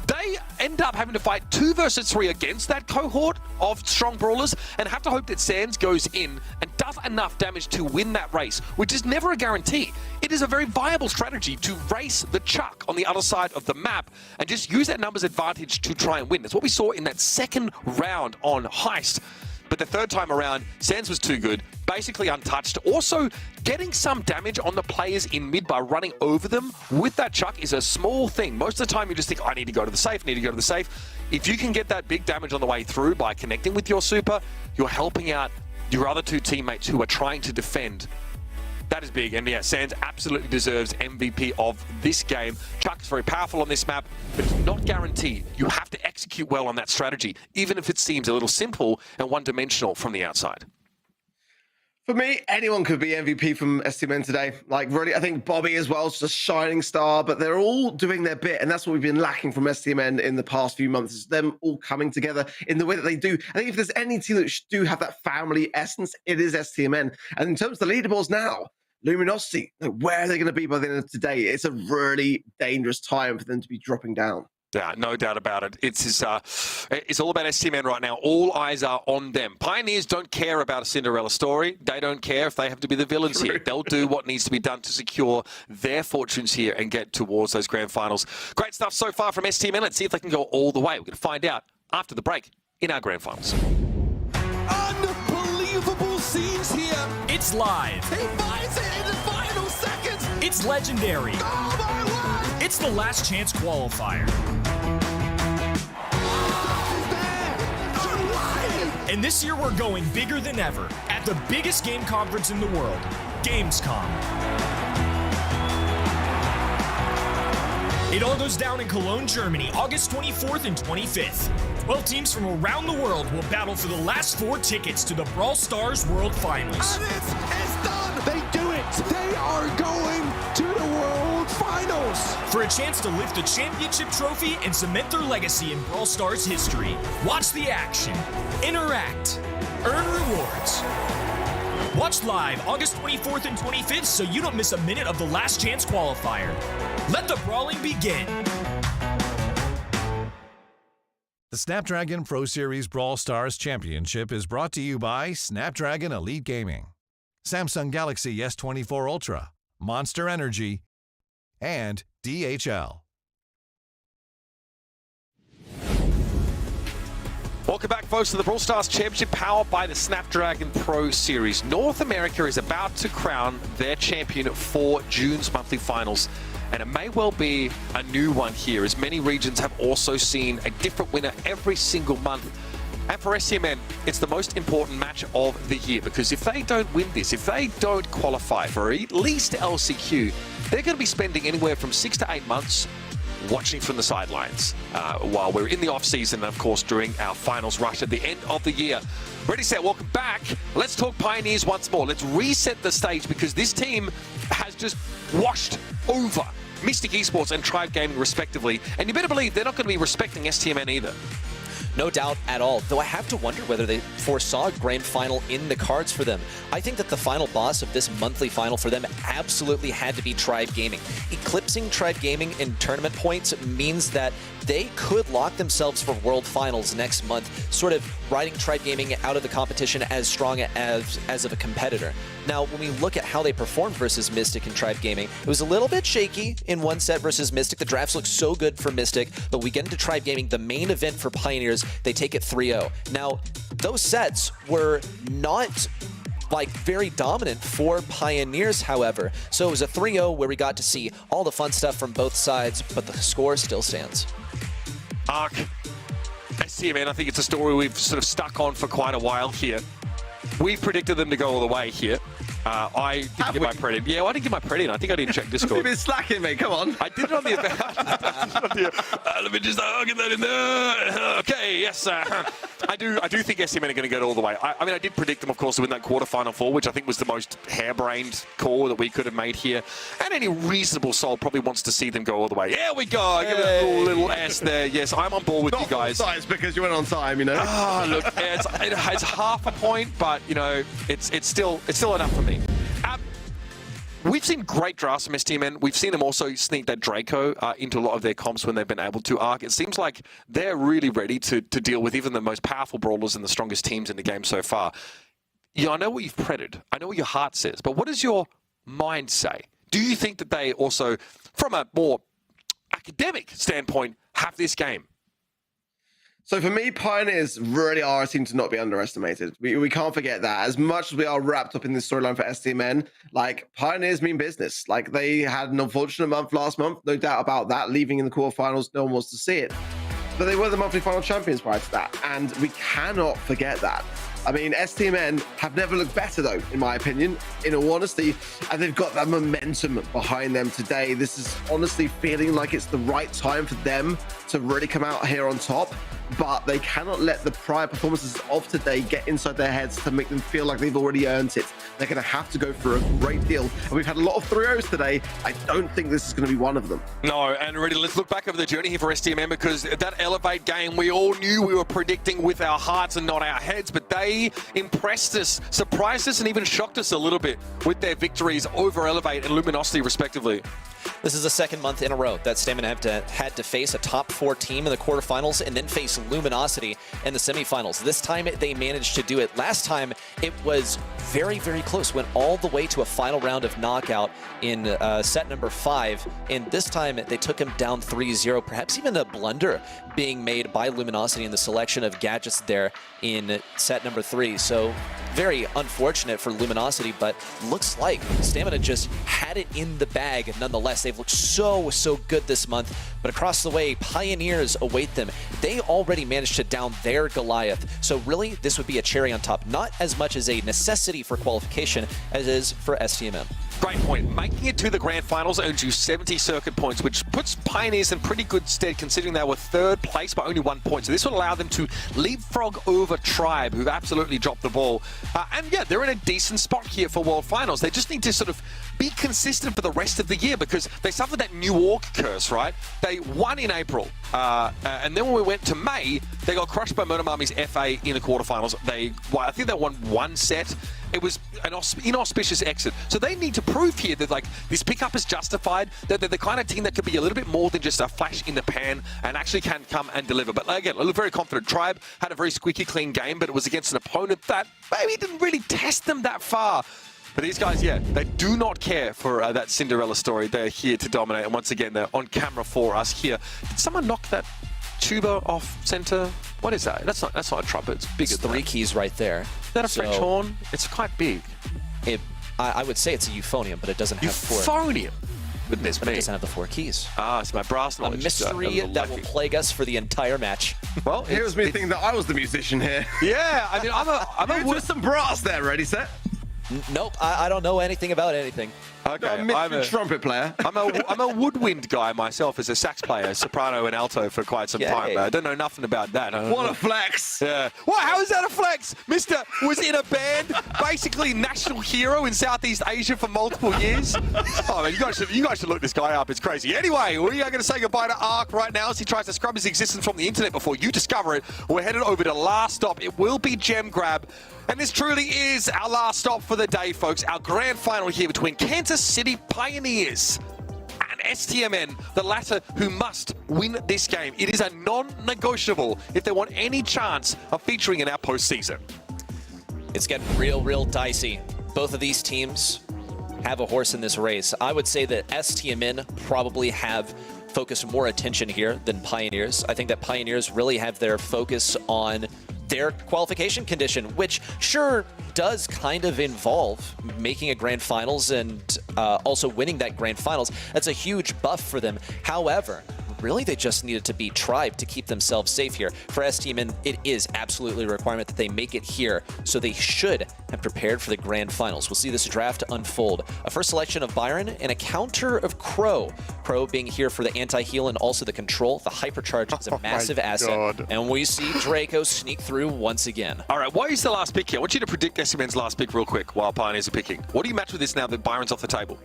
They end up having to fight 2 versus 3 against that cohort of strong brawlers and have to hope that Sands goes in and does enough damage to win that race, which is never a guarantee. It is a very viable strategy to race the Chuck on the other side of the map and just use that numbers advantage to try and win. That's what we saw in that second round on Heist. But the third time around, Sands was too good, basically untouched. Also, getting some damage on the players in mid by running over them with that Chuck is a small thing. Most of the time, you just think, I need to go to the safe, need to go to the safe. If you can get that big damage on the way through by connecting with your super, you're helping out your other 2 teammates who are trying to defend. That is big, and yeah, Sands absolutely deserves MVP of this game. Chuck is very powerful on this map, but it's not guaranteed. You have to execute well on that strategy, even if it seems a little simple and one-dimensional from the outside. For me, anyone could be MVP from STMN today. Like, really, I think Bobby as well is just a shining star, but they're all doing their bit, and that's what we've been lacking from STMN in the past few months, is them all coming together in the way that they do. I think if there's any team that do have that family essence, it is STMN. And in terms of the leaderboards now, Luminosity, where are they going to be by the end of today? It's a really dangerous time for them to be dropping down. Yeah, no doubt about it. It's all about STMN right now. All eyes are on them. Pioneers don't care about a Cinderella story. They don't care if they have to be the villains here. They'll do what needs to be done to secure their fortunes here and get towards those grand finals. Great stuff so far from STMN. Let's see if they can go all the way. We're going to find out after the break in our grand finals. Unbelievable scenes here. It's live. He finds it in the final seconds. It's legendary. Oh my word. It's the last chance qualifier. And this year we're going bigger than ever at the biggest game conference in the world, Gamescom. It all goes down in Cologne, Germany, August 24th and 25th. 12 teams from around the world will battle for the last 4 tickets to the Brawl Stars World Finals. And it's done! They do it! They are going to the World Finals! For a chance to lift the championship trophy and cement their legacy in Brawl Stars history. Watch the action, interact, earn rewards. Watch live August 24th and 25th so you don't miss a minute of the last chance qualifier. Let the brawling begin. The Snapdragon Pro Series Brawl Stars Championship is brought to you by Snapdragon Elite Gaming, Samsung Galaxy S24 Ultra, Monster Energy, and DHL. Welcome back, folks, to the Brawl Stars Championship powered by the Snapdragon Pro Series. North America is about to crown their champion for June's monthly finals, and it may well be a new one here, as many regions have also seen a different winner every single month. And for STMN, it's the most important match of the year, because if they don't win this, if they don't qualify for at least LCQ, they're going to be spending anywhere from 6 to 8 months watching from the sidelines while we're in the off-season, and of course during our finals rush at the end of the year. Ready, set, welcome back. Let's talk Pioneers once more. Let's reset the stage, because this team has just washed over Mystic Esports and Tribe Gaming respectively, and you better believe they're not going to be respecting STMN either. No doubt at all, though I have to wonder whether they foresaw a grand final in the cards for them. I think that the final boss of this monthly final for them absolutely had to be Tribe Gaming. Eclipsing Tribe Gaming in tournament points means that they could lock themselves for World Finals next month, sort of riding Tribe Gaming out of the competition as strong as of a competitor. Now, when we look at how they performed versus Mystic and Tribe Gaming, it was a little bit shaky in one set versus Mystic. The drafts look so good for Mystic, but we get into Tribe Gaming, the main event for Pioneers, they take it 3-0. Now, those sets were not like very dominant for Pioneers, however. So it was a 3-0 where we got to see all the fun stuff from both sides, but the score still stands. Arc, STMN, I think it's a story we've sort of stuck on for quite a while here. We predicted them to go all the way here. I didn't give my credit. Yeah, well, I didn't give my credit. I think I didn't check Discord. You've been slacking, mate. Come on. I did it on the event. Let me just get that in there. Okay, yes. I do think STMN are going to go all the way. I mean, I did predict them, of course, to win that quarterfinal 4, which I think was the most harebrained call that we could have made here. And any reasonable soul probably wants to see them go all the way. Here we go. Give it a little S there. Yes, I'm on board with you guys. Not size because you went on time, you know. Oh, look, it's half a point, but you know, it's still enough for me. We've seen great drafts from STMN. We've seen them also sneak that Draco into a lot of their comps when they've been able to. Arc, it seems like they're really ready to deal with even the most powerful brawlers and the strongest teams in the game so far. You know, I know what you've predicted. I know what your heart says. But what does your mind say? Do you think that they also, from a more academic standpoint, have this game? So for me, Pioneers really are a team to not be underestimated. We can't forget that. As much as we are wrapped up in this storyline for STMN, like, Pioneers mean business. Like, they had an unfortunate month last month, no doubt about that, leaving in the quarterfinals. No one wants to see it. But they were the monthly final champions prior to that, and we cannot forget that. I mean, STMN have never looked better, though, in my opinion, in all honesty, and they've got that momentum behind them today. This is honestly feeling like it's the right time for them to really come out here on top, but they cannot let the prior performances of today get inside their heads to make them feel like they've already earned it. They're going to have to go through a great deal, and we've had a lot of 3-0s today. I don't think this is going to be one of them. No, and really, let's look back over the journey here for STMN, because that Elevate game, we all knew we were predicting with our hearts and not our heads, but they impressed us, surprised us, and even shocked us a little bit with their victories over Elevate and Luminosity, respectively. This is the second month in a row that Stamina had to face a top 4 team in the quarterfinals and then face Luminosity in the semifinals. This time they managed to do it. Last time it was very, very close. Went all the way to a final round of knockout in set number 5. And this time they took him down 3-0. Perhaps even a blunder being made by Luminosity in the selection of gadgets there in set number 3. So very unfortunate for Luminosity, but looks like Stamina just had it in the bag nonetheless. They've looked so good this month, but across the way, Pioneers await them. They already managed to down their Goliath, so really this would be a cherry on top, not as much as a necessity for qualification as it is for STMN. Great point. Making it to the grand finals earns you 70 circuit points, which puts Pioneers in pretty good stead considering they were third place by only 1 point. So this would allow them to leapfrog over Tribe, who've absolutely dropped the ball. And yeah, they're in a decent spot here for World Finals. They just need to sort of be consistent for the rest of the year because they suffered that New York curse, right? They won in April. And then when we went to May, they got crushed by Monomami's FA in the quarterfinals. I think they won one set. It was an inauspicious exit. So they need to prove here that like this pickup is justified, that they're the kind of team that could be a little bit more than just a flash in the pan and actually can come and deliver. But again, I look very confident. Tribe had a very squeaky clean game, but it was against an opponent that maybe didn't really test them that far. But these guys, yeah, they do not care for that Cinderella story. They're here to dominate. And once again, they're on camera for us here. Did someone knock that tuba off center? What is that? That's not a trumpet. It's bigger. It's three keys right there. Is that a French horn? It's quite big. I would say it's a euphonium, but it doesn't have four. Euphonium? Goodness but me. It doesn't have the 4 keys. Ah, it's my brass knowledge. A mystery that will plague us for the entire match. Well, here's me thinking that I was the musician here. Yeah, I mean, I'm with some brass there, ready, set? Nope, I don't know anything about anything. Okay, I'm a trumpet player. I'm a woodwind guy myself as a sax player, soprano and alto for quite some time. I don't know nothing about that. What a flex! Yeah. What? How is that a flex? Mister was in a band, basically national hero in Southeast Asia for multiple years. Oh man, you guys should look this guy up. It's crazy. Anyway, we are going to say goodbye to Ark right now as he tries to scrub his existence from the internet before you discover it. We're headed over to last stop. It will be Gem Grab. And this truly is our last stop for the day, folks. Our grand final here between Kansas City Pioneers and STMN, the latter who must win this game. It is a non-negotiable if they want any chance of featuring in our postseason. It's getting real dicey. Both of these teams have a horse in this race. I would say that STMN probably have focused more attention here than Pioneers. I think that Pioneers really have their focus on their qualification condition, which sure does kind of involve making a grand finals and also winning that grand finals. That's a huge buff for them. However, really they just needed to beat Tribe to keep themselves safe here. For STMN, it is absolutely a requirement that they make it here, so they should have prepared for the grand finals. We'll see this draft unfold. A first selection of Byron and a counter of Crow. Crow being here for the anti-heal and also the control. The hypercharge is a massive asset. And we see Draco sneak through once again. All right, what is the last pick here? I want you to predict STMN's last pick real quick while Pioneers are picking. What do you match with this now that Byron's off the table?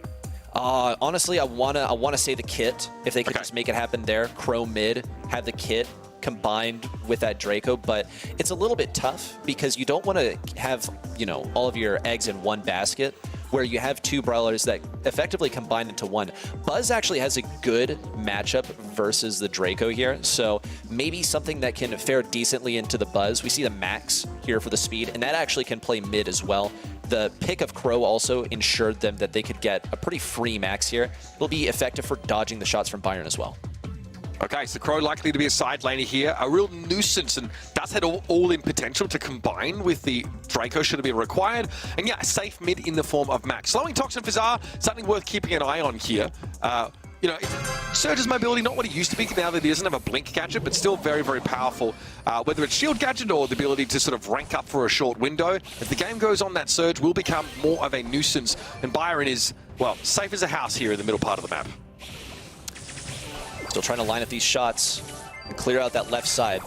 Honestly, I wanna say the kit. If they could just make it happen there, Crow mid, have the kit combined with that Draco, but it's a little bit tough because you don't want to have, you know, all of your eggs in one basket where you have two brawlers that effectively combine into one. Buzz actually has a good matchup versus the Draco here, so maybe something that can fare decently into the Buzz. We see the Max here for the speed, and that actually can play mid as well. The pick of Crow also ensured them that they could get a pretty free Max here. It'll be effective for dodging the shots from Byron as well. Okay, so Crow likely to be a side laner here. A real nuisance and does have all-in potential to combine with the Draco should it be required. And yeah, a safe mid in the form of Max. Slowing Toxin Fizar, something worth keeping an eye on here. You know, Surge's mobility, not what it used to be now that he doesn't have a blink gadget, but still very, very powerful. Whether it's shield gadget or the ability to sort of rank up for a short window, as the game goes on, that Surge will become more of a nuisance. And Byron is, well, safe as a house here in the middle part of the map. Still trying to line up these shots and clear out that left side.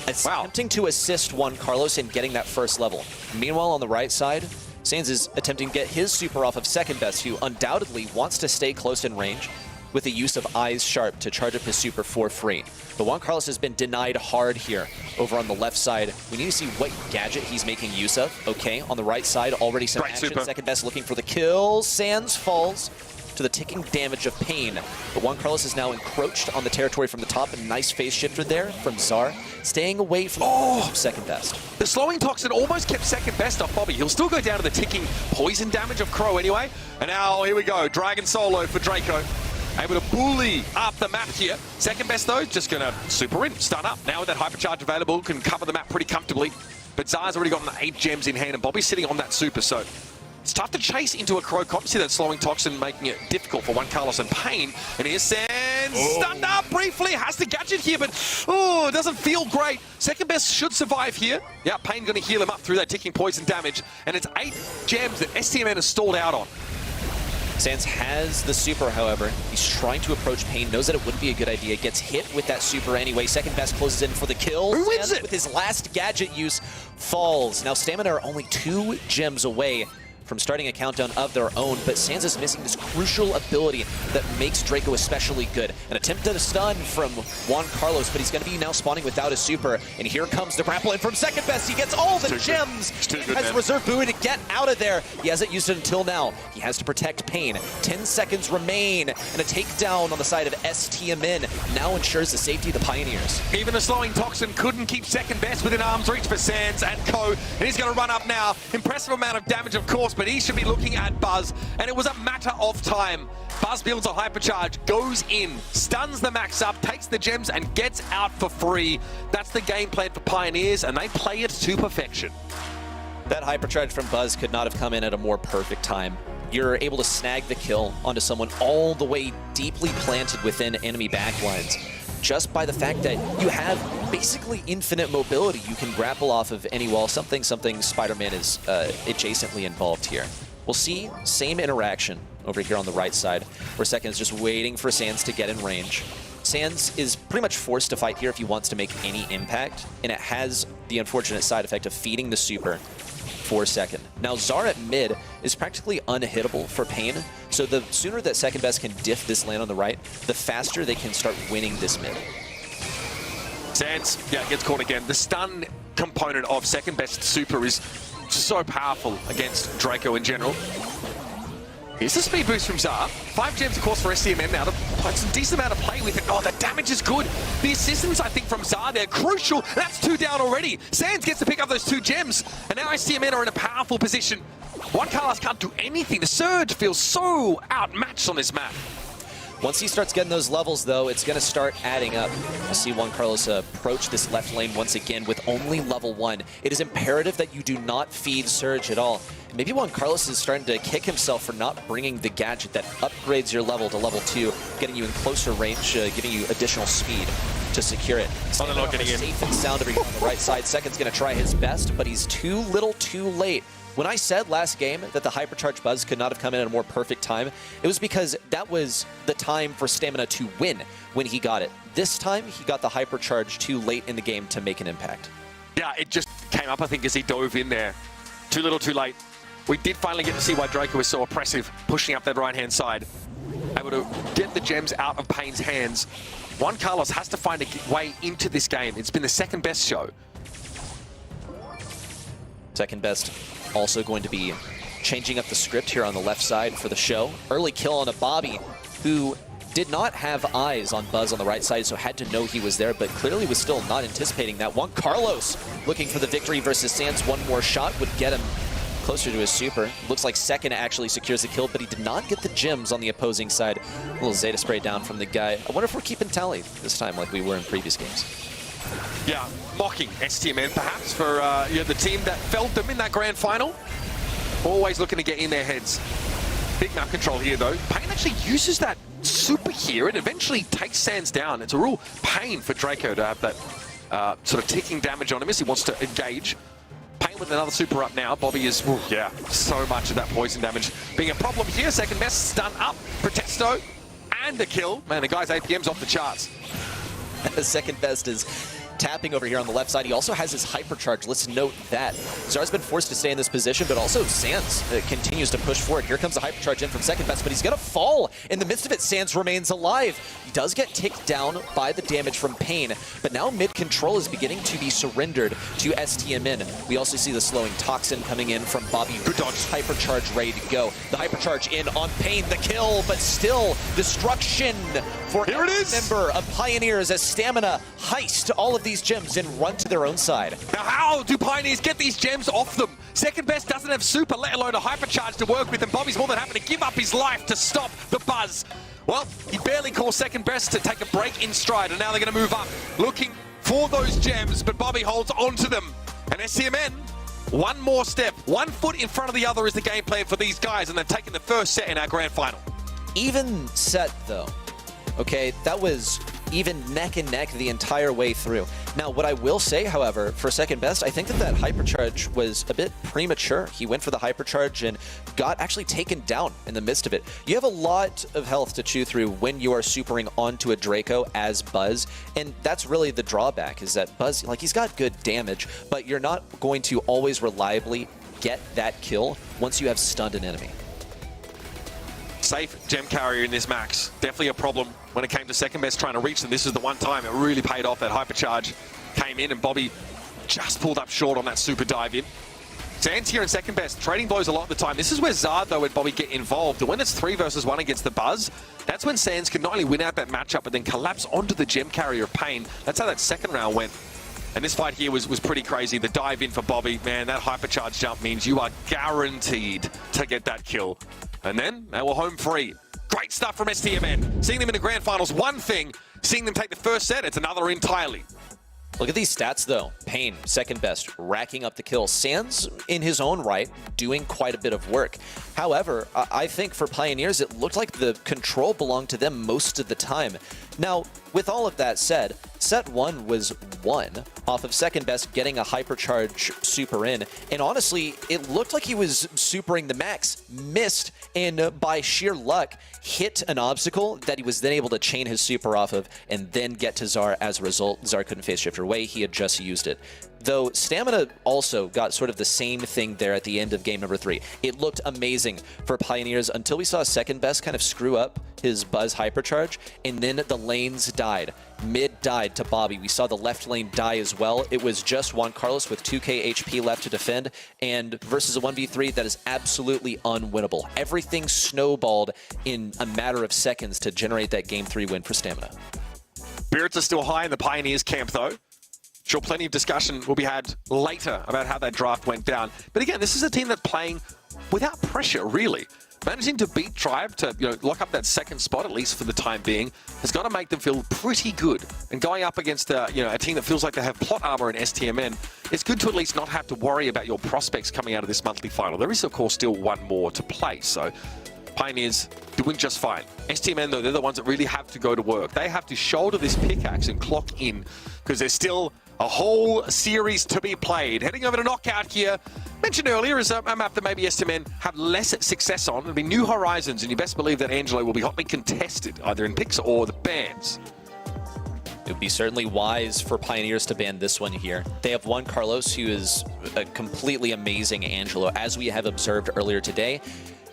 It's attempting to assist Juan Carlos in getting that first level. Meanwhile, on the right side, Sands is attempting to get his super off of second best, who undoubtedly wants to stay close in range with the use of Eyes Sharp to charge up his super for free. But Juan Carlos has been denied hard here over on the left side. We need to see what gadget he's making use of. Okay, on the right side, already some action. Super. Second best looking for the kill. Sands falls to the ticking damage of pain. But Juan Carlos is now encroached on the territory from the top. A nice phase shifter there from Czar, staying away from second best. The slowing Toxin almost kept second best off Bobby. He'll still go down to the ticking poison damage of Crow anyway. And now, here we go, Dragon Solo for Draco. Able to bully up the map here. Second best though, just gonna super in, stun up. Now with that hypercharge available, can cover the map pretty comfortably. But Zar's already gotten the 8 gems in hand and Bobby's sitting on that super, so it's tough to chase into a Crow comp. See that slowing Toxin making it difficult for Juan Carlos and Pain. And here's Sands, stunned up briefly, has the gadget here, but it doesn't feel great. Second best should survive here. Yeah, Pain gonna heal him up through that ticking poison damage. And it's 8 gems that STMN has stalled out on. Sans has the super, however. He's trying to approach Pain, knows that it wouldn't be a good idea, gets hit with that super anyway. Second best closes in for the kill. Who wins Sans, it? with his last gadget use, falls. Now Stamina are only 2 gems away from starting a countdown of their own, but Sans is missing this crucial ability that makes Draco especially good. An attempt at a stun from Juan Carlos, but he's going to be now spawning without a super, and here comes the grapple in from Second Best. He gets all the gems. Has reserve buoy to get out of there. He hasn't used it until now. He has to protect Pain. 10 seconds remain, and a takedown on the side of STMN now ensures the safety of the Pioneers. Even a slowing Toxin couldn't keep Second Best within arm's reach for Sans and Co. And he's going to run up now. Impressive amount of damage, of course, but he should be looking at Buzz. And it was a matter of time. Buzz builds a hypercharge, goes in, stuns the max up, takes the gems, and gets out for free. That's the game plan for Pioneers, and they play it to perfection. That hypercharge from Buzz could not have come in at a more perfect time. You're able to snag the kill onto someone all the way deeply planted within enemy backlines, just by the fact that you have basically infinite mobility. You can grapple off of any wall, something Spider-Man is adjacently involved here. We'll see same interaction over here on the right side, where Second is just waiting for Sans to get in range. Sans is pretty much forced to fight here if he wants to make any impact, and it has the unfortunate side effect of feeding the super for Second. Now Zar at mid is practically unhittable for Pain, so the sooner that Second Best can diff this lane on the right, the faster they can start winning this mid. Sans, yeah, gets caught again. The stun component of Second Best super is so powerful against Draco in general. Here's the speed boost from Zar. 5 gems, of course, for STMN now. It's a decent amount of play with it. Oh, the damage is good. The assistance, I think, from Zar, they're crucial. That's 2 down already. Sans gets to pick up those 2 gems. And now STMN are in a powerful position. Juan Carlos can't do anything. The Surge feels so outmatched on this map. Once he starts getting those levels, though, it's going to start adding up. We'll see Juan Carlos approach this left lane once again with only level 1. It is imperative that you do not feed Surge at all. Maybe Juan Carlos is starting to kick himself for not bringing the gadget that upgrades your level to level 2, getting you in closer range, giving you additional speed to secure it. They're not getting in. Safe and sound over here on the right side. Second's going to try his best, but he's too little too late. When I said last game that the hypercharge Buzz could not have come in at a more perfect time, it was because that was the time for Stamina to win when he got it. This time, he got the hypercharge too late in the game to make an impact. Yeah, it just came up, I think, as he dove in there. Too little, too late. We did finally get to see why Draco was so oppressive, pushing up that right-hand side. Able to get the gems out of Pain's hands. Juan Carlos has to find a way into this game. It's been the Second Best show. Second Best also going to be changing up the script here on the left side for the show. Early kill on a Bobby, who did not have eyes on Buzz on the right side, so had to know he was there, but clearly was still not anticipating that. Juan Carlos looking for the victory versus Sans. One more shot would get him closer to his super. Looks like Second actually secures the kill, but he did not get the gems on the opposing side. A little Zeta spray down from the guy. I wonder if we're keeping tally this time like we were in previous games. Yeah, mocking STMN perhaps for the team that felled them in that grand final. Always looking to get in their heads. Big map control here though. Pain actually uses that super here and eventually takes Sans down. It's a real pain for Draco to have that sort of ticking damage on him as he wants to engage. Pain with another super up now. Bobby is, yeah, so much of that poison damage being a problem here. Second Best stun up, Protesto, and the kill. Man, the guy's APM's off the charts. Second Best is tapping over here on the left side. He also has his hypercharge. Let's note that. Zar's been forced to stay in this position, but also Sans continues to push forward. Here comes the hypercharge in from Second Best, but he's going to fall. In the midst of it, Sans remains alive. He does get ticked down by the damage from Pain, but now mid control is beginning to be surrendered to STMN. We also see the slowing Toxin coming in from Bobby. Good dodge. Hypercharge ready to go. The hypercharge in on Pain, the kill, but still destruction for every member of Pioneers as Stamina heist all of these gems and run to their own side. Now how do Pioneers get these gems off them? Second Best doesn't have super, let alone a hypercharge to work with, and Bobby's more than happy to give up his life to stop the Buzz. Well, he barely calls Second Best to take a break in stride, and now they're going to move up, looking for those gems, but Bobby holds on to them. And SCMN, one more step, 1 foot in front of the other is the game plan for these guys, and they're taking the first set in our grand final. Even set, though. Okay, that was even neck and neck the entire way through. Now, what I will say, however, for second best, I think that hypercharge was a bit premature. He went for the hypercharge and got actually taken down in the midst of it. You have a lot of health to chew through when you are supering onto a Draco as Buzz, and that's really the drawback, is that Buzz, like, he's got good damage, but you're not going to always reliably get that kill once you have stunned an enemy. Safe gem carrier in this max. Definitely a problem when it came to second best trying to reach them. This is the one time it really paid off. That hypercharge came in and Bobby just pulled up short on that super dive in. Zan's here in second best, trading blows a lot of the time. This is where Zard, though, and Bobby get involved. And when it's 3 versus 1 against the Buzz, that's when Sands can not only win out that matchup, but then collapse onto the gem carrier of Pain. That's how that second round went. And this fight here was pretty crazy. The dive in for Bobby, man, that hypercharge jump means you are guaranteed to get that kill. And then they were home free. Great stuff from STMN. Seeing them in the grand finals, one thing. Seeing them take the first set, it's another entirely. Look at these stats, though. Pain, second best, racking up the kills. Sands, in his own right, doing quite a bit of work. However, I think for Pioneers, it looked like the control belonged to them most of the time. Now, with all of that said, set 1 was won off of second best getting a hypercharge super in. And honestly, it looked like he was supering the max, missed, and by sheer luck, hit an obstacle that he was then able to chain his super off of and then get to Zar as a result. Zar couldn't phase shift away, he had just used it. Though Stamina also got sort of the same thing there at the end of game number 3. It looked amazing for Pioneers until we saw second best kind of screw up his Buzz hypercharge, and then the lanes died. Mid died to Bobby. We saw the left lane die as well. It was just Juan Carlos with 2k HP left to defend, and versus a 1v3 that is absolutely unwinnable. Everything snowballed in a matter of seconds to generate that game 3 win for Stamina. Spirits are still high in the Pioneers camp, though. Sure, plenty of discussion will be had later about how that draft went down. But again, this is a team that's playing without pressure, really. Managing to beat Tribe to lock up that second spot, at least for the time being, has got to make them feel pretty good. And going up against a team that feels like they have plot armor in STMN, it's good to at least not have to worry about your prospects coming out of this monthly final. There is, of course, still one more to play, so Pioneers doing just fine. STMN, though, they're the ones that really have to go to work. They have to shoulder this pickaxe and clock in, because there's still a whole series to be played. Heading over to Knockout here. Mentioned earlier is a map that maybe STMN have less success on. It'll be New Horizons, and you best believe that Angelo will be hotly contested, either in picks or the bans. It would be certainly wise for Pioneers to ban this one here. They have Juan Carlos, who is a completely amazing Angelo, as we have observed earlier today.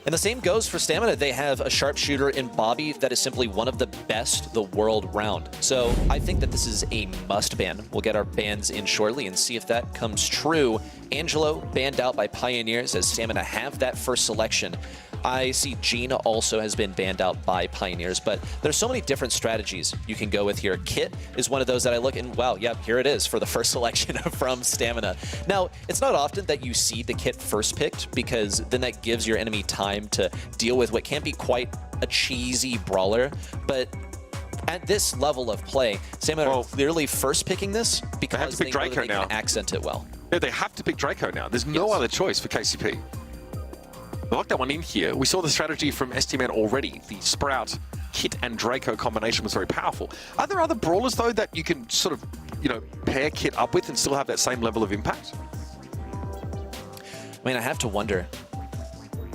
And the same goes for Stamina. They have a sharpshooter in Bobby that is simply one of the best the world round. So I think that this is a must ban. We'll get our bans in shortly and see if that comes true. Angelo banned out by Pioneers as Stamina have that first selection. I see Gina also has been banned out by Pioneers, but there's so many different strategies you can go with here. Kit is one of those that I look and wow, yep, here it is for the first selection from Stamina. Now, it's not often that you see the Kit first picked, because then that gives your enemy time to deal with what can be quite a cheesy brawler, but at this level of play, Stamina are clearly first picking this because they know that they can accent it well. Yeah, they have to pick Draco now. There's no other choice for KCP. They locked that one in here. We saw the strategy from STMN already. The Sprout, Kit, and Draco combination was very powerful. Are there other brawlers, though, that you can sort of, pair Kit up with and still have that same level of impact? I mean, I have to wonder.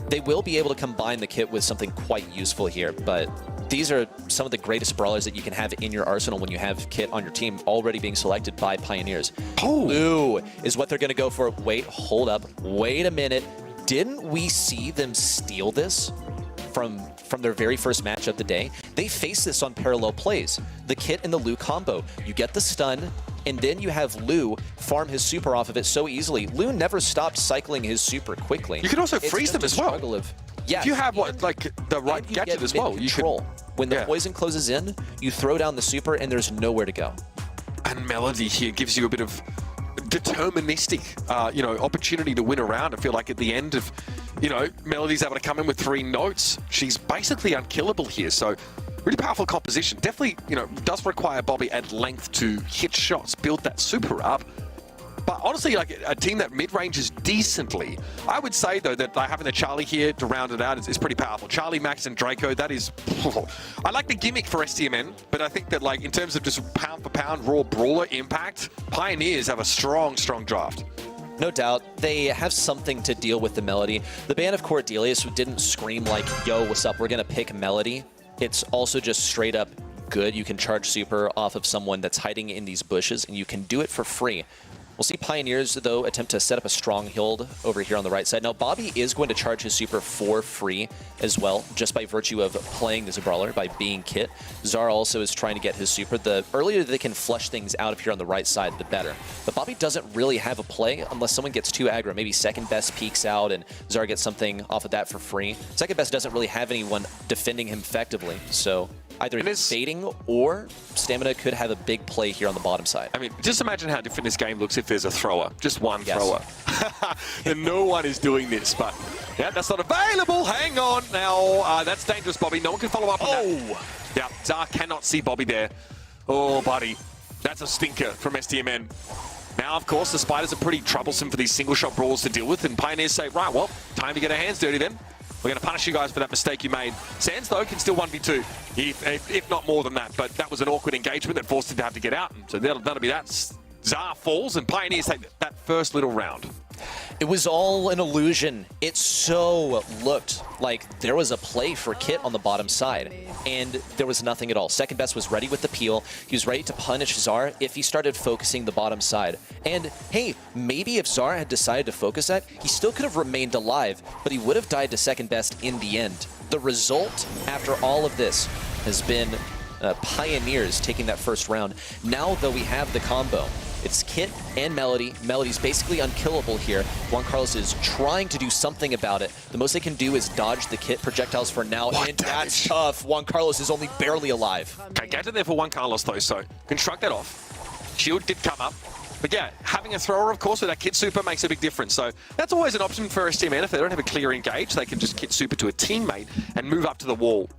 They will be able to combine the Kit with something quite useful here, but these are some of the greatest brawlers that you can have in your arsenal when you have Kit on your team already being selected by Pioneers. Oh! Blue is what they're going to go for. Wait, hold up. Wait a minute. Didn't we see them steal this from their very first match of the day? They faced this on parallel plays. The Kit and the Lu combo. You get the stun, and then you have Lu farm his super off of it so easily. Lu never stopped cycling his super quickly. You can also freeze them as well. Yeah, if you have the right gadget as well, you can. When the poison closes in, you throw down the super, and there's nowhere to go. And Melody here gives you a bit of deterministic, opportunity to win a round. I feel like at the end of, Melody's able to come in with 3 notes. She's basically unkillable here. So really powerful composition. Definitely, does require Bobby at length to hit shots, build that super up. But honestly, like a team that mid-ranges decently, I would say, though, that like, having the Charlie here to round it out is pretty powerful. Charlie, Max, and Draco, that is... I like the gimmick for STMN, but I think that, like, in terms of just pound-for-pound raw brawler impact, Pioneers have a strong, strong draft. No doubt. They have something to deal with the Melody. The ban of Cordelius didn't scream like, yo, what's up, we're going to pick Melody. It's also just straight up good. You can charge super off of someone that's hiding in these bushes, and you can do it for free. We'll see Pioneers, though, attempt to set up a stronghold over here on the right side. Now, Bobby is going to charge his super for free as well, just by virtue of playing this brawler, by being Kit. Zara also is trying to get his super. The earlier they can flush things out if you're on the right side, the better. But Bobby doesn't really have a play unless someone gets too aggro. Maybe second best peeks out and Zara gets something off of that for free. Second best doesn't really have anyone defending him effectively, so either he's baiting or Stamina could have a big play here on the bottom side. I mean, just imagine how different this game looks if there's a thrower. Just one thrower. And no one is doing this, but yeah, that's not available. Hang on. Now, that's dangerous, Bobby. No one can follow up on that. Yeah, Zar cannot see Bobby there. Oh, buddy. That's a stinker from STMN. Now, of course, the Spiders are pretty troublesome for these single-shot brawls to deal with, and Pioneers say, right, well, time to get our hands dirty then. We're going to punish you guys for that mistake you made. Sands, though, can still 1v2, if not more than that. But that was an awkward engagement that forced him to have to get out. And so that'll be that. Zar falls, and Pioneers take that first little round. It was all an illusion. It so looked like there was a play for Kit on the bottom side, and there was nothing at all. Second best was ready with the peel. He was ready to punish Zar if he started focusing the bottom side. And hey, maybe if Zar had decided to focus that, he still could have remained alive, but he would have died to second best in the end. The result after all of this has been Pioneers taking that first round. Now, though, we have the combo. It's Kit and Melody. Melody's basically unkillable here. Juan Carlos is trying to do something about it. The most they can do is dodge the Kit projectiles for now, and that's tough. Juan Carlos is only barely alive. Okay, get in there for Juan Carlos, though, so construct that off. Shield did come up. But yeah, having a thrower, of course, with that Kit super makes a big difference. So that's always an option for STMN. If they don't have a clear engage, they can just Kit super to a teammate and move up to the wall.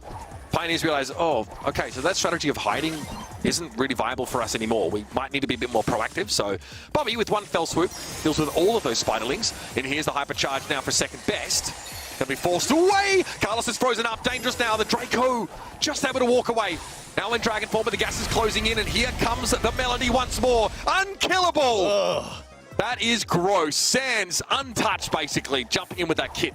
Pioneers realize, oh, okay, so that strategy of hiding isn't really viable for us anymore. We might need to be a bit more proactive. So Bobby, with one fell swoop, deals with all of those spiderlings. And here's the hypercharge now for second best. He'll be forced away. Carlos is frozen up. Dangerous now. The Draco just able to walk away. Now in Dragon form, but the gas is closing in. And here comes the Melody once more. Unkillable. Ugh. That is gross. Sands, untouched, basically, jumping in with that Kit.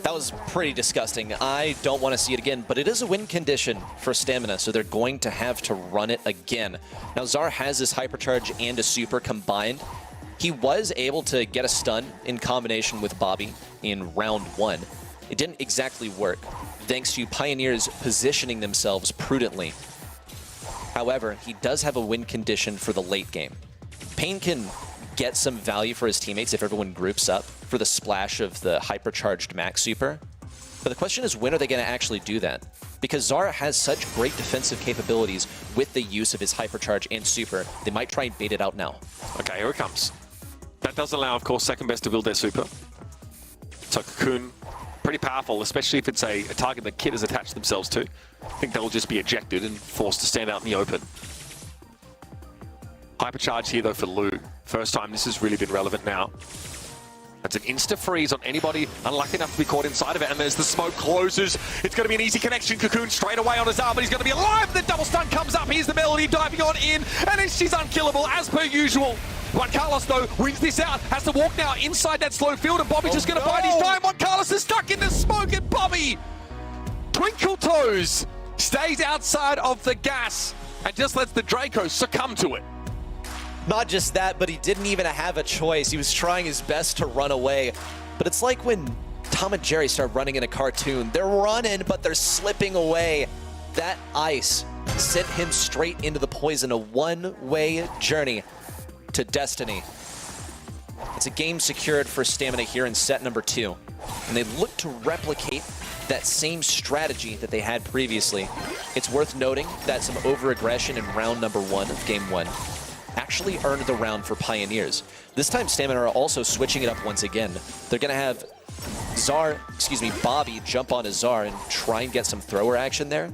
That was pretty disgusting. I don't want to see it again, but it is a win condition for Stamina, so they're going to have to run it again. Now, Zar has this hypercharge and a super combined. He was able to get a stun in combination with Bobby in round 1. It didn't exactly work, thanks to Pioneers positioning themselves prudently. However, he does have a win condition for the late game. Pain can get some value for his teammates if everyone groups up for the splash of the hypercharged max super. But the question is, when are they going to actually do that? Because Zara has such great defensive capabilities with the use of his hypercharge and super, they might try and bait it out now. Okay, here it comes. That does allow, of course, second best to build their super. So Cocoon, pretty powerful, especially if it's a target that Kit has attached themselves to. I think they'll just be ejected and forced to stand out in the open. Hypercharge here, though, for Lou. First time this has really been relevant now. That's an insta-freeze on anybody unlucky enough to be caught inside of it, and there's the smoke closes. It's going to be an easy connection. Cocoon straight away on his arm, but he's going to be alive. The double stun comes up. Here's the Melody diving on in, and she's unkillable as per usual. Juan Carlos, though, wins this out. Has to walk now inside that slow field, and Bobby's just going to bide his time. Juan Carlos is stuck in the smoke, and Bobby, twinkle toes, stays outside of the gas and just lets the Draco succumb to it. Not just that, but he didn't even have a choice. He was trying his best to run away. But it's like when Tom and Jerry start running in a cartoon. They're running, but they're slipping away. That ice sent him straight into the poison, a one-way journey to destiny. It's a game secured for Stamina here in set number 2. And they look to replicate that same strategy that they had previously. It's worth noting that some over-aggression in round number 1 of game 1 actually earned the round for Pioneers. This time Stamina are also switching it up once again. They're going to have Bobby jump on his Zar and try and get some thrower action there.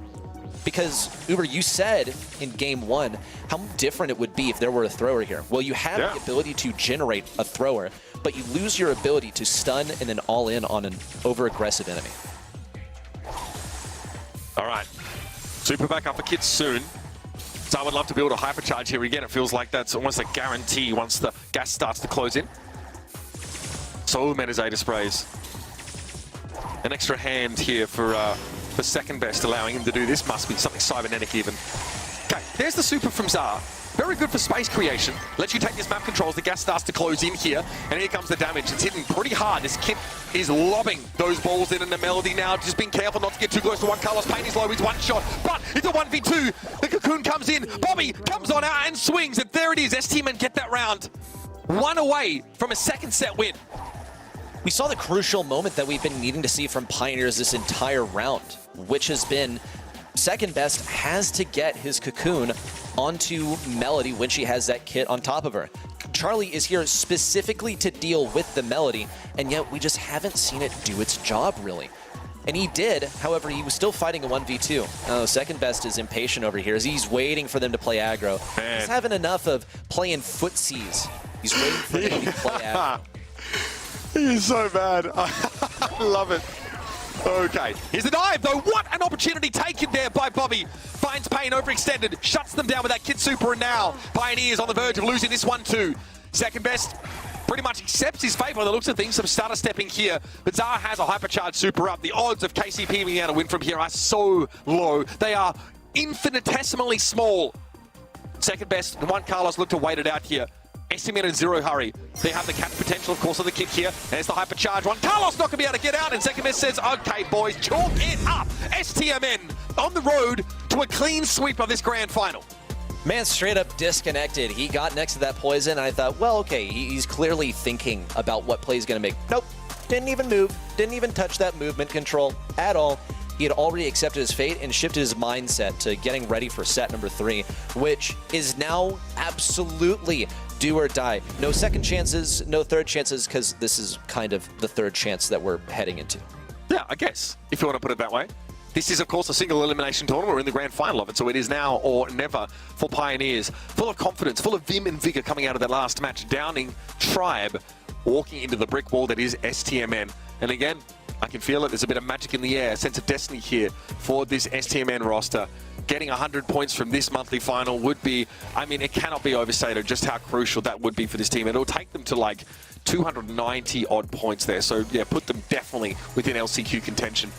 Because, Uber, you said in game one how different it would be if there were a thrower here. Well, you have the ability to generate a thrower, but you lose your ability to stun and then all in on an over-aggressive enemy. All right. Super back up for Kit soon. So I would love to build a hypercharge here again. It feels like that's almost a guarantee once the gas starts to close in. So many Zeta sprays. An extra hand here for the second best, allowing him to do this. Must be something cybernetic even. Okay, there's the super from Zara. Very good for space creation. Lets you take this map controls. The gas starts to close in here. And here comes the damage. It's hitting pretty hard. This Kit is lobbing those balls in the Melody now. Just being careful not to get too close to one. Carlos Payne is low. He's one shot. But it's a 1v2. The Cocoon comes in. Bobby comes on out and swings. And there it is. STMN get that round. One away from a second set win. We saw the crucial moment that we've been needing to see from Pioneers this entire round, which has been second best has to get his Cocoon onto Melody when she has that Kit on top of her. Charlie is here specifically to deal with the Melody, and yet we just haven't seen it do its job, really. And he did, however, he was still fighting a 1v2. Oh, second best is impatient over here as he's waiting for them to play aggro. He's having enough of playing footsies. He's waiting for them to play aggro. He is so bad. I love it. Okay, here's the dive though. What an opportunity taken there by Bobby. Finds Payne overextended, shuts them down with that Kid Super, and now Pioneers on the verge of losing this one too. Second best pretty much accepts his fate by the looks of things. Some starter stepping here, but Zara has a hypercharged super up. The odds of KCP being able to win from here are so low. They are infinitesimally small. Second best, and one Carlos look to wait it out here. STMN in zero hurry. They have the catch potential, of course, of the Kit here. There's the hypercharge one. Carlos not going to be able to get out, and second best says, okay, boys, chalk it up. STMN on the road to a clean sweep of this grand final. Man, straight up disconnected. He got next to that poison, and I thought, well, okay, he's clearly thinking about what play he's going to make. Nope, didn't even move, didn't even touch that movement control at all. He had already accepted his fate and shifted his mindset to getting ready for set number 3, which is now absolutely do or die. No second chances, no third chances, because this is kind of the third chance that we're heading into. Yeah, I guess, if you want to put it that way. This is, of course, a single elimination tournament. We're in the grand final of it, so it is now or never for Pioneers. Full of confidence, full of vim and vigor coming out of that last match, downing Tribe, walking into the brick wall that is STMN. And again, I can feel it. There's a bit of magic in the air, a sense of destiny here for this STMN roster. Getting 100 points from this monthly final would be, I mean, it cannot be overstated just how crucial that would be for this team. It'll take them to like 290 odd points there. So yeah, put them definitely within LCQ contention.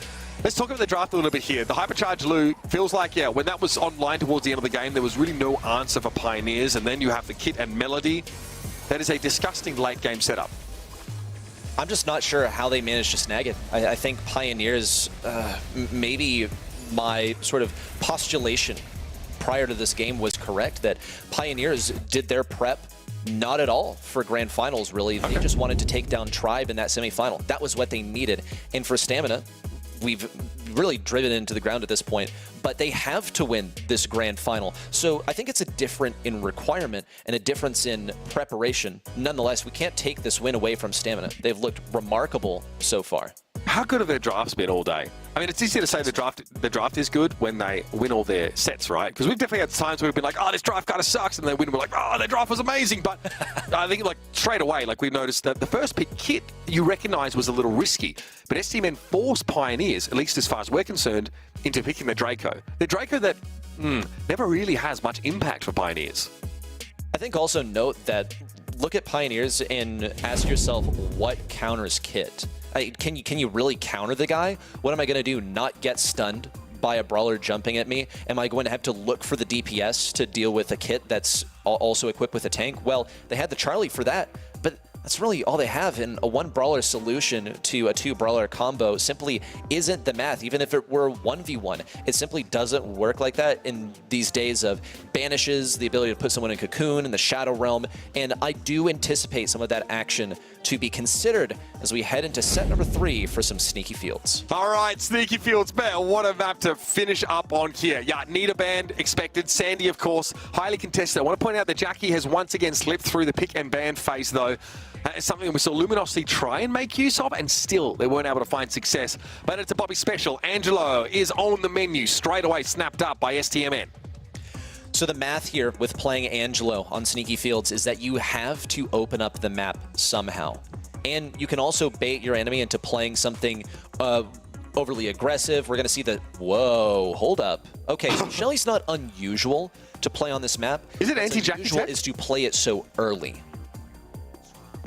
Let's talk about the draft a little bit here. The Hypercharge Lou feels like, yeah, when that was online towards the end of the game, there was really no answer for Pioneers. And then you have the Kit and Melody. That is a disgusting late game setup. I'm just not sure how they managed to snag it. I think Pioneers, maybe my sort of postulation prior to this game was correct, that Pioneers did their prep not at all for grand finals, really. They just wanted to take down Tribe in that semifinal. That was what they needed. And for Stamina, we've really driven into the ground at this point, but they have to win this grand final. So I think it's a difference in requirement and a difference in preparation. Nonetheless, we can't take this win away from Stamina. They've looked remarkable so far. How good have their drafts been all day? I mean, it's easy to say the draft is good when they win all their sets, right? Because we've definitely had times where we've been like, oh, this draft kind of sucks, and they win, and we're like, oh, their draft was amazing. But I think like straight away, like we noticed that the first pick Kit you recognize was a little risky, but STMN forced Pioneers, at least as far as we're concerned, into picking the Draco. The Draco that never really has much impact for Pioneers. I think also note that look at Pioneers and ask yourself what counters Kit. Can you really counter the guy? What am I going to do? Not get stunned by a brawler jumping at me? Am I going to have to look for the DPS to deal with a Kit that's also equipped with a tank? Well, they had the Charlie for that, but that's really all they have, and a 1-brawler solution to a 2-brawler combo simply isn't the math. Even if it were 1v1, it simply doesn't work like that in these days of banishes, the ability to put someone in Cocoon in the Shadow Realm, and I do anticipate some of that action to be considered as we head into set number 3 for some Sneaky Fields. All right, Sneaky Fields, man, what a map to finish up on here. Yeah, Nita band expected. Sandy, of course, highly contested. I want to point out that Jackie has once again slipped through the pick and ban phase, though. It's something we saw Luminosity try and make use of, and still they weren't able to find success. But it's a Bobby special. Angelo is on the menu, straight away snapped up by STMN. So the math here with playing Angelo on Sneaky Fields is that you have to open up the map somehow. And you can also bait your enemy into playing something overly aggressive. We're going to see the... Whoa, hold up. Okay, so Shelly's not unusual to play on this map. Is it anti-Jack unusual is to play it so early.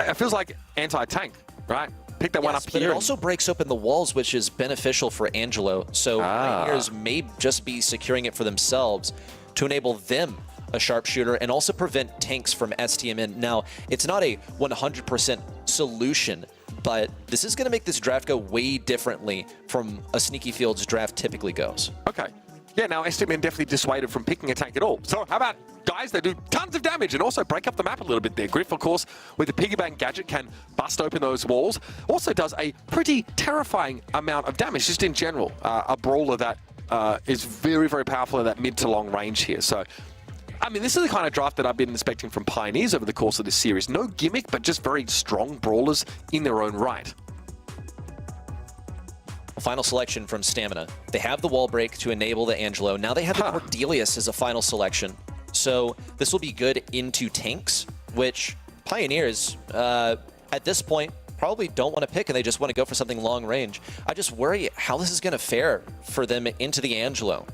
It feels like anti-tank, right? Pick that one up but here. It also breaks open the walls, which is beneficial for Angelo. So Pioneers may just be securing it for themselves to enable them a sharpshooter and also prevent tanks from STMN. Now, it's not a 100% solution, but this is going to make this draft go way differently from a Sneaky Fields draft typically goes. Okay. Yeah, now STMN definitely dissuaded from picking a tank at all. So how about guys that do tons of damage and also break up the map a little bit there? Griff, of course, with the piggy bank gadget can bust open those walls. Also does a pretty terrifying amount of damage just in general. A brawler that is very, very powerful in that mid to long range here. So, I mean, this is the kind of draft that I've been expecting from Pioneers over the course of this series. No gimmick, but just very strong brawlers in their own right. Final selection from Stamina. They have the wall break to enable the Angelo. Now they have the Cordelius as a final selection. So this will be good into tanks, which Pioneers, at this point, probably don't want to pick, and they just want to go for something long range. I just worry how this is going to fare for them into the Angelo.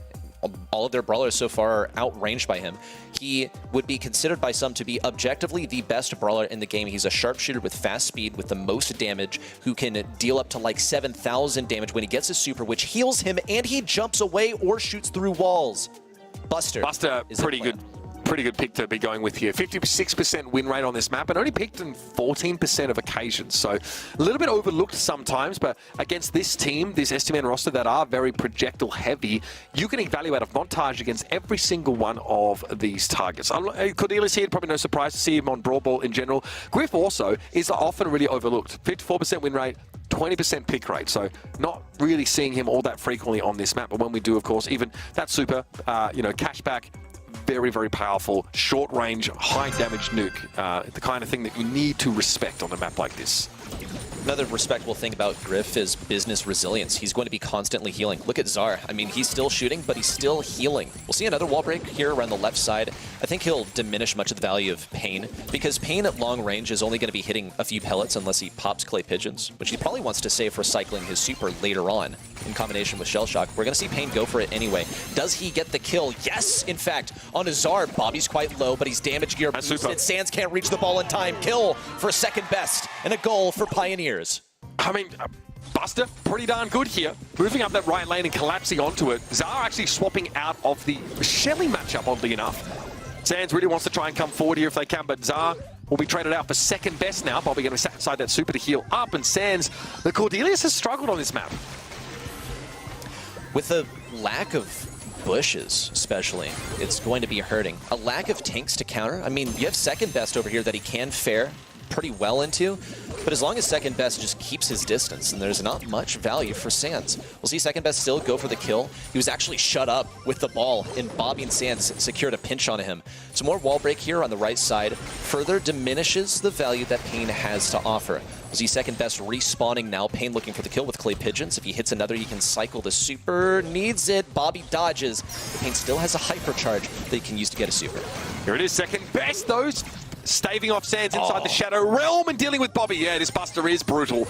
All of their brawlers so far are outranged by him. He would be considered by some to be objectively the best brawler in the game. He's a sharpshooter with fast speed, with the most damage, who can deal up to like 7,000 damage when he gets his super, which heals him, and he jumps away or shoots through walls. Buster is pretty good pick to be going with here. 56% win rate on this map, and only picked in 14% of occasions. So a little bit overlooked sometimes, but against this team, this STMN roster that are very projectile heavy, you can evaluate a montage against every single one of these targets. Cordelius here, probably no surprise to see him on Brawl Ball in general. Griff also is often really overlooked. 54% win rate, 20% pick rate, so not really seeing him all that frequently on this map. But when we do, of course, even that super, cashback, very, very powerful, short range, high damage nuke. The kind of thing that you need to respect on a map like this. Another respectable thing about Griff is business resilience. He's going to be constantly healing. Look at Czar. I mean, he's still shooting, but he's still healing. We'll see another wall break here around the left side. I think he'll diminish much of the value of Pain, because Pain at long range is only going to be hitting a few pellets unless he pops Clay Pigeons, which he probably wants to save for cycling his super later on in combination with Shell Shock. We're going to see Pain go for it anyway. Does he get the kill? Yes, in fact, on a Czar. Bobby's quite low, but he's damage gear boosted. Sands can't reach the ball in time. Kill for second best, and a goal for Pioneers. I mean, Buster, pretty darn good here. Moving up that right lane and collapsing onto it. Czar actually swapping out of the Shelly matchup, oddly enough. Sands really wants to try and come forward here if they can, but Czar will be traded out for second best now. Bobby going to be sat inside that super to heal up, and Sands, the Cordelius has struggled on this map. With the lack of bushes, especially, it's going to be hurting. A lack of tanks to counter. I mean, you have second best over here that he can fare pretty well into, but as long as second best just keeps his distance, and there's not much value for Sands. We'll see second best still go for the kill. He was actually shut up with the ball, and Bobby and Sands secured a pinch on him. So more wall break here on the right side further diminishes the value that Pain has to offer. We'll see second best respawning now. Pain looking for the kill with Clay Pigeons. If he hits another, he can cycle the super. Needs it. Bobby dodges. Pain still has a hypercharge that he can use to get a super. Here it is, second best, though. Staving off Sands inside the Shadow Realm and dealing with Bobby. Yeah, this Buster is brutal.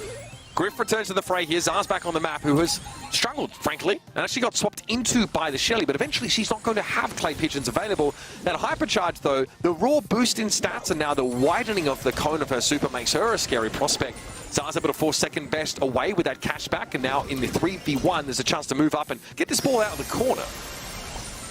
Griff returns to the fray here. Czar's back on the map, who has struggled, frankly, and actually got swapped into by the Shelly, but eventually she's not going to have Clay Pigeons available. That hypercharge, though, the raw boost in stats, and now the widening of the cone of her super makes her a scary prospect. Czar's able to force second best away with that cashback, and now in the 3v1, there's a chance to move up and get this ball out of the corner.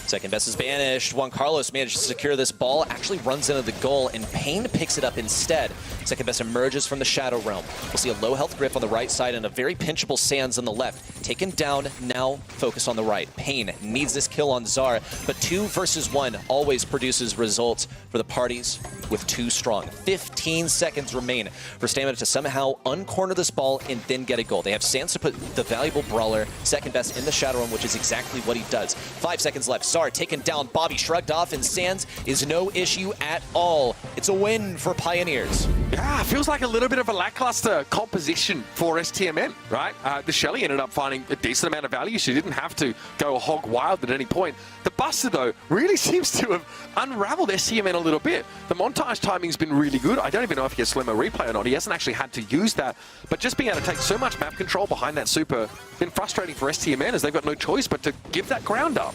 Second best is banished. Juan Carlos managed to secure this ball, actually runs into the goal, and Pain picks it up instead. Second best emerges from the Shadow Realm. We'll see a low health Griff on the right side and a very pinchable Sands on the left. Taken down, now focus on the right. Pain needs this kill on Czar, but 2 versus 1 always produces results for the parties with 2 strong. 15 seconds remain for Stamina to somehow uncorner this ball and then get a goal. They have Sands to put the valuable brawler, second best, in the Shadow Realm, which is exactly what he does. 5 seconds left. Zar taken down. Bobby shrugged off, and Sands is no issue at all. It's a win for Pioneers. Yeah, feels like a little bit of a lackluster composition for STMN, right? The Shelly ended up finding a decent amount of value. She didn't have to go hog wild at any point. The Buster, though, really seems to have unraveled STMN a little bit. The montage timing's been really good. I don't even know if he has slow-mo replay or not. He hasn't actually had to use that. But just being able to take so much map control behind that super been frustrating for STMN as they've got no choice but to give that ground up.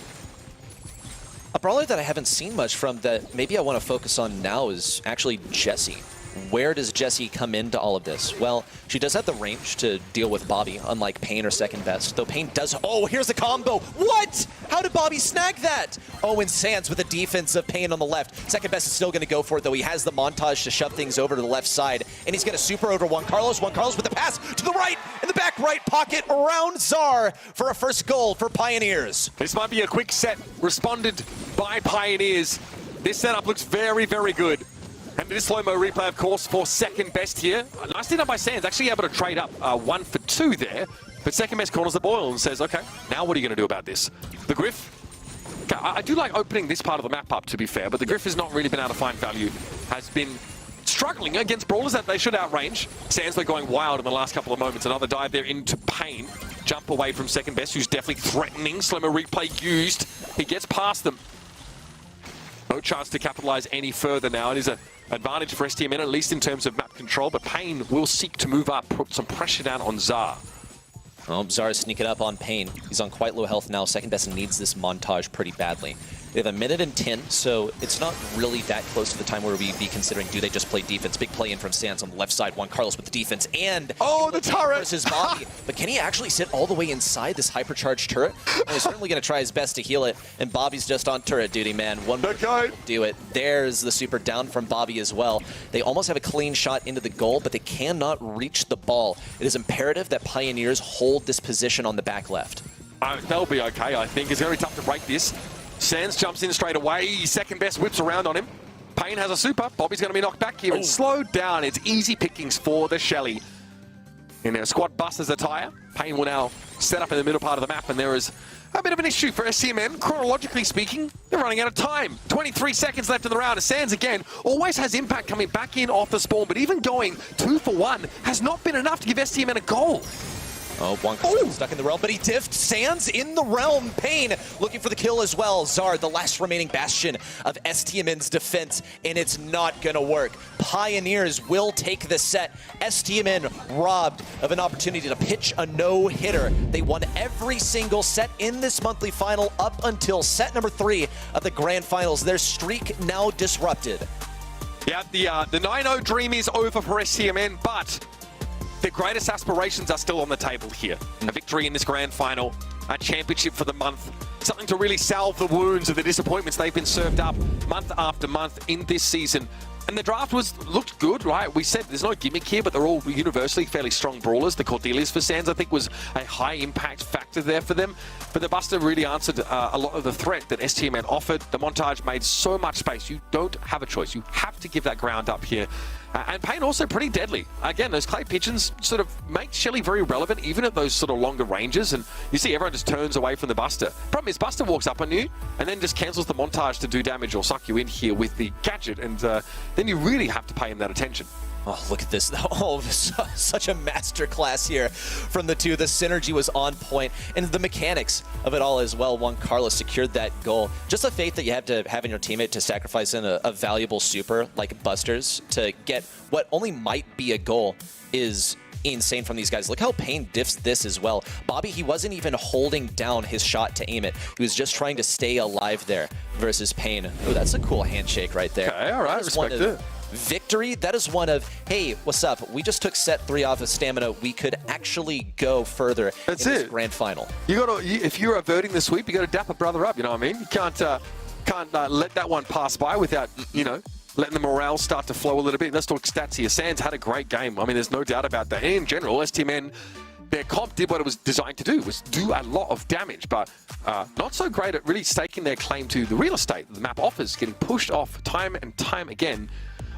A brawler that I haven't seen much from that maybe I want to focus on now is actually Jessie. Where does Jessie come into all of this? Well, she does have the range to deal with Bobby, unlike Pain or Second Best. Though Pain does... Oh, here's the combo! What? How did Bobby snag that? Oh, and Sands with the defense of Pain on the left. Second Best is still going to go for it, though. He has the montage to shove things over to the left side. And he's going to super over Juan Carlos. Juan Carlos with the pass to the right, in the back right pocket, around Zar for a first goal for Pioneers. This might be a quick set responded by Pioneers. This setup looks very, very good. And this slow-mo replay, of course, for Second Best here. Nicely done by Sands, actually able to trade up 1 for 2 there. But Second Best corners the boil and says, okay, now what are you going to do about this? The Griff, okay, I do like opening this part of the map up, to be fair, but the Griff has not really been able to find value. Has been struggling against brawlers that they should outrange. Sands, they're going wild in the last couple of moments. Another dive there into Pain. Jump away from Second Best, who's definitely threatening. Slow-mo replay used. He gets past them. No chance to capitalize any further now. It is an advantage for STMN, at least in terms of map control, but Pain will seek to move up, put some pressure down on Zar. Oh, Zar is sneaking up on Pain. He's on quite low health now. Second Best needs this montage pretty badly. They have 1 minute and 10, so it's not really that close to the time where we'd be considering, do they just play defense? Big play in from Sands on the left side. Juan Carlos with the defense, and oh, the turret versus Bobby. But can he actually sit all the way inside this hypercharged turret? And he's certainly going to try his best to heal it, and Bobby's just on turret duty, man. One more do it. There's the super down from Bobby as well. They almost have a clean shot into the goal, but they cannot reach the ball. It is imperative that Pioneers hold this position on the back left. They'll be okay, I think. It's going to be tough to break this. Sands jumps in straight away. Second Best whips around on him. Pain has a super. Bobby's going to be knocked back here and slowed down. It's easy pickings for the Shelly. In their squad busters attire, Pain will now set up in the middle part of the map, and there is a bit of an issue for STMN. Chronologically speaking, they're running out of time. 23 seconds left in the round. Sands again always has impact coming back in off the spawn, but even going 2 for 1 has not been enough to give STMN a goal. Oh, Blanco stuck in the realm, but he diffed. Sands in the realm. Pain looking for the kill as well. Zard, the last remaining bastion of STMN's defense, and it's not going to work. Pioneers will take the set. STMN robbed of an opportunity to pitch a no-hitter. They won every single set in this monthly final up until set number 3 of the grand finals. Their streak now disrupted. Yeah, the 9-0 dream is over for STMN, but their greatest aspirations are still on the table here. A victory in this grand final, a championship for the month, something to really salve the wounds of the disappointments they've been served up month after month in this season. And the draft looked good, right? We said there's no gimmick here, but they're all universally fairly strong brawlers. The Cordelias for Sands, I think, was a high impact factor there for them. But the Buster really answered a lot of the threat that STMN offered. The montage made so much space. You don't have a choice. You have to give that ground up here. And Pain also pretty deadly. Again, those clay pigeons sort of make Shelly very relevant, even at those sort of longer ranges. And you see everyone just turns away from the Buster. Problem is, Buster walks up on you and then just cancels the montage to do damage or suck you in here with the gadget. And then you really have to pay him that attention. Oh, look at this. Oh, such a masterclass here from the two. The synergy was on point, and the mechanics of it all as well. Juan Carlos secured that goal. Just the faith that you have to have in your teammate to sacrifice in a valuable super like Busters to get what only might be a goal is insane from these guys. Look how Pain diffs this as well. Bobby, he wasn't even holding down his shot to aim it. He was just trying to stay alive there versus Pain. Oh, that's a cool handshake right there. Okay, all right, respect it. Victory, that is one of, hey, what's up? We just took set 3 off of stamina. We could actually go further in this grand final. You got to, if you're averting the sweep, you got to dap a brother up. You know what I mean? You can't let that one pass by without, you know, letting the morale start to flow a little bit. Let's talk stats here. Sands had a great game. I mean, there's no doubt about that. And in general, STMN, their comp did what it was designed to do, was do a lot of damage, but not so great at really staking their claim to the real estate the map offers, getting pushed off time and time again.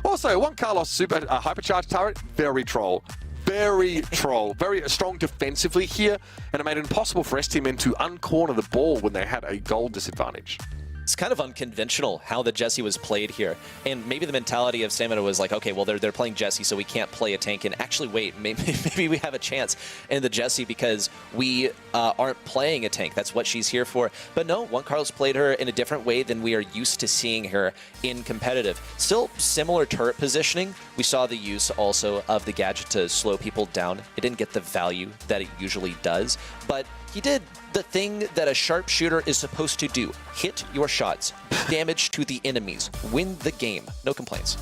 Also, Juan Carlos super hypercharged turret, very troll. very strong defensively here, and it made it impossible for STMN to uncorner the ball when they had a goal disadvantage. It's kind of unconventional how the Jessie was played here. And maybe the mentality of Stamina was like, okay, well, they're playing Jessie, so we can't play a tank. And actually, wait, maybe we have a chance in the Jessie because we aren't playing a tank. That's what she's here for. But no, Juan Carlos played her in a different way than we are used to seeing her in competitive. Still similar turret positioning. We saw the use also of the gadget to slow people down. It didn't get the value that it usually does, but he did the thing that a sharpshooter is supposed to do. Hit your shots, damage to the enemies, win the game. No complaints.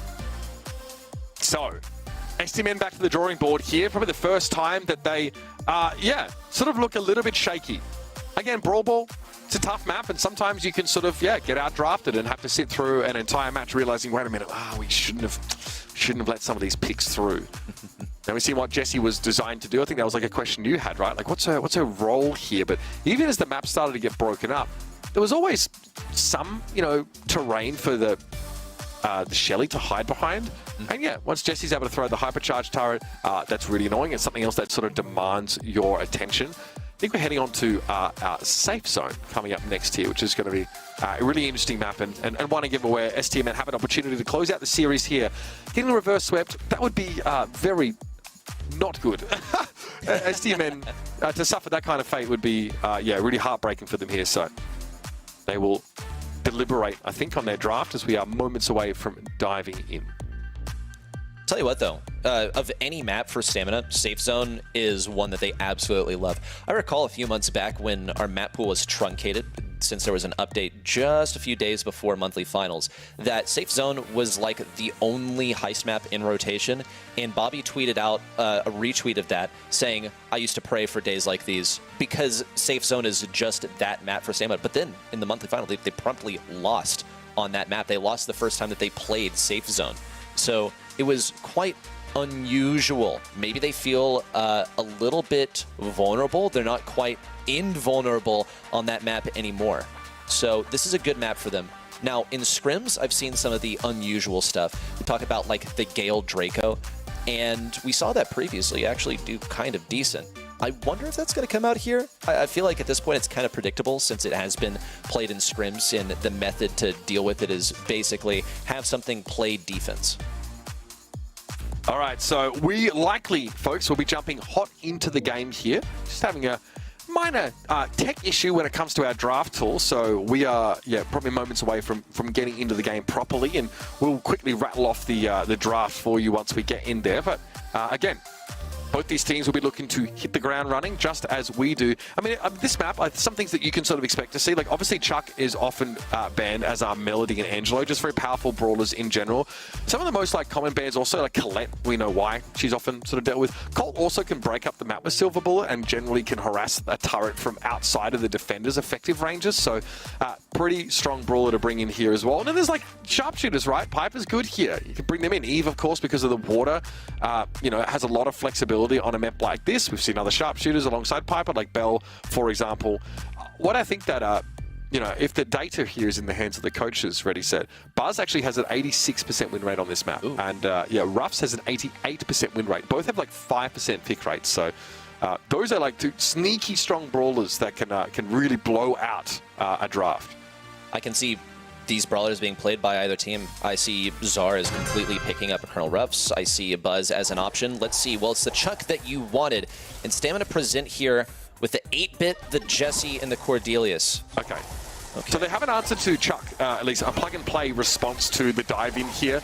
So, STMN back to the drawing board here. Probably the first time that they, sort of look a little bit shaky. Again, Brawl Ball, it's a tough map, and sometimes you can sort of, get out-drafted and have to sit through an entire match realizing, wait a minute, we shouldn't have let some of these picks through. Now we see what Jessie was designed to do. I think that was like a question you had, right? Like, what's her role here? But even as the map started to get broken up, there was always some, terrain for the Shelly to hide behind. And yeah, once Jessie's able to throw the hypercharge turret, that's really annoying. It's something else that sort of demands your attention. I think we're heading on to our safe zone coming up next here, which is going to be a really interesting map and one to give away. STMN have an opportunity to close out the series here. Getting the reverse swept, that would be very not good. STMN to suffer that kind of fate would be, really heartbreaking for them here. So they will deliberate, I think, on their draft as we are moments away from diving in. Tell you what, though, of any map for Stamina, Safe Zone is one that they absolutely love. I recall a few months back when our map pool was truncated, since there was an update just a few days before monthly finals, that Safe Zone was like the only heist map in rotation, and Bobby tweeted out a retweet of that saying, I used to pray for days like these, because Safe Zone is just that map for Stamina. But then, in the monthly final, they promptly lost on that map. They lost the first time that they played Safe Zone. So it was quite unusual. Maybe they feel a little bit vulnerable. They're not quite invulnerable on that map anymore. So this is a good map for them. Now, in scrims, I've seen some of the unusual stuff. We talk about like the Gale Draco, and we saw that previously actually do kind of decent. I wonder if that's going to come out here. I feel like at this point it's kind of predictable since it has been played in scrims, and the method to deal with it is basically have something play defense. All right, so we likely, folks, will be jumping hot into the game here. Just having a minor tech issue when it comes to our draft tool. So we are, probably moments away from getting into the game properly, and we'll quickly rattle off the draft for you once we get in there. But again, both these teams will be looking to hit the ground running just as we do. I mean, this map, some things that you can sort of expect to see. Like, obviously, Chuck is often banned, as are Melody and Angelo, just very powerful brawlers in general. Some of the most common bans also, like Colette, we know why she's often sort of dealt with. Colt also can break up the map with Silver Bullet and generally can harass a turret from outside of the defender's effective ranges. So, pretty strong brawler to bring in here as well. And then there's sharpshooters, right? Piper's good here. You can bring them in. Eve, of course, because of the water, has a lot of flexibility on a map like this. We've seen other sharpshooters alongside Piper, like Bell, for example. What I think that, if the data here is in the hands of the coaches, Ready, Set, Buzz actually has an 86% win rate on this map. Ooh. And, Ruffs has an 88% win rate. Both have 5% pick rates. So those are two sneaky strong brawlers that can really blow out a draft. I can see these brawlers being played by either team. I see Czar as completely picking up a Colonel Ruffs. I see a Buzz as an option. Let's see. Well, it's the Chuck that you wanted. And Stamina present here with the 8-bit, the Jessie, and the Cordelius. Okay. So they have an answer to Chuck, at least a plug-and-play response to the dive-in here.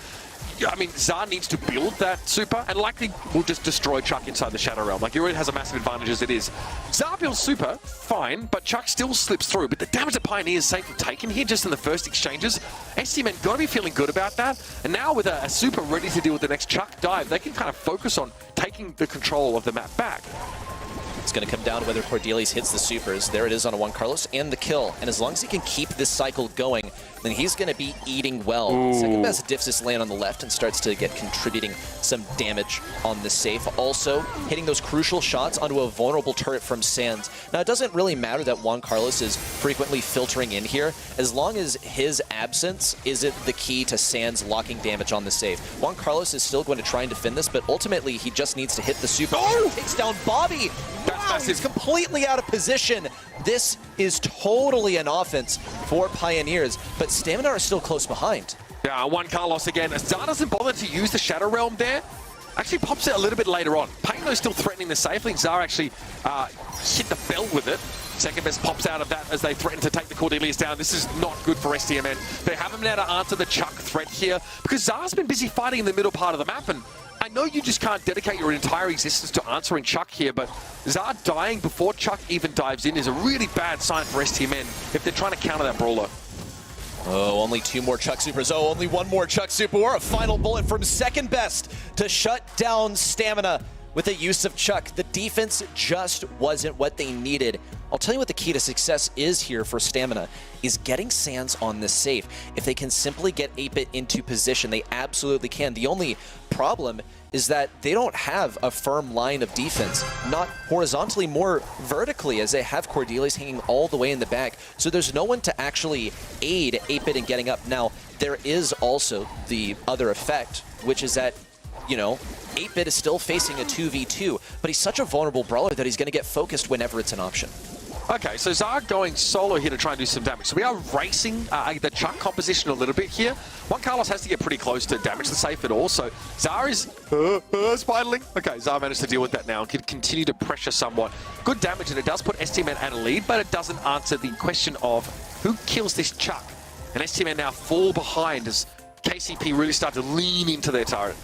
I mean, Czar needs to build that super and likely will just destroy Chuck inside the Shadow Realm. He already has a massive advantage as it is. Czar builds super, fine, but Chuck still slips through. But the damage that Pioneer is safely taken here just in the first exchanges, STMN got to be feeling good about that. And now with a super ready to deal with the next Chuck dive, they can kind of focus on taking the control of the map back. It's going to come down to whether Cordelius hits the supers. There it is on a Juan Carlos and the kill. And as long as he can keep this cycle going, then he's going to be eating well. Second best diffs this lane on the left and starts to get contributing some damage on the safe. Also, hitting those crucial shots onto a vulnerable turret from Sands. Now, it doesn't really matter that Juan Carlos is frequently filtering in here, as long as his absence isn't the key to Sands locking damage on the safe. Juan Carlos is still going to try and defend this, but ultimately, he just needs to hit the super. Oh! Takes down Bobby! Wow, he's completely out of position. This is totally an offense for Pioneers, but Stamina are still close behind. Yeah, Juan Carlos again. Zar doesn't bother to use the Shadow Realm there. Actually pops it a little bit later on. Payno's still threatening the safe link. Zar actually hit the bell with it. Second best pops out of that as they threaten to take the Cordelius down. This is not good for STMN. They haven't been able to answer the Chuck threat here because Zar's been busy fighting in the middle part of the map, and I know you just can't dedicate your entire existence to answering Chuck here, but Zar dying before Chuck even dives in is a really bad sign for STMN if they're trying to counter that brawler. Oh, only 2 more Chuck Supers. Oh, only 1 more Chuck Super. Or a final bullet from second best to shut down Stamina with the use of Chuck. The defense just wasn't what they needed. I'll tell you what the key to success is here for Stamina, is getting Sands on the safe. If they can simply get 8-Bit into position, they absolutely can. The only problem is that they don't have a firm line of defense, not horizontally, more vertically, as they have Cordelius hanging all the way in the back. So there's no one to actually aid 8-Bit in getting up. Now, there is also the other effect, which is that, you know, 8-Bit is still facing a 2v2, but he's such a vulnerable brawler that he's going to get focused whenever it's an option. Okay, so Zar going solo here to try and do some damage. So we are racing the Chuck composition a little bit here. Juan Carlos has to get pretty close to damage the safe at all, so Zar is spiraling. Okay, Zar managed to deal with that now and can continue to pressure somewhat. Good damage, and it does put STMN at a lead, but it doesn't answer the question of who kills this Chuck. And STMN now fall behind as KCP really start to lean into their turret.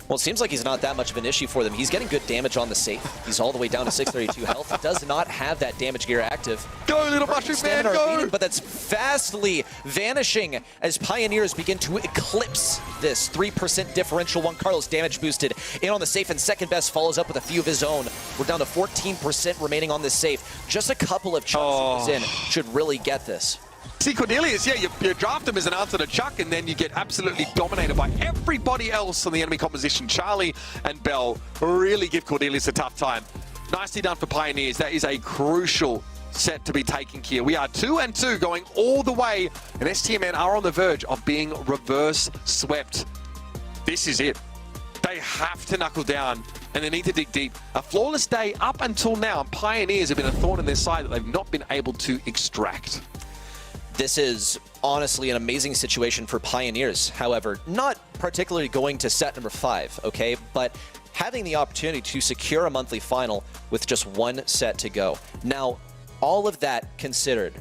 Well, it seems like he's not that much of an issue for them. He's getting good damage on the safe. He's all the way down to 632 health. He does not have that damage gear active. Go, little mushroom man, go! Leading, but that's fastly vanishing as Pioneers begin to eclipse this 3% differential. Juan Carlos damage boosted in on the safe, and second best follows up with a few of his own. We're down to 14% remaining on this safe. Just a couple of chucks in should really get this. See, Cordelius, yeah, you draft him as an answer to Chuck, and then you get absolutely dominated by everybody else on the enemy composition. Charlie and Bell really give Cordelius a tough time. Nicely done for Pioneers. That is a crucial set to be taken here. We are 2-2 going all the way, and STMN are on the verge of being reverse swept. This is it. They have to knuckle down, and they need to dig deep. A flawless day up until now, and Pioneers have been a thorn in their side that they've not been able to extract. This is honestly an amazing situation for Pioneers. However, not particularly going to set number 5, okay? But having the opportunity to secure a monthly final with just 1 set to go. Now, all of that considered,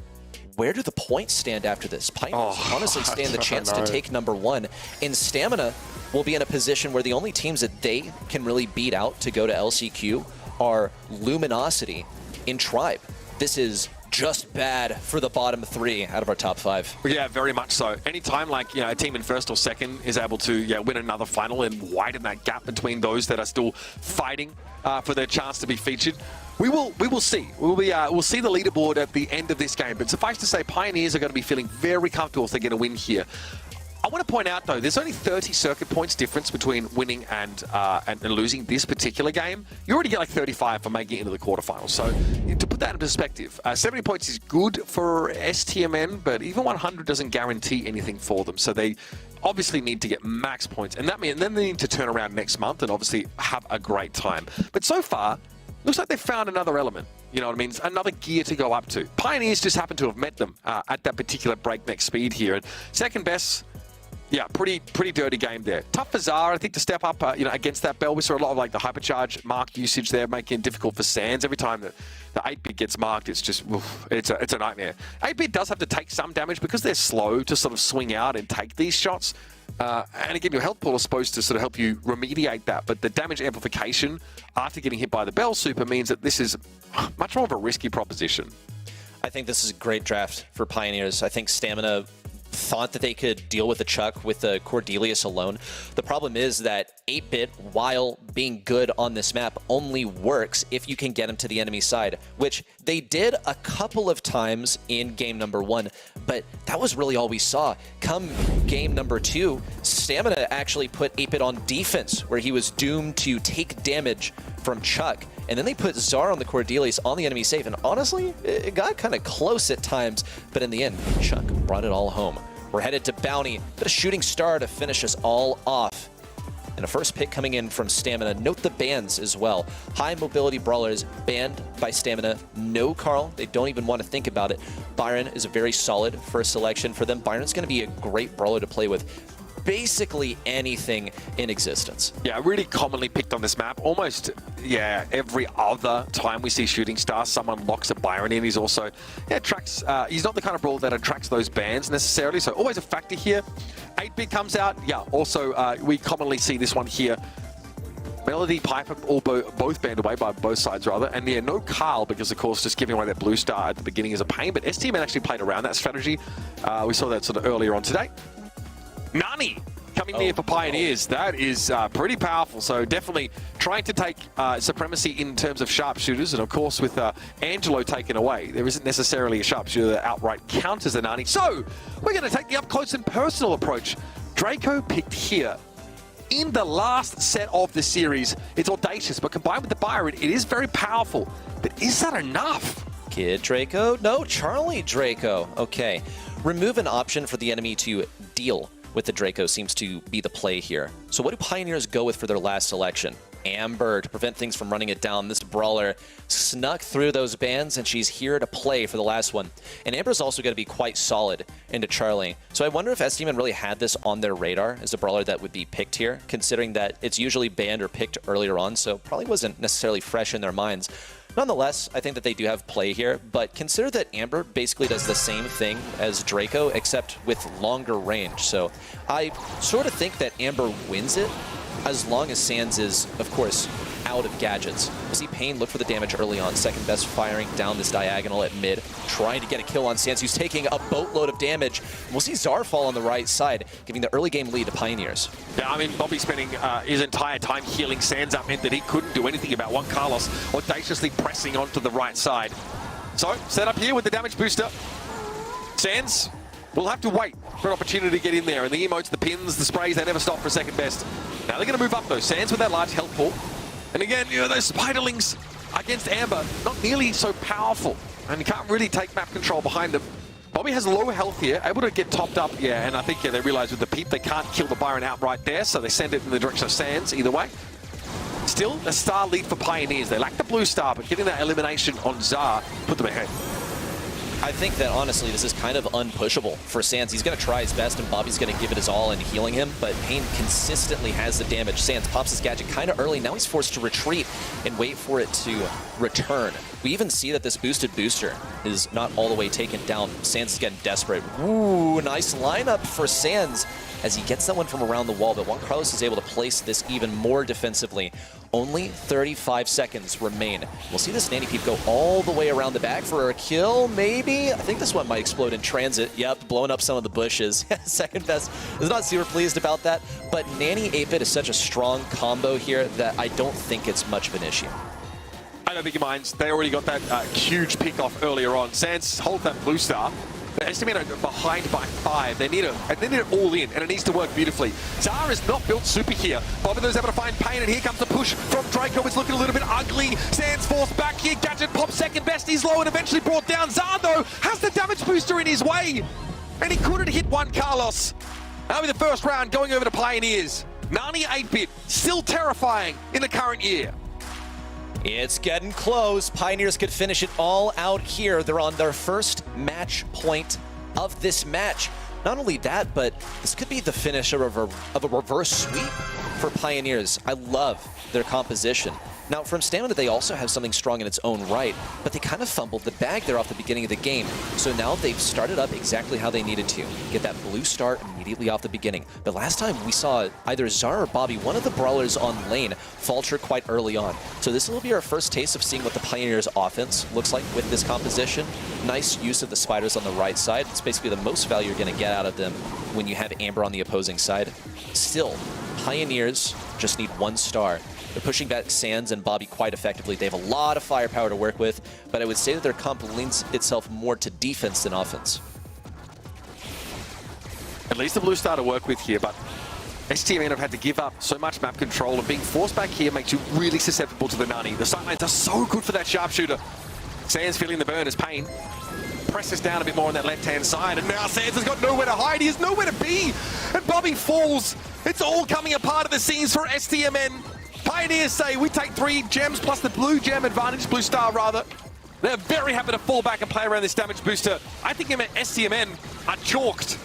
where do the points stand after this? Pioneers honestly stand the chance to take number 1. And Stamina will be in a position where the only teams that they can really beat out to go to LCQ are Luminosity and Tribe. This is just bad for the bottom 3 out of our top 5. Yeah, very much so. Anytime like, you know, a team in first or second is able to win another final and widen that gap between those that are still fighting for their chance to be featured, we will see. We'll see the leaderboard at the end of this game. But suffice to say, Pioneers are going to be feeling very comfortable if they get a win here. I want to point out, though, there's only 30 circuit points difference between winning and losing this particular game. You already get like 35 for making it into the quarterfinals. So to put that in perspective, 70 points is good for STMN, but even 100 doesn't guarantee anything for them. So they obviously need to get max points, and that means then they need to turn around next month and obviously have a great time. But so far, looks like they've found another element. You know what I mean? Another gear to go up to. Pioneers just happen to have met them at that particular breakneck speed here. And second best, yeah, pretty dirty game there. Tough for Zara, I think, to step up against that Bell. We saw a lot of like the hypercharge mark usage there, making it difficult for Sands. Every time the 8-Bit gets marked, it's just, it's a nightmare. 8-Bit does have to take some damage because they're slow to sort of swing out and take these shots. And again, your health pool is supposed to sort of help you remediate that, but the damage amplification after getting hit by the Bell Super means that this is much more of a risky proposition. I think this is a great draft for Pioneers. I think Stamina thought that they could deal with the Chuck with the Cordelius alone. The problem is that 8-Bit, while being good on this map, only works if you can get him to the enemy side, which they did a couple of times in game number 1, but that was really all we saw. Come game number 2, Stamina actually put 8-Bit on defense, where he was doomed to take damage from Chuck, and then they put Zar on the Cordelius on the enemy safe, and honestly, it got kind of close at times, but in the end, Chuck brought it all home. We're headed to Bounty, but a shooting star to finish us all off. And a first pick coming in from Stamina. Note the bans as well. High mobility brawlers banned by Stamina. No Carl. They don't even want to think about it. Byron is a very solid first selection for them. Byron's going to be a great brawler to play with basically anything in existence. Yeah, really commonly picked on this map. Almost, yeah, every other time we see Shooting Star, someone locks a Byron in. He's also, yeah, attracts, he's not the kind of brawler that attracts those bans necessarily, so always a factor here. 8-Bit comes out, yeah, also we commonly see this one here. Melody, Piper, all both banned away by both sides, rather. And yeah, no Carl, because of course, just giving away that blue star at the beginning is a pain, but STMN actually played around that strategy. We saw that sort of earlier on today. Nani coming there for Pioneers. That is pretty powerful. So definitely trying to take supremacy in terms of sharpshooters. And of course, with Angelo taken away, there isn't necessarily a sharpshooter that outright counters the Nani. So we're going to take the up close and personal approach. Draco picked here in the last set of the series. It's audacious, but combined with the Byron, it is very powerful. But is that enough? Kid Draco? No, Charlie Draco. Okay. Remove an option for the enemy to deal with the Draco seems to be the play here. So what do Pioneers go with for their last selection? Amber to prevent things from running it down. This brawler snuck through those bans, and she's here to play for the last one. And Amber's also going to be quite solid into Charlie. So I wonder if STMN really had this on their radar as a brawler that would be picked here, considering that it's usually banned or picked earlier on, so probably wasn't necessarily fresh in their minds. Nonetheless, I think that they do have play here, but consider that Amber basically does the same thing as Draco, except with longer range. So I sort of think that Amber wins it, as long as Sands is, of course, out of gadgets. We'll see Payne look for the damage early on. Second best firing down this diagonal at mid, trying to get a kill on Sands, who's taking a boatload of damage. We'll see Zar fall on the right side, giving the early game lead to Pioneers. Yeah, I mean, Bobby spending his entire time healing Sands up meant that he couldn't do anything about Juan Carlos audaciously pressing onto the right side. So, set up here with the damage booster. Sands will have to wait for an opportunity to get in there. And the emotes, the pins, the sprays, they never stop for second best. Now they're going to move up though. Sands with that large health pool. And again, you know, those spiderlings against Amber, not nearly so powerful. And you can't really take map control behind them. Bobby has low health here, able to get topped up. Yeah, and I think they realize with the peep, they can't kill the Byron outright there. So they send it in the direction of Sands either way. Still a star lead for Pioneers. They lack the blue star, but getting that elimination on Zar put them ahead. I think that, honestly, this is kind of unpushable for Sands. He's going to try his best, and Bobby's going to give it his all in healing him, but Payne consistently has the damage. Sands pops his gadget kind of early. Now he's forced to retreat and wait for it to return. We even see that this boosted booster is not all the way taken down. Sands is getting desperate. Ooh, nice lineup for Sands as he gets that one from around the wall, but Juan Carlos is able to place this even more defensively. Only 35 seconds remain. We'll see this Nanny Peep go all the way around the back for a kill, maybe? I think this one might explode in transit. Yep, blowing up some of the bushes. Second best is not super pleased about that, but Nanny 8-Bit is such a strong combo here that I don't think it's much of an issue. I don't think your minds. They already got that huge pick off earlier on. Sands hold that blue star. Estimate behind by 5. They need it all in, and it needs to work beautifully. Zara is not built super here. Bobby is able to find Payne, and here comes the push from Draco. It's looking a little bit ugly. Sands forced back here. Gadget pops second best. He's low and eventually brought down. Zara, though, has the damage booster in his way, and he couldn't hit Juan Carlos. Now in the first round, going over to Pioneers. Nani 8-Bit, still terrifying in the current year. It's getting close. Pioneers could finish it all out here. They're on their first match point of this match. Not only that, but this could be the finish of a reverse sweep for Pioneers. I love their composition. Now, from Stamina, they also have something strong in its own right, but they kind of fumbled the bag there off the beginning of the game. So now they've started up exactly how they needed to. Get that blue star immediately off the beginning. But last time we saw either Zar or Bobby, one of the brawlers on lane, falter quite early on. So this will be our first taste of seeing what the Pioneers' offense looks like with this composition. Nice use of the spiders on the right side. It's basically the most value you're going to get out of them when you have Amber on the opposing side. Still, Pioneers just need 1 star. They're pushing back Sands and Bobby quite effectively. They have a lot of firepower to work with, but I would say that their comp leans itself more to defense than offense. At least the blue star to work with here, but STMN have had to give up so much map control, and being forced back here makes you really susceptible to the Nani. The sidelines are so good for that sharpshooter. Sands feeling the burn as Pain presses down a bit more on that left-hand side, and now Sands has got nowhere to hide. He has nowhere to be, and Bobby falls. It's all coming apart at the seams for STMN. Pioneers say we take 3 gems plus the blue gem advantage, blue star rather. They're very happy to fall back and play around this damage booster. I think STMN are chalked.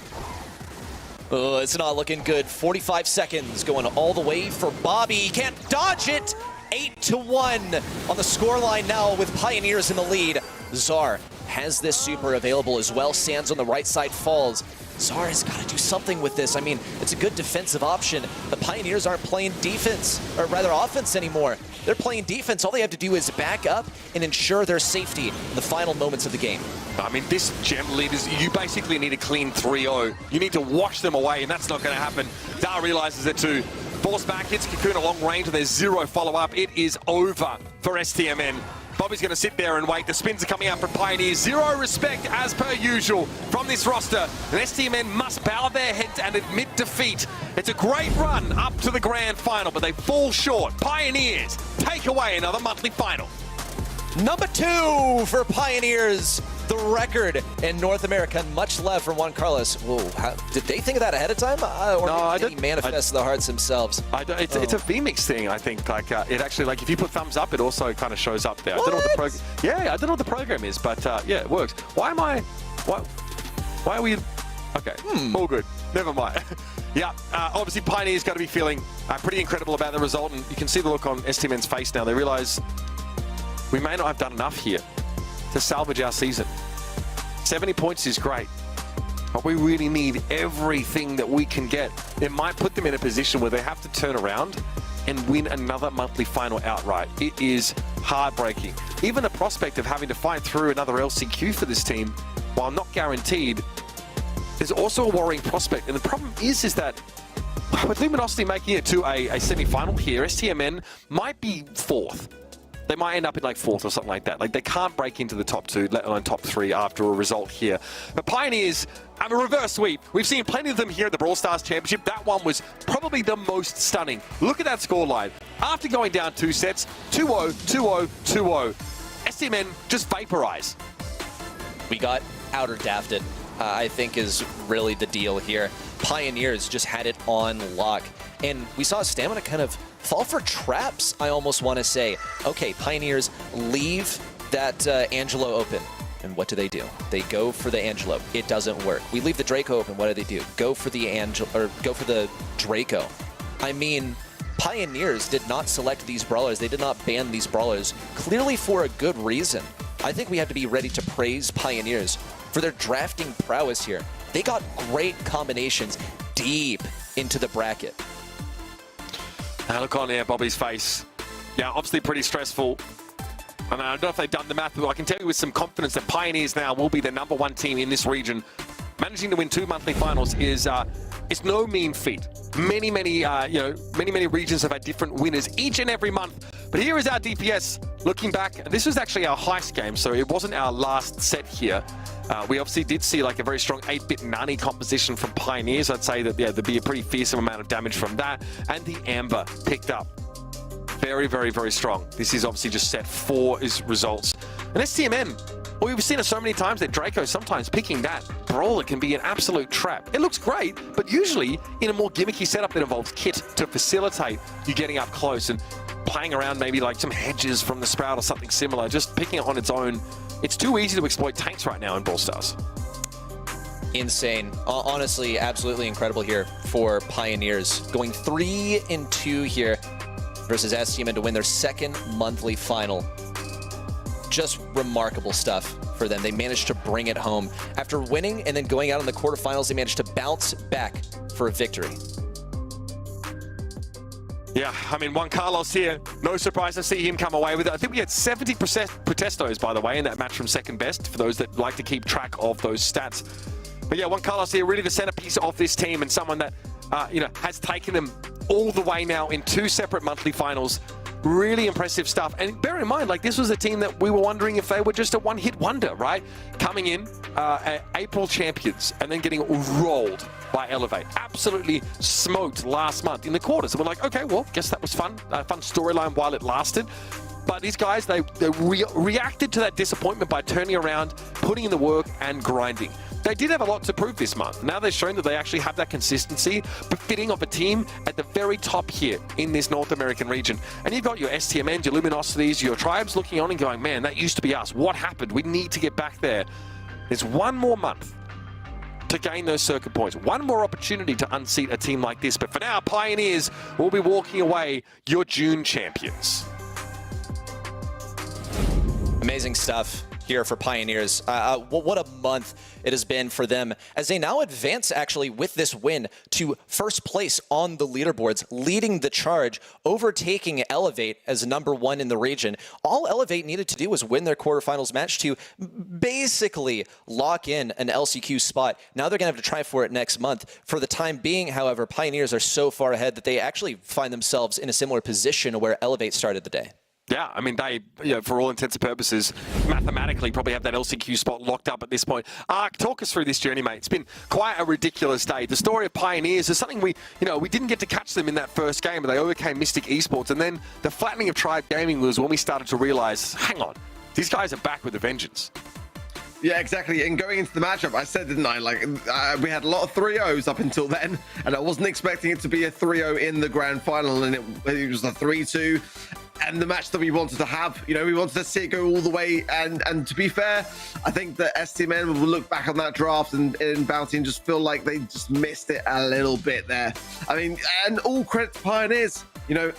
Oh, it's not looking good. 45 seconds going all the way for Bobby. He can't dodge it. 8-1 on the scoreline now with Pioneers in the lead. Zar has this super available as well. Sands on the right side falls. Zar has got to do something with this. I mean, it's a good defensive option. The Pioneers aren't playing defense, or rather offense anymore. They're playing defense. All they have to do is back up and ensure their safety in the final moments of the game. I mean, this gem lead is, you basically need a clean 3-0. You need to wash them away, and that's not going to happen. Dar realizes it too. Falls back, hits Cocoon a long range, and there's 0 follow-up. It is over for STMN. Bobby's going to sit there and wait. The spins are coming out from Pioneers. 0 respect, as per usual, from this roster. And STMN must bow their heads and admit defeat. It's a great run up to the grand final, but they fall short. Pioneers take away another monthly final. Number 2 for Pioneers. The record in North America. Much love from Juan Carlos. Whoa, did they think of that ahead of time? Or no, did he manifest the hearts themselves? It's a VMix thing, I think. Like it actually, like if you put thumbs up, it also kind of shows up there. I don't know what the I don't know what the program is, but yeah, it works. Why are we? Okay, all good. Never mind. Yeah, obviously Pioneers got to be feeling pretty incredible about the result, and you can see the look on STMN's face now. They realize we may not have done enough here to salvage our season. 70 points is great, but we really need everything that we can get. It might put them in a position where they have to turn around and win another monthly final outright. It is heartbreaking. Even the prospect of having to fight through another LCQ for this team, while not guaranteed, is also a worrying prospect. And the problem is that with Luminosity making it to a semi-final here, STMN might be 4th. They might end up in like 4th or something like that. Like they can't break into the top 2, let alone top 3 after a result here. But Pioneers have a reverse sweep. We've seen plenty of them here at the Brawl Stars Championship. That one was probably the most stunning. Look at that scoreline. After going down 2 sets, 2-0, 2-0, 2-0. STMN just vaporize. We got outer dafted, I think is really the deal here. Pioneers just had it on lock. And we saw Stamina kind of fall for traps, I almost want to say. Okay, Pioneers leave that Angelo open. And what do? They go for the Angelo. It doesn't work. We leave the Draco open. What do? Go for the go for the Draco. I mean, Pioneers did not select these brawlers. They did not ban these brawlers, clearly for a good reason. I think we have to be ready to praise Pioneers for their drafting prowess here. They got great combinations deep into the bracket. Look on there, Bobby's face. Yeah, obviously pretty stressful. And I don't know if they've done the math, but I can tell you with some confidence that Pioneers now will be the #1 team in this region. Managing to win 2 monthly finals is it's no mean feat. Many regions have had different winners each and every month. But here is our DPS looking back. This was actually our heist game, so it wasn't our last set here. We obviously did see like a very strong 8-bit Nani composition from Pioneers. I'd say that there'd be a pretty fearsome amount of damage from that. And the Amber picked up. Very, very, very strong. This is obviously just set 4 results. And STMN, well, we've seen it so many times that Draco sometimes picking that brawler can be an absolute trap. It looks great, but usually in a more gimmicky setup that involves kit to facilitate you getting up close and playing around maybe like some hedges from the Sprout or something similar, just picking it on its own. It's too easy to exploit tanks right now in Brawl Stars. Insane. Honestly, absolutely incredible here for Pioneers. Going 3-2 here. versus STMN to win their second monthly final. Just remarkable stuff for them. They managed to bring it home. After winning and then going out in the quarterfinals, they managed to bounce back for a victory. Yeah, I mean, Juan Carlos here, no surprise to see him come away with it. I think we had 70% protestos, by the way, in that match from second best, for those that like to keep track of those stats. But yeah, Juan Carlos here, really the centerpiece of this team and someone that, has taken them all the way now in 2 separate monthly finals. Really impressive stuff. And bear in mind, like, this was a team that we were wondering if they were just a one-hit wonder, right? Coming in, April champions, and then getting rolled by Elevate. Absolutely smoked last month in the quarters. And we're like, okay, well, guess that was fun. A fun storyline while it lasted. But these guys, they reacted to that disappointment by turning around, putting in the work, and grinding. They did have a lot to prove this month. Now they've shown that they actually have that consistency, befitting of a team at the very top here in this North American region. And you've got your STMNs, your Luminosities, your Tribes looking on and going, man, that used to be us. What happened? We need to get back there. There's one more month to gain those circuit points. One more opportunity to unseat a team like this. But for now, Pioneers will be walking away your June champions. Amazing stuff here for Pioneers. What a month it has been for them as they now advance actually with this win to first place on the leaderboards, leading the charge, overtaking Elevate as #1 in the region. All Elevate needed to do was win their quarterfinals match to basically lock in an LCQ spot. Now they're going to have to try for it next month. For the time being, however, Pioneers are so far ahead that they actually find themselves in a similar position where Elevate started the day. Yeah, I mean, they, for all intents and purposes, mathematically probably have that LCQ spot locked up at this point. Ark, talk us through this journey, mate. It's been quite a ridiculous day. The story of Pioneers is something we didn't get to catch them in that first game, but they overcame Mystic Esports. And then the flattening of Tribe Gaming was when we started to realize, hang on, these guys are back with a vengeance. Yeah, exactly. And going into the matchup, I said, didn't I? We had a lot of 3-0s up until then, and I wasn't expecting it to be a 3-0 in the grand final, and it was a 3-2. And the match that we wanted to have, we wanted to see it go all the way. And to be fair, I think that STMN will look back on that draft and Bounty and just feel like they just missed it a little bit there. I mean, and all credit to Pioneers.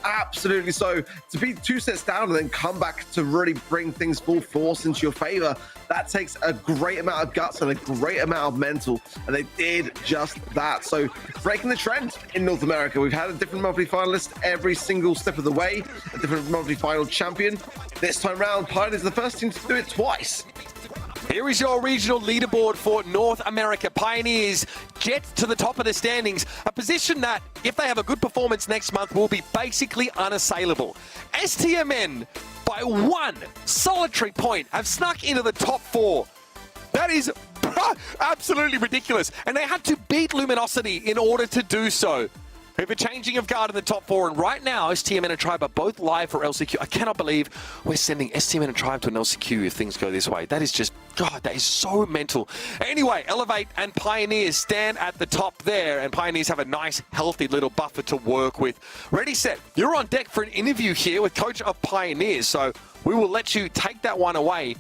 Absolutely so. To be 2 sets down and then come back to really bring things full force into your favor, that takes a great amount of guts and a great amount of mental, and they did just that. So breaking the trend in North America, we've had a different monthly finalist every single step of the way, a different monthly final champion. This time round, Pioneers are the first team to do it twice. Here is your regional leaderboard for North America. Pioneers get to the top of the standings, a position that, if they have a good performance next month, will be basically unassailable. STMN, by 1 solitary point, have snuck into the top 4. That is absolutely ridiculous. And they had to beat Luminosity in order to do so. We have a changing of guard in the top 4, and right now, STMN and Tribe are both live for LCQ. I cannot believe we're sending STMN and Tribe to an LCQ if things go this way. That is just, God, that is so mental. Anyway, Elevate and Pioneers stand at the top there, and Pioneers have a nice, healthy little buffer to work with. Ready, set. You're on deck for an interview here with Coach of Pioneers, so we will let you take that one away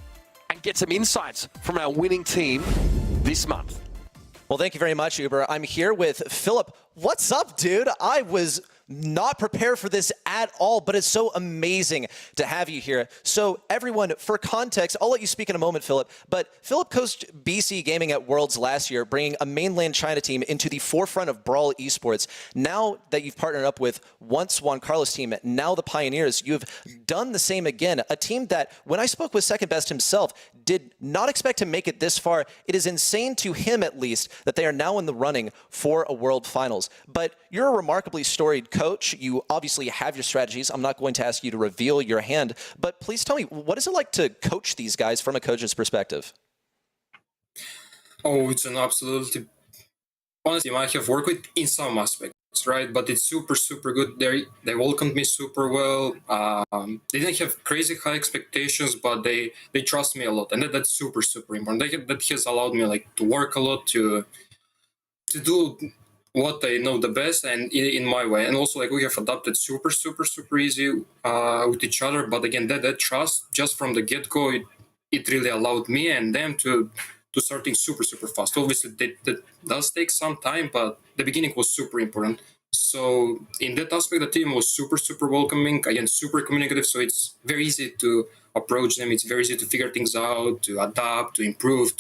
and get some insights from our winning team this month. Well, thank you very much, Uber. I'm here with Philip. What's up, dude? I was not prepared for this at all, but it's so amazing to have you here. So everyone, for context, I'll let you speak in a moment, Philip, but Philip coached BC Gaming at Worlds last year, bringing a mainland China team into the forefront of Brawl esports. Now that you've partnered up with once Juan Carlos' team, now the Pioneers, you have done the same again, a team that, when I spoke with Second Best himself, did not expect to make it this far. It is insane to him, at least, that they are now in the running for a World Finals. But you're a remarkably storied coach. You obviously have your strategies. I'm not going to ask you to reveal your hand, but please tell me, what is it like to coach these guys from a coach's perspective? Oh, it's an absolutely... Honestly, I have worked with in some aspects, right? But it's super, super good. They welcomed me super well. They didn't have crazy high expectations, but they trust me a lot. And that's super, super important. That has allowed me to work a lot, to do what I know the best and in my way. And also we have adapted super, super, super easy with each other. But again, that trust just from the get-go, it really allowed me and them to start things super, super fast. Obviously, that does take some time, but the beginning was super important. So in that aspect, the team was super, super welcoming, again, super communicative. So it's very easy to approach them. It's very easy to figure things out, to adapt, to improve,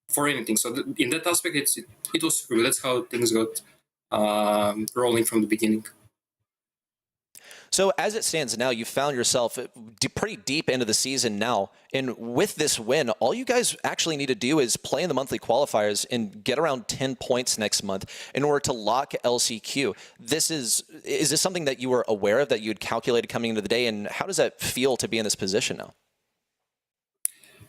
for anything. So in that aspect, it was super good. That's how things got rolling from the beginning. So as it stands now, you found yourself pretty deep into the season now. And with this win, all you guys actually need to do is play in the monthly qualifiers and get around 10 points next month in order to lock LCQ. Is this something that you were aware of, that you had calculated coming into the day? And how does that feel to be in this position now?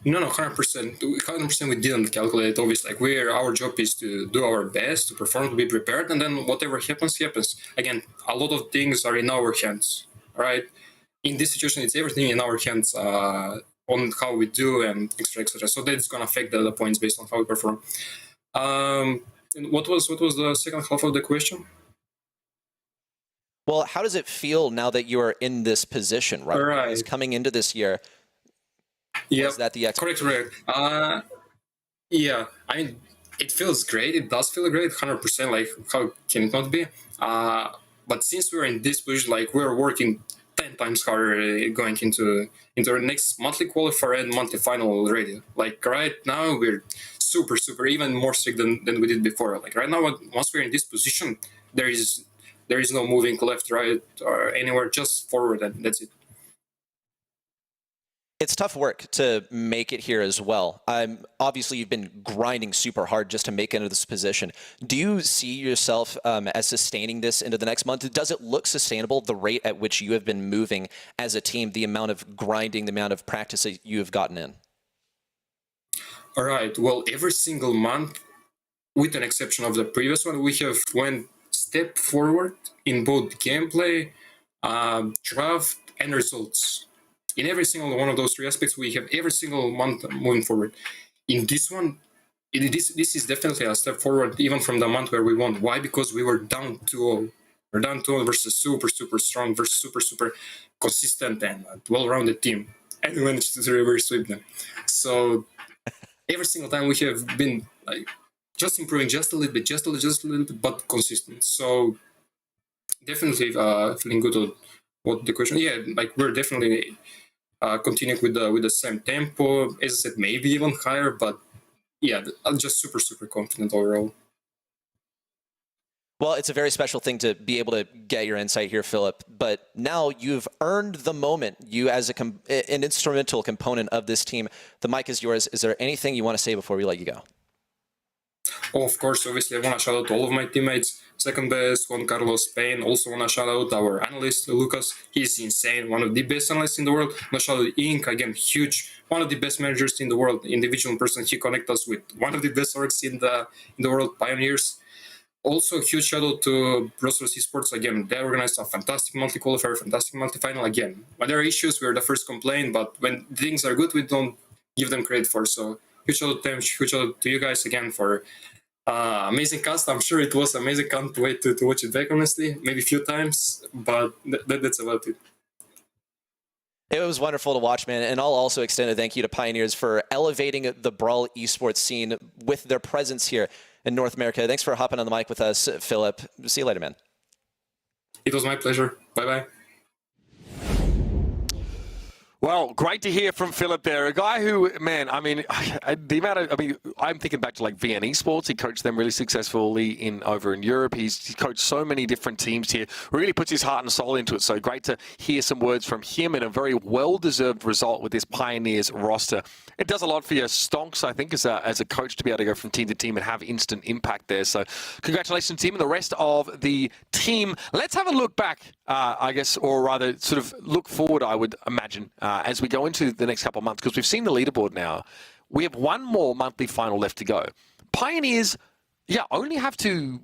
No, 100%. 100% we didn't calculate. Obviously, our job is to do our best, to perform, to be prepared, and then whatever happens, happens. Again, a lot of things are in our hands, right? In this situation, it's everything in our hands on how we do and etc. etc. So that's gonna affect the points based on how we perform. And what was the second half of the question? Well, how does it feel now that you are in this position, right? Right. Coming into this year. Yeah, is that the expectation? Correct. Yeah, I mean, it feels great. It does feel great, 100%. Like, how can it not be? But since we're in this position, like, we're working 10 times harder going into our next monthly qualifier and monthly final already. Like, right now, we're super, super, even more strict than we did before. Like, right now, once we're in this position, there is no moving left, right, or anywhere, just forward, and that's it. It's tough work to make it here as well. Obviously, you've been grinding super hard just to make it into this position. Do you see yourself as sustaining this into the next month? Does it look sustainable, the rate at which you have been moving as a team, the amount of grinding, the amount of practice that you have gotten in? All right. Well, every single month, with an exception of the previous one, we have went step forward in both gameplay, draft, and results. In every single one of those three aspects, we have every single month moving forward. In this one, this is definitely a step forward, even from the month where we won. Why? Because we were down 2-0. We're down 2-0 versus super, super strong, versus super, super consistent and well-rounded team. And we managed to reverse sweep them. So every single time we have been like just improving just a little bit, but consistent. So definitely feeling good on what the question. Yeah, like we're definitely continuing with the same tempo. As I said, maybe even higher, but yeah, I'm just super, super confident overall. Well, it's a very special thing to be able to get your insight here, Philip. But now you've earned the moment. You, as an instrumental component of this team, the mic is yours. Is there anything you want to say before we let you go? Oh, of course, obviously, I want to shout out to all of my teammates. Second best, Juan Carlos Spain. Also want to shout out our analyst, Lucas. He's insane, one of the best analysts in the world. Want to shout out Ink, again, huge, one of the best managers in the world, individual person. He connects us with one of the best orgs in the world, Pioneers. Also, huge shout out to Brostars Esports. Again, they organized a fantastic monthly qualifier, fantastic monthly final. Again, when there are issues, we're the first to complain, but when things are good, we don't give them credit for. So, huge shout out to them, huge shout out to you guys again for amazing cast. I'm sure it was amazing. Can't wait to watch it back, honestly. Maybe a few times, but that's about it. It was wonderful to watch, man. And I'll also extend a thank you to Pioneers for elevating the Brawl esports scene with their presence here in North America. Thanks for hopping on the mic with us, Philip. See you later, man. It was my pleasure. Bye-bye. Well, great to hear from Philip there. A guy who, man, I mean, the amount of, I'm thinking back to like VN Esports. He coached them really successfully over in Europe. He's coached so many different teams here. Really puts his heart and soul into it. So great to hear some words from him and a very well-deserved result with this Pioneers roster. It does a lot for your stonks, I think, as a coach to be able to go from team to team and have instant impact there. So congratulations, team, and the rest of the team. Let's have a look back, I guess, or rather sort of look forward, I would imagine, as we go into the next couple of months, because we've seen the leaderboard now. We have one more monthly final left to go. Pioneers, only have to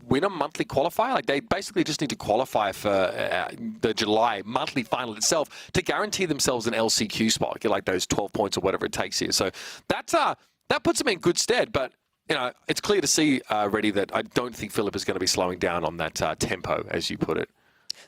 win a monthly qualifier. Like, they basically just need to qualify for the July monthly final itself to guarantee themselves an LCQ spot, get like those 12 points or whatever it takes here. So that puts them in good stead. But it's clear to see already that I don't think Philip is going to be slowing down on that tempo, as you put it.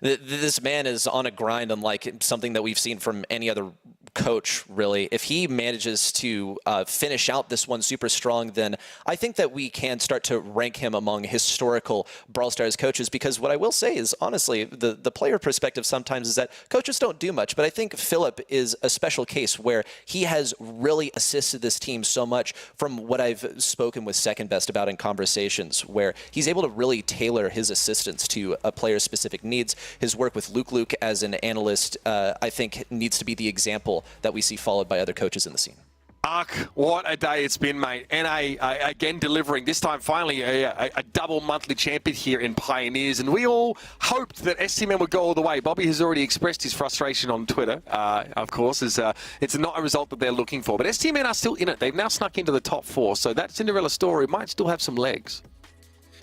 This man is on a grind unlike something that we've seen from any other coach, really. If he manages to finish out this one super strong, then I think that we can start to rank him among historical Brawl Stars coaches, because what I will say is, honestly, the player perspective sometimes is that coaches don't do much, but I think Philip is a special case where he has really assisted this team so much from what I've spoken with Second Best about in conversations, where he's able to really tailor his assistance to a player's specific needs. His work with Luke as an analyst, I think, needs to be the example that we see followed by other coaches in the scene. Mark, what a day it's been, mate. NA again delivering, this time finally a double monthly champion here in Pioneers, and we all hoped that STMN would go all the way. Bobby has already expressed his frustration on Twitter, of course, as it's not a result that they're looking for. But STMN are still in it. They've now snuck into the top 4, so that Cinderella story might still have some legs.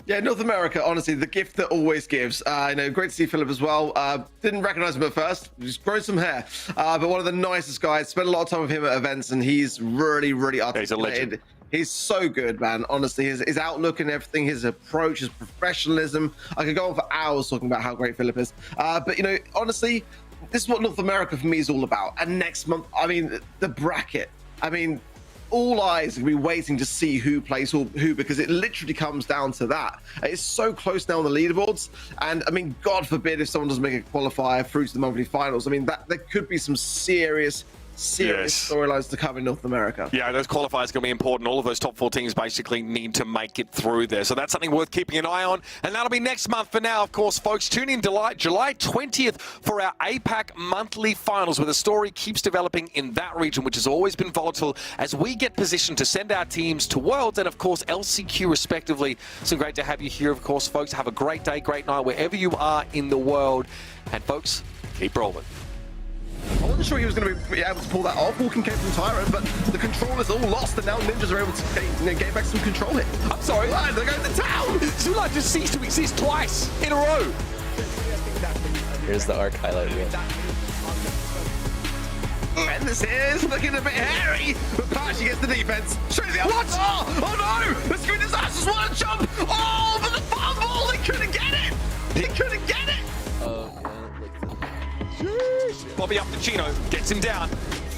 Yeah, North America, honestly, the gift that always gives. Great to see Philip as well. Didn't recognize him at first. He's grown some hair. But one of the nicest guys. Spent a lot of time with him at events, and he's really, really articulated. He's a legend. He's so good, man. Honestly, his outlook and everything, his approach, his professionalism. I could go on for hours talking about how great Philip is. But, honestly, this is what North America for me is all about. And next month, the bracket. All eyes are going to be waiting to see who plays who, because it literally comes down to that. It's so close now on the leaderboards, and God forbid if someone doesn't make a qualifier through to the monthly finals. That there could be some serious storylines to come in North America. Yeah, those qualifiers are going to be important. All of those top 4 teams basically need to make it through there. So that's something worth keeping an eye on. And that'll be next month. For now, of course, folks, tune in July 20th for our APAC monthly finals, where the story keeps developing in that region, which has always been volatile, as we get positioned to send our teams to Worlds and, of course, LCQ respectively. So great to have you here, of course, folks. Have a great day, great night, wherever you are in the world. And, folks, keep rolling. I wasn't sure he was going to be able to pull that off, walking came from Tyrant, but the control is all lost, and now Ninjas are able to gain back some control here. I'm sorry. They're going to town! Zula just ceased to exist twice in a row. Here's the arc highlight reel. And this is looking a bit hairy, but Pashi gets the defense. Straight the what? Oh no! The Screen Disasters want to jump! Oh, but the fumble! They couldn't get it! They couldn't get it! Bobby up to Chino, gets him down.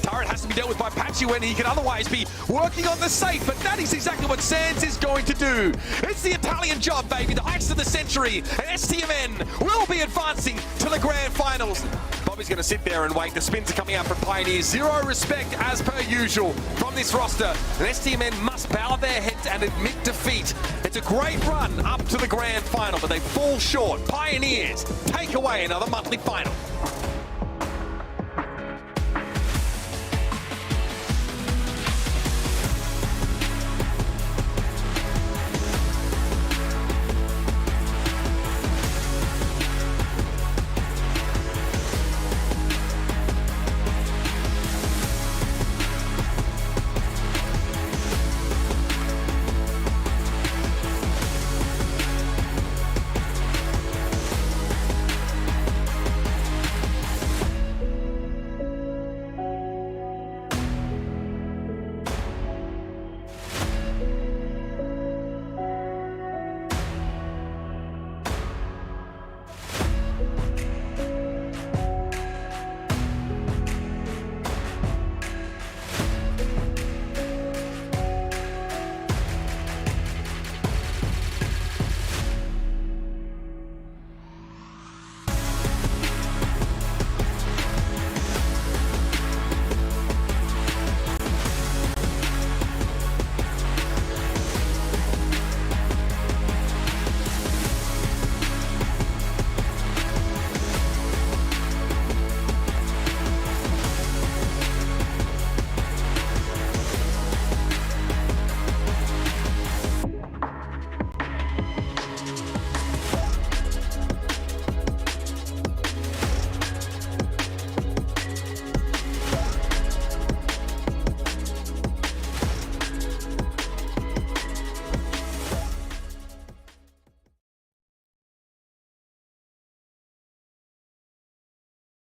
Turret has to be dealt with by Patchy when he can otherwise be working on the safe, but that is exactly what Sands is going to do. It's the Italian job, baby, the ice of the century, and STMN will be advancing to the grand finals. Bobby's going to sit there and wait. The spins are coming out from Pioneers. Zero respect, as per usual, from this roster. And STMN must bow their heads and admit defeat. It's a great run up to the grand final, but they fall short. Pioneers take away another monthly final.